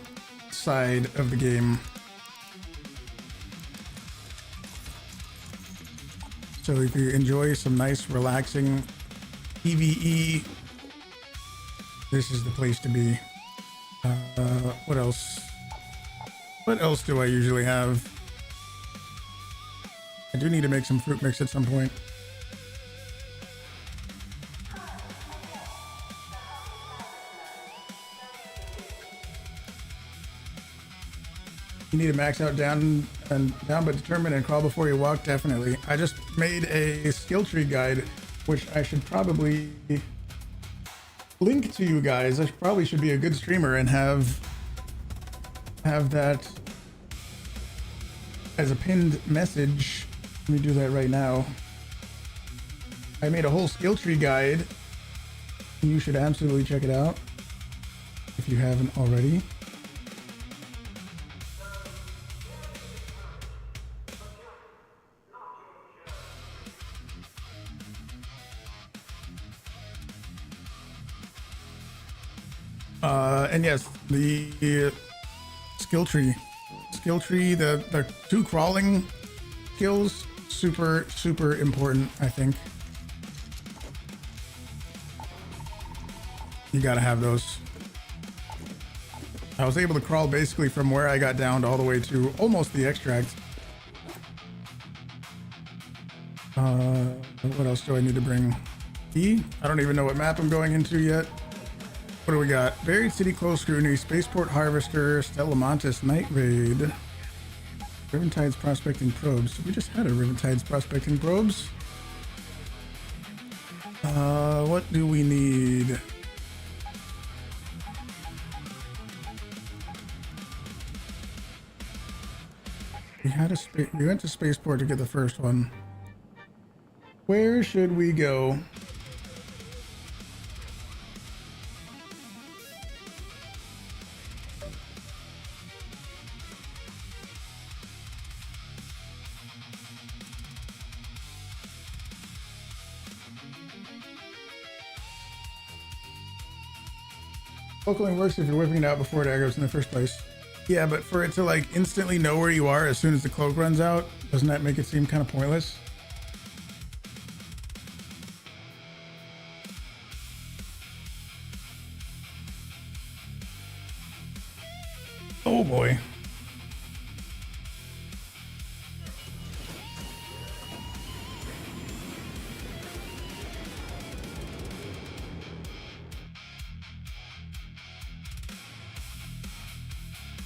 side of the game. So if you enjoy some nice relaxing PvE, this is the place to be. What else? What else do I usually have? I do need to make some fruit mix at some point. You need to max out down but determine and crawl before you walk. Definitely. I just made a skill tree guide, which I should probably link to you guys. I probably should be a good streamer and have that as a pinned message. Let me do that right now. I made a whole skill tree guide. You should absolutely check it out if you haven't already. And yes, the skill tree, the 2 crawling skills, super important. I think you gotta have those. I was able to crawl basically from where I got downed all the way to almost the extract. What else do I need to bring? I don't even know what map I'm going into yet. What do we got? Buried City Close Scrutiny, Spaceport Harvester, Stella Montis, Night Raid, Riventide's Prospecting Probes. We just had a Riventide's Prospecting Probes. What do we need? We went to Spaceport to get the first one. Where should we go? Cloak only works if you're whipping it out before it aggroes in the first place. Yeah, but for it to like instantly know where you are as soon as the cloak runs out, doesn't that make it seem kind of pointless? Oh boy.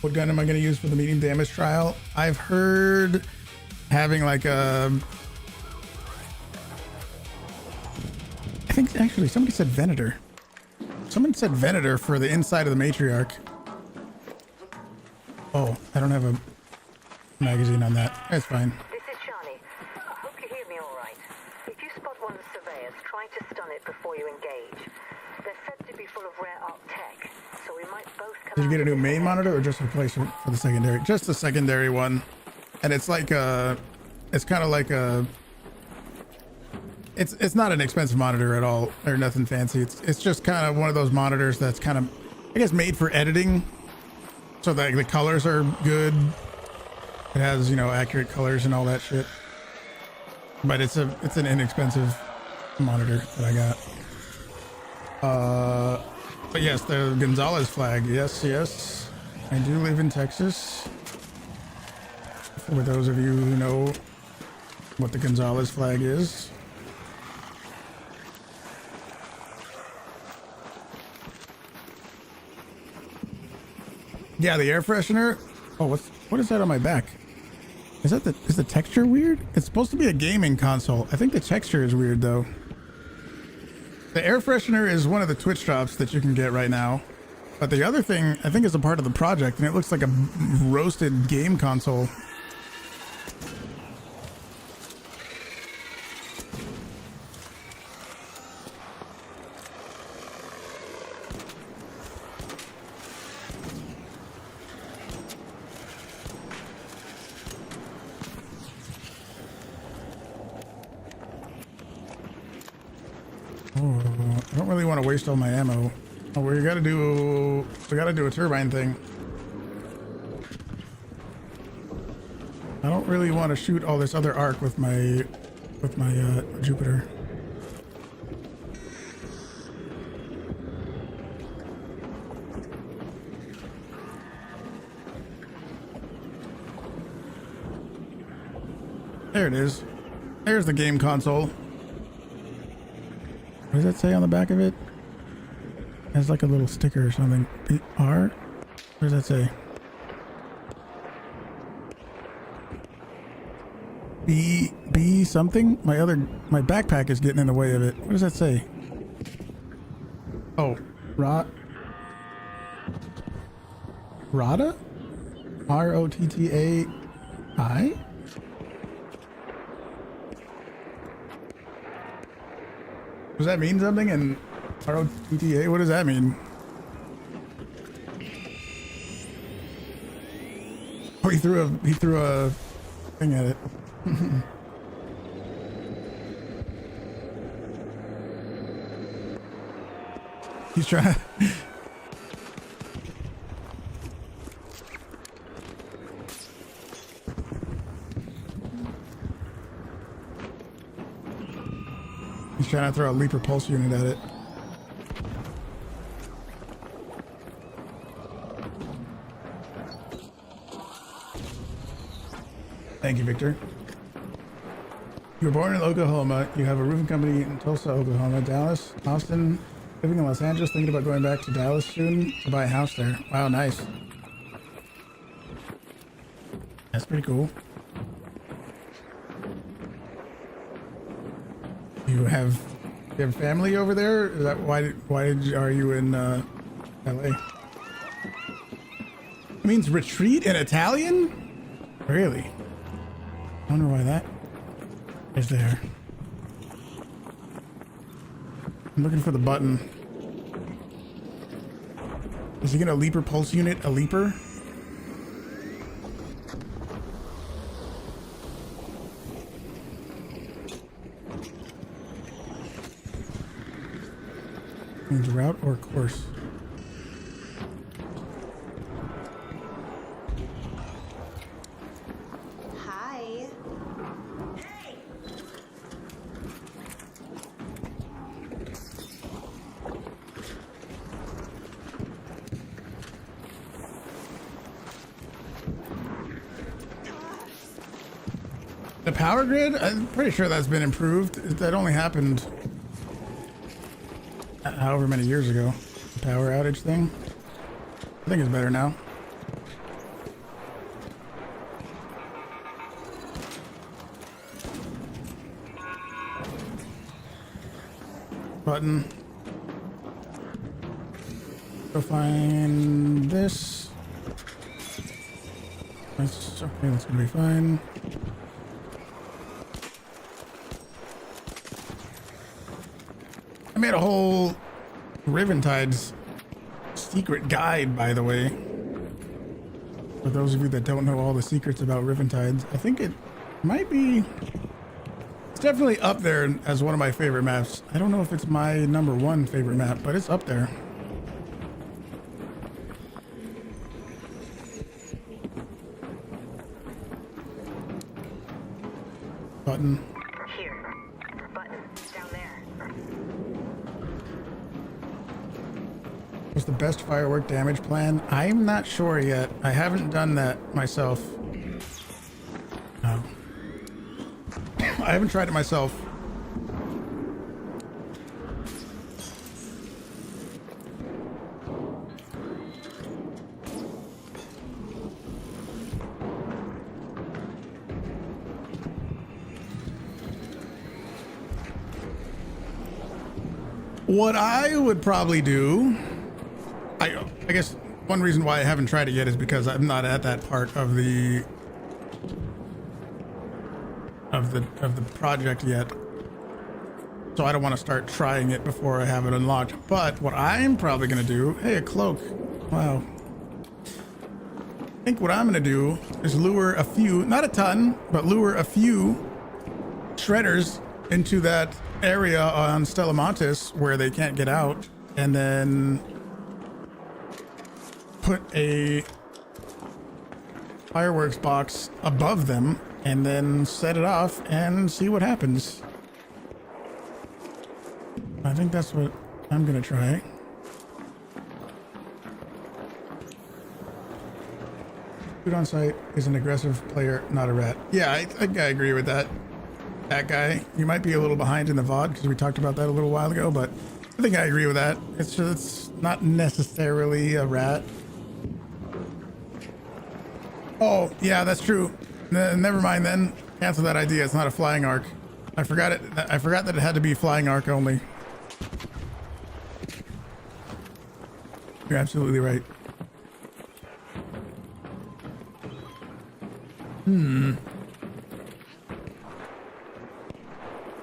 What gun am I going to use for the medium damage trial? I've heard having like a... I think actually somebody said Venator. Someone said Venator for the inside of the matriarch. Oh, I don't have a magazine on that. That's fine. This is Shani. I hope you hear me all right. If you spot one of the surveyors, try to stun it before you engage. They're said to be full of rare art tech, so we might both come. Did you get a new main monitor or just a replacement for the secondary? Just the secondary one. And it's like a... It's kind of like a... It's not an expensive monitor at all, or nothing fancy. It's just kind of one of those monitors that's kind of, I guess, made for editing. So that the colors are good. It has, you know, accurate colors and all that shit. But it's an inexpensive monitor that I got. But yes, the Gonzalez flag. Yes. I do live in Texas. For those of you who know what the Gonzalez flag is. Yeah, the air freshener. Oh, what is that on my back? Is the texture weird? It's supposed to be a gaming console. I think the texture is weird though. The air freshener is one of the Twitch drops that you can get right now. But the other thing I think is a part of the project, and it looks like a roasted game console. I don't really want to waste all my ammo. Oh, we gotta do a turbine thing. I don't really want to shoot all this other arc with my Jupiter. There it is. There's the game console. What does that say on the back of it? It has like a little sticker or something. PR? What does that say? B something? My backpack is getting in the way of it. What does that say? Oh, Rada? R-O-T-T-A-I? Does that mean something? And R-O-T-T-A, what does that mean? Oh, he threw a thing at it. He's trying. He's trying to throw a leaper pulse unit at it. Thank you, Victor. You were born in Oklahoma. You have a roofing company in Tulsa, Oklahoma, Dallas, Austin, living in Los Angeles, thinking about going back to Dallas soon to buy a house there. Wow, nice. That's pretty cool. You have family over there? Is that why are you in LA? It means retreat in Italian? Really? I wonder why that is there. I'm looking for the button. Is he gonna leaper pulse unit a leaper? Means route or course. Hi. The power grid? I'm pretty sure that's been improved. That only happened however many years ago. The power outage thing. I think it's better now. Button. Go find this. That's okay, that's gonna be fine. I made a whole Riventide's secret guide, by the way. For those of you that don't know all the secrets about Riventides, I think it might be... It's definitely up there as one of my favorite maps. I don't know if it's my #1 favorite map, but it's up there. Button. Here. Button. Down there. What's the best firework damage plan? I'm not sure yet. I haven't done that myself. No. I haven't tried it myself. What I would probably do, I guess one reason why I haven't tried it yet is because I'm not at that part of the project yet. So I don't want to start trying it before I have it unlocked. But what I'm probably going to do, hey, a cloak. Wow. I think what I'm going to do is lure a few, not a ton, but lure a few shredders into that area on Stella Montis where they can't get out, and then put a fireworks box above them and then set it off and see what happens. I think that's what I'm gonna try. Dude on site is an aggressive player, not a rat. Yeah, I think I agree with that. That guy, you might be a little behind in the VOD because we talked about that a little while ago, but I think I agree with that. It's not necessarily a rat. Oh, yeah, that's true. Never mind then. Cancel that idea. It's not a flying arc. I forgot it. I forgot that it had to be flying arc only. You're absolutely right.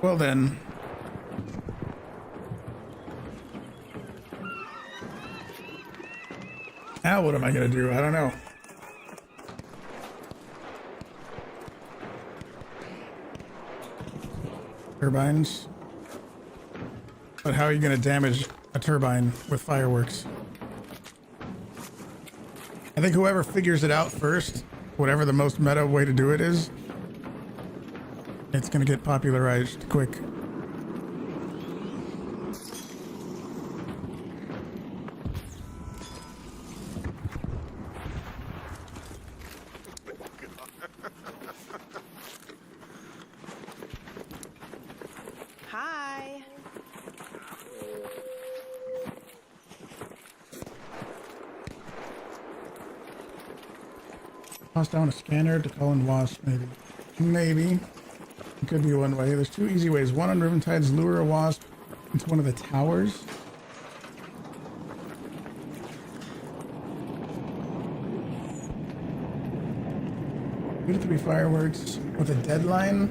Well then. Now what am I gonna do? I don't know. Turbines. But how are you gonna damage a turbine with fireworks? I think whoever figures it out first, whatever the most meta way to do it is, it's gonna get popularized quick. Hi. Toss down a scanner to call in wasp, maybe. Maybe. It could be one way. There's two easy ways. One on Riven Tides, lure a wasp into one of the towers. Two to three fireworks with a deadline.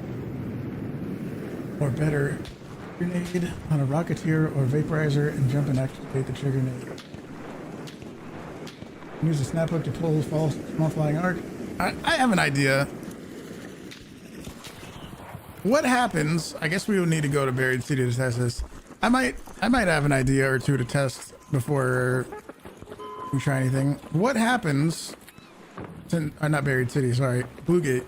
Or better, grenade on a Rocketeer or Vaporizer and jump and activate the trigger grenade. Use a snap hook to pull small flying arc. I have an idea. What happens? I guess we would need to go to Buried City to test this. I might have an idea or two to test before we try anything. What happens? Not Buried City. Sorry, Bluegate.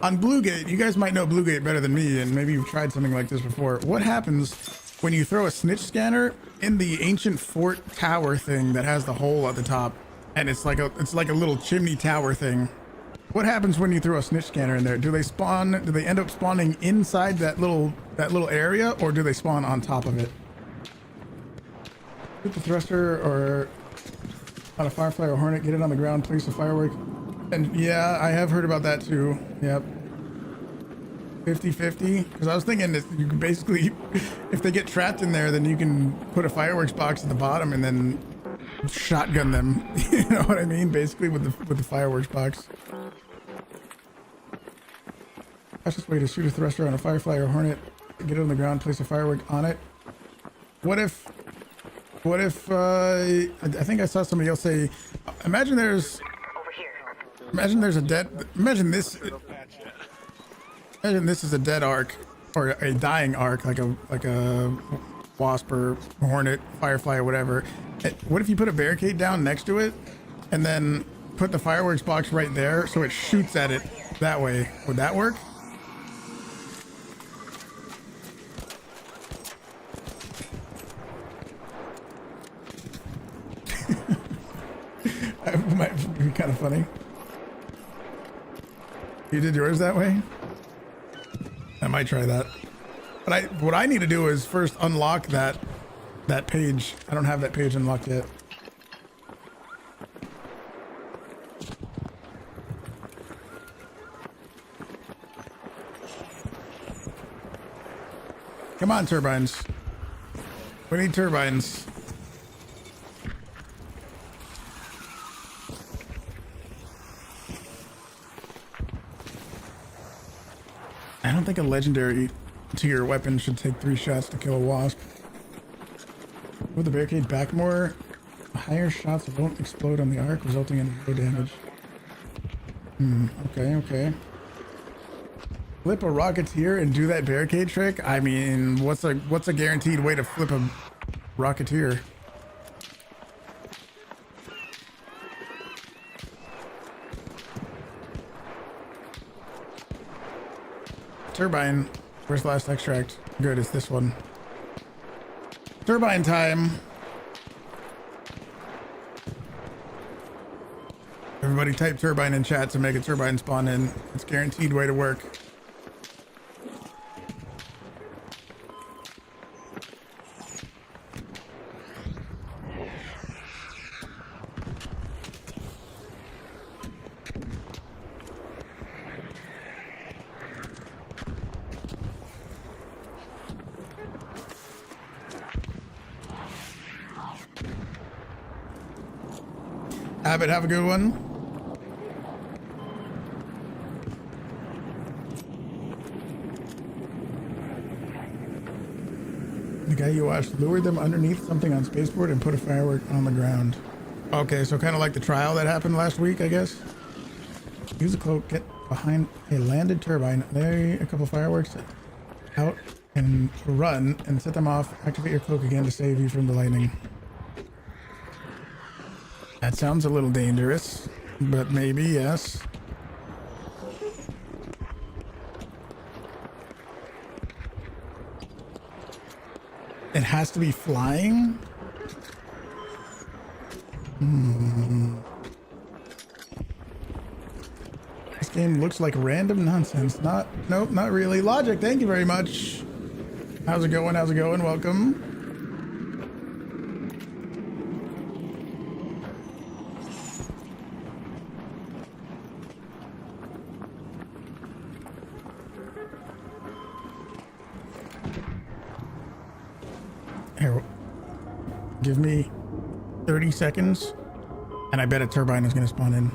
On Bluegate, you guys might know Bluegate better than me, and maybe you've tried something like this before. What happens when you throw a snitch scanner in the ancient fort tower thing that has the hole at the top, and it's like a little chimney tower thing? What happens when you throw a snitch scanner in there? Do they spawn? Do they end up spawning inside that little area, or do they spawn on top of it? Shoot the thruster or on a firefly or hornet. Get it on the ground. Place a firework. And yeah, I have heard about that too. Yep. 50-50. Because I was thinking that you can basically, if they get trapped in there, then you can put a fireworks box at the bottom and then shotgun them. You know what I mean? Basically with the fireworks box. Fastest way to shoot a thruster on a firefly or hornet. Get it on the ground. Place a firework on it. What if? I think I saw somebody else say. Imagine there's a dead. Imagine this is a dead arc or a dying arc, like a wasp or hornet, firefly or whatever. What if you put a barricade down next to it and then put the fireworks box right there so it shoots at it that way? Would that work? That might be kind of funny. You did yours that way? I might try that. But what I need to do is first unlock that page. I don't have that page unlocked yet. Come on, turbines. We need turbines. I don't think a legendary tier weapon should take 3 shots to kill a wasp. With the barricade back more, higher shots won't explode on the arc, resulting in low damage. Okay. Flip a Rocketeer and do that barricade trick? I mean, what's a guaranteed way to flip a Rocketeer? Turbine. Where's the last extract? Good, it's this one. Turbine time. Everybody type turbine in chat to make a turbine spawn in. It's a guaranteed way to work. Abbott, have a good one. The guy you watched lured them underneath something on spaceport and put a firework on the ground. Okay, so kind of like the trial that happened last week, I guess. Use a cloak, get behind a landed turbine, lay a couple fireworks out and run and set them off. Activate your cloak again to save you from the lightning. That sounds a little dangerous, but maybe, yes. It has to be flying? This game looks like random nonsense. Nope, not really. Logic, thank you very much. How's it going? How's it going? Welcome. Here, give me 30 seconds, and I bet a turbine is going to spawn in.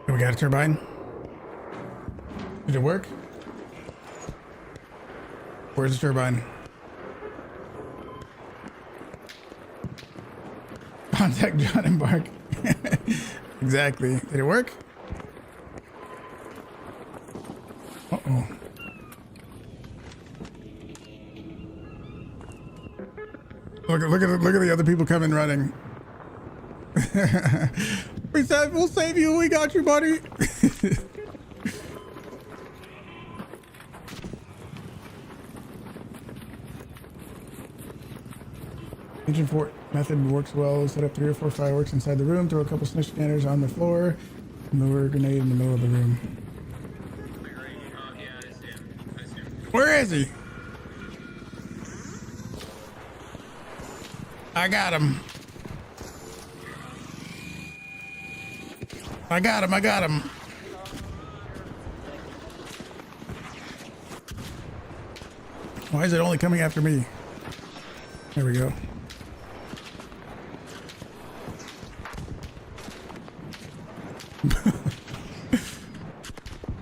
We got a turbine. Did it work? Where's the turbine? Contact John Embark. Exactly. Did it work? Uh-oh. Look at the other people coming running. We said we'll save you. We got you, buddy. Engine fort method works well. Set up 3 or 4 fireworks inside the room. Throw a couple snitch scanners on the floor. And lower a grenade in the middle of the room. Where is he? I got him. I got him. Why is it only coming after me? There we go.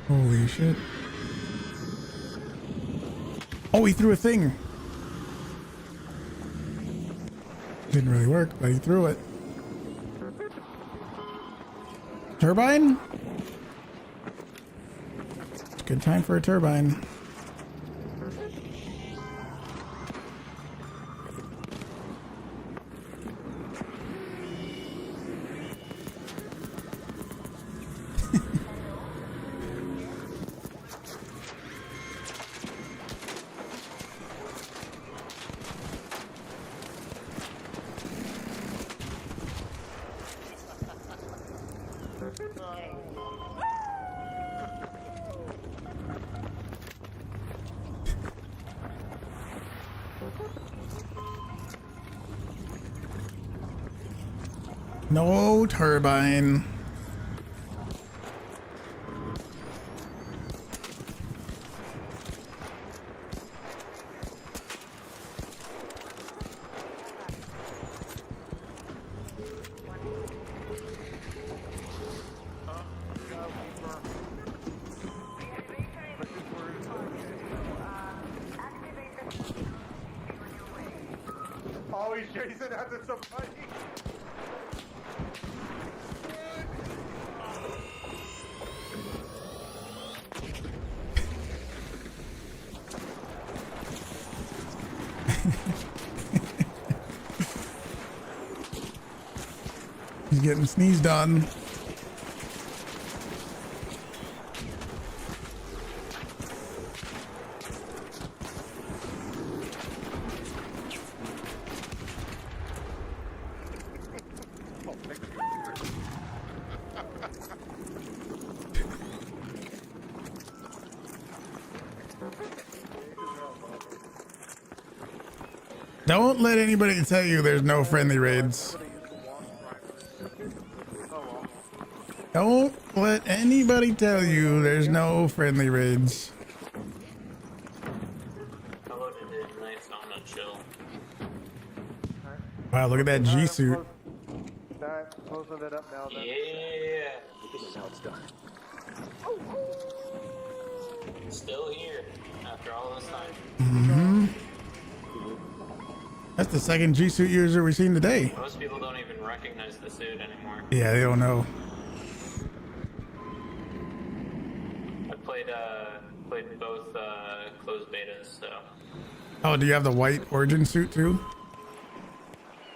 Holy shit. Oh, he threw a thing. Didn't really work, but he threw it. Turbine? It's a good time for a turbine. No turbine. he's chasing after somebody. He's getting sneezed on. Don't let anybody tell you there's no friendly raids. Don't let anybody tell you there's no friendly raids. I loaded it tonight, so I'm gonna chill. Wow, look at that G suit. Alright, closing it up now then. Yeah. This is how it's done. Still here after all this time. Mm-hmm. That's the second G suit user we've seen today. Most people don't even recognize the suit anymore. Yeah, they don't know. I played both closed betas, so. Oh, do you have the white origin suit too?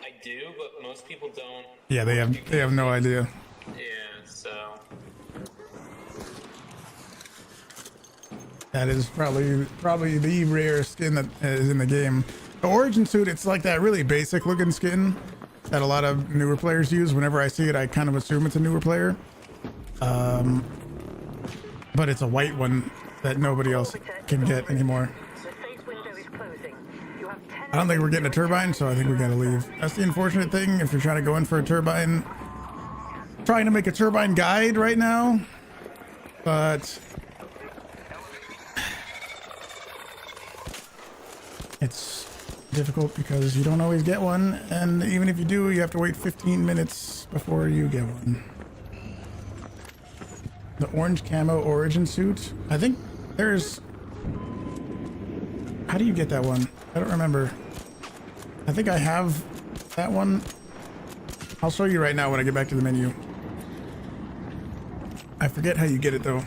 I do, but most people don't. Yeah, they have no idea. Yeah, so. That is probably the rare skin that is in the game. The origin suit, it's like that really basic looking skin that a lot of newer players use. Whenever I see it, I kind of assume it's a newer player. But it's a white one that nobody else can get anymore. I don't think we're getting a turbine, so I think we gotta leave. That's the unfortunate thing if you're trying to go in for a turbine. Trying to make a turbine guide right now, but it's difficult because you don't always get one, and even if you do, you have to wait 15 minutes before you get one. The orange camo origin suit. I think there's... How do you get that one? I don't remember. I think I have that one. I'll show you right now when I get back to the menu. I forget how you get it though.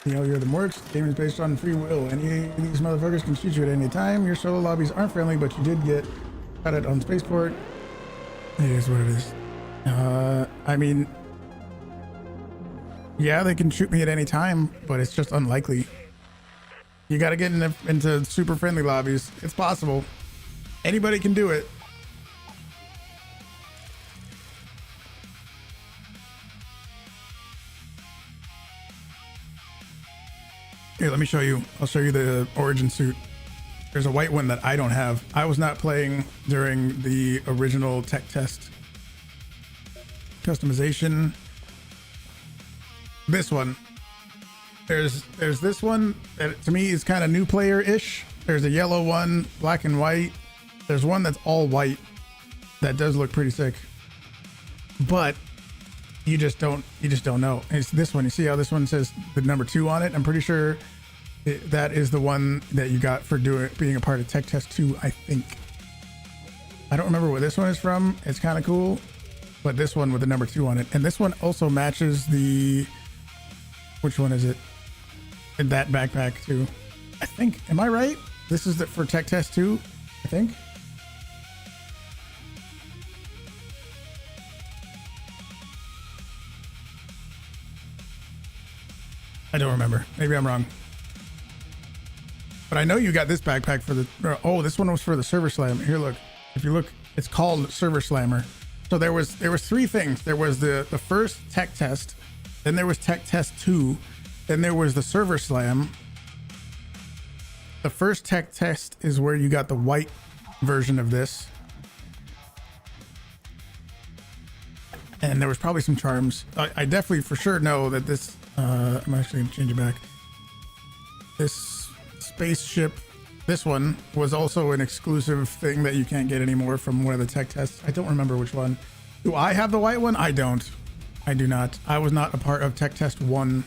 You know, you're the Morks. The game is based on free will. Any of these motherfuckers can shoot you at any time. Your solo lobbies aren't friendly, but you did get credit on spaceport. It is what it is. I mean, yeah, they can shoot me at any time, but it's just unlikely. You got to get into super friendly lobbies. It's possible. Anybody can do it. Here, let me show you. I'll show you the origin suit. There's a white one that I don't have. I was not playing during the original tech test. Customization. This one. There's this one that to me is kind of new player-ish. There's a yellow one, black and white. There's one that's all white. That does look pretty sick. But you just don't know. It's this one. You see how this one says the number 2 on it? I'm pretty sure that is the one that you got for being a part of Tech Test 2, I think. I don't remember where this one is from. It's kind of cool, but this one with the number 2 on it. And this one also matches the, which one is it? In that backpack too, I think. Am I right? This is for Tech Test 2, I think. I don't remember. Maybe I'm wrong. But I know you got this backpack for the... Oh, this one was for the Server Slam. Here, look. If you look, it's called Server Slammer. So there was 3 things. There was the first Tech Test. Then there was Tech Test 2. Then there was the Server Slam. The first Tech Test is where you got the white version of this. And there was probably some charms. I definitely for sure know that this... I'm actually going to change it back. This spaceship this one was also an exclusive thing that you can't get anymore from one of the tech tests. I don't remember which one. Do I have the white one? I don't. I do not. I was not a part of tech test 1,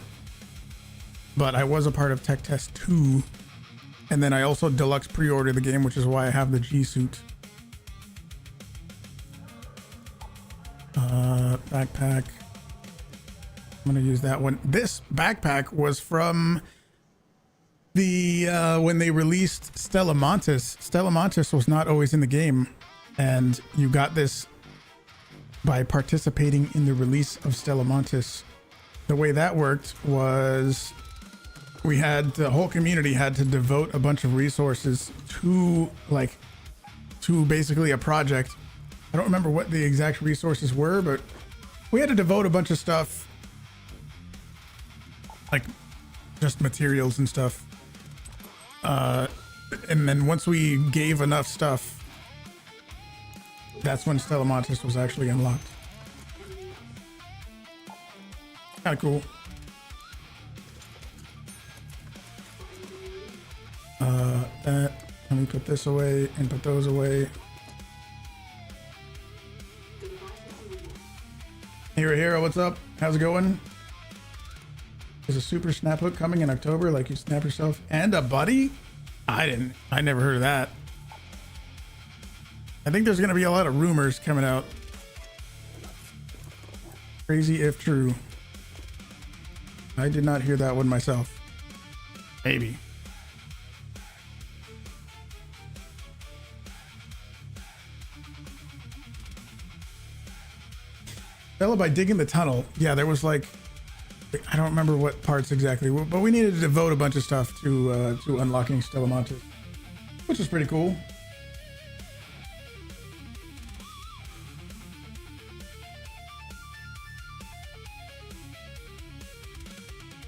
but I was a part of tech test 2. And then I also deluxe pre-ordered the game, which is why I have the G suit. Backpack. I'm gonna use that one. This backpack was from the when they released Stella Montis. Stella Montis was not always in the game, and you got this by participating in the release of Stella Montis. The way that worked was we had, the whole community had to devote a bunch of resources to basically a project. I don't remember what the exact resources were, but we had to devote a bunch of stuff, like just materials and stuff. And then once we gave enough stuff, that's when Stella Montis was actually unlocked. Kind of cool. Let me put this away and put those away. Hero, what's up? How's it going? Is a super snap hook coming in October, like you snap yourself and a buddy? I never heard of that. I think there's gonna be a lot of rumors coming out. Crazy if true. I did not hear that one myself. Maybe. Stella by digging the tunnel. Yeah, there was like, I don't remember what parts exactly, but we needed to devote a bunch of stuff to unlocking Stella Montis, which is pretty cool.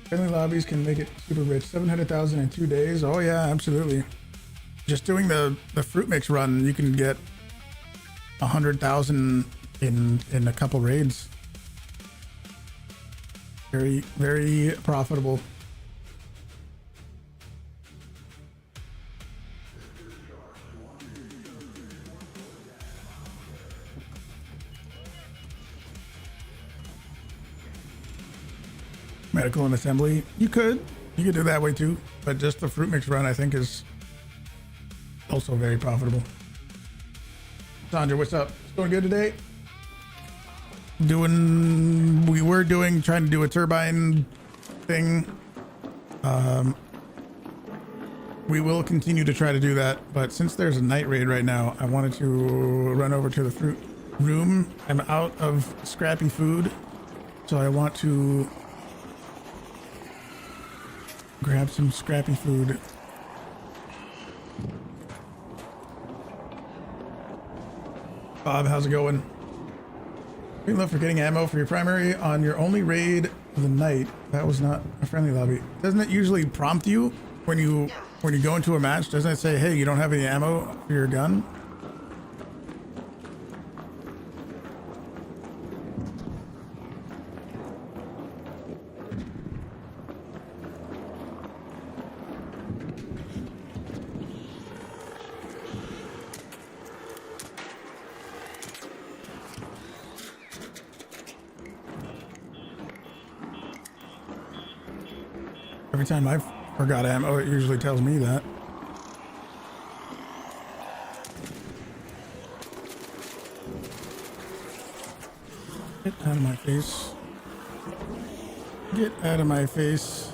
Friendly lobbies can make it super rich. 700,000 in 2 days. Oh yeah, absolutely. Just doing the fruit mix run, you can get 100,000 in a couple raids. Very, very profitable. Medical and assembly. You could do that way too, but just the fruit mix run I think is also very profitable. Sandra, what's up? It's going good today? We were trying to do a turbine thing. We will continue to try to do that, but since there's a night raid right now, I wanted to run over to the fruit room. I'm out of scrappy food, so I want to grab some scrappy food. Bob, how's it going? We love for getting ammo for your primary on your only raid of the night. That was not a friendly lobby. Doesn't it usually prompt you when you go into a match? Doesn't it say, hey, you don't have any ammo for your gun? Every time I forgot ammo, it usually tells me that. Get out of my face. Get out of my face.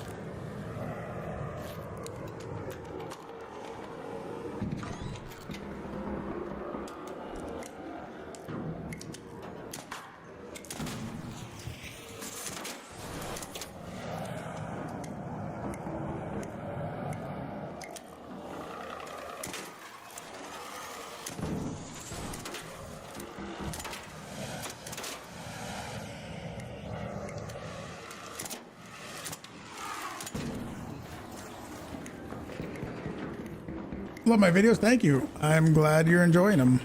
Love my videos. Thank you. I'm glad you're enjoying them.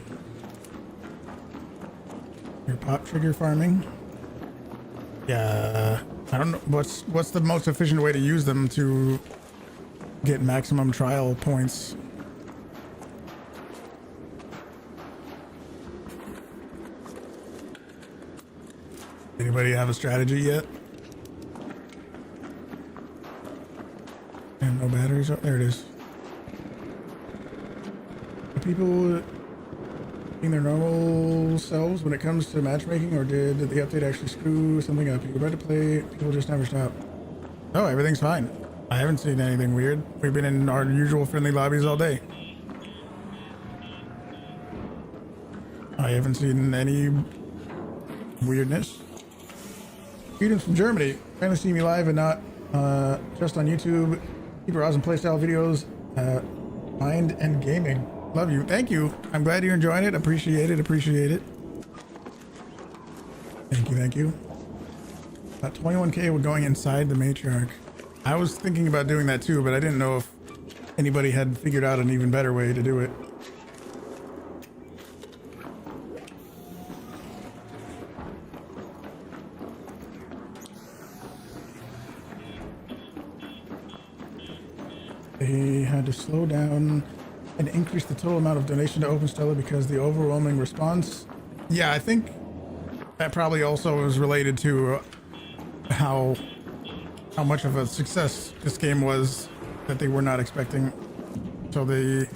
Your pop trigger farming. Yeah, I don't know what's the most efficient way to use them to get maximum trial points. Anybody have a strategy yet? And no batteries. Oh, there it is. Are people being their normal selves when it comes to matchmaking, or did the update actually screw something up? You're about to play, people just never stop. Oh, everything's fine. I haven't seen anything weird. We've been in our usual friendly lobbies all day. I haven't seen any weirdness. Greetings from Germany. Finally see me live and not just on YouTube. Keep your awesome playstyle videos. Mind and gaming. Love you. Thank you. I'm glad you're enjoying it. Appreciate it. Appreciate it. Thank you. Thank you. About 21K we're going inside the matriarch. I was thinking about doing that too, but I didn't know if anybody had figured out an even better way to do it. They had to slow down and increase the total amount of donation to Open Stella because the overwhelming response. Yeah, I think that probably also is related to how much of a success this game was that they were not expecting. So they,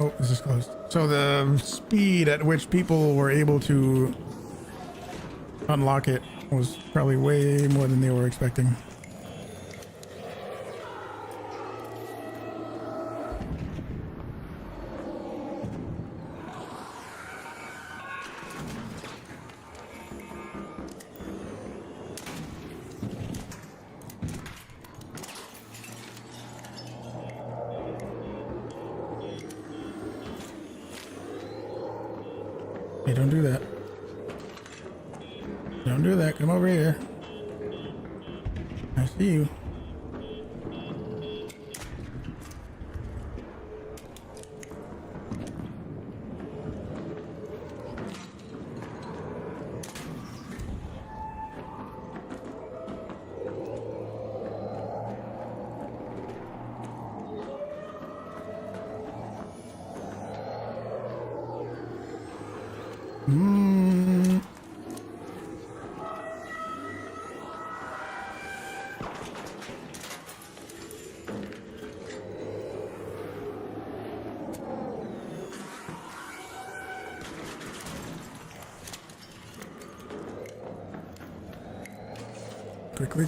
oh, this is closed. So the speed at which people were able to unlock it was probably way more than they were expecting. Hey, don't do that. Don't do that. Come over here. I see you.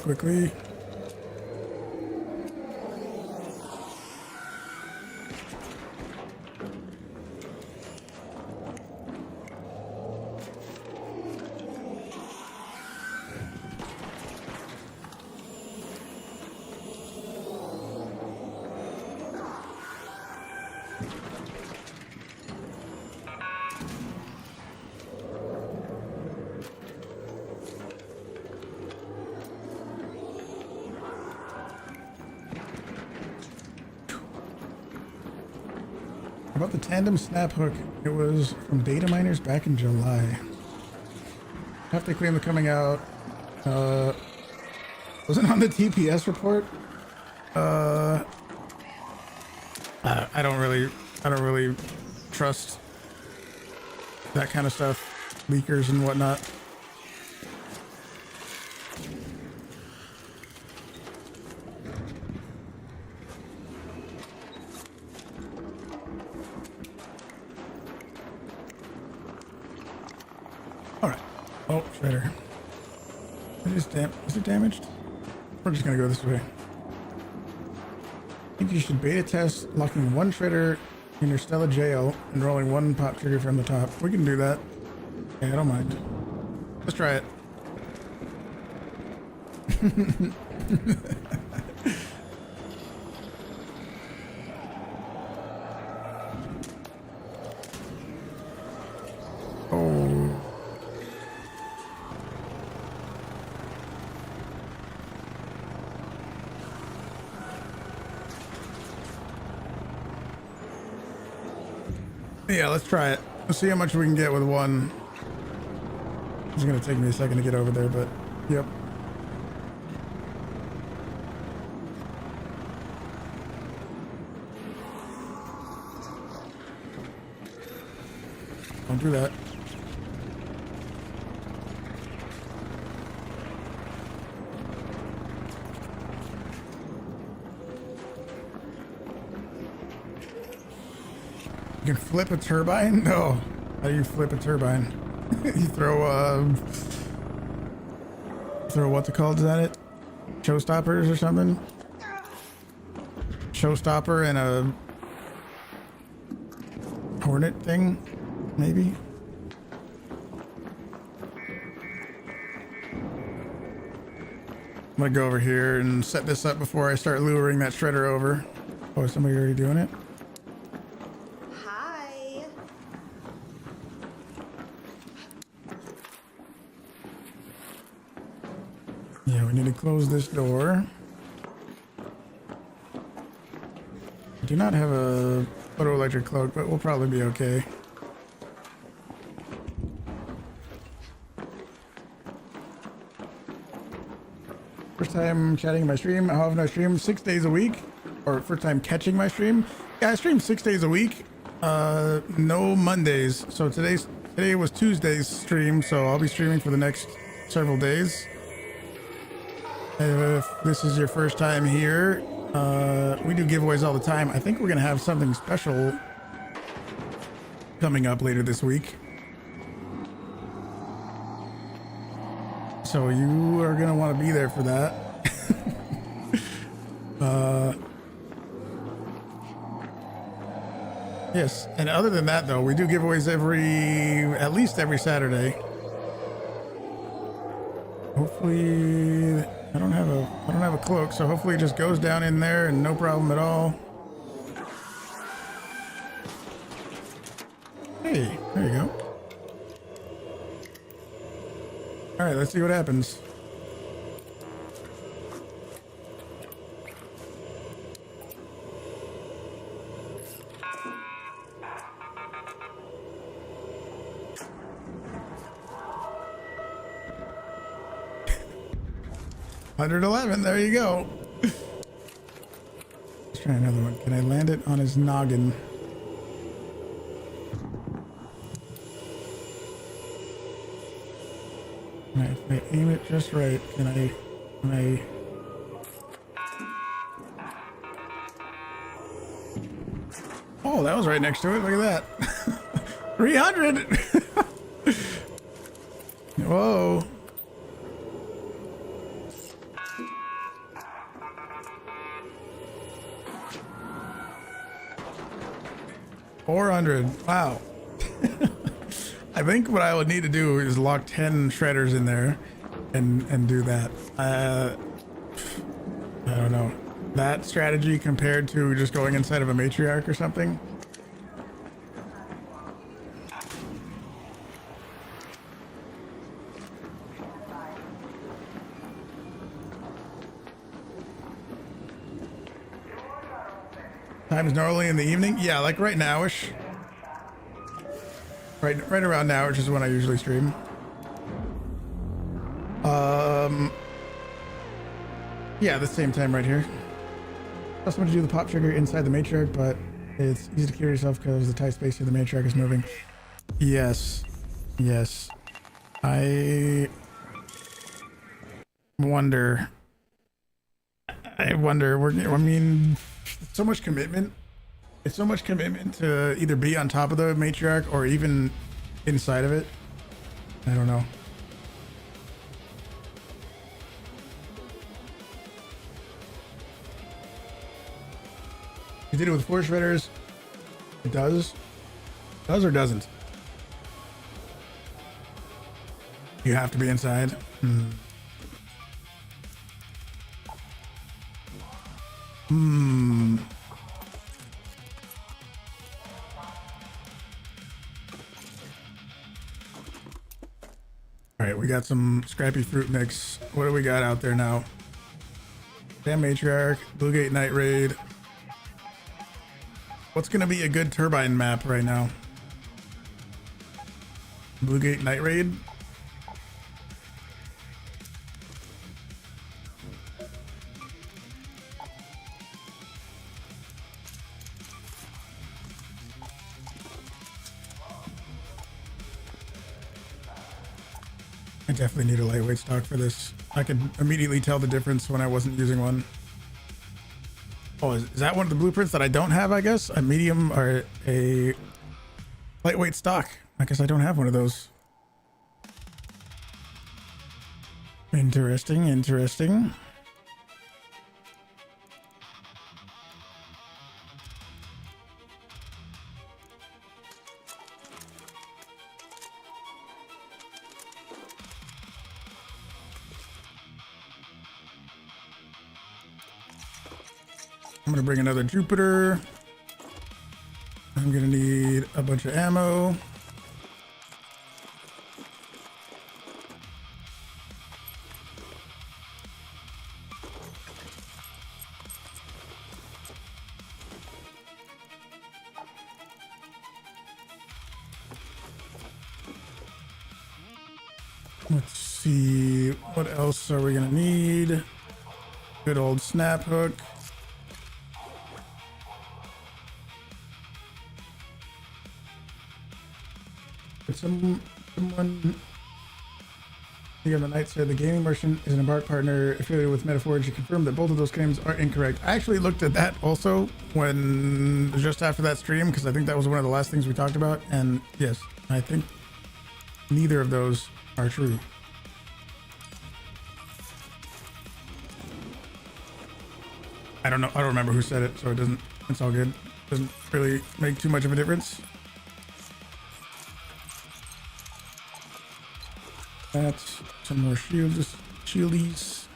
Quickly. About the tandem snap hook, it was from data miners back in July. After they claimed they're coming out, was it on the TPS report? I don't really trust that kind of stuff, leakers and whatnot. Oh, shredder. Is it damaged? We're just gonna go this way. I think you should beta test locking one shredder in your Stella jail and rolling one pop trigger from the top. We can do that. Yeah, I don't mind. Let's try it. Oh. Yeah, let's try it. Let's see how much we can get with one. It's gonna take me a second to get over there, but yep. Don't do that. You can flip a turbine? No. How do you flip a turbine? You throw what's it called? Is that it? Showstoppers or something? Showstopper and a hornet thing, maybe? I'm gonna go over here and set this up before I start luring that shredder over. Oh, is somebody already doing it? Hi. Yeah, we need to close this door. I do not have a photoelectric cloak, but we'll probably be okay. First time chatting my stream. How often I stream? 6 days a week. Or first time catching my stream. Yeah, I stream 6 days a week. No Mondays. So today was Tuesday's stream, so I'll be streaming for the next several days. If this is your first time here, we do giveaways all the time. I think we're gonna have something special coming up later this week. So you are gonna want to be there for that. Yes, and other than that though, we do giveaways at least every Saturday. Hopefully I don't have a cloak, so hopefully it just goes down in there and no problem at all. Hey, there you go. All right, let's see what happens. $111, there you go. Let's try another one. Can I land it on his noggin? If I aim it just right, can I... Oh, that was right next to it. Look at that. 300. Whoa. $400. Wow. I think what I would need to do is lock 10 shredders in there and do that. I don't know. That strategy compared to just going inside of a matriarch or something. Times normally in the evening? Yeah, like right now-ish. Right around now, which is when I usually stream. Yeah, the same time right here. I also want to do the pop trigger inside the matriarch, but it's easy to clear yourself because the tight space here the matriarch is moving. Yes. Yes. I wonder. I mean, so much commitment. It's so much commitment to either be on top of the matriarch or even inside of it. I don't know. You did it with 4 shredders. It does. Does or doesn't? You have to be inside. All right, we got some scrappy fruit mix. What do we got out there now? Damn Matriarch, Bluegate Night Raid. What's gonna be a good turbine map right now? Bluegate Night Raid. I definitely need a lightweight stock for this. I could immediately tell the difference when I wasn't using one. Oh, is that one of the blueprints that I don't have, I guess? A medium or a Lightweight stock. I guess I don't have one of those. Interesting, interesting. I'm gonna bring another Jupiter. I'm gonna need a bunch of ammo. Let's see, what else are we gonna need? Good old snap hook. Someone the other night said the gaming merchant is an Embark partner affiliated with Metaforge. You confirmed that both of those claims are incorrect. I actually looked at that also when just after that stream, because I think that was one of the last things we talked about, and yes, I think neither of those are true. I don't know, I don't remember who said it, so it doesn't, it's all good. Doesn't really make too much of a difference. That's some more shieldies.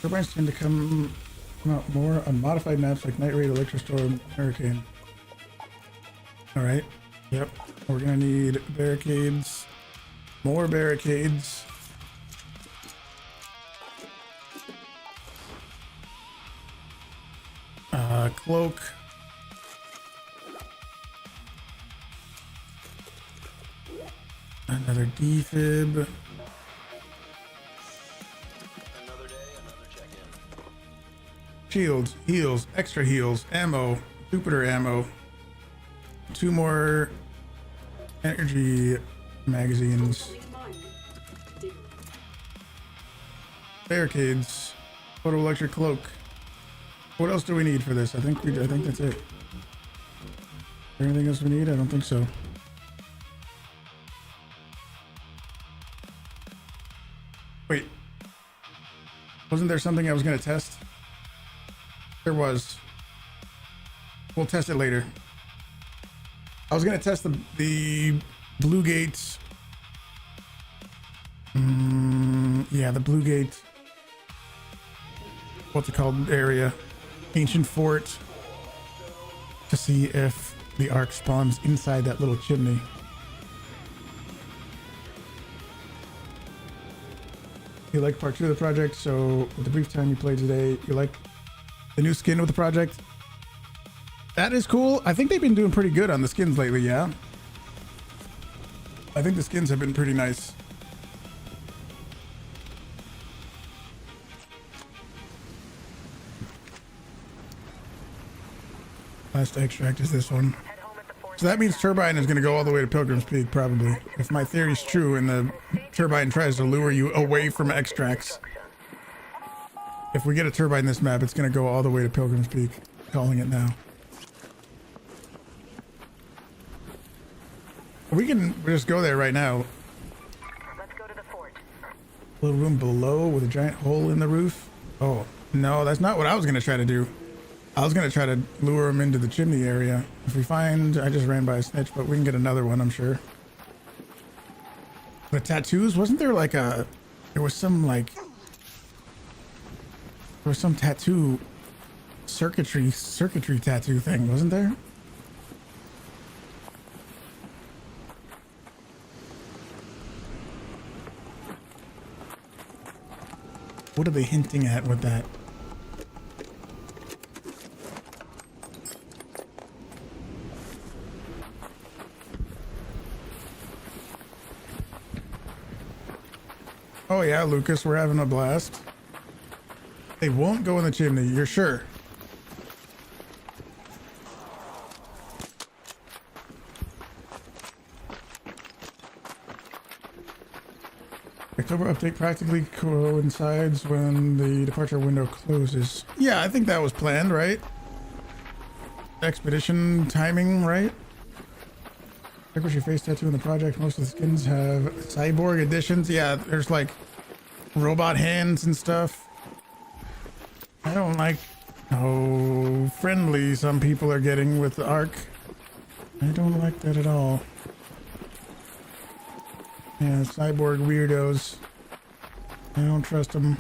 Turbines tend to come out more on modified maps like Night Raid, Electrostorm, Hurricane. Alright, yep. We're gonna need barricades. More barricades. Cloak. Another defib. Another day, another check-in. Shields, heals, extra heals, ammo, Jupiter ammo. 2 more energy magazines. Barricades. Photoelectric cloak. What else do we need for this? I think that's it. Is there anything else we need? I don't think so. Wait. Wasn't there something I was going to test? There was. We'll test it later. I was going to test the Blue Gate. Yeah, the Blue Gate. What's it called? Area. Ancient Fort. To see if the arc spawns inside that little chimney. You like part 2 of the project, so with the brief time you played today, you like the new skin with the project? That is cool. I think they've been doing pretty good on the skins lately, yeah? I think the skins have been pretty nice. Last extract is this one. So that means Turbine is going to go all the way to Pilgrim's Peak, probably. If my theory's true and the Turbine tries to lure you away from extracts. If we get a Turbine this map, it's going to go all the way to Pilgrim's Peak. Calling it now. We can just go there right now. Let's go to the fort. Little room below with a giant hole in the roof. Oh, no, that's not what I was going to try to do. I was going to try to lure him into the chimney area. If we find, I just ran by a snitch, but we can get another one, I'm sure. The tattoos, wasn't there like a, there was some tattoo circuitry tattoo thing, wasn't there? What are they hinting at with that? Oh yeah, Lucas, we're having a blast. They won't go in the chimney, you're sure? October update practically coincides when the departure window closes. Yeah, I think that was planned, right? Expedition timing, right? Check what your face tattoo in the project. Most of the skins have cyborg editions. Yeah, there's like robot hands and stuff. I don't like how friendly some people are getting with the Ark. I don't like that at all. Yeah, cyborg weirdos. I don't trust them.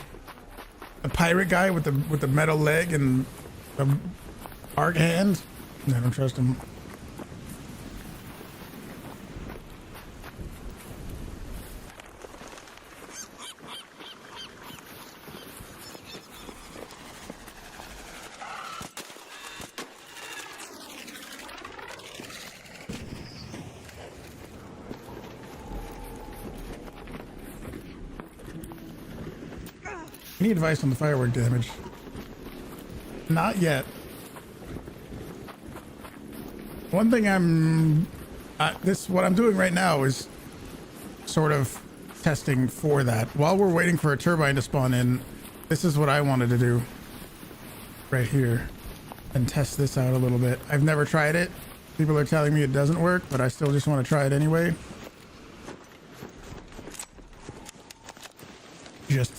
The pirate guy with the metal leg and the Ark hand. I don't trust him. Any advice on the firework damage? Not yet. One thing what I'm doing right now is sort of testing for that. While we're waiting for a turbine to spawn in, this is what I wanted to do right here and test this out a little bit. I've never tried it. People are telling me it doesn't work, but I still just want to try it anyway. Just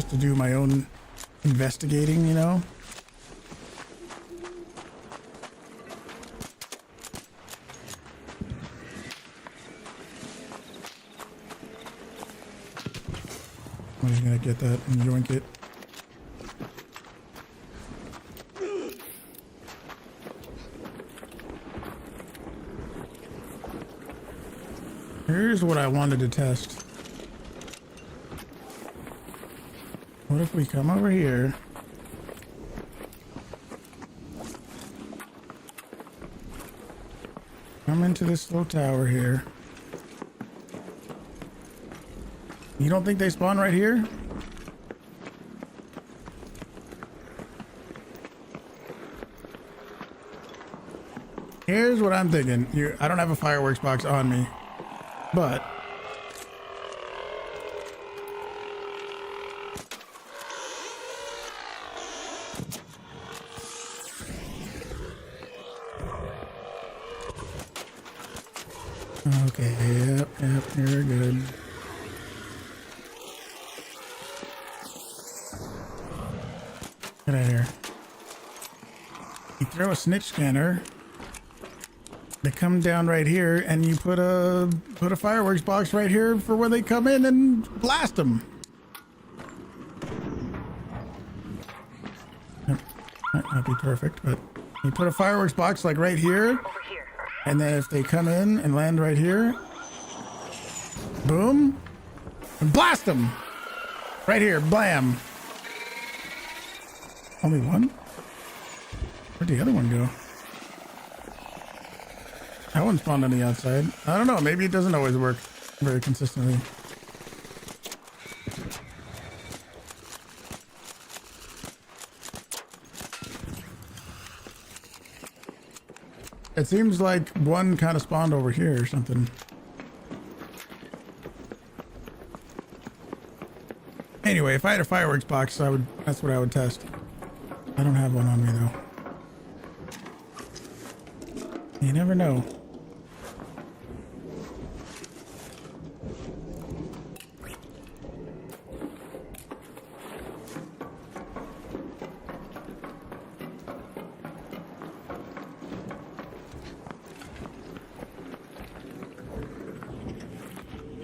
to do my own investigating, you know? I'm just gonna get that and yoink it. Here's what I wanted to test. What if we come over here? Come into this little tower here. You don't think they spawn right here? Here's what I'm thinking. I don't have a fireworks box on me, but okay, yep, you're good. Get out of here. You throw a snitch scanner. They come down right here, and you put a fireworks box right here for where they come in and blast them. Yep, might not be perfect, but you put a fireworks box like right here, and then if they come in and land right here, boom, and blast them right here, blam. Only one? Where'd the other one go? That one spawned on the outside. I don't know. Maybe it doesn't always work very consistently. It seems like one kind of spawned over here or something. Anyway, if I had a fireworks box, that's what I would test. I don't have one on me though. You never know.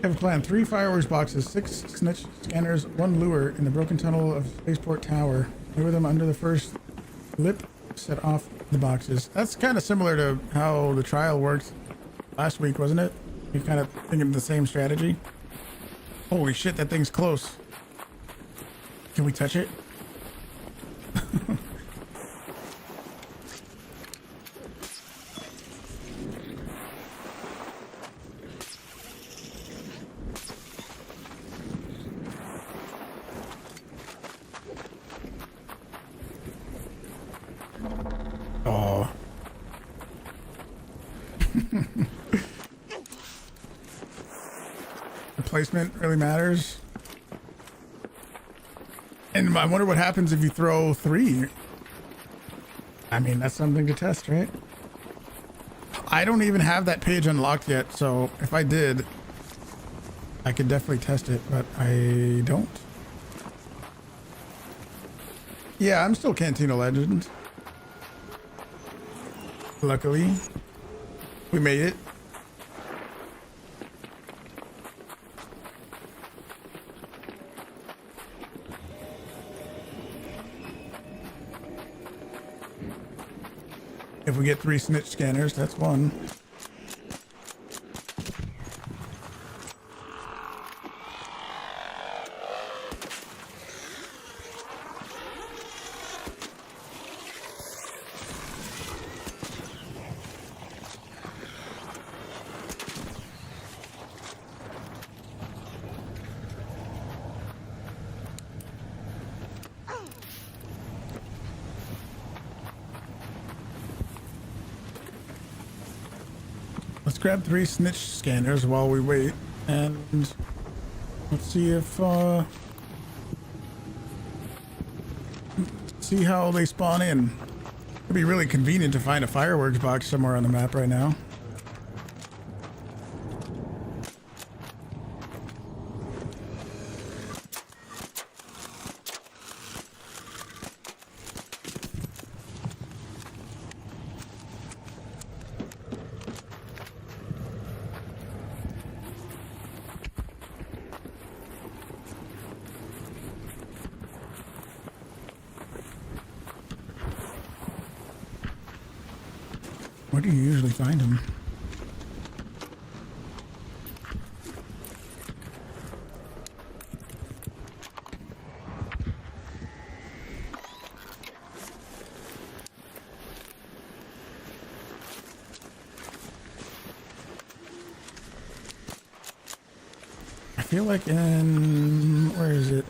I have a plan. 3 fireworks boxes, 6 snitch scanners, 1 lure in the broken tunnel of Spaceport Tower. Lure them under the first lip, set off the boxes. That's kind of similar to how the trial worked last week, wasn't it? You're kind of thinking of the same strategy. Holy shit, that thing's close. Can we touch it? Oh. The placement really matters. And I wonder what happens if you throw 3. I mean, that's something to test, right? I don't even have that page unlocked yet, so if I did, I could definitely test it, but I don't. Yeah, I'm still Cantina Legend. Luckily, we made it. If we get 3 snitch scanners, that's 1. Let's grab 3 snitch scanners while we wait, and let's see if see how they spawn in. It'd be really convenient to find a fireworks box somewhere on the map right now. Where do you usually find them? I feel like in, where is it?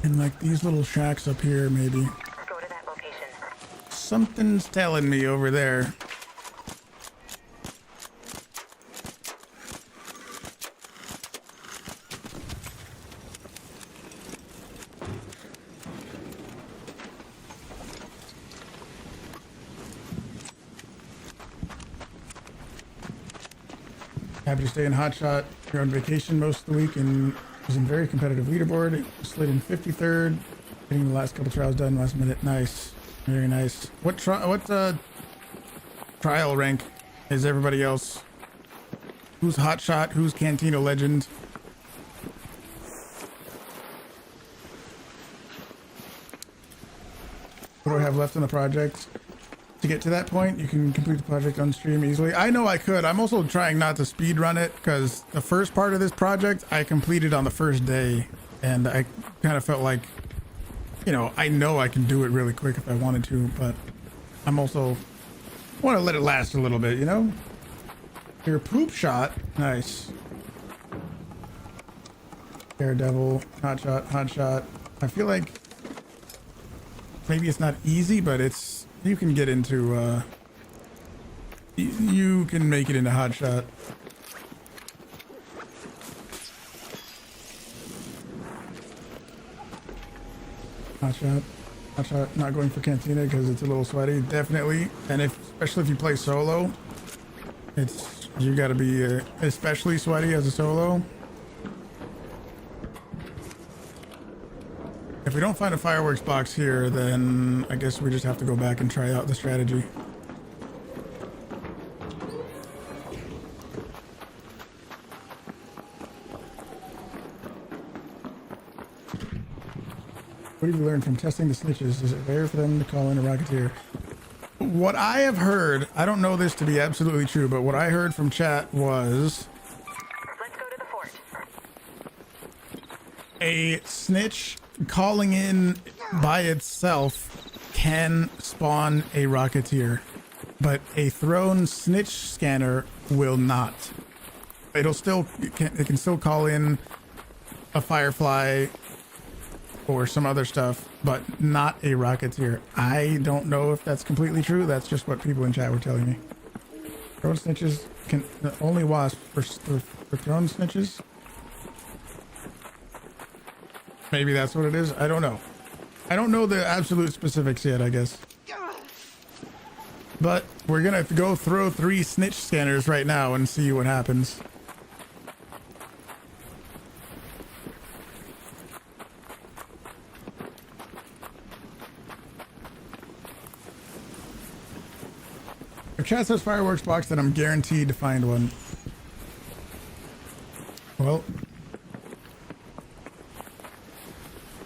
In like these little shacks up here, maybe. Go to that location. Something's telling me over there. Happy to stay in Hotshot. You're on vacation most of the week and was in very competitive leaderboard. Slid in 53rd. Getting the last couple trials done last minute. Nice. Very nice. What trial rank is everybody else? Who's Hotshot? Who's Cantina Legend? What do I have left on the project? To get to that point, you can complete the project on stream easily. I know I could. I'm also trying not to speed run it because the first part of this project I completed on the first day, and I kind of felt like, you know I can do it really quick if I wanted to, but I'm also want to let it last a little bit, you know? Your poop shot. Nice. Daredevil, hot shot. I feel like maybe it's not easy, but you can get into you can make it into hot shot. Hot shot, not going for Cantina because it's a little sweaty, definitely. And especially if you play solo, you got to be especially sweaty as a solo. If we don't find a fireworks box here, then I guess we just have to go back and try out the strategy. What have you learned from testing the snitches? Is it rare for them to call in a Rocketeer? What I have heard, I don't know this to be absolutely true, but what I heard from chat was Let's go to the fort. A snitch calling in by itself can spawn a Rocketeer, but a thrown snitch scanner will not. It can still call in a Firefly or some other stuff, but not a Rocketeer. I don't know if that's completely true. That's just what people in chat were telling me. Thrown snitches can only wasp for thrown snitches. Maybe that's what it is. I don't know. I don't know the absolute specifics yet, I guess. But we're gonna go throw 3 snitch scanners right now and see what happens. If chat says fireworks box, then I'm guaranteed to find one. Well,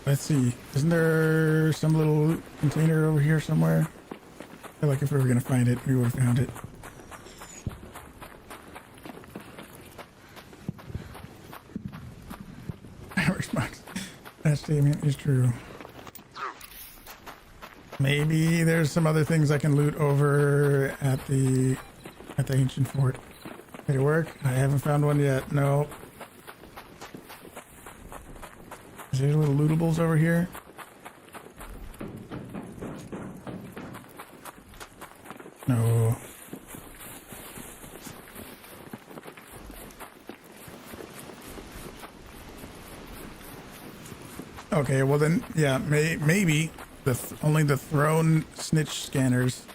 let's see. Isn't there some little container over here somewhere? I feel like if we were gonna find it, we would have found it. Fireworks box. That statement is true. Maybe there's some other things I can loot over at the ancient fort. Did it work? I haven't found one yet. No. Is there little lootables over here? No. Okay, well then, yeah, maybe only the thrown snitch scanners.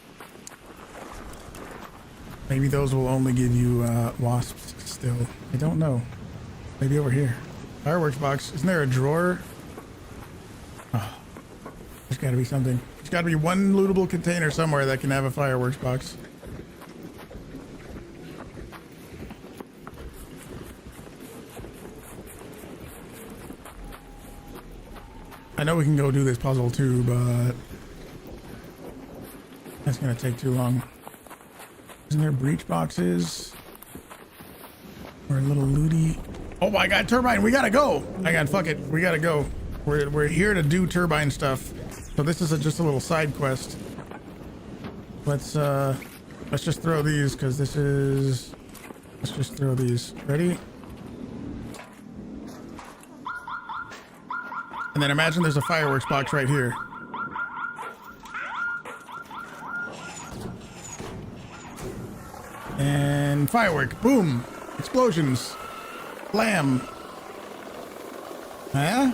Maybe those will only give you wasps still. I don't know. Maybe over here. Fireworks box. Isn't there a drawer? Oh, there's got to be something. There's got to be one lootable container somewhere that can have a fireworks box. I know we can go do this puzzle too, but that's gonna take too long. Isn't there breach boxes? Or a little looty? Oh my god, Turbine, we gotta go! I got fuck it, we gotta go. We're here to do Turbine stuff. So this is just a little side quest. Let's just throw these because this is. Let's just throw these. Ready? And then imagine there's a fireworks box right here. And firework. Boom. Explosions. Blam. Huh?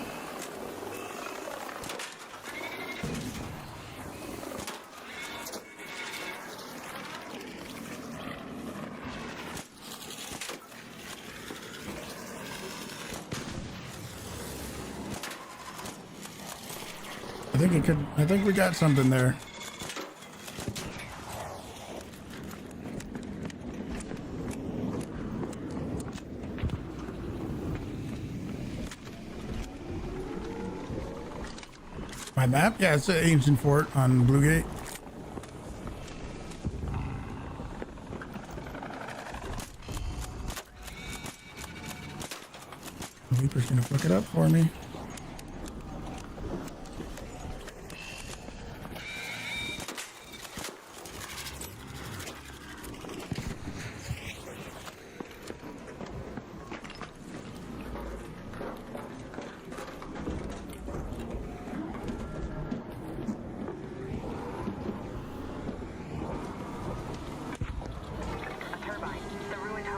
I think we got something there. My map? Yeah, it's an ancient fort on Blue Gate. The Leaper's gonna fuck it up for me.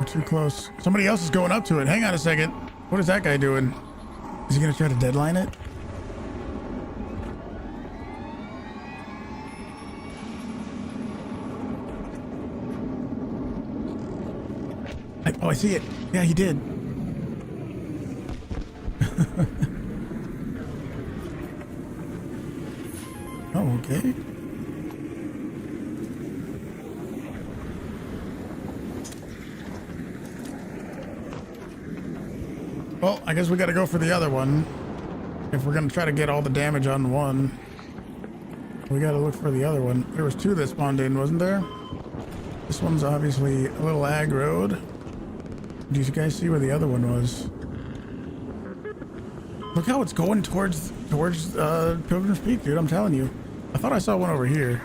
Too close. Somebody else is going up to it. Hang on a second. What is that guy doing? Is he gonna try to deadline it? Oh, I see it. Yeah, he did. Oh, okay. Well, I guess we gotta go for the other one. If we're gonna try to get all the damage on one, we gotta look for the other one. There was 2 that spawned in, wasn't there? This one's obviously a little aggroed. Do you guys see where the other one was? Look how it's going towards Pilgrim's Peak, dude. I'm telling you. I thought I saw one over here.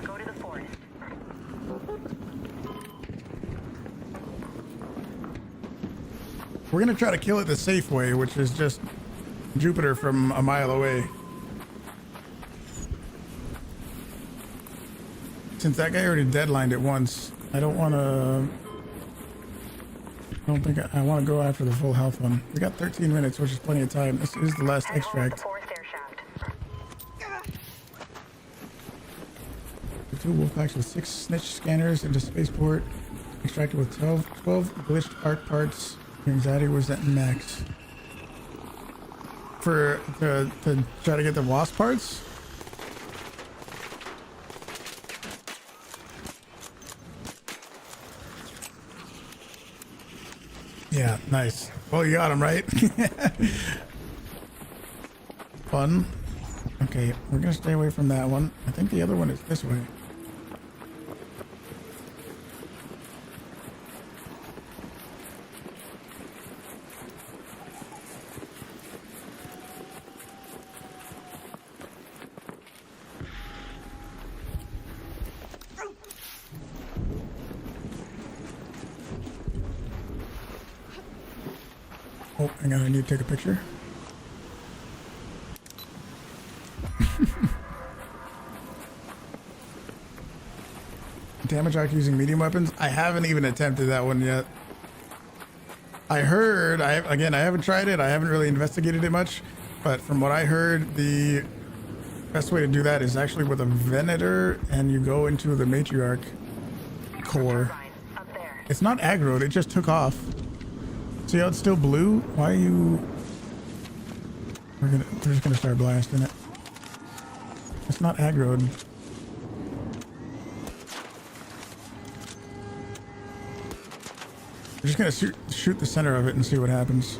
We're gonna try to kill it the safe way, which is just Jupiter from a mile away. Since that guy already deadlined it once, I don't think I want to go after the full health one. We got 13 minutes, which is plenty of time. This is the last extract. 2 wolf packs with 6 snitch scanners into spaceport. Extracted with 12 glitched arc parts. Your anxiety was at max. For to try to get the wasp parts? Yeah, nice. Well, you got him, right? Fun. Okay, we're gonna stay away from that one. I think the other one is this way. Oh, hang on, I need to take a picture. Damage arc using medium weapons? I haven't even attempted that one yet. I heard, I haven't tried it. I haven't really investigated it much, but from what I heard, the best way to do that is actually with a Venator, and you go into the matriarch core. It's not aggroed, it just took off. See how it's still blue? Why are you... We're just gonna start blasting it. It's not aggroed. We're just gonna shoot the center of it and see what happens.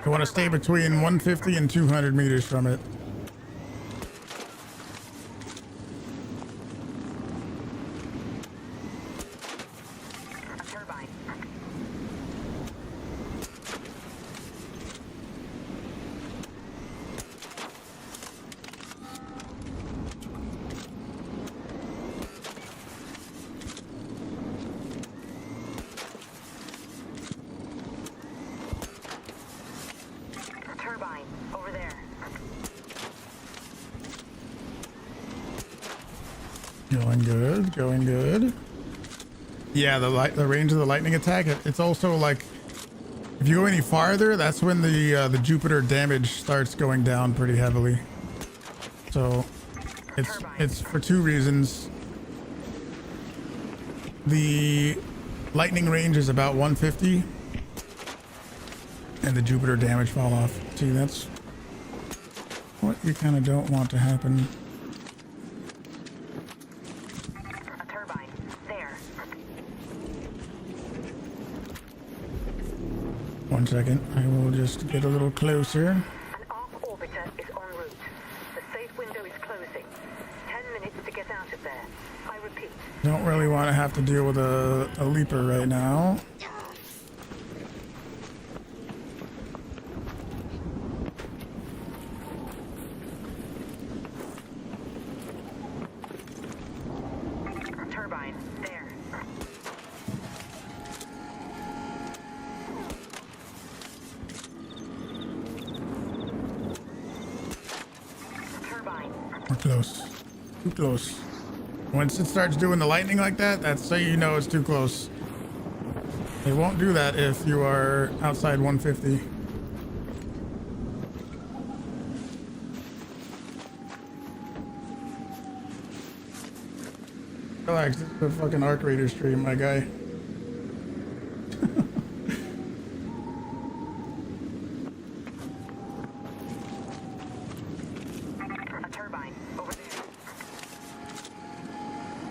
I want to stay between 150 and 200 meters from it. Going good. Yeah, the range of the lightning attack. It's also like if you go any farther, that's when the Jupiter damage starts going down pretty heavily. So it's for 2 reasons. The lightning range is about 150, and the Jupiter damage fall off. See, that's what you kind of don't want to happen. 1 second, I will just get a little closer. An arc orbiter is en route. The safe window is closing. 10 minutes to get out of there. I repeat. Don't really want to have to deal with a leaper right now. Turbine, there. We're close. Too close. Once it starts doing the lightning like that, that's how you know it's too close. It won't do that if you are outside 150. Relax, this is a fucking Arc Raider stream, my guy.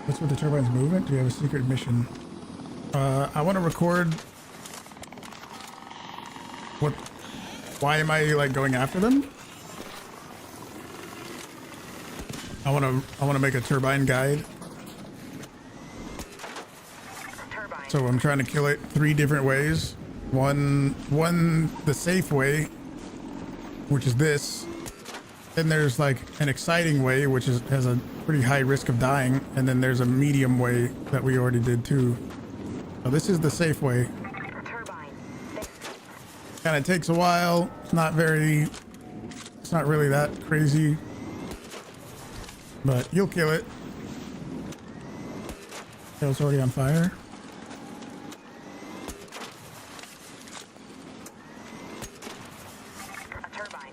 What's with the turbine's movement? Do you have a secret mission? I want to record why am I like going after them? I want to make a turbine guide. So I'm trying to kill it 3 different ways. One the safe way, which is this. Then there's like an exciting way, which has a pretty high risk of dying, and then there's a medium way that we already did too. So this is the safe way. Kind of takes a while. It's not really that crazy, but you'll kill it. Oh, it's already on fire. A turbine.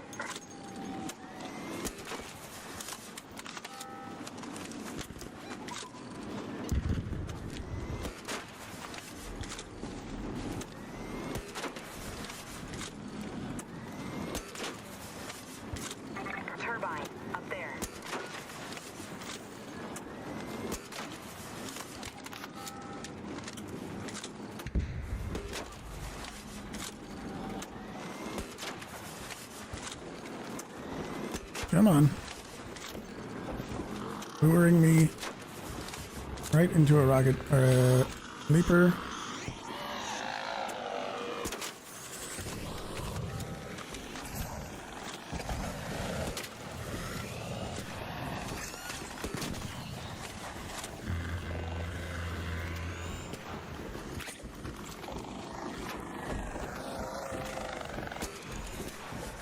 Turbine, up there. Come on. Luring me right into a rocket or a leaper.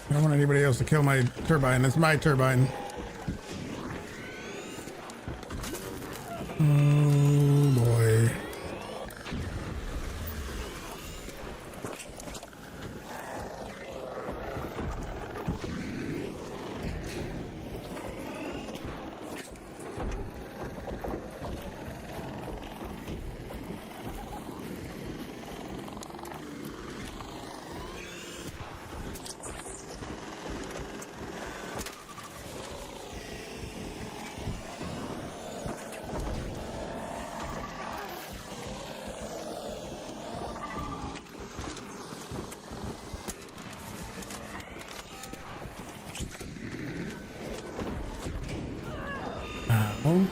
I don't want anybody else to kill my turbine. It's my turbine. Oh boy. Oh.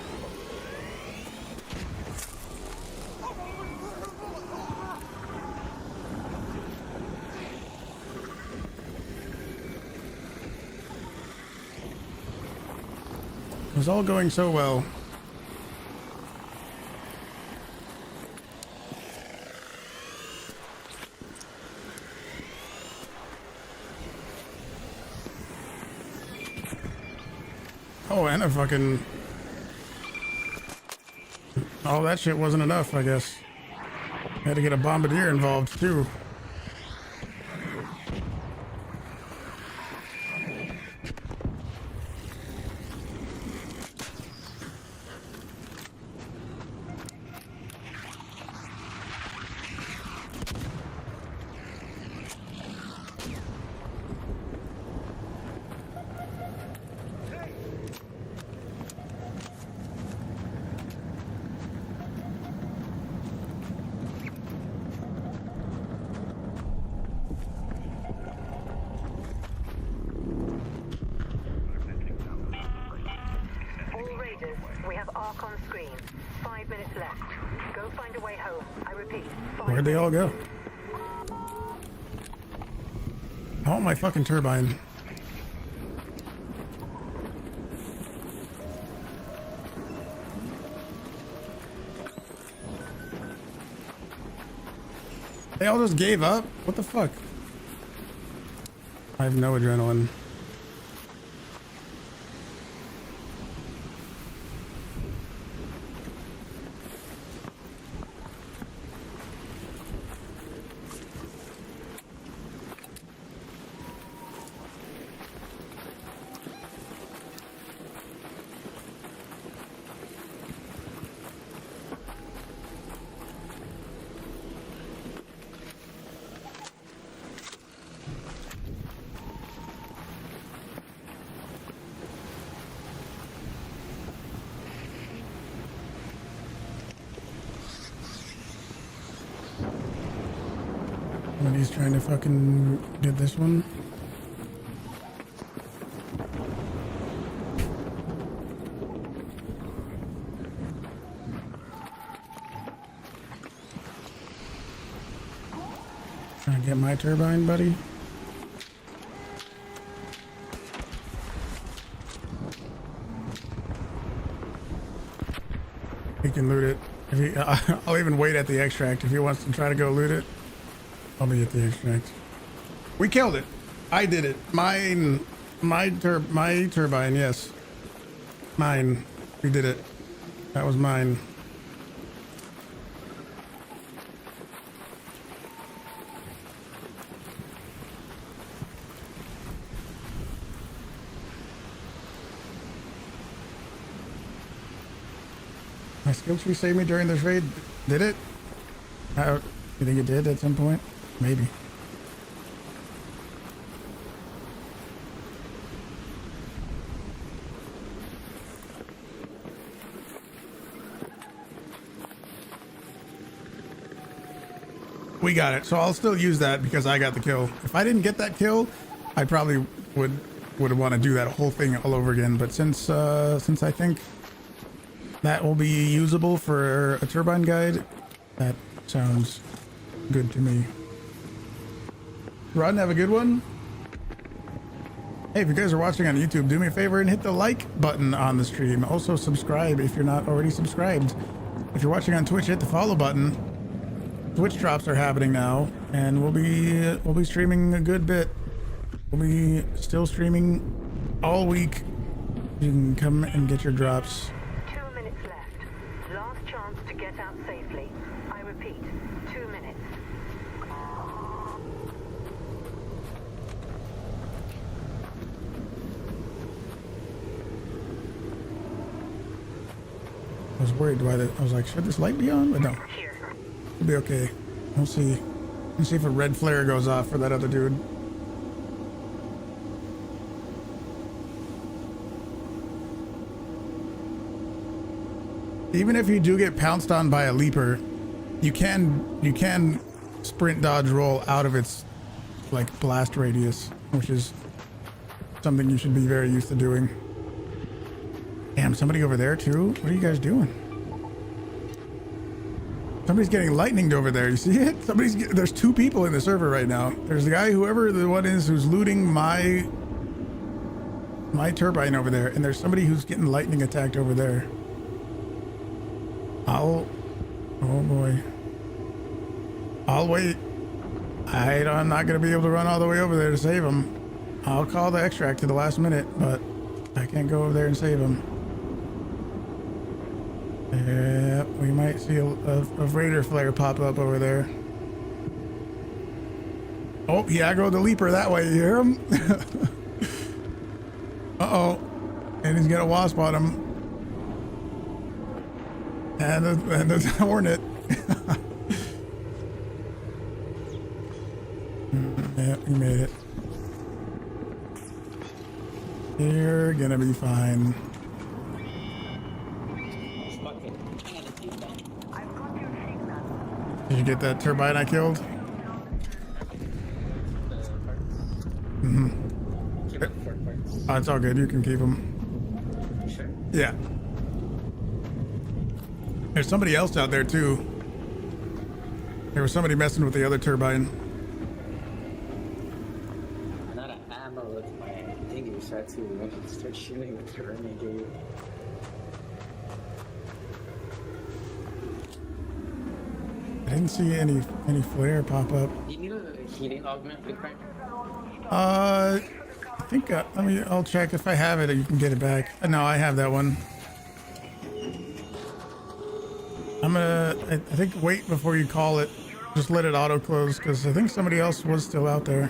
It was all going so well. Oh, and a fucking... all that shit wasn't enough, I guess. Had to get a bombardier involved, too. We have Arc on screen. 5 minutes left. Go find a way home. I repeat. Where'd they all go? I want my fucking turbine. They all just gave up? What the fuck? I have no adrenaline. Somebody's trying to fucking get this one. Trying to get my turbine, buddy. He can loot it. If he, I'll even wait at the extract if he wants to try to go loot it. I'll be at the extract. We killed it. I did it. Mine. My turbine. Yes. Mine. We did it. That was mine. My skill tree saved me during this raid. Did it? You think it did at some point? Maybe. We got it. So I'll still use that because I got the kill. If I didn't get that kill, I probably would want to do that whole thing all over again. But since I think that will be usable for a turbine guide, that sounds good to me. Run, have a good one. Hey, if you guys are watching on YouTube, do me a favor and hit the like button on the stream. Also subscribe if you're not already subscribed. If you're watching on Twitch, hit the follow button. Twitch drops are happening now, and we'll be streaming a good bit. We'll be still streaming all week. You can come and get your drops. 2 minutes left. Last chance to get out safely. I repeat, 2 minutes. I was worried why I was like, should this light be on? But no. It'll be okay. We'll see. Let's see if a red flare goes off for that other dude. Even if you do get pounced on by a leaper, you can sprint, dodge, roll out of its like blast radius, which is something you should be very used to doing. Damn, somebody over there too? What are you guys doing? Somebody's getting lightninged over there. You see it? There's 2 people in the server right now. There's the guy, whoever the one is, who's looting my turbine over there, and there's somebody who's getting lightning attacked over there. Oh boy. I'll wait. I'm not gonna be able to run all the way over there to save him. I'll call the extract to the last minute, but I can't go over there and save him. Yeah, we might see a raider flare pop up over there. Oh, he aggroed the leaper that way. You hear him? Uh-oh. And he's got a wasp on him. And the hornet. Yeah, we made it. You're gonna be fine. Did you get that turbine I killed? Mm-hmm. Oh, it's all good. You can keep them. Sure. Yeah. There's somebody else out there too. There was somebody messing with the other turbine. I'm out of ammo with my thingy, so I had to start shooting with the renegade. I didn't see any flare pop up. Do you need a heating augment, Big Frank? I think I'll check if I have it. You can get it back. No, I have that one. I think wait before you call it. Just let it auto close because I think somebody else was still out there.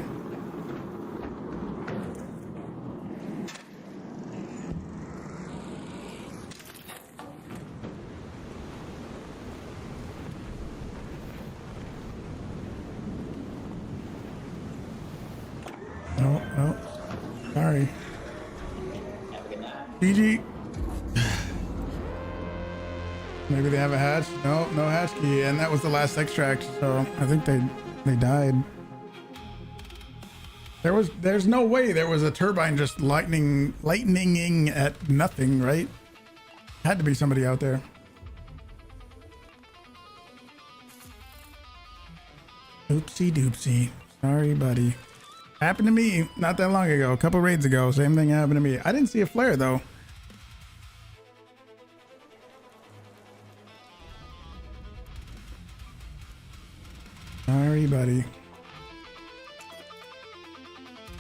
No. Sorry. GG. Maybe they have a hatch. No hatch key, and that was the last extract. So I think they died. There's no way there was a turbine just lightninging at nothing, right? Had to be somebody out there. Oopsie doopsie. Sorry, buddy. Happened to me not that long ago, a couple raids ago. Same thing happened to me. I didn't see a flare though. Sorry, buddy.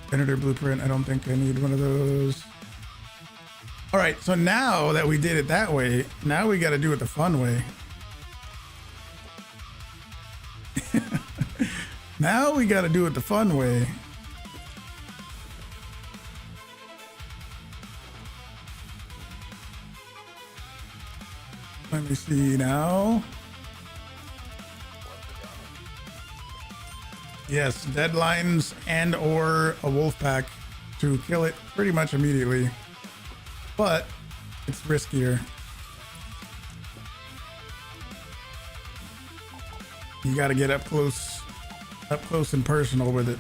Senator blueprint. I don't think I need one of those. All right, so now that we did it that way, now we got to do it the fun way. Now we got to do it the fun way. Let me see now. Yes, deadlines and or a wolf pack to kill it pretty much immediately, but it's riskier. You got to get up close and personal with it.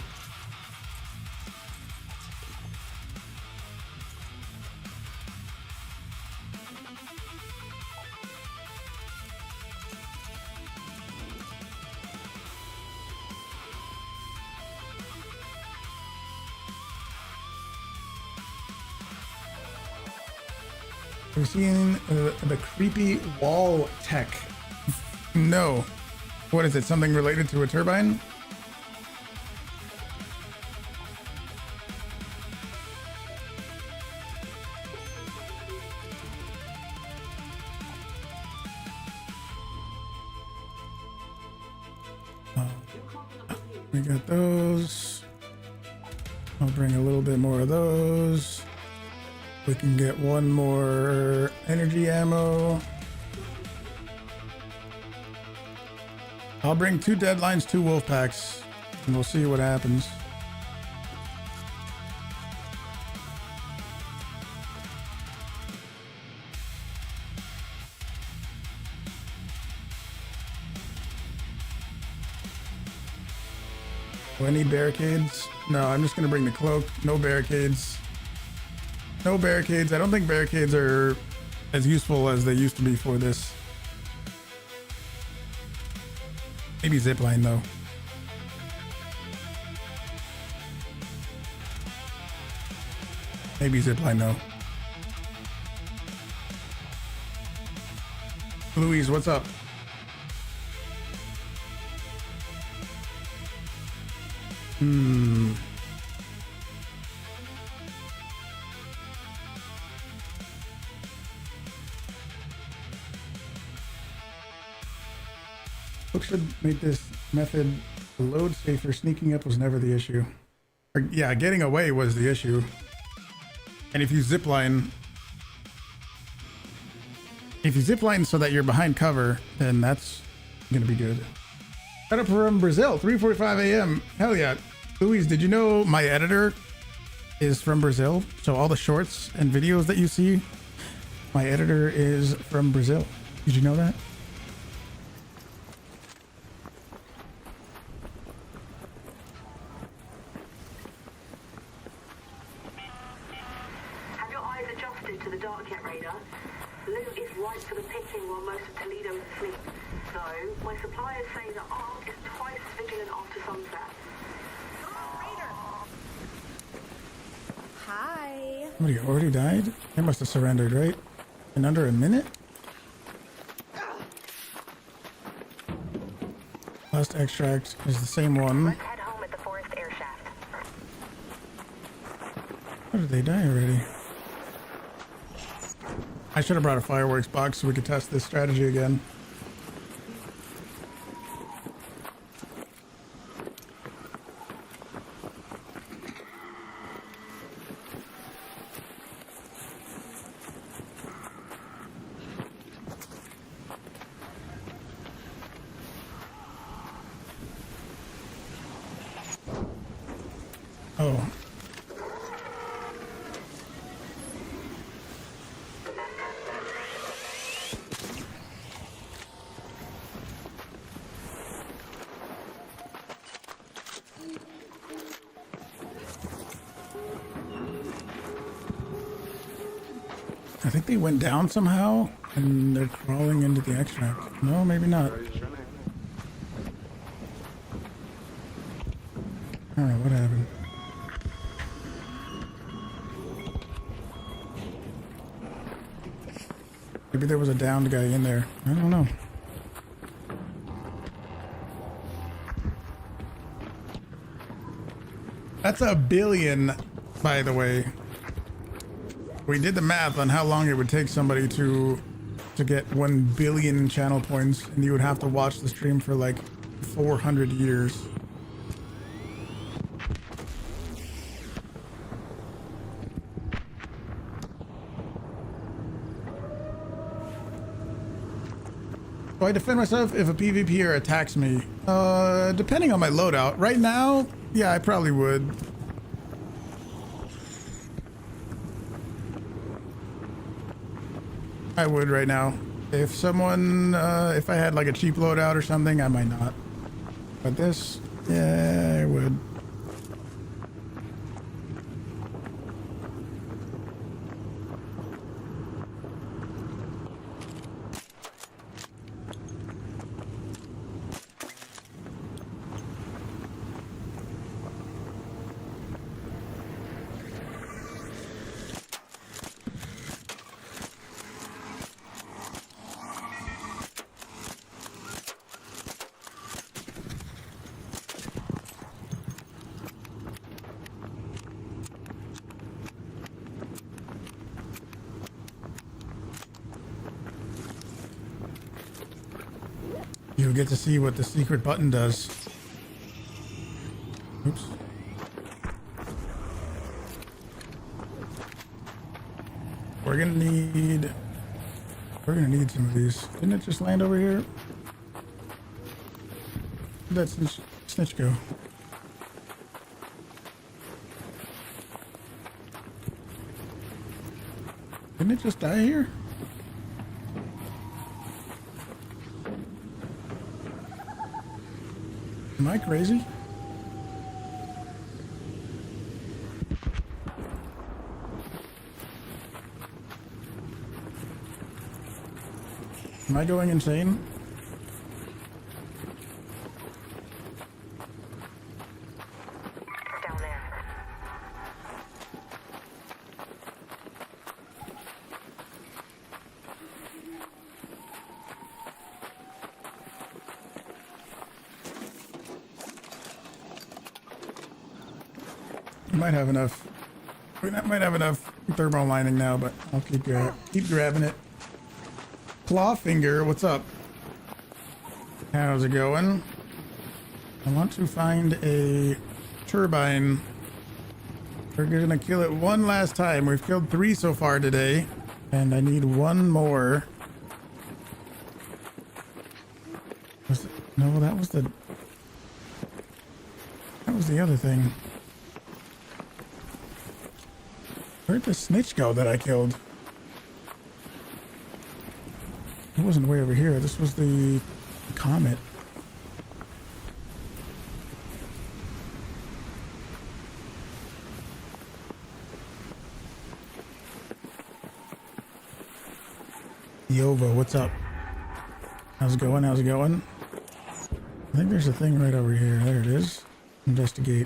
Have you seen the creepy wall tech? No. What is it? Something related to a turbine? We got those. I'll bring a little bit more of those. We can get one more energy ammo. I'll bring 2 deadlines, 2 wolf packs, and we'll see what happens. Do I need barricades? No, I'm just gonna bring the cloak. No barricades. No barricades. I don't think barricades are as useful as they used to be for this. Maybe zipline though. Maybe zipline though. Louise, what's up? Folks should make this method load safer. Sneaking up was never the issue. Or, yeah, getting away was the issue. And if you zipline so that you're behind cover, then that's gonna be good. Shout out from Brazil, 3:45 a.m. Hell yeah. Louise, did you know my editor is from Brazil? So all the shorts and videos that you see, my editor is from Brazil. Did you know that? Have your eyes adjusted to the dark yet, Raider? Loot is ripe for the picking while most of Toledo is asleep. So, my suppliers say that Ark is twice as vigilant after sunset. Hi. Somebody already died? They must have surrendered, right? In under a minute? Last extract is the same one. Let's head home at the forest air shaft. How did they die already? I should have brought a fireworks box so we could test this strategy again. Oh. I think they went down somehow and they're crawling into the extract. No, maybe not. I don't know what happened. Maybe there was a downed guy in there. I don't know. That's 1 billion, by the way. We did the math on how long it would take somebody to get 1 billion channel points, and you would have to watch the stream for like 400 years. Do I defend myself if a PvPer attacks me? Depending on my loadout. Right now, yeah, I probably would. I would right now. If someone, if I had like a cheap loadout or something, I might not. But this, yeah, I would. You get to see what the secret button does. Oops. We're gonna need some of these. Didn't it just land over here? Where'd that snitch go? Didn't it just die here? Am I crazy? Am I going insane? Down there. Might have enough. We might have enough thermal lining now, but I'll keep grabbing it. Clawfinger, what's up? How's it going? I want to find a turbine. We're gonna kill it one last time. We've killed 3 so far today, and I need 1 more. No, that was the other thing. Where'd the snitch go that I killed? It wasn't way over here. This was the comet. Yovo, what's up? How's it going? How's it going? I think there's a thing right over here. There it is. Investigate.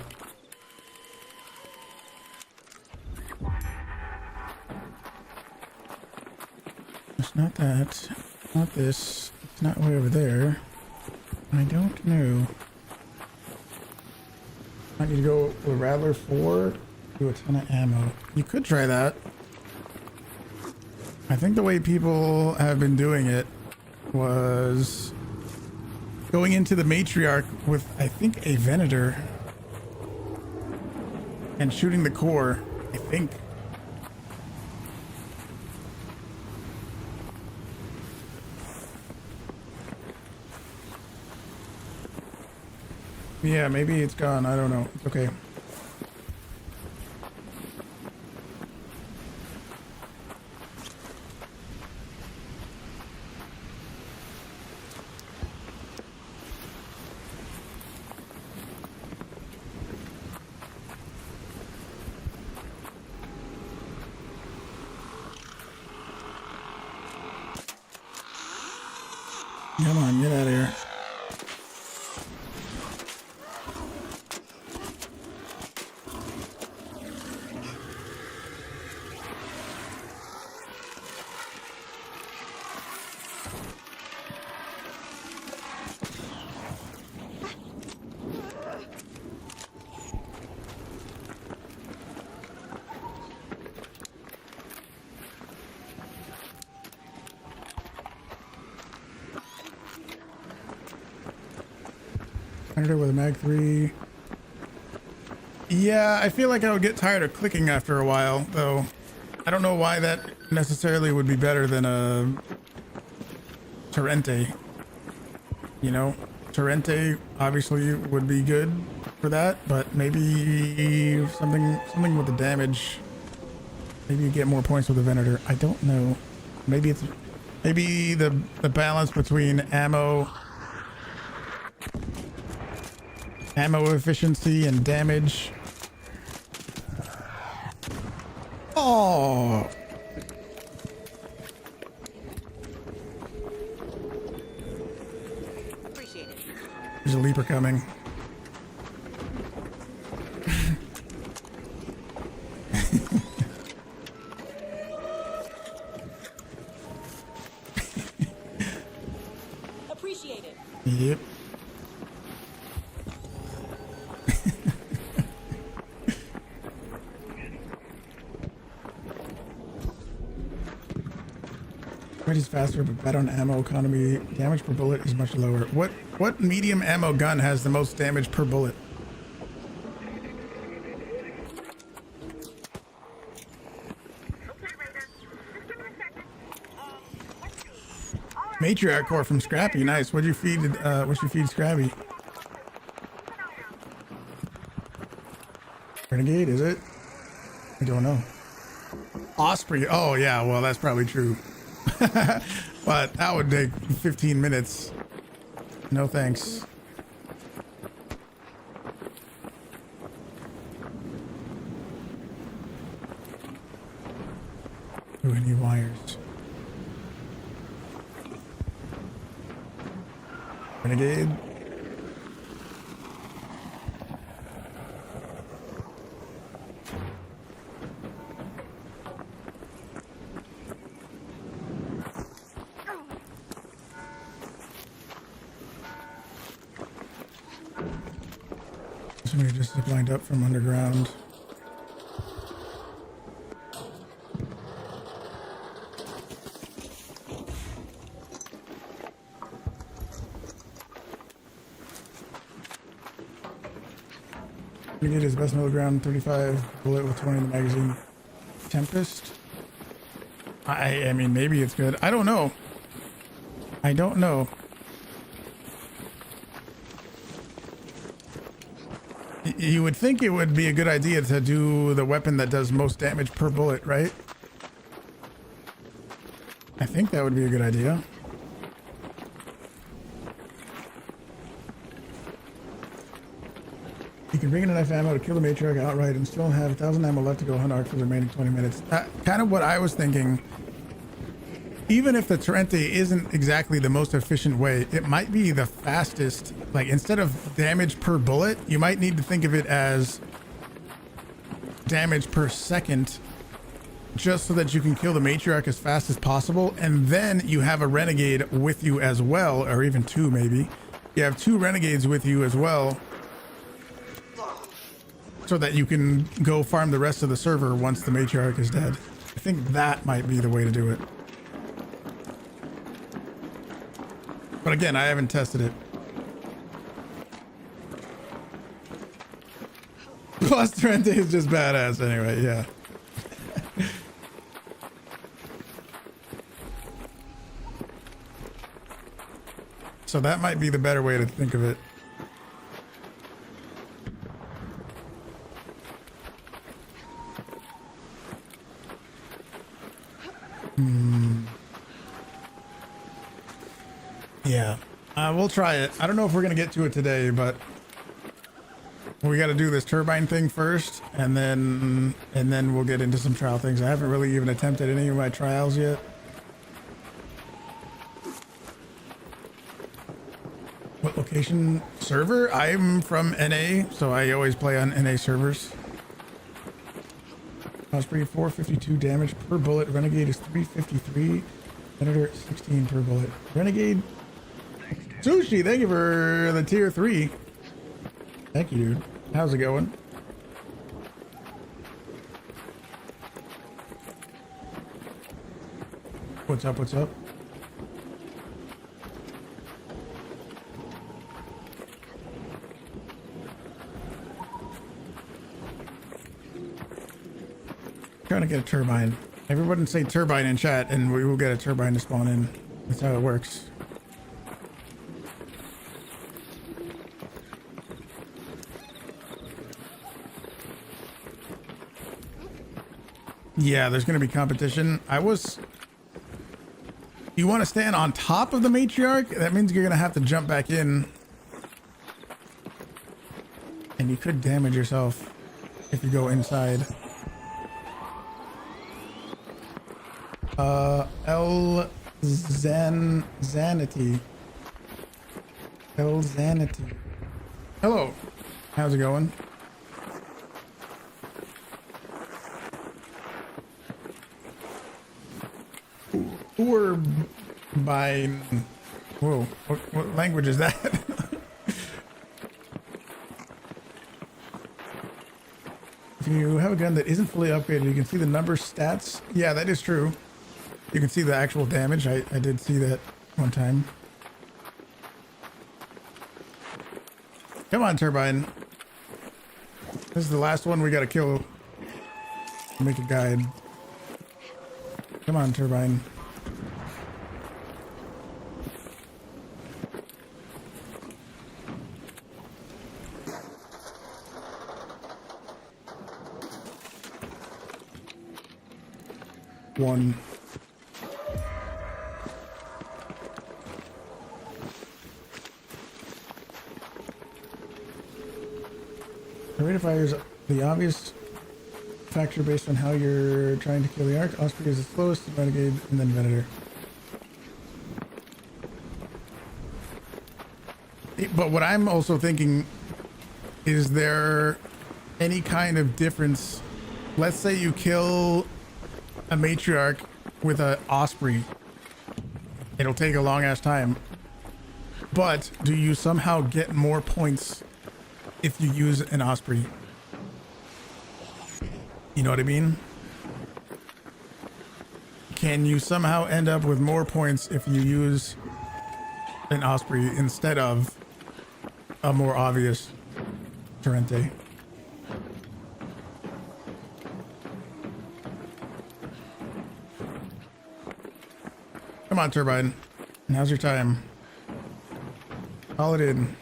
It's not that. Not this. It's not way over there. I don't know. I need to go with Rattler 4. Do a ton of ammo. You could try that. I think the way people have been doing it was going into the matriarch with, I think, a Venator and shooting the core, I think. Yeah, maybe it's gone. I don't know. It's okay. Come on, get out of here. With a mag 3. Yeah, I feel like I would get tired of clicking after a while, though. I don't know why that necessarily would be better than a Torrente. You know, Torrente obviously would be good for that, but maybe something with the damage. Maybe you get more points with the Venator. I don't know. Maybe the balance between ammo efficiency and damage. Oh. Appreciate it. There's a leaper coming. Appreciate it. Yep. Range is faster, but better on ammo economy. Damage per bullet is much lower. What medium ammo gun has the most damage per bullet? Matriarch core from Scrappy. Nice. What'd you feed Scrappy? Renegade, is it? I don't know. Osprey. Oh yeah, well that's probably true. But that would take 15 minutes. No thanks. Ooh, I need wires. Renegade. Somebody just ziplined up from underground. Renegade is best middle ground, 35 bullet with 20 in the magazine. Tempest. I mean, maybe it's good. I don't know. I don't know. You would think it would be a good idea to do the weapon that does most damage per bullet, right? I think that would be a good idea. You can bring in enough ammo to kill the Matriarch outright and still have 1,000 ammo left to go hunt arc for the remaining 20 minutes. Kind of what I was thinking. Even if the Torrente isn't exactly the most efficient way, it might be the fastest. Like, instead of damage per bullet, you might need to think of it as damage per second, just so that you can kill the Matriarch as fast as possible. And then you have a Renegade with you as well, or even two maybe. You have two Renegades with you as well, so that you can go farm the rest of the server once the Matriarch is dead. I think that might be the way to do it. But again, I haven't tested it. Plus, Torrente is just badass anyway, yeah. So that might be the better way to think of it. Yeah, we'll try it. I don't know if we're gonna get to it today, but we got to do this turbine thing first, and then we'll get into some trial things. I haven't really even attempted any of my trials yet. What location? Server? I'm from NA, so I always play on NA servers. Osprey 452 damage per bullet. Renegade is 353. Senator 16 per bullet. Renegade. Sushi, thank you for the tier 3. Thank you, dude. How's it going? What's up? What's up? Trying to get a turbine. Everyone say turbine in chat and we will get a turbine to spawn in. That's how it works. Yeah, there's going to be competition. You want to stand on top of the matriarch? That means you're going to have to jump back in. And you could damage yourself if you go inside. Zanity. Zanity. Hello. How's it going? Turbine. Whoa. What language is that? If you have a gun that isn't fully upgraded, you can see the number stats. Yeah, that is true. You can see the actual damage. I did see that one time. Come on, Turbine. This is the last one we gotta kill. Make a guide. Come on, Turbine. One. The rate of fire is the obvious factor based on how you're trying to kill the arc. Osprey is the slowest, Renegade, and then Venator. But what I'm also thinking, is there any kind of difference? Let's say you kill a matriarch with an Osprey. It'll take a long ass time. But do you somehow get more points if you use an Osprey? You know what I mean? Can you somehow end up with more points if you use an Osprey instead of a more obvious Torrente? Come on, Turbine. Now's your time. Call it in.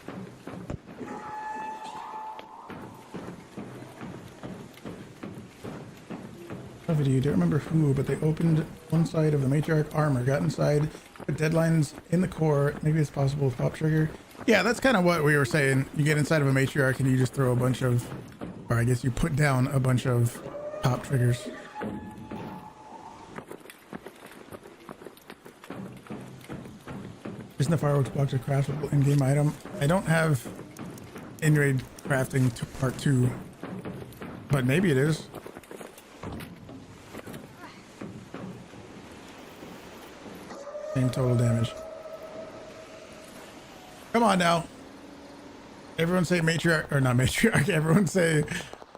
Video, you don't remember who, but they opened one side of the matriarch armor, got inside, put deadlines in the core. Maybe it's possible with pop trigger. Yeah, that's kind of what we were saying. You get inside of a matriarch and you just throw a bunch of, or I guess you put down a bunch of pop triggers. Isn't the fireworks box a craftable in-game item? I don't have in-raid crafting to part 2, but maybe it is. Same total damage. Come on now. Everyone say matriarch, or not matriarch, everyone say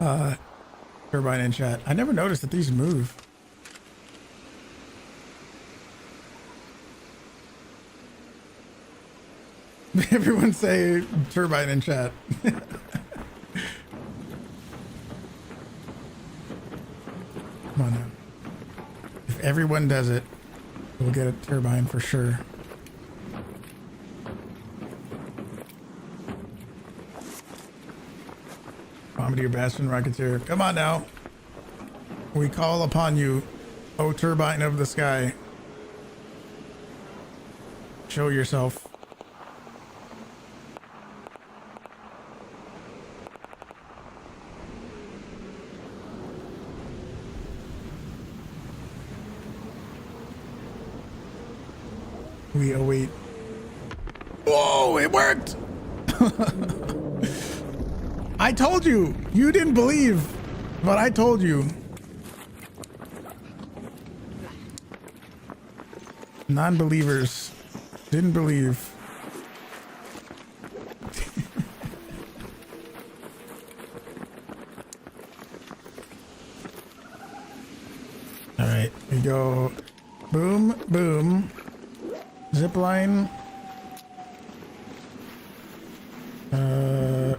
Turbine in chat. I never noticed that these move. Everyone say Turbine in chat. Come on now. If everyone does it, we'll get a Turbine for sure. Comedy or Bastion Rocketeer. Come on now. We call upon you, O Turbine of the sky. Show yourself. We await. Whoa, it worked! I told you! You didn't believe, but I told you. Non-believers didn't believe. All right, we go boom, boom. Zipline,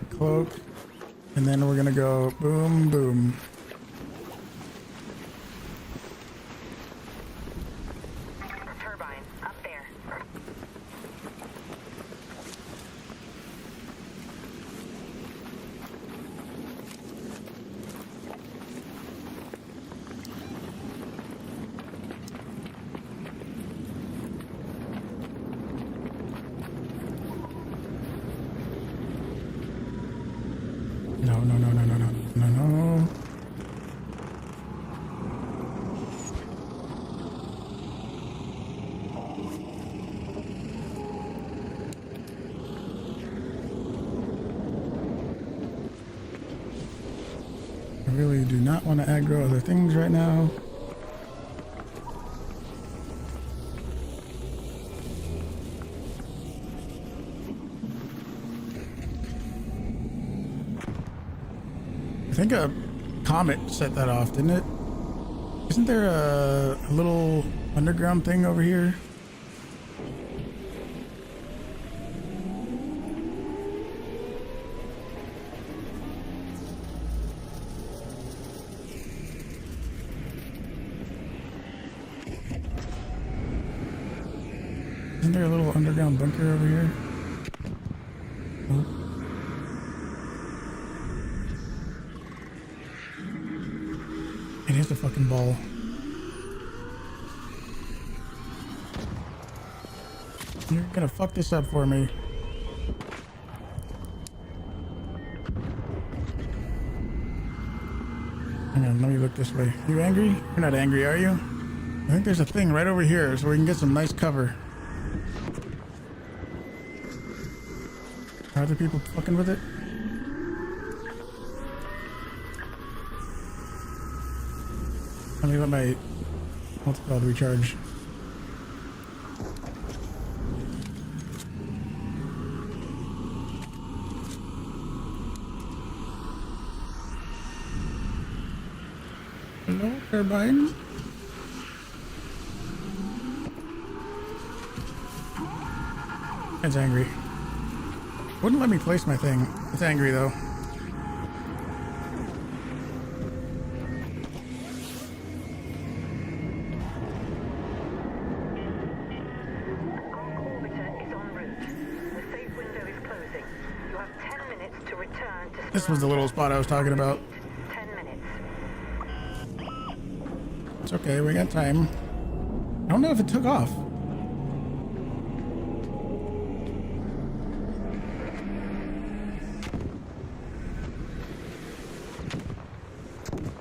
cloak, and then we're gonna go boom, boom. Turbine, up there. no, no, no, no, no, no, no. I really do not want to aggro other things right now. I think a comet set that off, didn't it? Isn't there a little underground thing over here? Isn't there a little underground bunker over here? Nope. It is a fucking ball. You're gonna fuck this up for me. Hang on, let me look this way. You angry? You're not angry, are you? I think there's a thing right over here so we can get some nice cover. Are other people fucking with it? Let me let my what's it called recharge. Hello, Turbine. It's angry. Wouldn't let me place my thing. It's angry though. This was the little spot I was talking about. 10 minutes. It's okay, we got time. I don't know if it took off.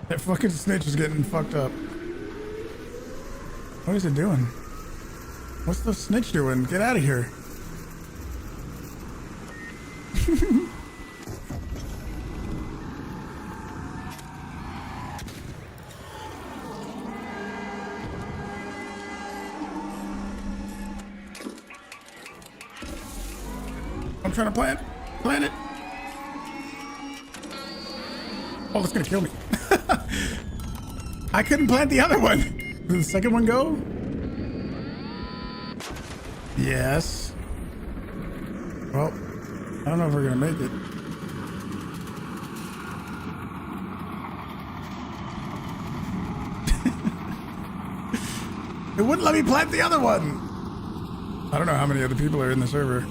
That fucking snitch is getting fucked up. What is it doing? What's the snitch doing? Get out of here. I'm trying to plant it. Oh, that's gonna kill me. I couldn't plant the other one. Did the second one go? Yes. Well, I don't know if we're gonna make it. It wouldn't let me plant the other one. I don't know how many other people are in the server.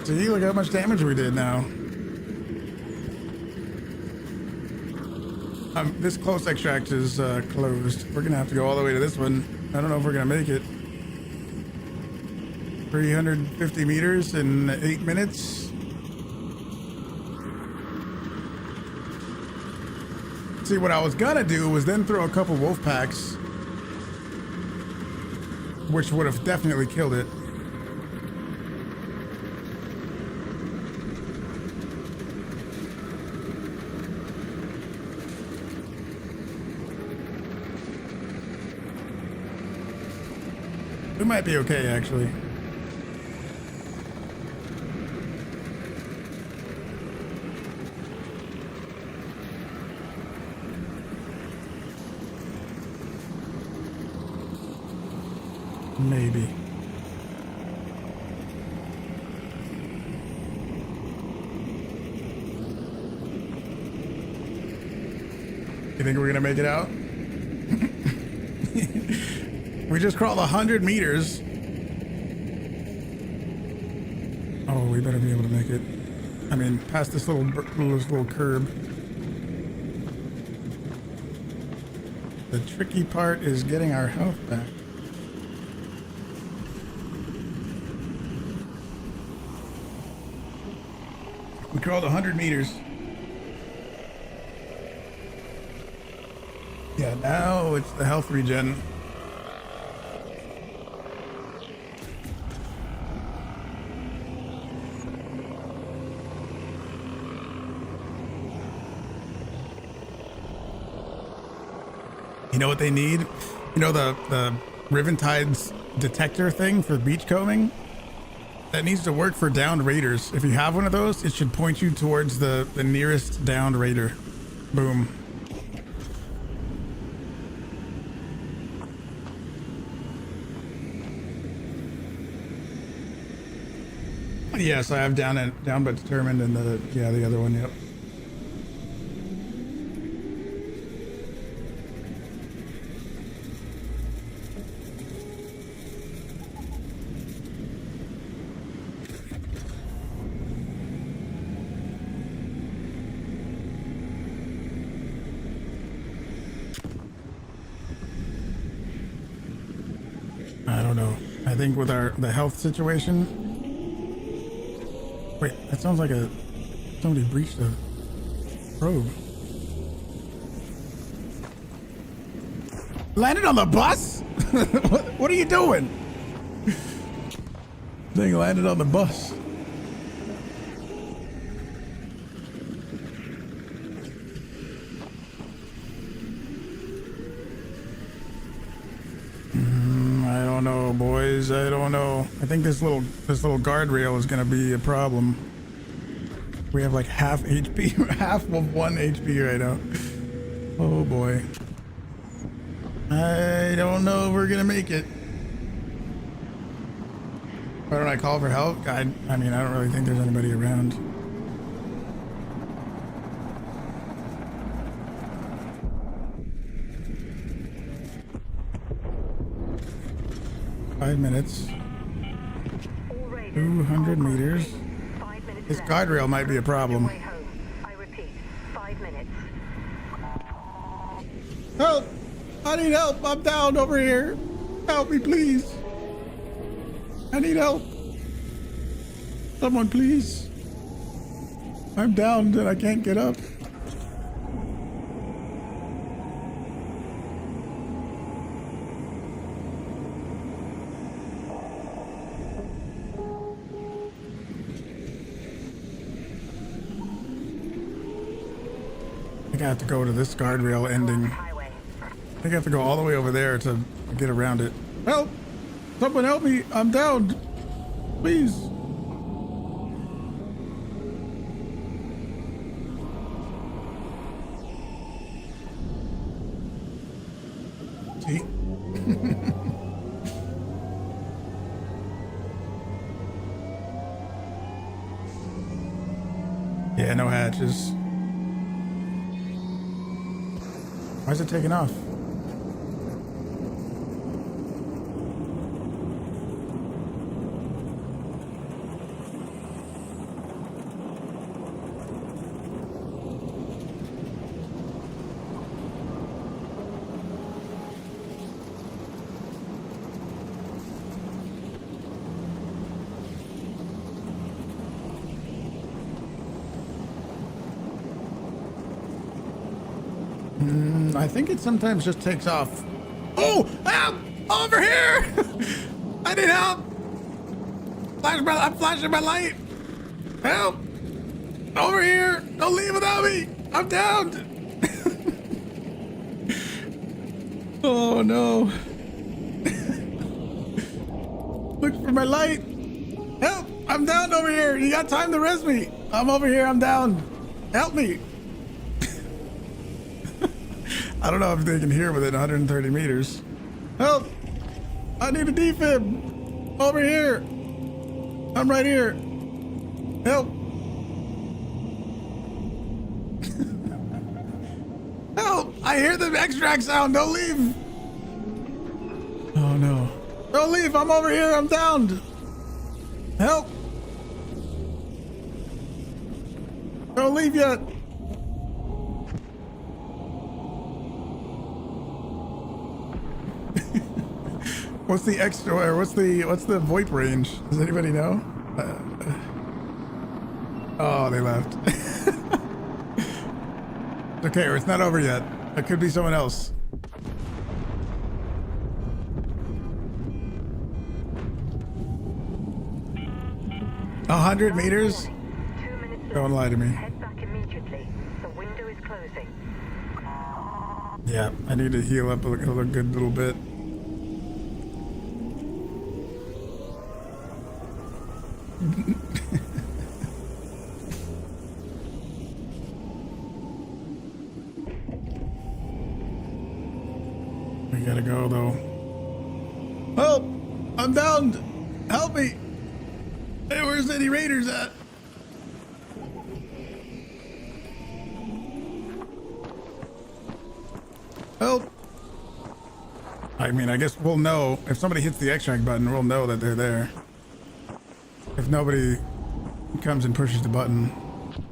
See, look how much damage we did now. This close extract is closed. We're gonna have to go all the way to this one. I don't know if we're gonna make it. 350 meters in 8 minutes. See, what I was gonna do was then throw a couple wolf packs, which would have definitely killed it. We might be okay, actually. Maybe. You think we're gonna make it out? We just crawled 100 meters. Oh, we better be able to make it. I mean, past this little curb. The tricky part is getting our health back. We crawled 100 meters. Yeah, now it's the health regen. You know what they need? You know the Riven Tides detector thing for beachcombing? That needs to work for downed raiders. If you have one of those, it should point you towards the nearest downed raider. Boom. Yes, I have down but determined, and the other one, yep. I don't know. I think with the health situation. Wait, that sounds like somebody breached the probe. Landed on the bus? What are you doing? Thing landed on the bus. I don't know, boys. I don't know. I think this little guardrail is gonna be a problem. We have like half HP, half of 1 HP right now. Oh boy. I don't know if we're gonna make it. Why don't I call for help? I mean, I don't really think there's anybody around. Five minutes. 200 meters. This guardrail might be a problem. I repeat, 5 minutes. Help! I need help! I'm down over here! Help me, please! I need help! Someone, please! I'm down and I can't get up. I think I have to go to this guardrail ending. I think I have to go all the way over there to get around it. Help! Someone help me! I'm down! Please! See? Yeah, no hatches. Why is it taking off? I think it sometimes just takes off. Oh, help! Over here! I need help! I'm flashing my light! Help! Over here! Don't leave without me! I'm down! Oh no. Look for my light! Help! I'm down over here! You got time to res me! I'm over here, I'm down! Help me! I don't know if they can hear within 130 meters. Help! I need a defib! Over here! I'm right here! Help! Help! I hear the extract sound! Don't leave! Oh no. Don't leave! I'm over here! I'm downed! Help! Don't leave yet! What's the extra, or what's the VoIP range? Does anybody know? Oh, they left. Okay, it's not over yet. It could be someone else. A 100 meters? Don't lie to me. Head back immediately. The window is closing. Yeah, I need to heal up a good little bit. We gotta go though. Help! I'm downed! Help me! Hey, where's any raiders at? Help! I mean, I guess we'll know if somebody hits the extract button, we'll know that they're there. If nobody comes and pushes the button.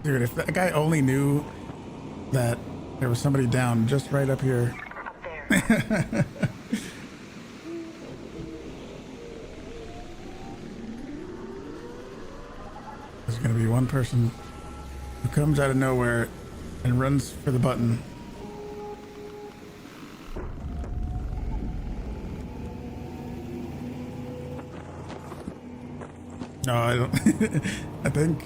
Dude, if that guy only knew that there was somebody down just right up here. There's gonna be one person who comes out of nowhere and runs for the button. No, I don't. I think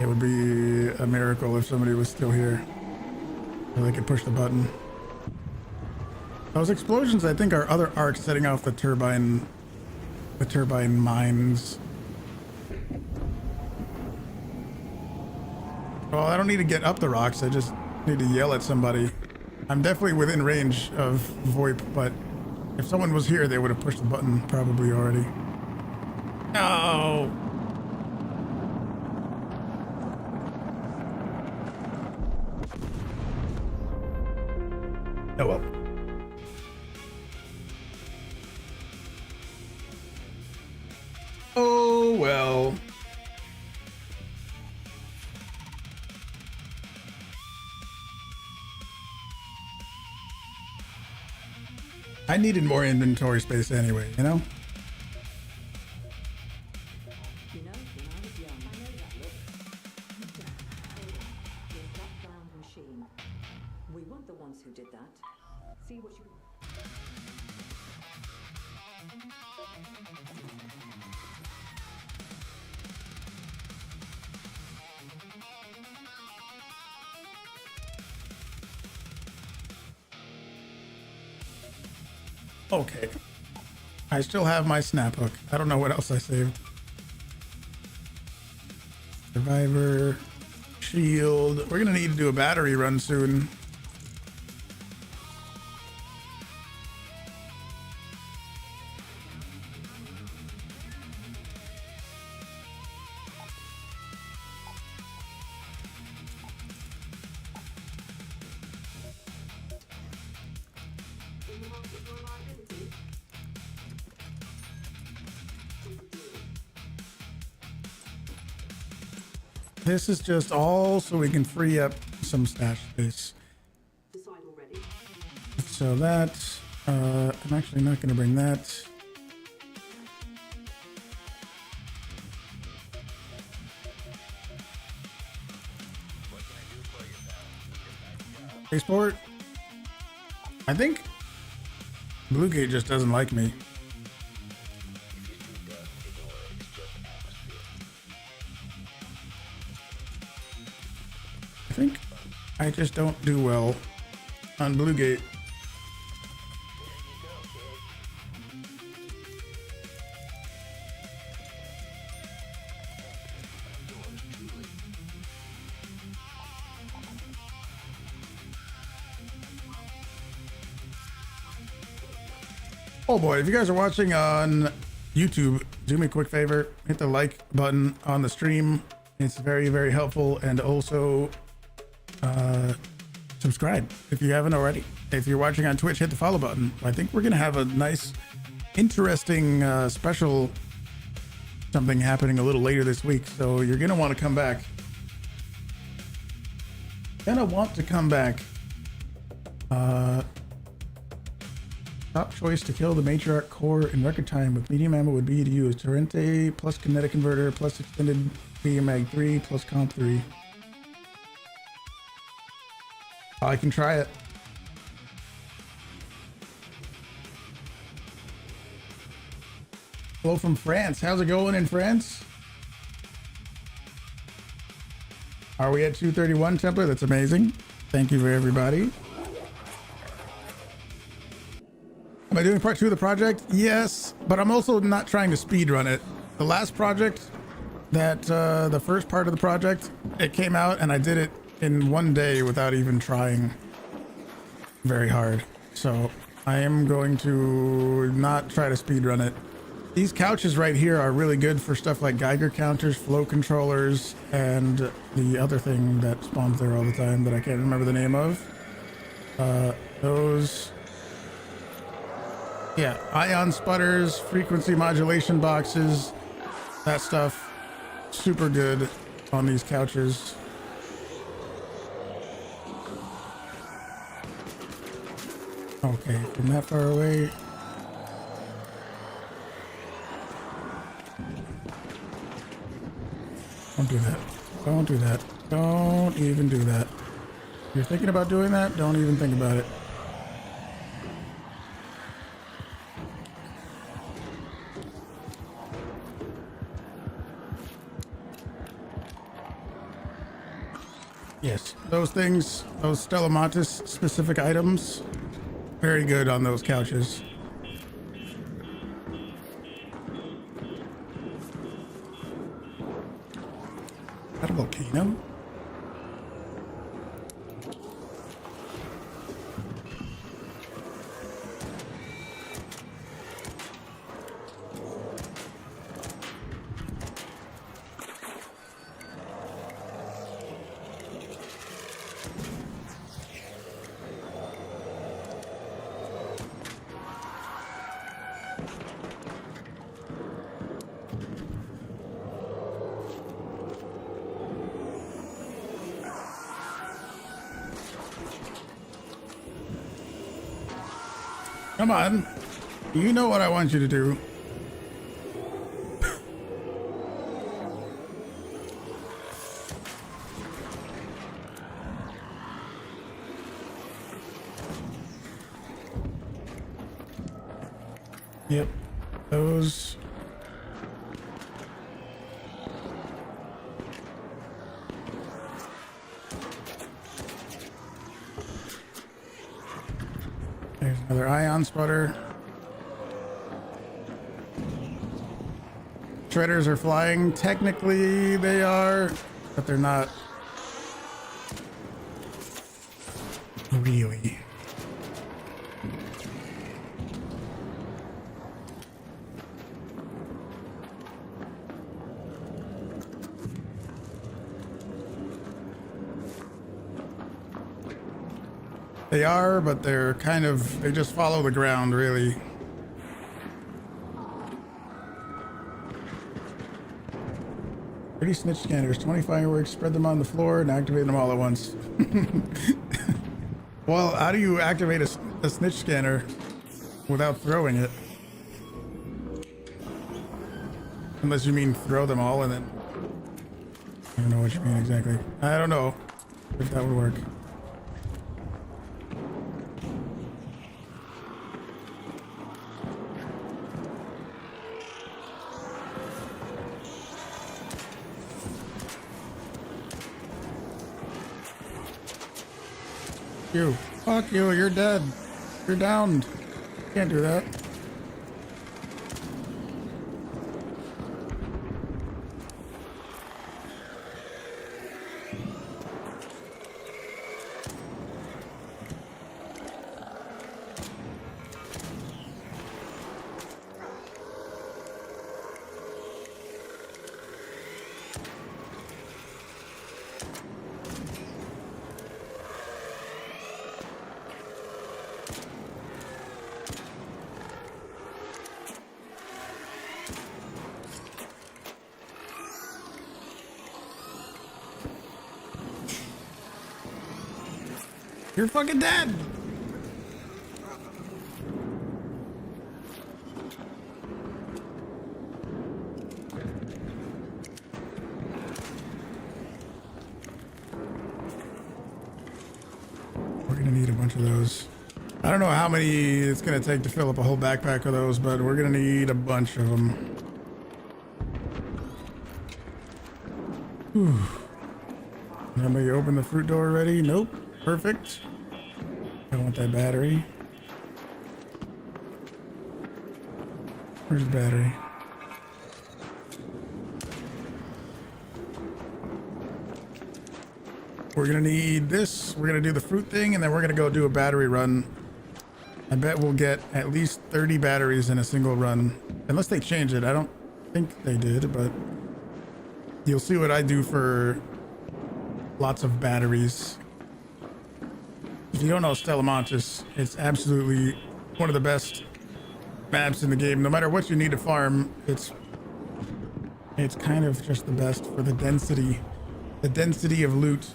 it would be a miracle if somebody was still here so they could push the button. Those explosions, I think, are other arcs setting off the turbine mines. Well, I don't need to get up the rocks. I just need to yell at somebody. I'm definitely within range of VoIP, but if someone was here, they would have pushed the button probably already. No! Oh well. Oh well. I needed more inventory space anyway, you know? You know, when I was young, I know that look. With that brown machine. We weren't the ones who did that. See what you... Okay. I still have my snap hook. I don't know what else I saved. Survivor. Shield. We're gonna need to do a battery run soon. This is just all so we can free up some stash space. So that, I'm actually not going to bring that. Spaceport? I think Bluegate just doesn't like me. I think I just don't do well on Bluegate. Oh boy, if you guys are watching on YouTube, do me a quick favor, hit the like button on the stream. It's very, very helpful. And also subscribe if you haven't already. If you're watching on Twitch, hit the follow button. I think we're gonna have a nice, interesting special something happening a little later this week. So you're gonna want to come back. Top choice to kill the matriarch core in record time with medium ammo would be to use Torrente plus kinetic converter plus extended medium mag 3 plus comp 3. I can try it. Hello from France. How's it going in France? Are we at 231 template? That's amazing. Thank you for everybody. Am I doing part 2 of the project? Yes, but I'm also not trying to speed run it. The last project, the first part of the project, it came out and I did it in one day without even trying very hard. So I am going to not try to speed run it. These couches right here are really good for stuff like Geiger counters, flow controllers, and the other thing that spawns there all the time that I can't remember the name of. Those... Yeah, ion sputters, frequency modulation boxes, that stuff, super good on these couches. Okay, from that far away. Don't do that. Don't do that. Don't even do that. If you're thinking about doing that, don't even think about it. Yes, those things, those Stella Montis specific items, very good on those couches. Is that a volcano? Come on. You know what I want you to do. Yep. Those. There's another ion sputter. Shredders are flying. Technically they are, but they're not really. They are, but they're kind of, they just follow the ground, really. Pretty snitch scanners, 20 fireworks, spread them on the floor and activate them all at once. Well, how do you activate a snitch scanner without throwing it? Unless you mean throw them all and then... I don't know what you mean exactly. I don't know if that would work. You. Fuck you, you're dead. You're downed. Can't do that. You're fucking dead! bunch of those. I don't know how many it's gonna take to fill up a whole backpack of those, but we're gonna need a bunch of them. Whew. Somebody open the fruit door already? Nope. Perfect. I want that battery. Where's the battery? We're gonna need this. We're gonna do the fruit thing, and then we're gonna go do a battery run. I bet we'll get at least 30 batteries in a single run. Unless they change it. I don't think they did, but you'll see what I do for lots of batteries. If you don't know Stella Montis, it's absolutely one of the best maps in the game. No matter what you need to farm, it's kind of just the best for the density of loot.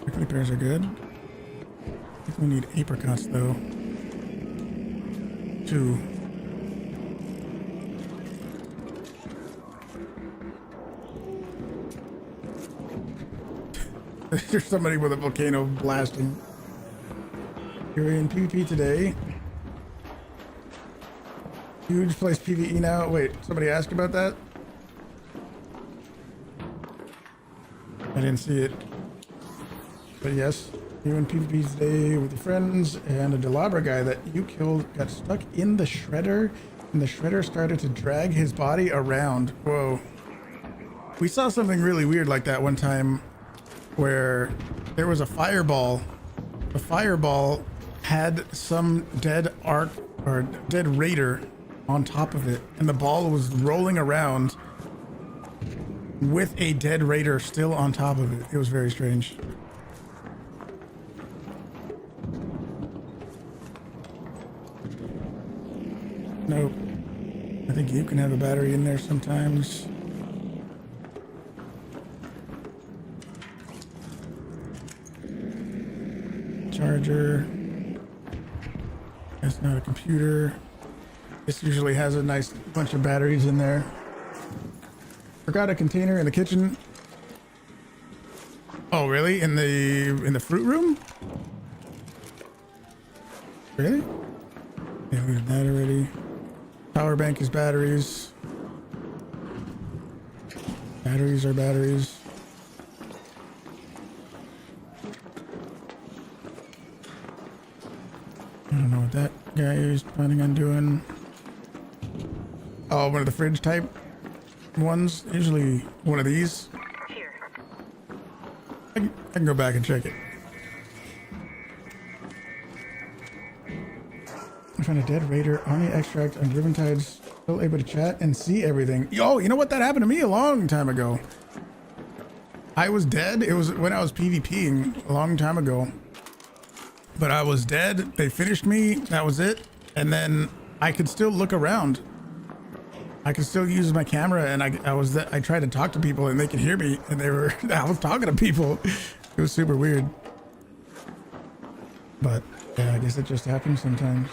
Prickly pears are good. I think we need apricots though. 2. There's somebody with a volcano blasting. You're in PvP today. Huuge plays PvE now. Wait, somebody asked about that? I didn't see it. But yes, you in PvP today with your friends, and a Delabra guy that you killed got stuck in the shredder, and the shredder started to drag his body around. Whoa. We saw something really weird like that one time where there was a fireball. The fireball had some dead arc or dead raider on top of it, and the ball was rolling around with a dead raider still on top of it. It was very strange. Nope. I think you can have a battery in there sometimes. Charger. That's not a computer. This usually has a nice bunch of batteries in there. Forgot a container in the kitchen. Oh, really? In the fruit room? Really? Yeah, we did that already. Power bank is batteries. Batteries are batteries. I don't know what that guy is planning on doing. Oh, one of the fridge type ones. Usually one of these. I can go back and check it. I found a dead raider, Army extract on Riven tides, still able to chat and see everything. Yo, you know what? That happened to me a long time ago. I was dead. It was when I was PvPing a long time ago. But I was dead. They finished me. That was it. And then I could still look around. I could still use my camera, and I tried to talk to people, and they could hear me, and I was talking to people. It was super weird. But yeah, I guess it just happens sometimes.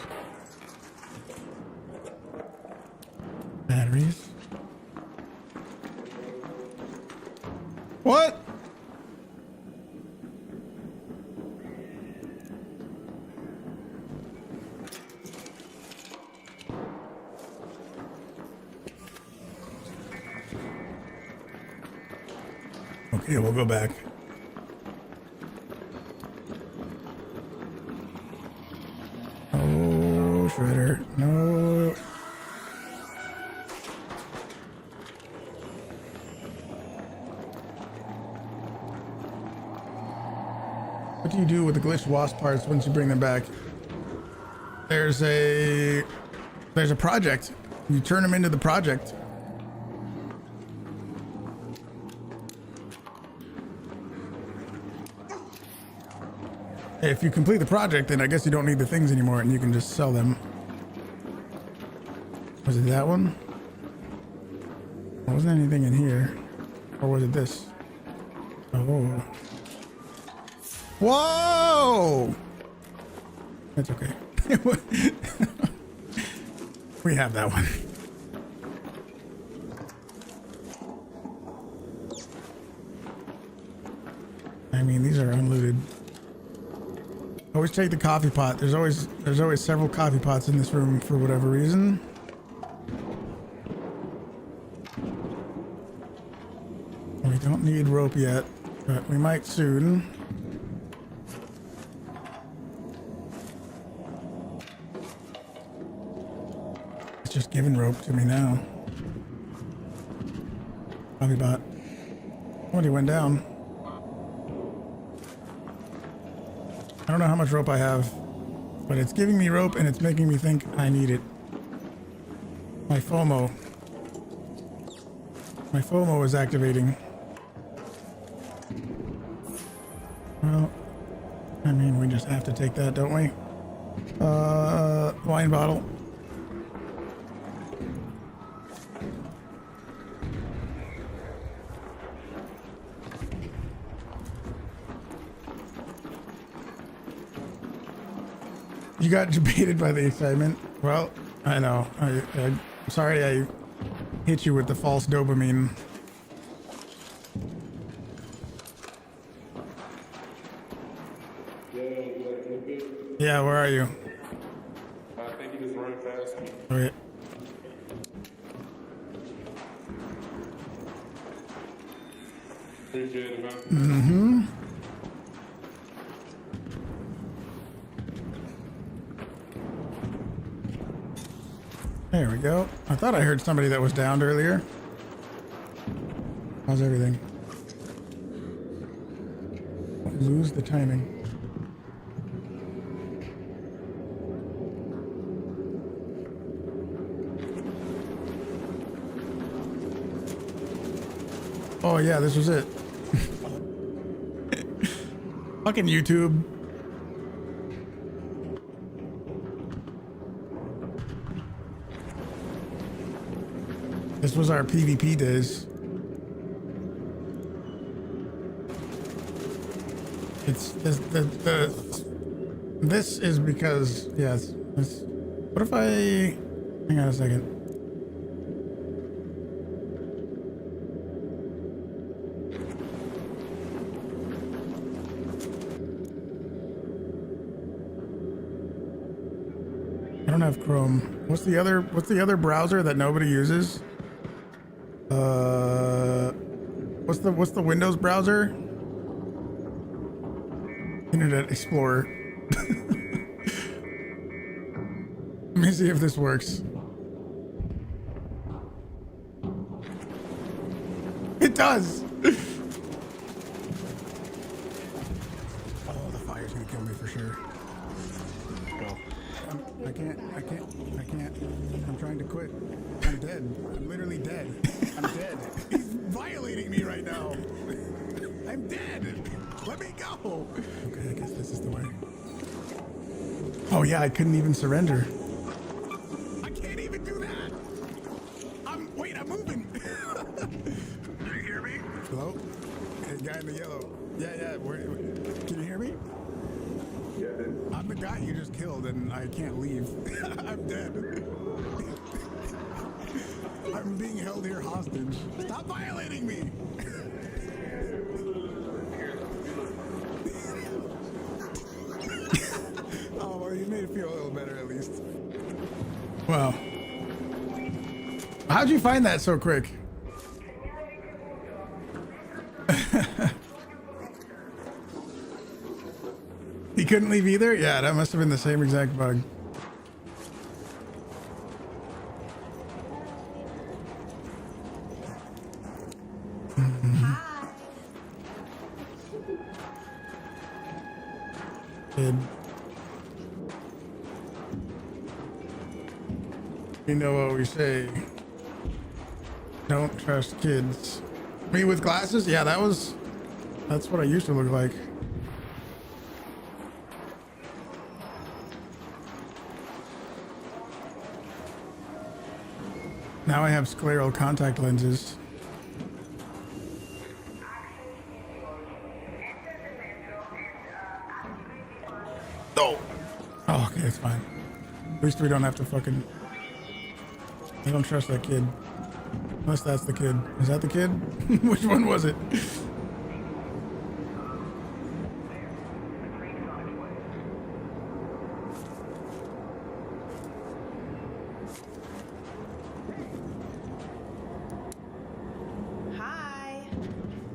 Batteries. What? Okay, we'll go back. Oh, shredder. No. What do you do with the glitched wasp parts once you bring them back? There's a project. You turn them into the project. If you complete the project, then I guess you don't need the things anymore, and you can just sell them. Was it that one? There wasn't anything in here. Or was it this? Oh. Whoa! That's okay. We have that one. I mean, these are unlooted. Always take the coffee pot. There's always several coffee pots in this room for whatever reason. We don't need rope yet, but we might soon. It's just giving rope to me now. Coffee pot. Oh, he went down. I don't know how much rope I have, but it's giving me rope and it's making me think I need it. My FOMO. My FOMO is activating. Well, I mean, we just have to take that, don't we? Wine bottle. You got debated by the excitement. Well, I know. I'm sorry I hit you with the false dopamine. Yeah, where are you? I think he was running fast. Okay. Appreciate it, man. Mm-hmm. There we go. I thought I heard somebody that was downed earlier. How's everything? Lose the timing. Oh yeah, this was it. Fucking YouTube. This was our PvP days. It's this is because yes. What if I hang on a second? I don't have Chrome. What's the other browser that nobody uses? What's the Windows browser? Internet Explorer. Let me see if this works. It does. Oh, the fire's gonna kill me for sure. Go. I can't. I'm trying to quit. I'm dead. I'm literally dead. I'm dead. He's violating me right now. I'm dead. Let me go. Okay, I guess this is the way. Oh yeah, I couldn't even surrender. I can't even do that. I'm moving. Do you hear me? Hello? Hey, guy in the yellow. Yeah. Can you hear me? Yeah. I'm the guy you just killed and I can't leave. I'm dead. I'm being held here hostage. Stop violating me. Oh, well, you made it feel a little better at least. Wow. How'd you find that so quick? He couldn't leave either? Yeah, that must have been the same exact bug. Kid. You know what we say. Don't trust kids. Me with glasses? Yeah, that's what I used to look like. Now I have scleral contact lenses. Oh! Oh, okay, it's fine. At least we don't have to fucking... I don't trust that kid. Unless that's the kid. Is that the kid? Which one was it?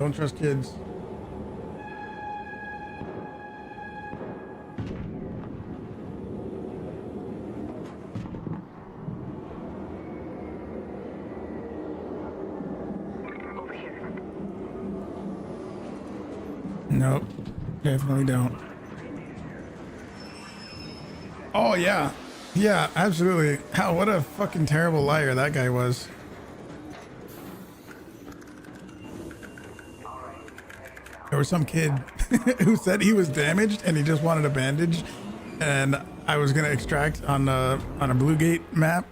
Don't trust kids. Nope, definitely don't. Oh yeah, yeah, absolutely. How, what a fucking terrible liar that guy was. There was some kid who said he was damaged and he just wanted a bandage, and I was gonna extract on a Blue Gate map,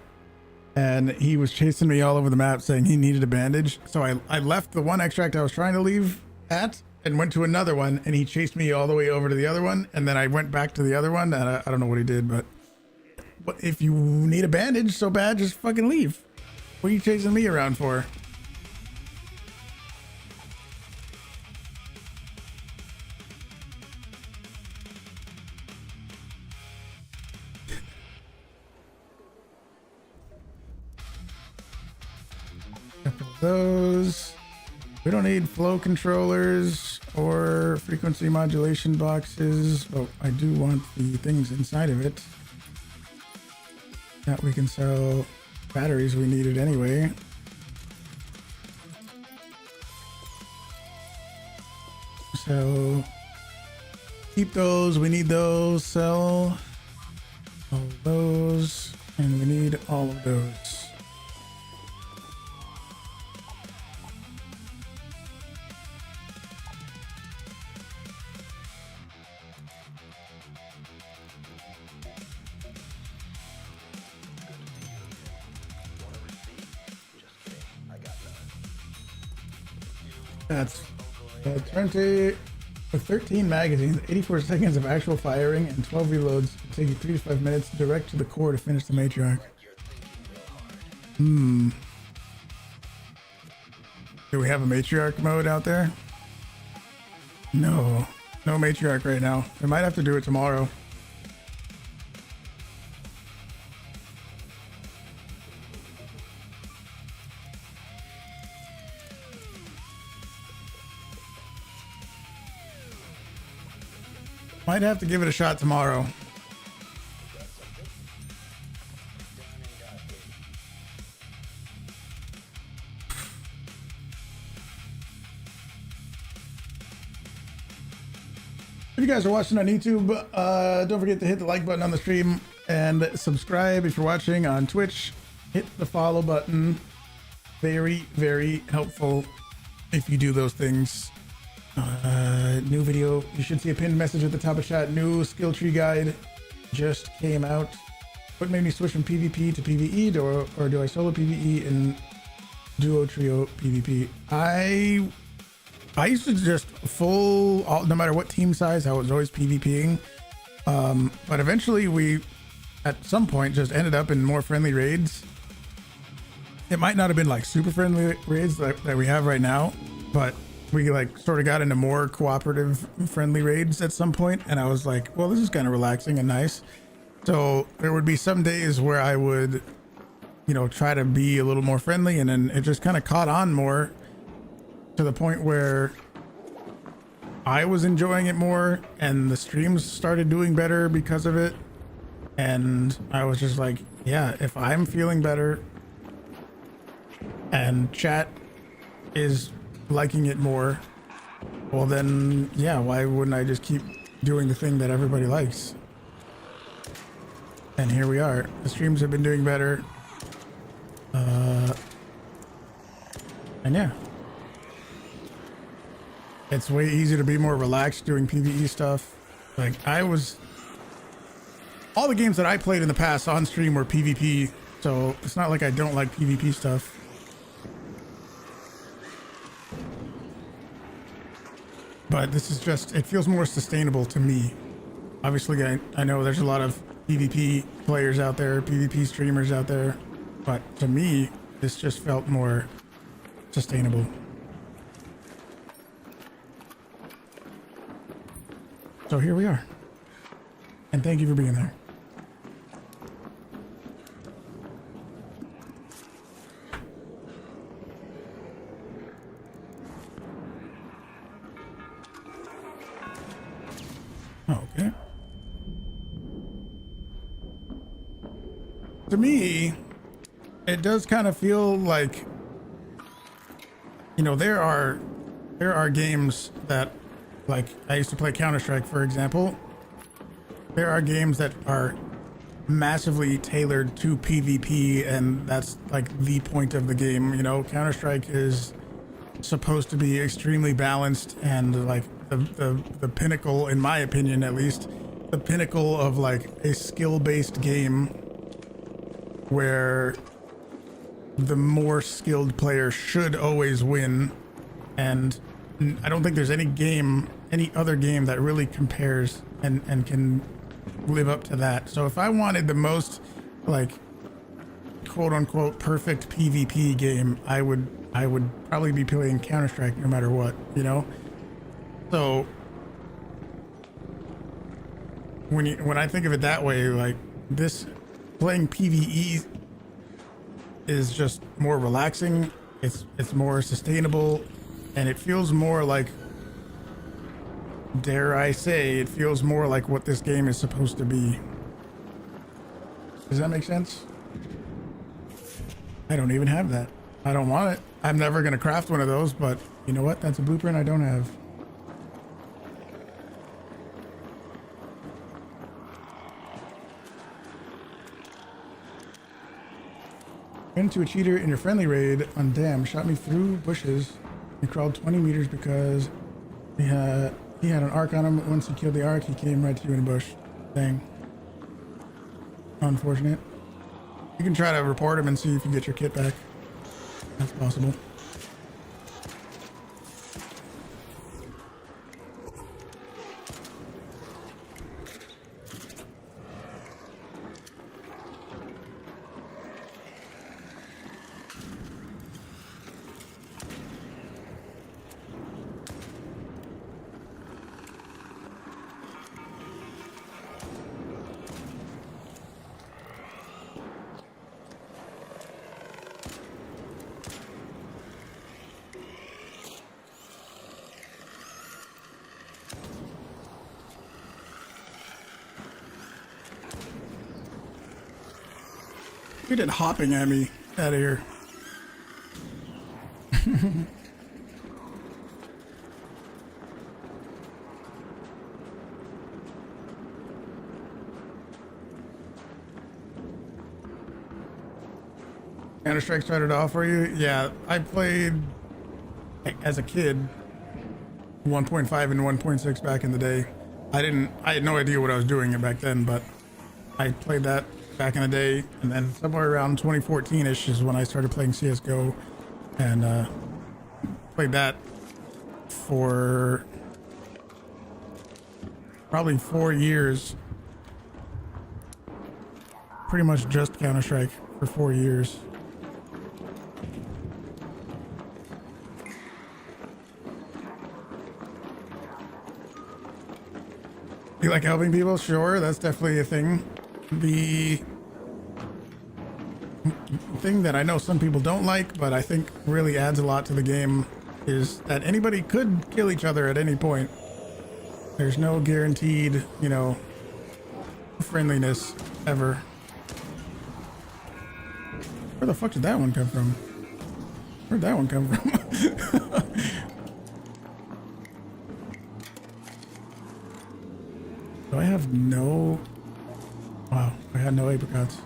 and he was chasing me all over the map saying he needed a bandage. So I left the one extract I was trying to leave at and went to another one, and he chased me all the way over to the other one, and then I went back to the other one, and I don't know what he did, but if you need a bandage so bad, just fucking leave. What are you chasing me around for? Couple of those. We don't need flow controllers or frequency modulation boxes, but I do want the things inside of it that we can sell. Batteries we needed anyway. So keep those, we need those, sell all of those, and we need all of those. That's 20 with 13 magazines, 84 seconds of actual firing, and 12 reloads. It'll take you 3 to 5 minutes direct to the core to finish the matriarch. Do we have a matriarch mode out there? No, no matriarch right now. We might have to do it tomorrow. Might have to give it a shot tomorrow. If you guys are watching on YouTube, don't forget to hit the like button on the stream and subscribe if you're watching on Twitch. Hit the follow button. Very, very helpful if you do those things. New video, you should see a pinned message at the top of chat. New skill tree guide just came out. What made me switch from PvP to PvE, or do I solo PvE and duo trio PvP? I used to just no matter what team size, I was always PvPing. But eventually we, at some point, just ended up in more friendly raids. It might not have been like super friendly raids that we have right now, but we like sort of got into more cooperative friendly raids at some point, and I was like, well, this is kind of relaxing and nice. So there would be some days where I would, you know, try to be a little more friendly, and then it just kind of caught on more to the point where I was enjoying it more, and the streams started doing better because of it. And I was just like, yeah, if I'm feeling better and chat is liking it more, well then, yeah, why wouldn't I just keep doing the thing that everybody likes? And here we are. The streams have been doing better. And yeah. It's way easier to be more relaxed doing PvE stuff. Like, all the games that I played in the past on stream were PvP, so it's not like I don't like PvP stuff. But this is just, it feels more sustainable to me. Obviously, I know there's a lot of PvP players out there, PvP streamers out there, but to me, this just felt more sustainable. So here we are. And thank you for being there. Okay. To me, it does kind of feel like, you know, there are games that, like, I used to play Counter-Strike, for example. There are games that are massively tailored to PvP, and that's like the point of the game. You know, Counter-Strike is supposed to be extremely balanced and like the pinnacle, in my opinion at least, the pinnacle of like a skill-based game where the more skilled player should always win. And I don't think there's any other game that really compares and can live up to that. So if I wanted the most like quote unquote perfect PvP game, I would probably be playing Counter-Strike no matter what, you know? So when I think of it that way, like this, playing PvE is just more relaxing, it's more sustainable, and it feels more like, dare I say, it feels more like what this game is supposed to be. Does that make sense? I don't even have that. I don't want it. I'm never gonna craft one of those, but you know what? That's a blueprint I don't have. Into a cheater in your friendly raid on Dam, shot me through bushes and crawled 20 meters because he had an arc on him. Once he killed the arc, he came right to you in a bush. Dang. Unfortunate. You can try to report him and see if you get your kit back. That's possible. You did hopping at me out of here. Counter-Strike started off for you? Yeah, I played as a kid 1.5 and 1.6 back in the day. I had no idea what I was doing back then, but I played that back in the day, and then somewhere around 2014-ish is when I started playing CSGO, and played that for probably 4 years. Pretty much just Counter-Strike for 4 years. You like helping people? Sure, that's definitely a thing. The thing that I know some people don't like, but I think really adds a lot to the game, is that anybody could kill each other at any point. There's no guaranteed, you know, friendliness ever. Where the fuck did that one come from? Where'd that one come from? Do I have no... Wow, I had no apricots.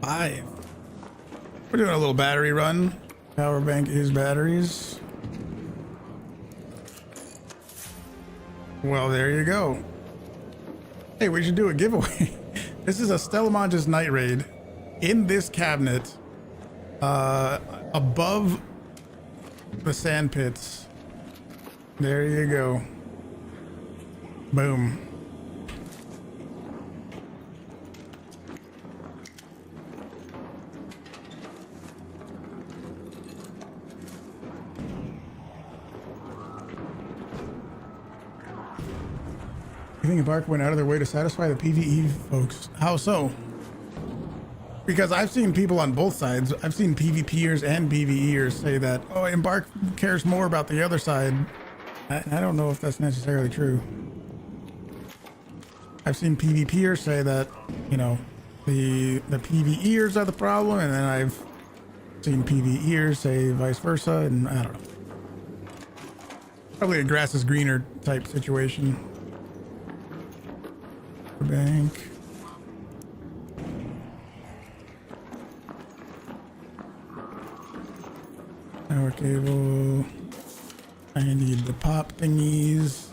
Five. We're doing a little battery run. Power bank is batteries. Well, there you go. Hey, we should do a giveaway. This is a Stella Montis night raid in this cabinet. Above the sand pits. There you go. Boom. You think Embark went out of their way to satisfy the PvE folks? How so? Because I've seen people on both sides. I've seen PvPers and PvEers say that, oh, Embark cares more about the other side. I don't know if that's necessarily true. I've seen PvPers say that, you know, the PvEers are the problem, and then I've seen PvEers say vice versa, and I don't know. Probably a grass is greener type situation. Bank. Power cable. I need the pop thingies.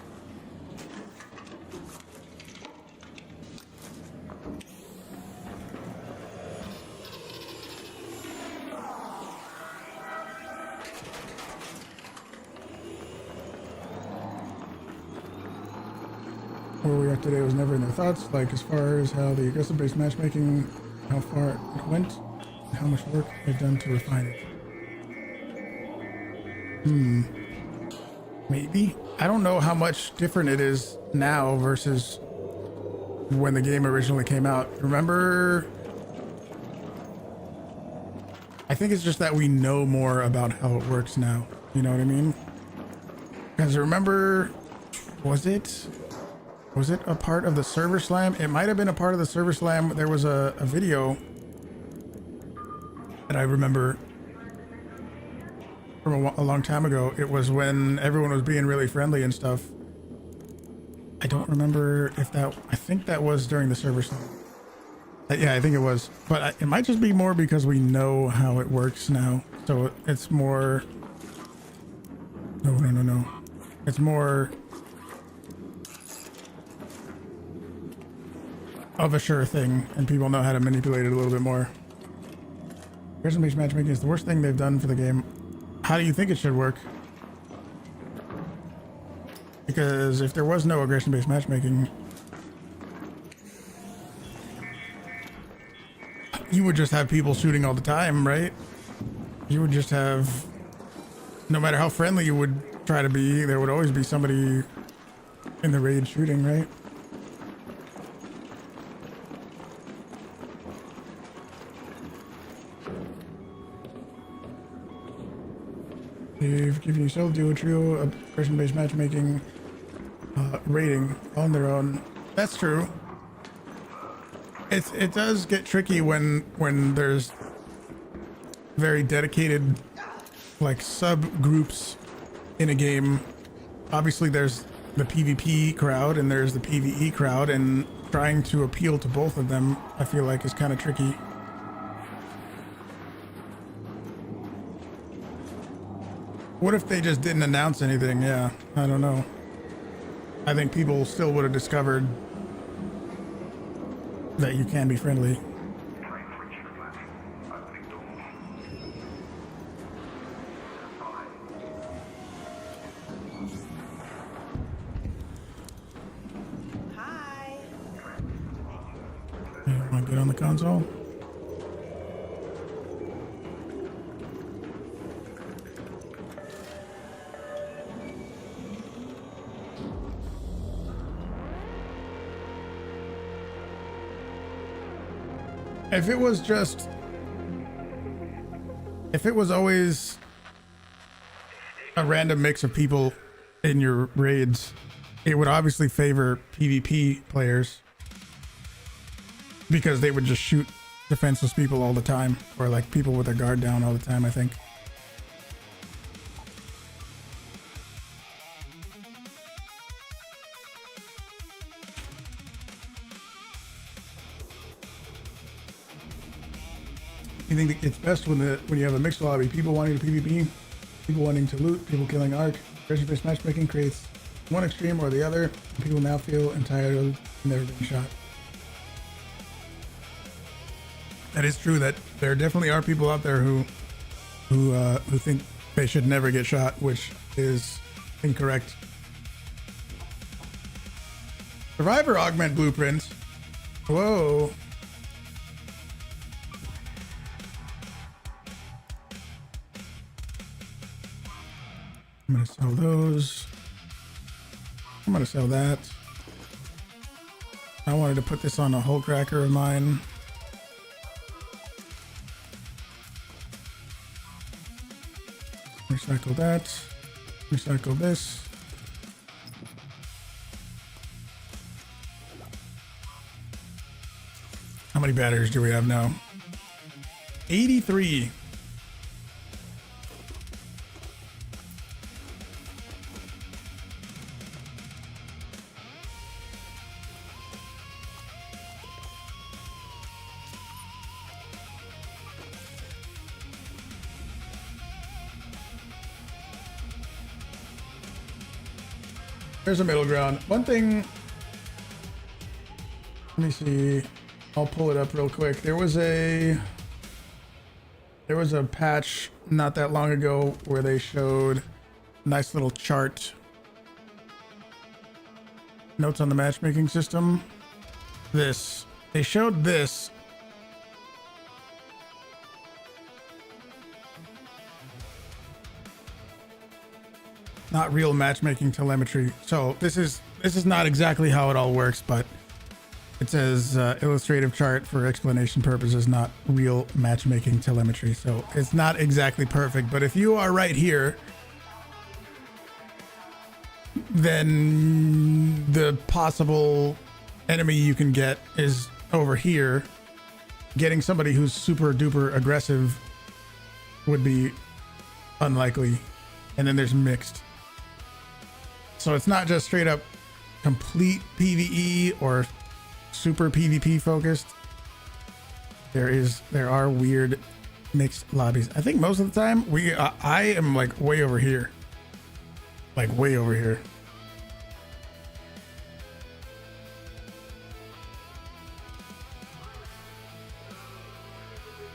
Where we are today was never in their thoughts, like as far as how the aggressive based matchmaking, how far it went, and how much work they've done to refine it. Maybe. I don't know how much different it is now versus when the game originally came out. Remember? I think it's just that we know more about how it works now. You know what I mean? Because remember, was it a part of the server slam? It might have been a part of the server slam. There was a video that I remember from a long time ago. It was when everyone was being really friendly and stuff. I don't remember if that, I think that was during the server slam. Yeah, I think it was, but it might just be more because we know how it works now. So it's more, no. It's more of a sure thing, and people know how to manipulate it a little bit more. Aggression-based matchmaking is the worst thing they've done for the game. How do you think it should work? Because if there was no aggression-based matchmaking, you would just have people shooting all the time, right? You would just have, no matter how friendly you would try to be, there would always be somebody in the raid shooting, right? They've given yourself duo trio aggression-based matchmaking rating on their own. That's true. It does get tricky when there's very dedicated like subgroups in a game. Obviously there's the PvP crowd and there's the PvE crowd, and trying to appeal to both of them I feel like is kind of tricky. What if they just didn't announce anything? Yeah, I don't know. I think people still would have discovered that you can be friendly. Hi. You want to get on the console? If it was always a random mix of people in your raids, it would obviously favor PvP players because they would just shoot defenseless people all the time, or like people with their guard down all the time, I think. I think it's best when you have a mixed lobby, people wanting to PvP, people wanting to loot, people killing arc. Aggression-based matchmaking creates one extreme or the other, and people now feel entitled and never being shot. That is true. That there definitely are people out there who think they should never get shot, which is incorrect. Survivor augment blueprints. Whoa. I'm gonna sell those. I'm gonna sell that. I wanted to put this on a Hullcracker of mine. Recycle that. Recycle this. How many batteries do we have now? 83. There's a middle ground. One thing, let me see. I'll pull it up real quick. There was a patch not that long ago where they showed a nice little chart. Notes on the matchmaking system. This. They showed this. Not real matchmaking telemetry. So this is not exactly how it all works, but it says illustrative chart for explanation purposes, not real matchmaking telemetry. So it's not exactly perfect, but if you are right here, then the possible enemy you can get is over here. Getting somebody who's super duper aggressive would be unlikely. And then there's mixed. So it's not just straight up complete PvE or super PvP focused. There are weird mixed lobbies. I think most of the time I am like way over here. Like way over here.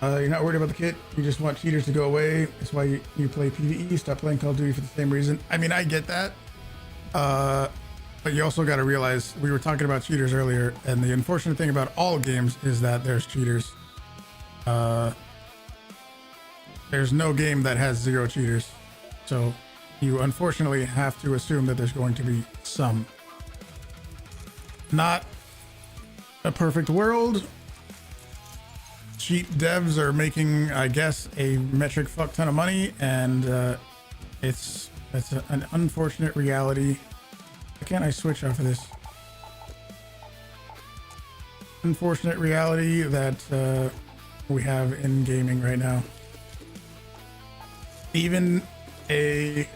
You're not worried about the kit. You just want cheaters to go away. That's why you play PvE. Stop playing Call of Duty for the same reason. I mean, I get that. But you also got to realize we were talking about cheaters earlier, and the unfortunate thing about all games is that there's cheaters. There's no game that has zero cheaters. So you unfortunately have to assume that there's going to be some. Not a perfect world. Cheat devs are making, I guess, a metric fuck ton of money, and it's an unfortunate reality. Why can't I switch off of this? Unfortunate reality that we have in gaming right now. Even a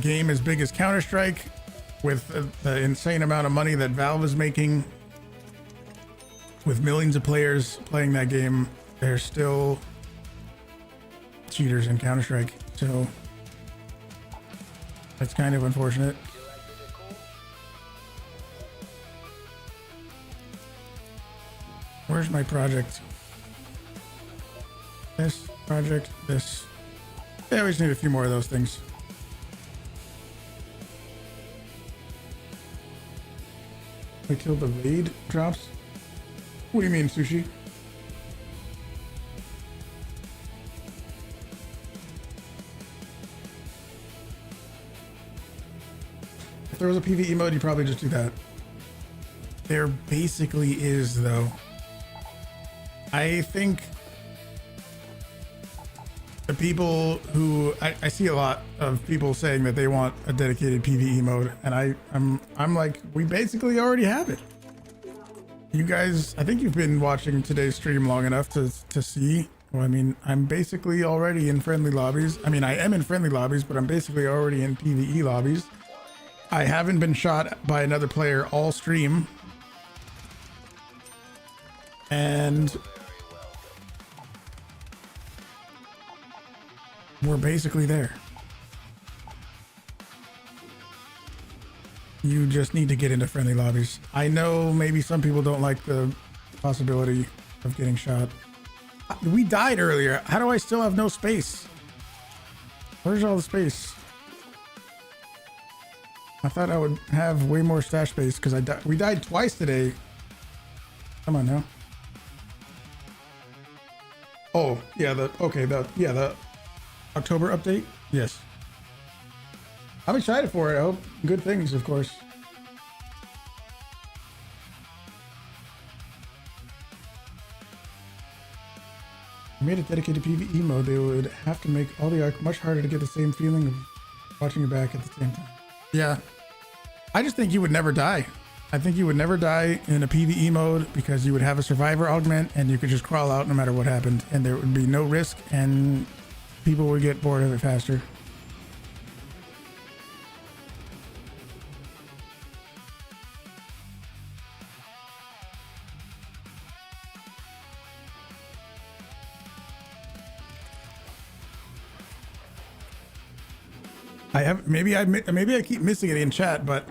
game as big as Counter-Strike, with the insane amount of money that Valve is making, with millions of players playing that game, there's still cheaters in Counter-Strike. So that's kind of unfortunate. Where's my project? This project, this. Yeah, we just need a few more of those things. Wait till the raid drops? What do you mean, Sushi? If there was a PvE mode, you'd probably just do that. There basically is, though. I think the people who I see a lot of people saying that they want a dedicated PvE mode, and I'm like, we basically already have it. You guys, I think you've been watching today's stream long enough to see. Well, I mean, I'm basically already in friendly lobbies. I mean, I am in friendly lobbies, but I'm basically already in PvE lobbies. I haven't been shot by another player all stream. And we're basically there. You just need to get into friendly lobbies. I know maybe some people don't like the possibility of getting shot. We died earlier. How do I still have no space? Where's all the space? I thought I would have way more stash space because we died twice today. Come on now. Oh, yeah, the October update? Yes. I'm excited for it. I hope good things, of course. made a dedicated PvE mode, they would have to make all the arc much harder to get the same feeling of watching it back at the same time. Yeah. I just think you would never die. I think you would never die in a PvE mode because you would have a survivor augment and you could just crawl out no matter what happened, and there would be no risk and people would get bored of it faster. Maybe I keep missing it in chat, but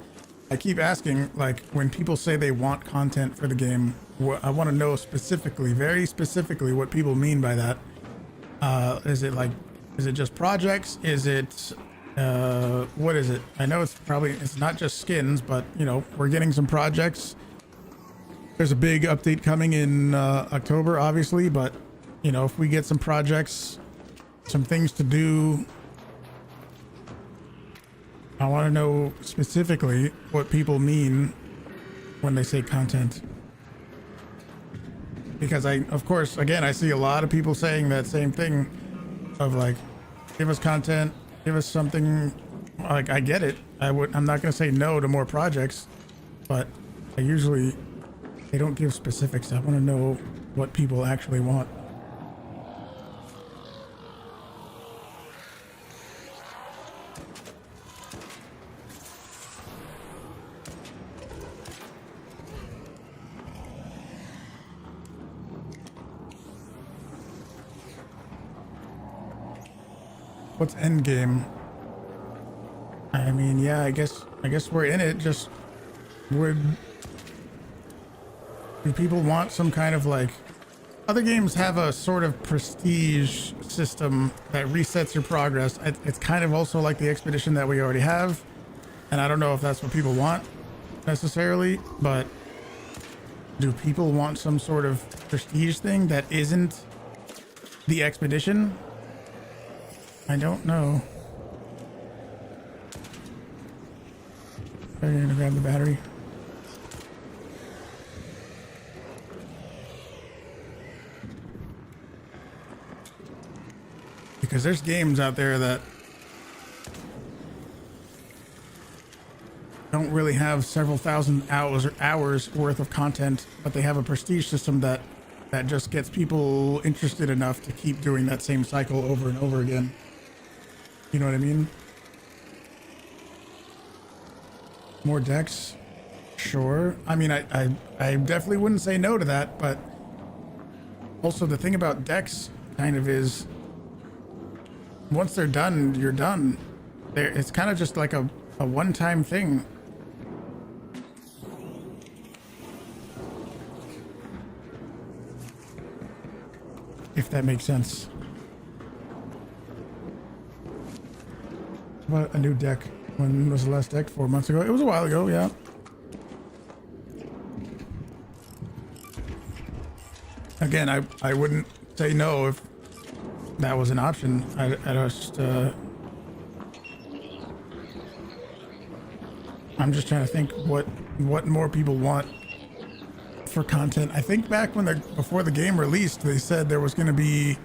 I keep asking, like, when people say they want content for the game, I want to know specifically, very specifically, what people mean by that. Is it just projects? Is it what is it? I know it's not just skins, but you know, we're getting some projects. There's a big update coming in October, obviously, but you know, if we get some projects, some things to do, I want to know specifically what people mean when they say content. Because of course, again, I see a lot of people saying that same thing of like, give us content, give us something. Like, I get it. I'm not going to say no to more projects, but they don't give specifics. I want to know what people actually want. What's end game? I mean, yeah, I guess we're in it. Just do people want some kind of, like, other games have a sort of prestige system that resets your progress. It's kind of also like the expedition that we already have, and I don't know if that's what people want necessarily, but do people want some sort of prestige thing that isn't the expedition? I don't know. I'm gonna grab the battery. Because there's games out there that don't really have several thousand hours worth of content, but they have a prestige system that just gets people interested enough to keep doing that same cycle over and over again. You know what I mean? More decks? Sure. I mean, I definitely wouldn't say no to that, but also the thing about decks kind of is, once they're done, you're done. It's kind of just like a one-time thing. If that makes sense. What a new deck. When was the last deck? 4 months ago? It was a while ago, yeah. Again, I wouldn't say no if that was an option. I just I'm just trying to think what more people want for content. I think back when before the game released, they said there was going to be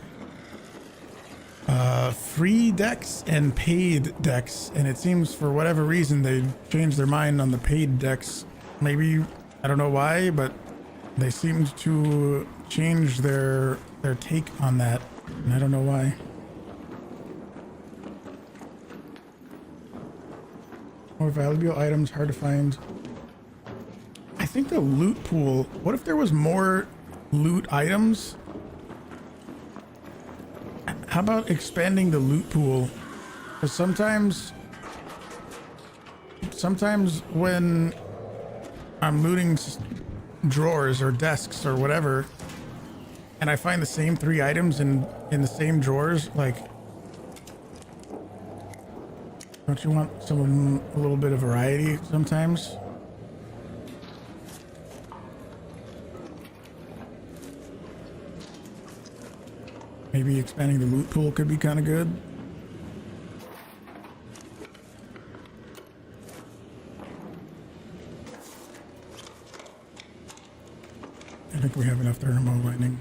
free decks and paid decks, and it seems for whatever reason they changed their mind on the paid decks. Maybe, I don't know why, but they seemed to change their take on that, and I don't know why. More valuable items, hard to find. I think the loot pool, what if there was more loot items? How about expanding the loot pool? Because sometimes when I'm looting drawers or desks or whatever, and I find the same 3 items in the same drawers, like, don't you want a little bit of variety sometimes? Maybe expanding the loot pool could be kind of good. I think we have enough thermal lightning.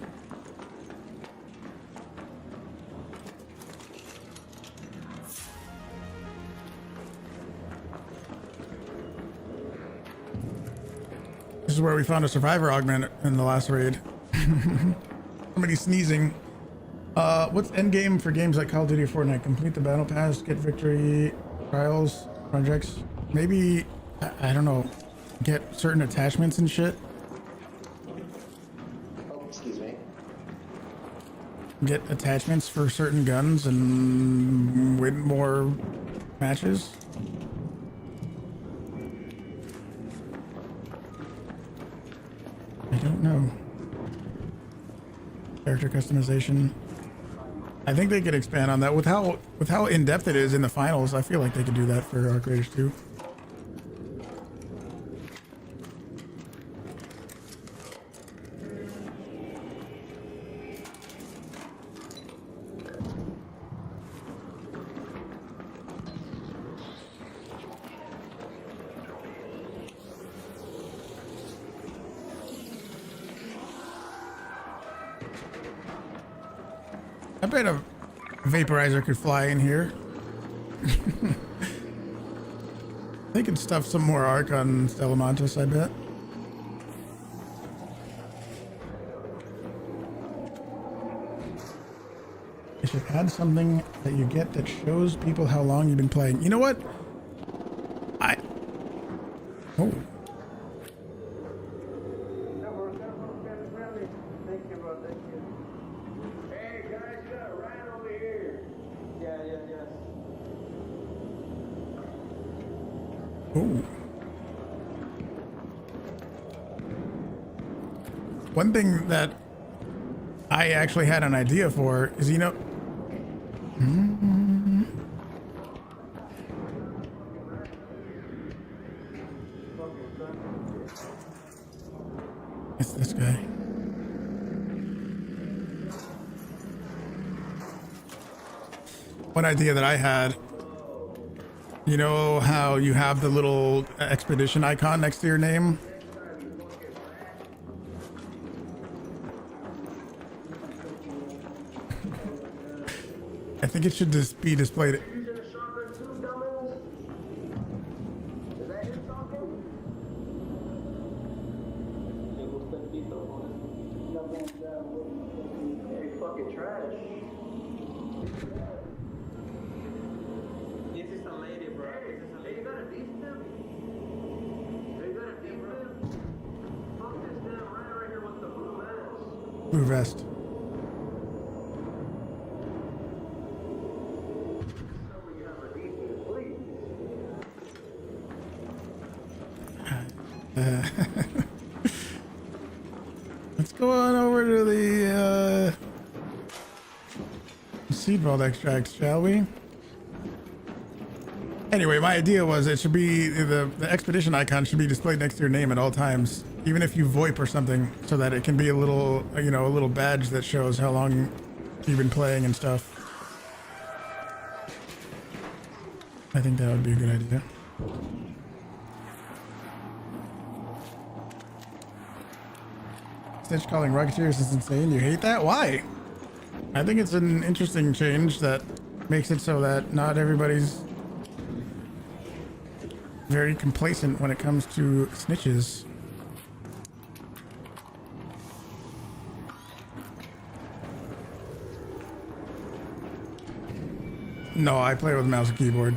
is where we found a survivor augment in the last raid. Somebody sneezing. What's endgame for games like Call of Duty or Fortnite? Complete the battle pass, get victory, trials, projects. Maybe, I don't know, get certain attachments and shit. Oh, excuse me. Get attachments for certain guns and win more matches. I don't know. Character customization. I think they could expand on that with how in depth it is in the finals. I feel like they could do that for Arc Raiders too. I bet a vaporizer could fly in here. They could stuff some more arc on Stella Montis, I bet. They should add something that you get that shows people how long you've been playing. You know what? Oh. One thing that I actually had an idea for is, you know, it's this guy. One idea that I had, you know how you have the little expedition icon next to your name? I think it should just be displayed. Blue vest. Let's go on over to the seed vault extracts, shall we? Anyway, my idea was it should be the expedition icon should be displayed next to your name at all times, even if you VoIP or something, so that it can be a little, you know, a little badge that shows how long you've been playing and stuff. I think that would be a good idea. Snitch calling Rocketeers is insane. You hate that? Why? I think it's an interesting change that makes it so that not everybody's very complacent when it comes to snitches. No, I play with mouse and keyboard.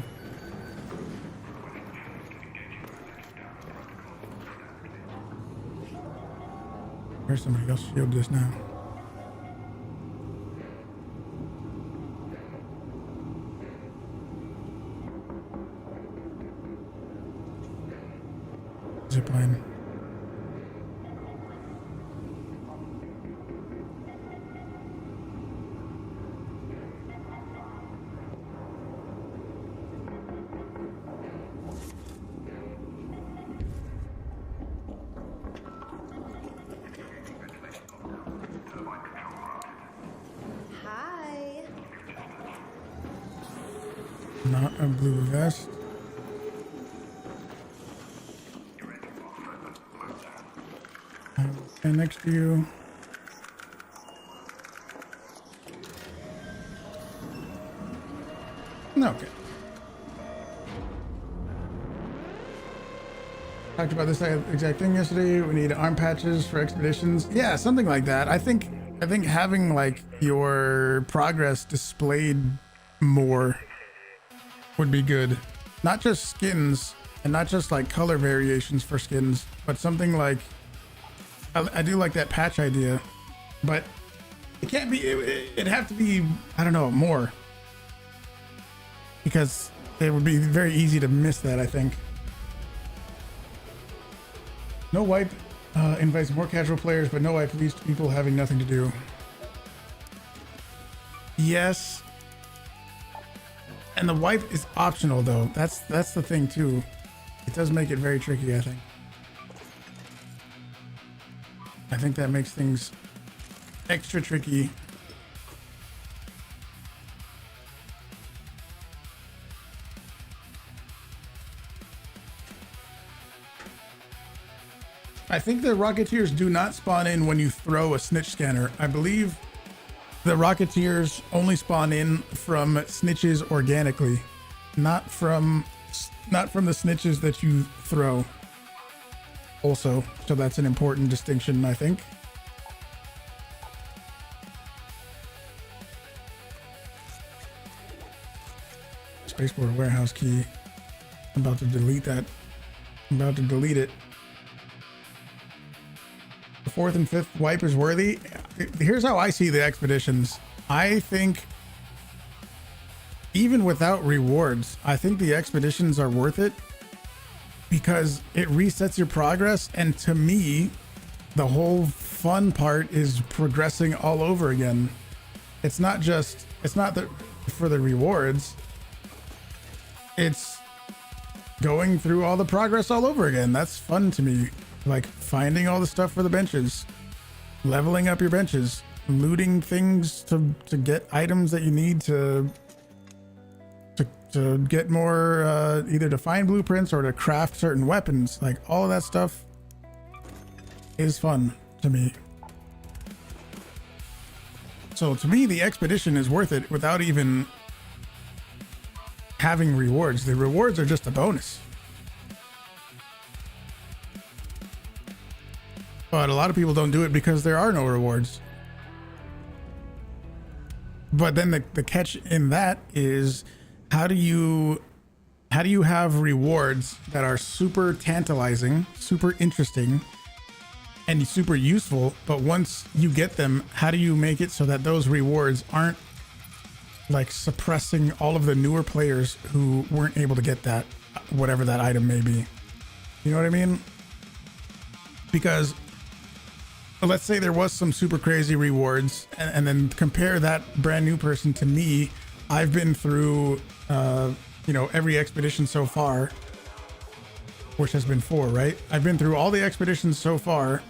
There's somebody else shield just now. Zipline. Hi. Not a blue vest. And next to you. Okay. talked about this exact thing yesterday. We need arm patches for expeditions. Yeah, something like that. I think having like your progress displayed more would be good. Not just skins and not just like color variations for skins, but something like, I do like that patch idea, but it can't be, it'd have to be, I don't know, more, because it would be very easy to miss that, I think. No wipe invites more casual players, but no wipe leads to people having nothing to do. Yes. And the wipe is optional though. That's the thing too. It does make it very tricky, I think. I think that makes things extra tricky. I think the Rocketeers do not spawn in when you throw a snitch scanner. I believe the Rocketeers only spawn in from snitches organically, not from the snitches that you throw. Also, so that's an important distinction, I think. Spaceport warehouse key. I'm about to delete that. I'm about to delete it. The 4th and 5th wipe is worthy. Here's how I see the expeditions. I think even without rewards, I think the expeditions are worth it because it resets your progress. And to me, the whole fun part is progressing all over again. It's not for the rewards. It's going through all the progress all over again. That's fun to me. Like finding all the stuff for the benches, leveling up your benches, looting things to get items that you need to get more, either to find blueprints or to craft certain weapons. Like all of that stuff is fun to me. So to me, the expedition is worth it without even having rewards. The rewards are just a bonus. But a lot of people don't do it because there are no rewards. But then the catch in that is, how do you have rewards that are super tantalizing, super interesting, and super useful, but once you get them, how do you make it so that those rewards aren't like suppressing all of the newer players who weren't able to get that, whatever that item may be? You know what I mean? Because let's say there was some super crazy rewards, and then compare that brand new person to me. I've been through, every expedition so far, which has been 4, right? I've been through all the expeditions so far,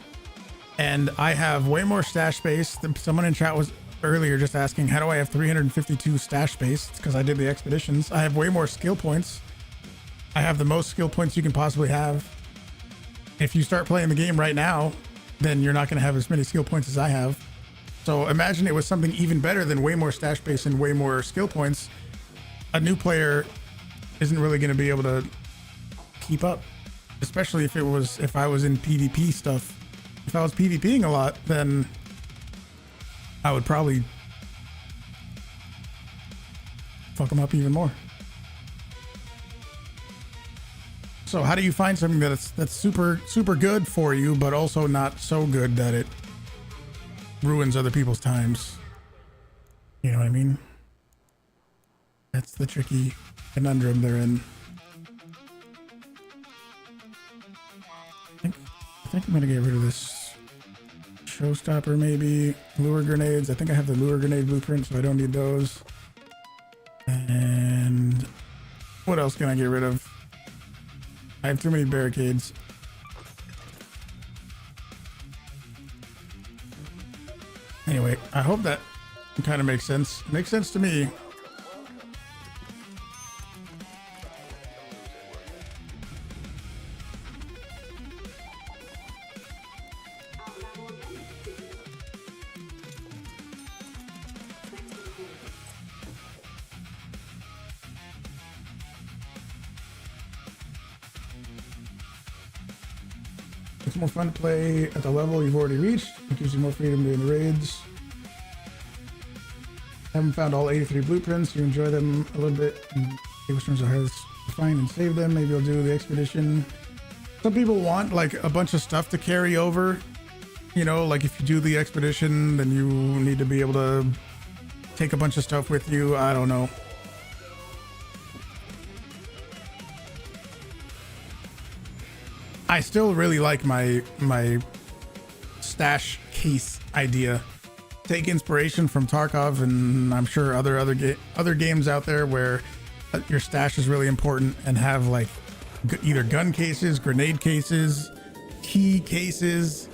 and I have way more stash space. Someone in chat was earlier just asking, how do I have 352 stash space? It's because I did the expeditions. I have way more skill points. I have the most skill points you can possibly have. If you start playing the game right now, then you're not going to have as many skill points as I have. So imagine it was something even better than way more stash space and way more skill points. A new player isn't really going to be able to keep up, especially if I was in PvP stuff. If I was PvPing a lot, then I would probably fuck them up even more. So how do you find something that's super good for you, but also not so good that it ruins other people's times? You know what I mean? That's the tricky conundrum they're in. I think I'm gonna get rid of this showstopper, maybe. Lure grenades. I think I have the lure grenade blueprint, so I don't need those. And what else can I get rid of? I have too many barricades. Anyway, I hope that kind of makes sense. Makes sense to me. It's more fun to play at the level you've already reached. It gives you more freedom during the raids. Haven't found all 83 blueprints. You enjoy them a little bit. And which ones are hardest to find and save them. Maybe you'll do the expedition. Some people want like a bunch of stuff to carry over. You know, like if you do the expedition, then you need to be able to take a bunch of stuff with you. I don't know. I still really like my stash case idea. Take inspiration from Tarkov, and I'm sure other games out there where your stash is really important, and have like either gun cases, grenade cases, key cases,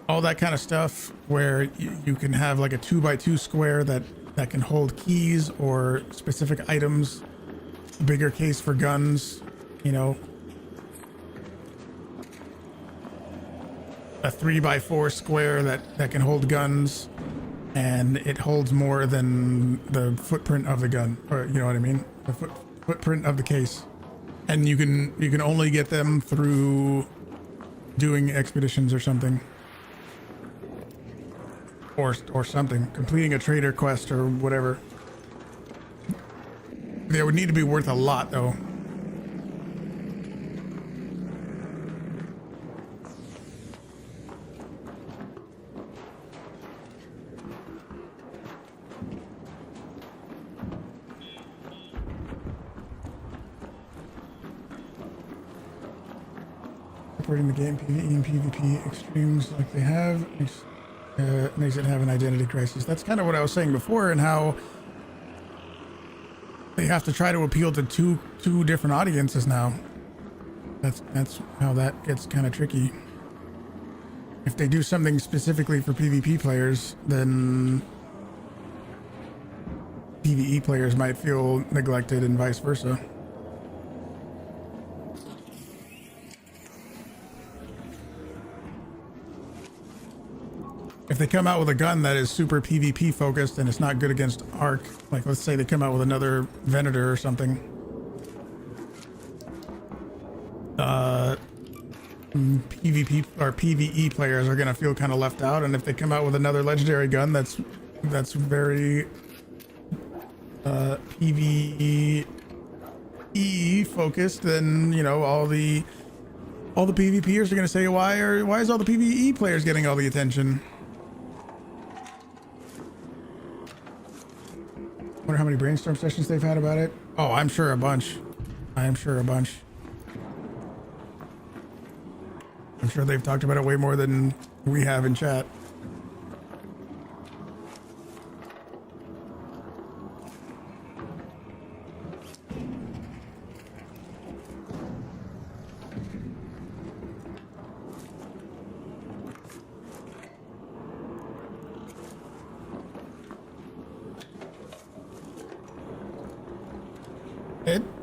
all that kind of stuff, where you can have like a 2x2 square that can hold keys or specific items, a bigger case for guns, you know, a 3x4 square that can hold guns, and it holds more than the footprint of the gun, or you know what I mean, the footprint of the case. And you can only get them through doing expeditions or something, or something, completing a trader quest or whatever. They would need to be worth a lot though. Separating the game PvE and PvP extremes like they have makes it have an identity crisis. That's kind of what I was saying before, and how they have to try to appeal to two different audiences now. That's how that gets kind of tricky. If they do something specifically for PvP players, then PvE players might feel neglected and vice versa. If they come out with a gun that is super PvP focused and it's not good against Arc, like let's say they come out with another Venator or something, PvP or PvE players are gonna feel kind of left out. And if they come out with another legendary gun that's very PvE focused, then you know all the PvPers are gonna say, why is all the PvE players getting all the attention? Wonder how many brainstorm sessions they've had about it. Oh, I'm sure a bunch. I'm sure they've talked about it way more than we have in chat.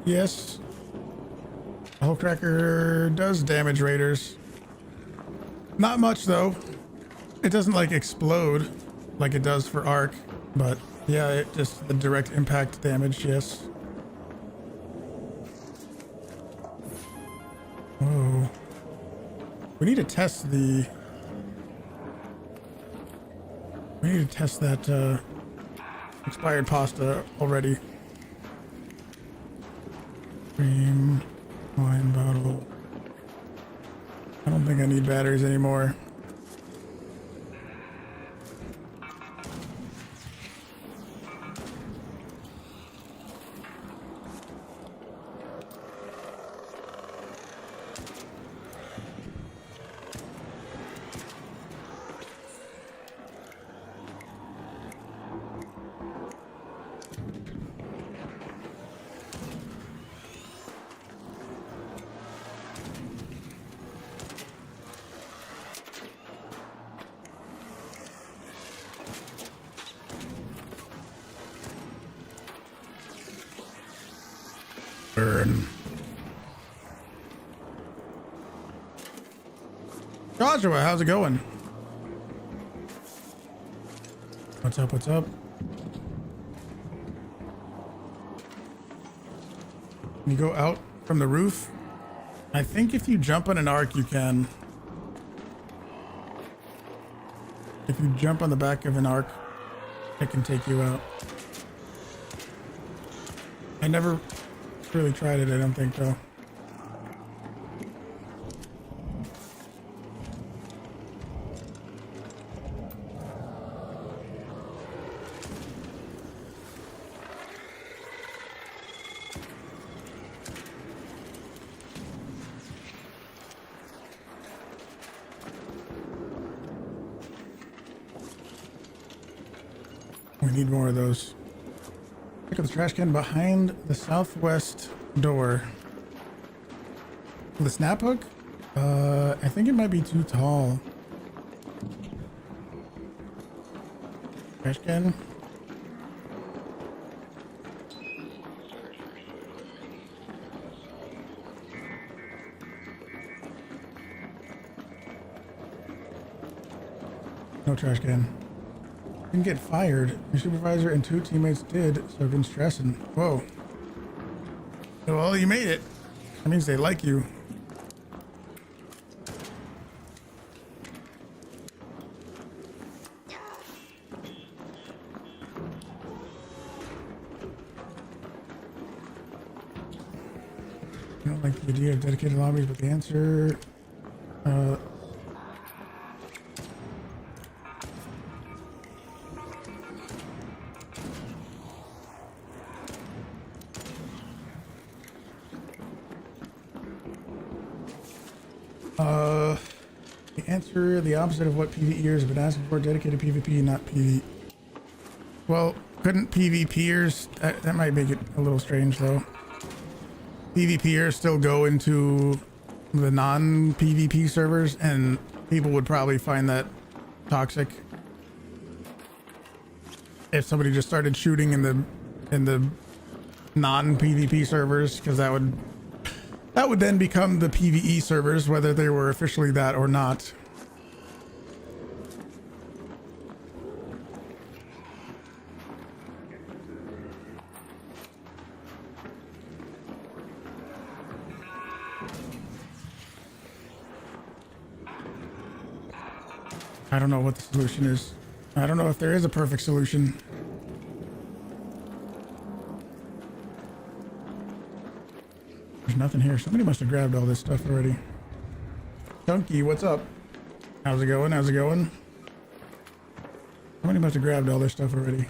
Yes, Hullcracker does damage raiders. Not much though. It doesn't like explode like it does for Arc, but yeah, it just the direct impact damage. Yes. Whoa. We need to test the. We need to test that expired pasta already. Cream, wine bottle. I don't think I need batteries anymore. Burn. Joshua, how's it going? What's up? What's up? Can you go out from the roof? I think if you jump on an arc, you can. If you jump on the back of an arc, it can take you out. I never really tried it, I don't think, though. We need more of those. Pick up the trash can behind the southwest door. The snap hook? I think it might be too tall. Trash can. No trash can. Didn't get fired. Your supervisor and 2 teammates did, so I've been stressing. Whoa. Well, you made it. That means they like you. I don't like the idea of dedicated lobbies, but the answer... the answer, the opposite of what PvEers have been asking for, dedicated PvP, not PvE. Well, couldn't PvPers, that might make it a little strange though. PvPers still go into the non-PvP servers, and people would probably find that toxic if somebody just started shooting in the non-PvP servers, because that would then become the PvE servers, whether they were officially that or not. I don't know what the solution is. I don't know if there is a perfect solution. There's nothing here. Somebody must have grabbed all this stuff already. Chunky, what's up? How's it going? How's it going? Somebody must have grabbed all this stuff already.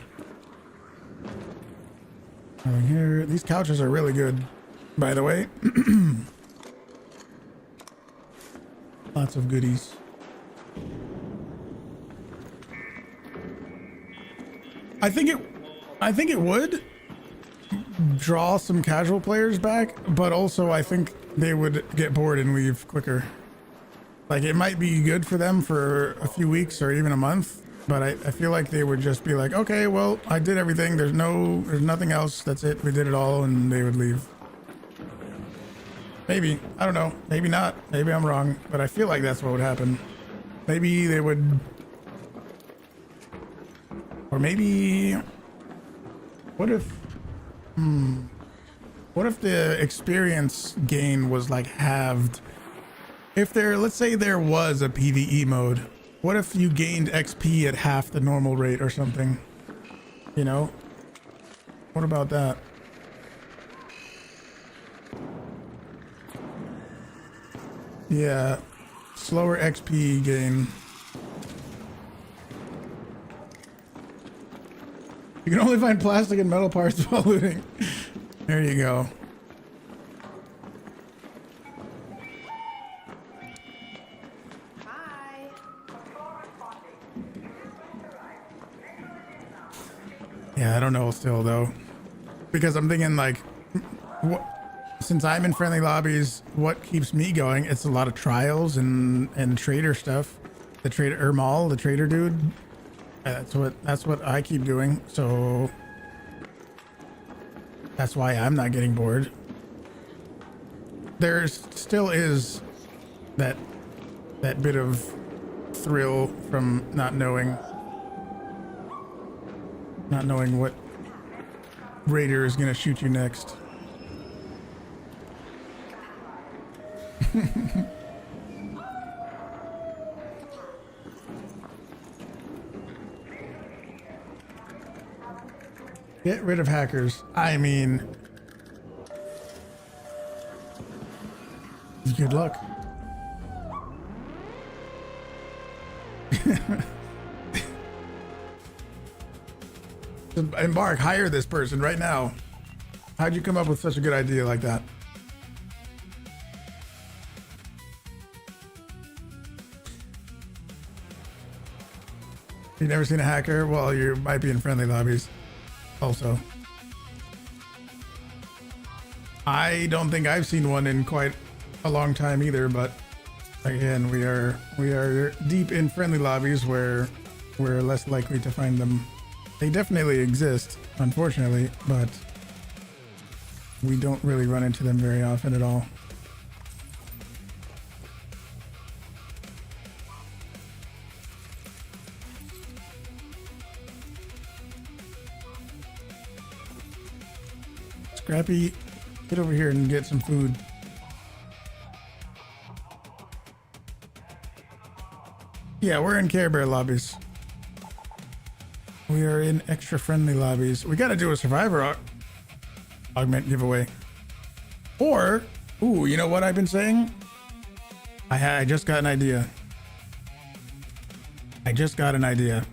Nothing here. These couches are really good, by the way. Lots of goodies. I think it would draw some casual players back, but also I think they would get bored and leave quicker. Like, it might be good for them for a few weeks or even a month, but I feel like they would just be like, okay, well, I did everything. There's nothing else. That's it. We did it all, and they would leave. Maybe. I don't know. Maybe not. Maybe I'm wrong, but I feel like that's what would happen. Maybe they would... Or maybe... What if... What if the experience gain was like halved? If there, let's say there was a PvE mode, what if you gained XP at half the normal rate or something? You know? What about that? Yeah. Slower XP gain. You can only find plastic and metal parts while looting. There you go. Hi. Yeah, I don't know still though. Because I'm thinking like, since I'm in friendly lobbies, what keeps me going? It's a lot of trials and trader stuff. The trader Ermal, the trader dude. That's what I keep doing, so that's why I'm not getting bored. There still is that bit of thrill from not knowing what raider is gonna shoot you next. Get rid of hackers. I mean, good luck. Embark, hire this person right now. How'd you come up with such a good idea like that? You've never seen a hacker? Well, you might be in friendly lobbies. Also, I don't think I've seen one in quite a long time either, but again, we are deep in friendly lobbies where we're less likely to find them. They definitely exist, unfortunately, but we don't really run into them very often at all. Scrappy, get over here and get some food. Yeah, we're in Care Bear lobbies. We are in extra friendly lobbies. We gotta do a survivor augment giveaway. Or, ooh, you know what I've been saying? I just got an idea. I just got an idea.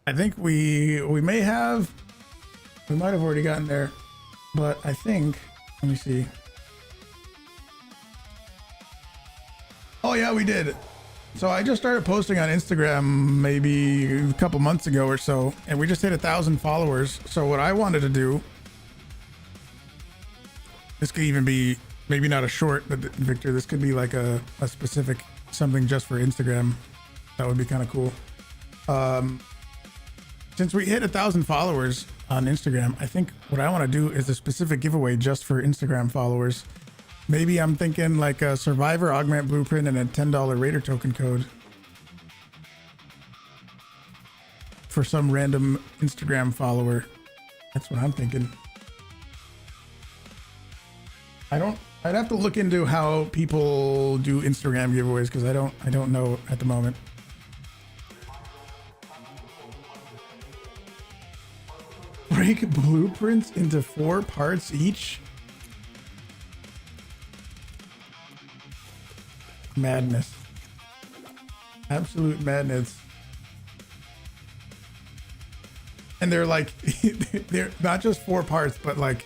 I think we might have already gotten there, but I think, let me see. Oh yeah, we did. So I just started posting on Instagram maybe a couple months ago or so, and we just hit 1,000 followers. So what I wanted to do, this could even be maybe not a short, but Victor, this could be like a specific something just for Instagram. That would be kind of cool. Since we hit 1,000 followers on Instagram, I think what I want to do is a specific giveaway just for Instagram followers. Maybe I'm thinking like a survivor augment blueprint and a $10 Raider token code for some random Instagram follower. That's what I'm thinking. I'd have to look into how people do Instagram giveaways because I don't know at the moment. Break blueprints into 4 parts each? Madness. Absolute madness. And they're like, they're not just 4 parts, but like,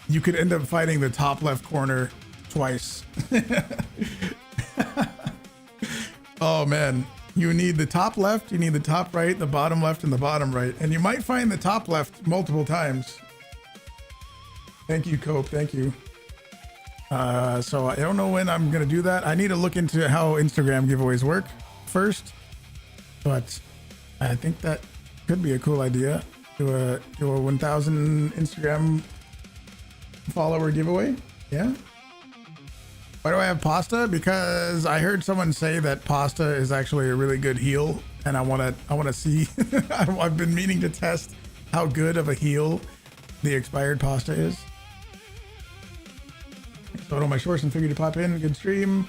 you could end up fighting the top left corner twice. Oh man. You need the top left, you need the top right, the bottom left, and the bottom right. And you might find the top left multiple times. Thank you, Cope. Thank you. So I don't know when I'm going to do that. I need to look into how Instagram giveaways work first. But I think that could be a cool idea. Do a 1,000 Instagram follower giveaway. Yeah. Why do I have pasta? Because I heard someone say that pasta is actually a really good heal, and I want to see. I've been meaning to test how good of a heal the expired pasta is. So my shorts and figured to pop in. Good stream.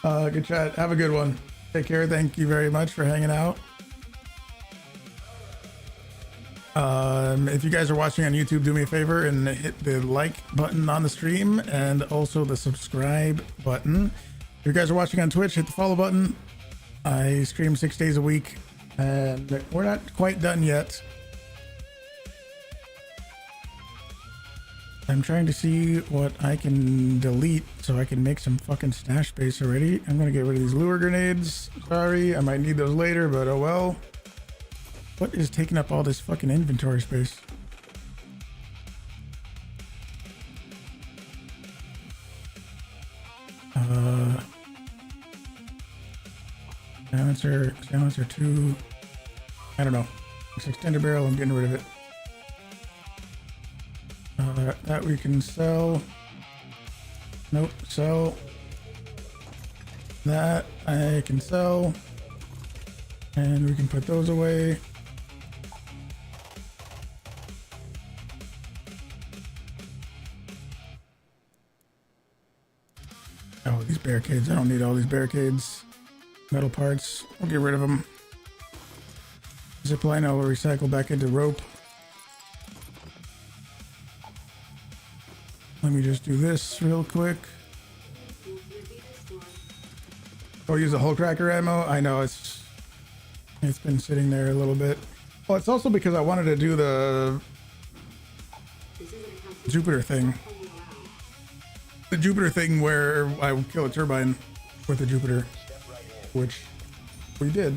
Good chat. Have a good one. Take care. Thank you very much for hanging out. If you guys are watching on YouTube, do me a favor and hit the like button on the stream and also the subscribe button. If you guys are watching on Twitch, hit the follow button. I stream 6 days a week and we're not quite done yet. I'm trying to see what I can delete so I can make some fucking stash space already. I'm gonna get rid of these lure grenades. Sorry, I might need those later, but oh well. What is taking up all this fucking inventory space? Silencer 2. I don't know. This extended barrel, I'm getting rid of it. That we can sell. Nope, sell. That I can sell. And we can put those away. Oh, these barricades. I don't need all these barricades. Metal parts. We'll get rid of them. Zipline I will recycle back into rope. Let me just do this real quick. I'll use the Hullcracker ammo. I know it's been sitting there a little bit. Well, it's also because I wanted to do the Jupiter thing. The Jupiter thing where I would kill a turbine with the Jupiter, which we did.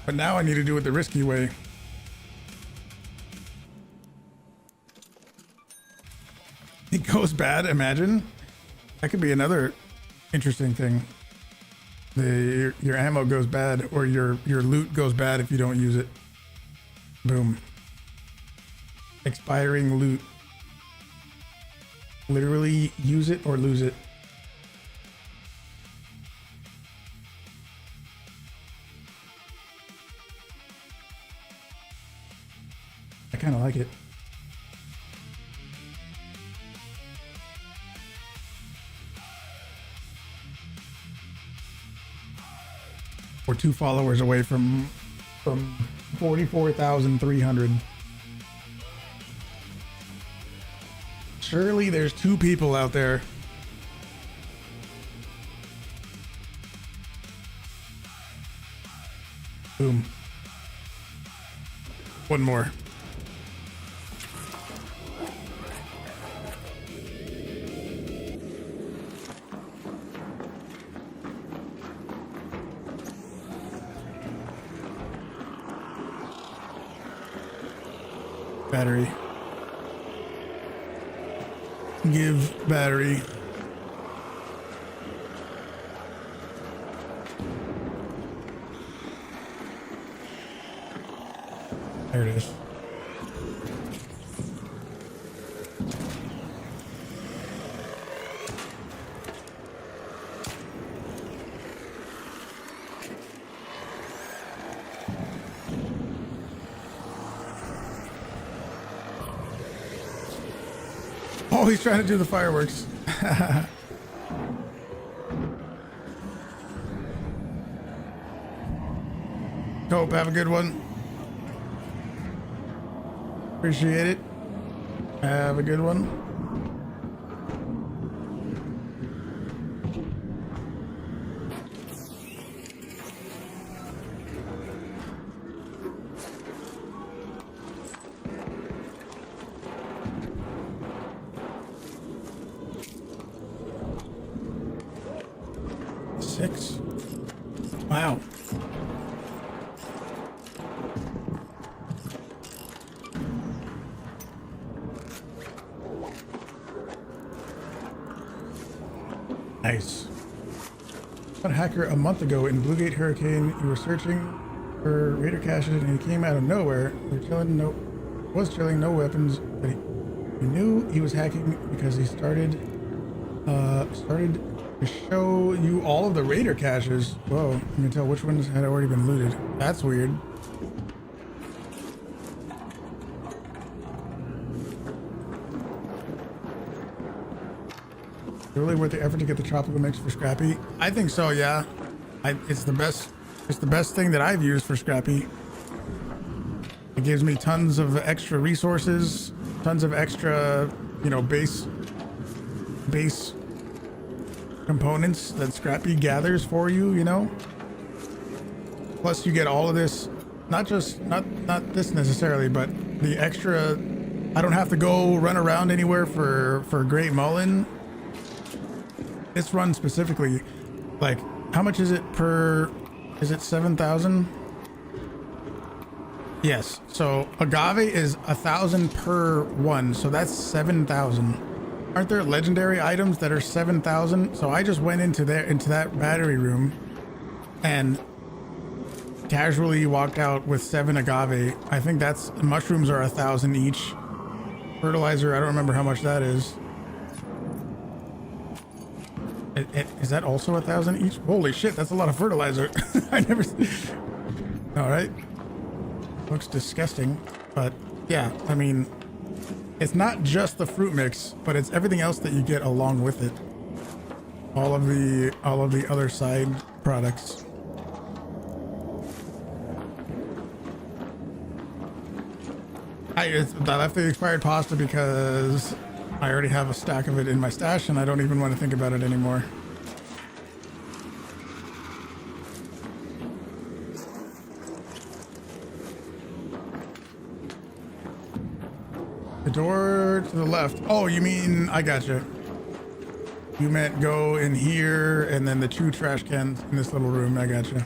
But now I need to do it the risky way. It goes bad, imagine. That could be another interesting thing. Your ammo goes bad, or your loot goes bad if you don't use it. Boom. Expiring loot. Literally use it or lose it. I kind of like it. We're 2 followers away from 44,300. Surely there's 2 people out there. Boom. One more. Battery. Give battery. There it is. Oh, he's trying to do the fireworks. Hope, have a good one. Appreciate it. Have a good one. Wow. Nice. Got a hacker a month ago in Bluegate Hurricane. You were searching for raider caches and he came out of nowhere. We were chilling, no weapons, but he knew he was hacking because he started to show you all of the raider caches. Whoa, you can tell which ones had already been looted. That's weird. Really worth the effort to get the tropical mix for Scrappy? I think so, yeah. It's the best thing that I've used for Scrappy. It gives me tons of extra resources, tons of extra, you know, base components that Scrappy gathers for you, you know? Plus you get all of this, not this necessarily, but the extra, I don't have to go run around anywhere for Great Mullen. This run specifically, like, how much is it per, is it 7,000? Yes, so agave is 1,000 per one, so that's 7,000. Aren't there legendary items that are 7,000? So I just went into that battery room and casually walked out with 7 agave. I think that's, mushrooms are 1,000 each. Fertilizer, I don't remember how much that is. Is that also 1,000 each? Holy shit, that's a lot of fertilizer. I never. All right. Looks disgusting, but yeah, I mean, it's not just the fruit mix, but it's everything else that you get along with it. All of the other side products. I left the expired pasta because I already have a stack of it in my stash and I don't even want to think about it anymore. The door to the left. Oh, you mean, I gotcha. You meant go in here and then the 2 trash cans in this little room. I gotcha.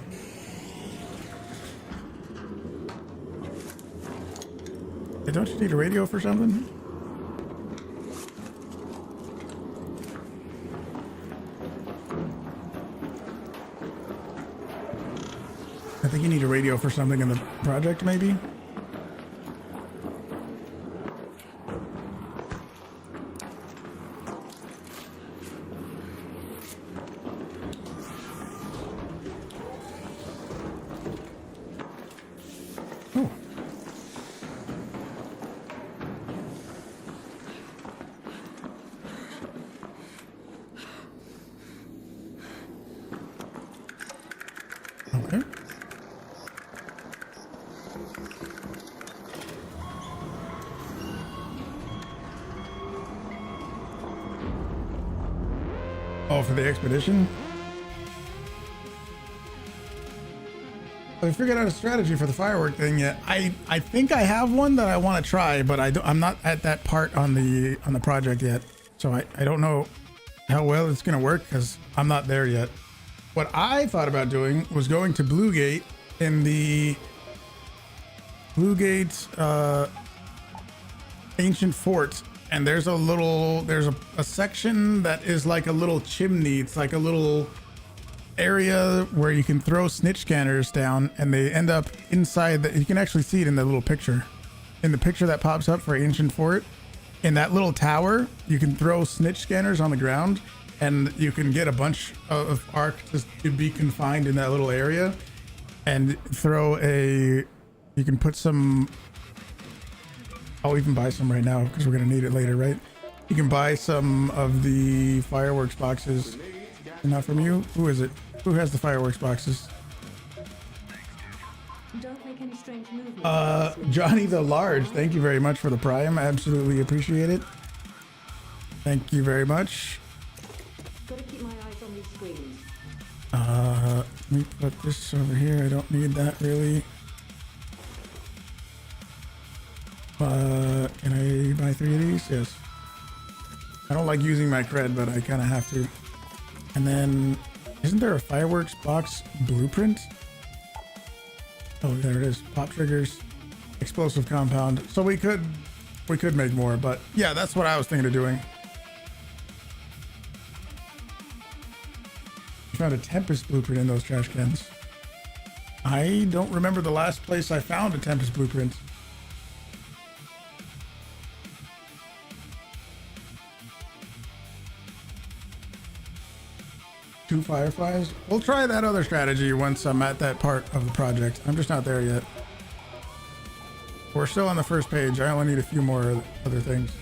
Hey, don't you need a radio for something? I think you need a radio for something in the project, maybe? For the expedition. I figured out a strategy for the firework thing yet. I think I have one that I want to try, but I'm not at that part on the project yet, so I don't know how well it's gonna work because I'm not there yet. What I thought about doing was going to Blue Gate in the Blue Gate ancient fort. And there's a section that is like a little chimney. It's like a little area where you can throw snitch scanners down and they end up inside you can actually see it in the little picture. In the picture that pops up for Ancient Fort, in that little tower, you can throw snitch scanners on the ground and you can get a bunch of arc to be confined in that little area and you can put some. I'll even buy some right now because we're gonna need it later, right? You can buy some of the fireworks boxes. Not from you? Who is it? Who has the fireworks boxes? Don't make any strange movements. Johnny the Large, thank you very much for the Prime. I absolutely appreciate it. Thank you very much. Gotta keep my eyes on these screens. Let me put this over here. I don't need that really. Can I buy 3 of these? Yes. I don't like using my cred, but I kind of have to. And then, isn't there a fireworks box blueprint? Oh, there it is. Pop triggers, explosive compound. So we could make more, but yeah, that's what I was thinking of doing. I found a Tempest blueprint in those trash cans. I don't remember the last place I found a Tempest blueprint. Two fireflies. We'll try that other strategy once I'm at that part of the project. I'm just not there yet. We're still on the first page. I only need a few more other things.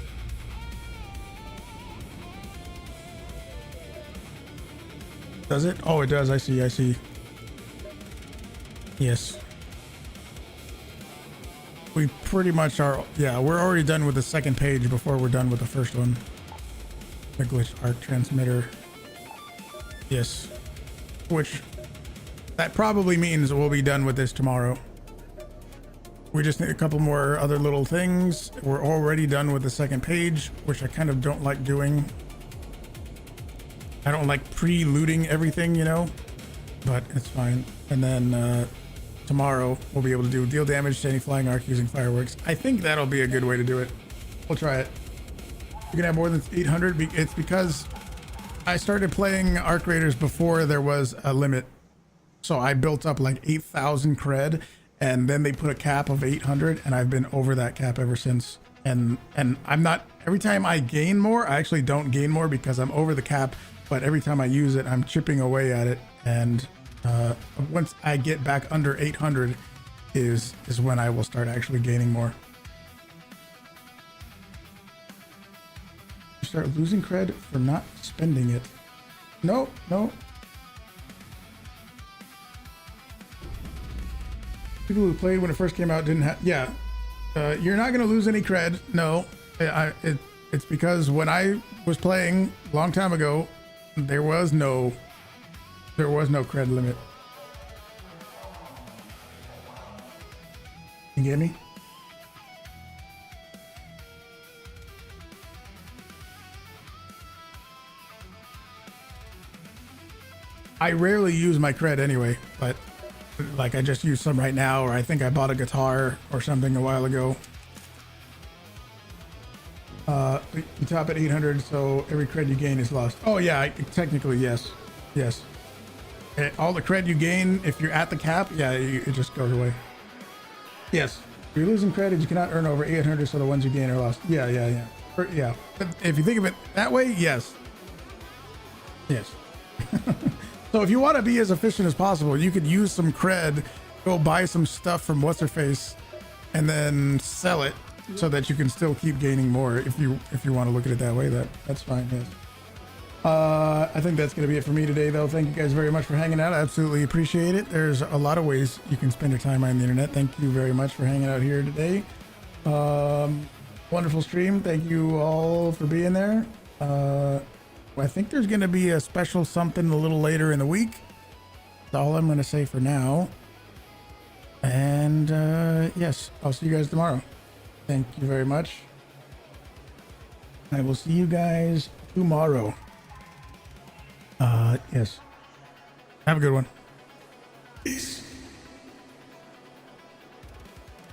Does it? Oh, it does. I see. Yes. We pretty much are. Yeah, we're already done with the second page before we're done with the first one. The glitch arc transmitter. Yes, which that probably means we'll be done with this tomorrow. We just need a couple more other little things. We're already done with the second page, which I kind of don't like doing. I don't like pre-looting everything, you know, but it's fine. And then tomorrow we'll be able to do deal damage to any flying arc using fireworks. I think that'll be a good way to do it. We'll try it. You can have more than 800. It's because I started playing Arc Raiders before there was a limit. So I built up like 8,000 cred and then they put a cap of 800 and I've been over that cap ever since. And I'm not, every time I gain more, I actually don't gain more because I'm over the cap, but every time I use it, I'm chipping away at it. And once I get back under 800 is when I will start actually gaining more. Start losing cred for not spending it. No. People who played when it first came out didn't have. Yeah, You're not gonna lose any cred. No, it's because when I was playing a long time ago, there was no cred limit. You get me? I rarely use my cred anyway, but like I just used some right now, or I think I bought a guitar or something a while ago. You top at 800, so every cred you gain is lost. Oh yeah, technically yes, yes. All the cred you gain, if you're at the cap, yeah, it just goes away. Yes, if you're losing credit, you cannot earn over 800, so the ones you gain are lost. Yeah, yeah. But if you think of it that way, yes, yes. So if you want to be as efficient as possible, you could use some cred, go buy some stuff from what's her face, and then sell it so that you can still keep gaining more. If you want to look at it that way, that's fine. Yes. I think that's going to be it for me today, though. Thank you guys very much for hanging out. I absolutely appreciate it. There's a lot of ways you can spend your time on the internet. Thank you very much for hanging out here today. Wonderful stream. Thank you all for being there. I think there's going to be a special something a little later in the week. That's all I'm going to say for now. And yes, I'll see you guys tomorrow. Thank you very much. I will see you guys tomorrow. Yes. Have a good one.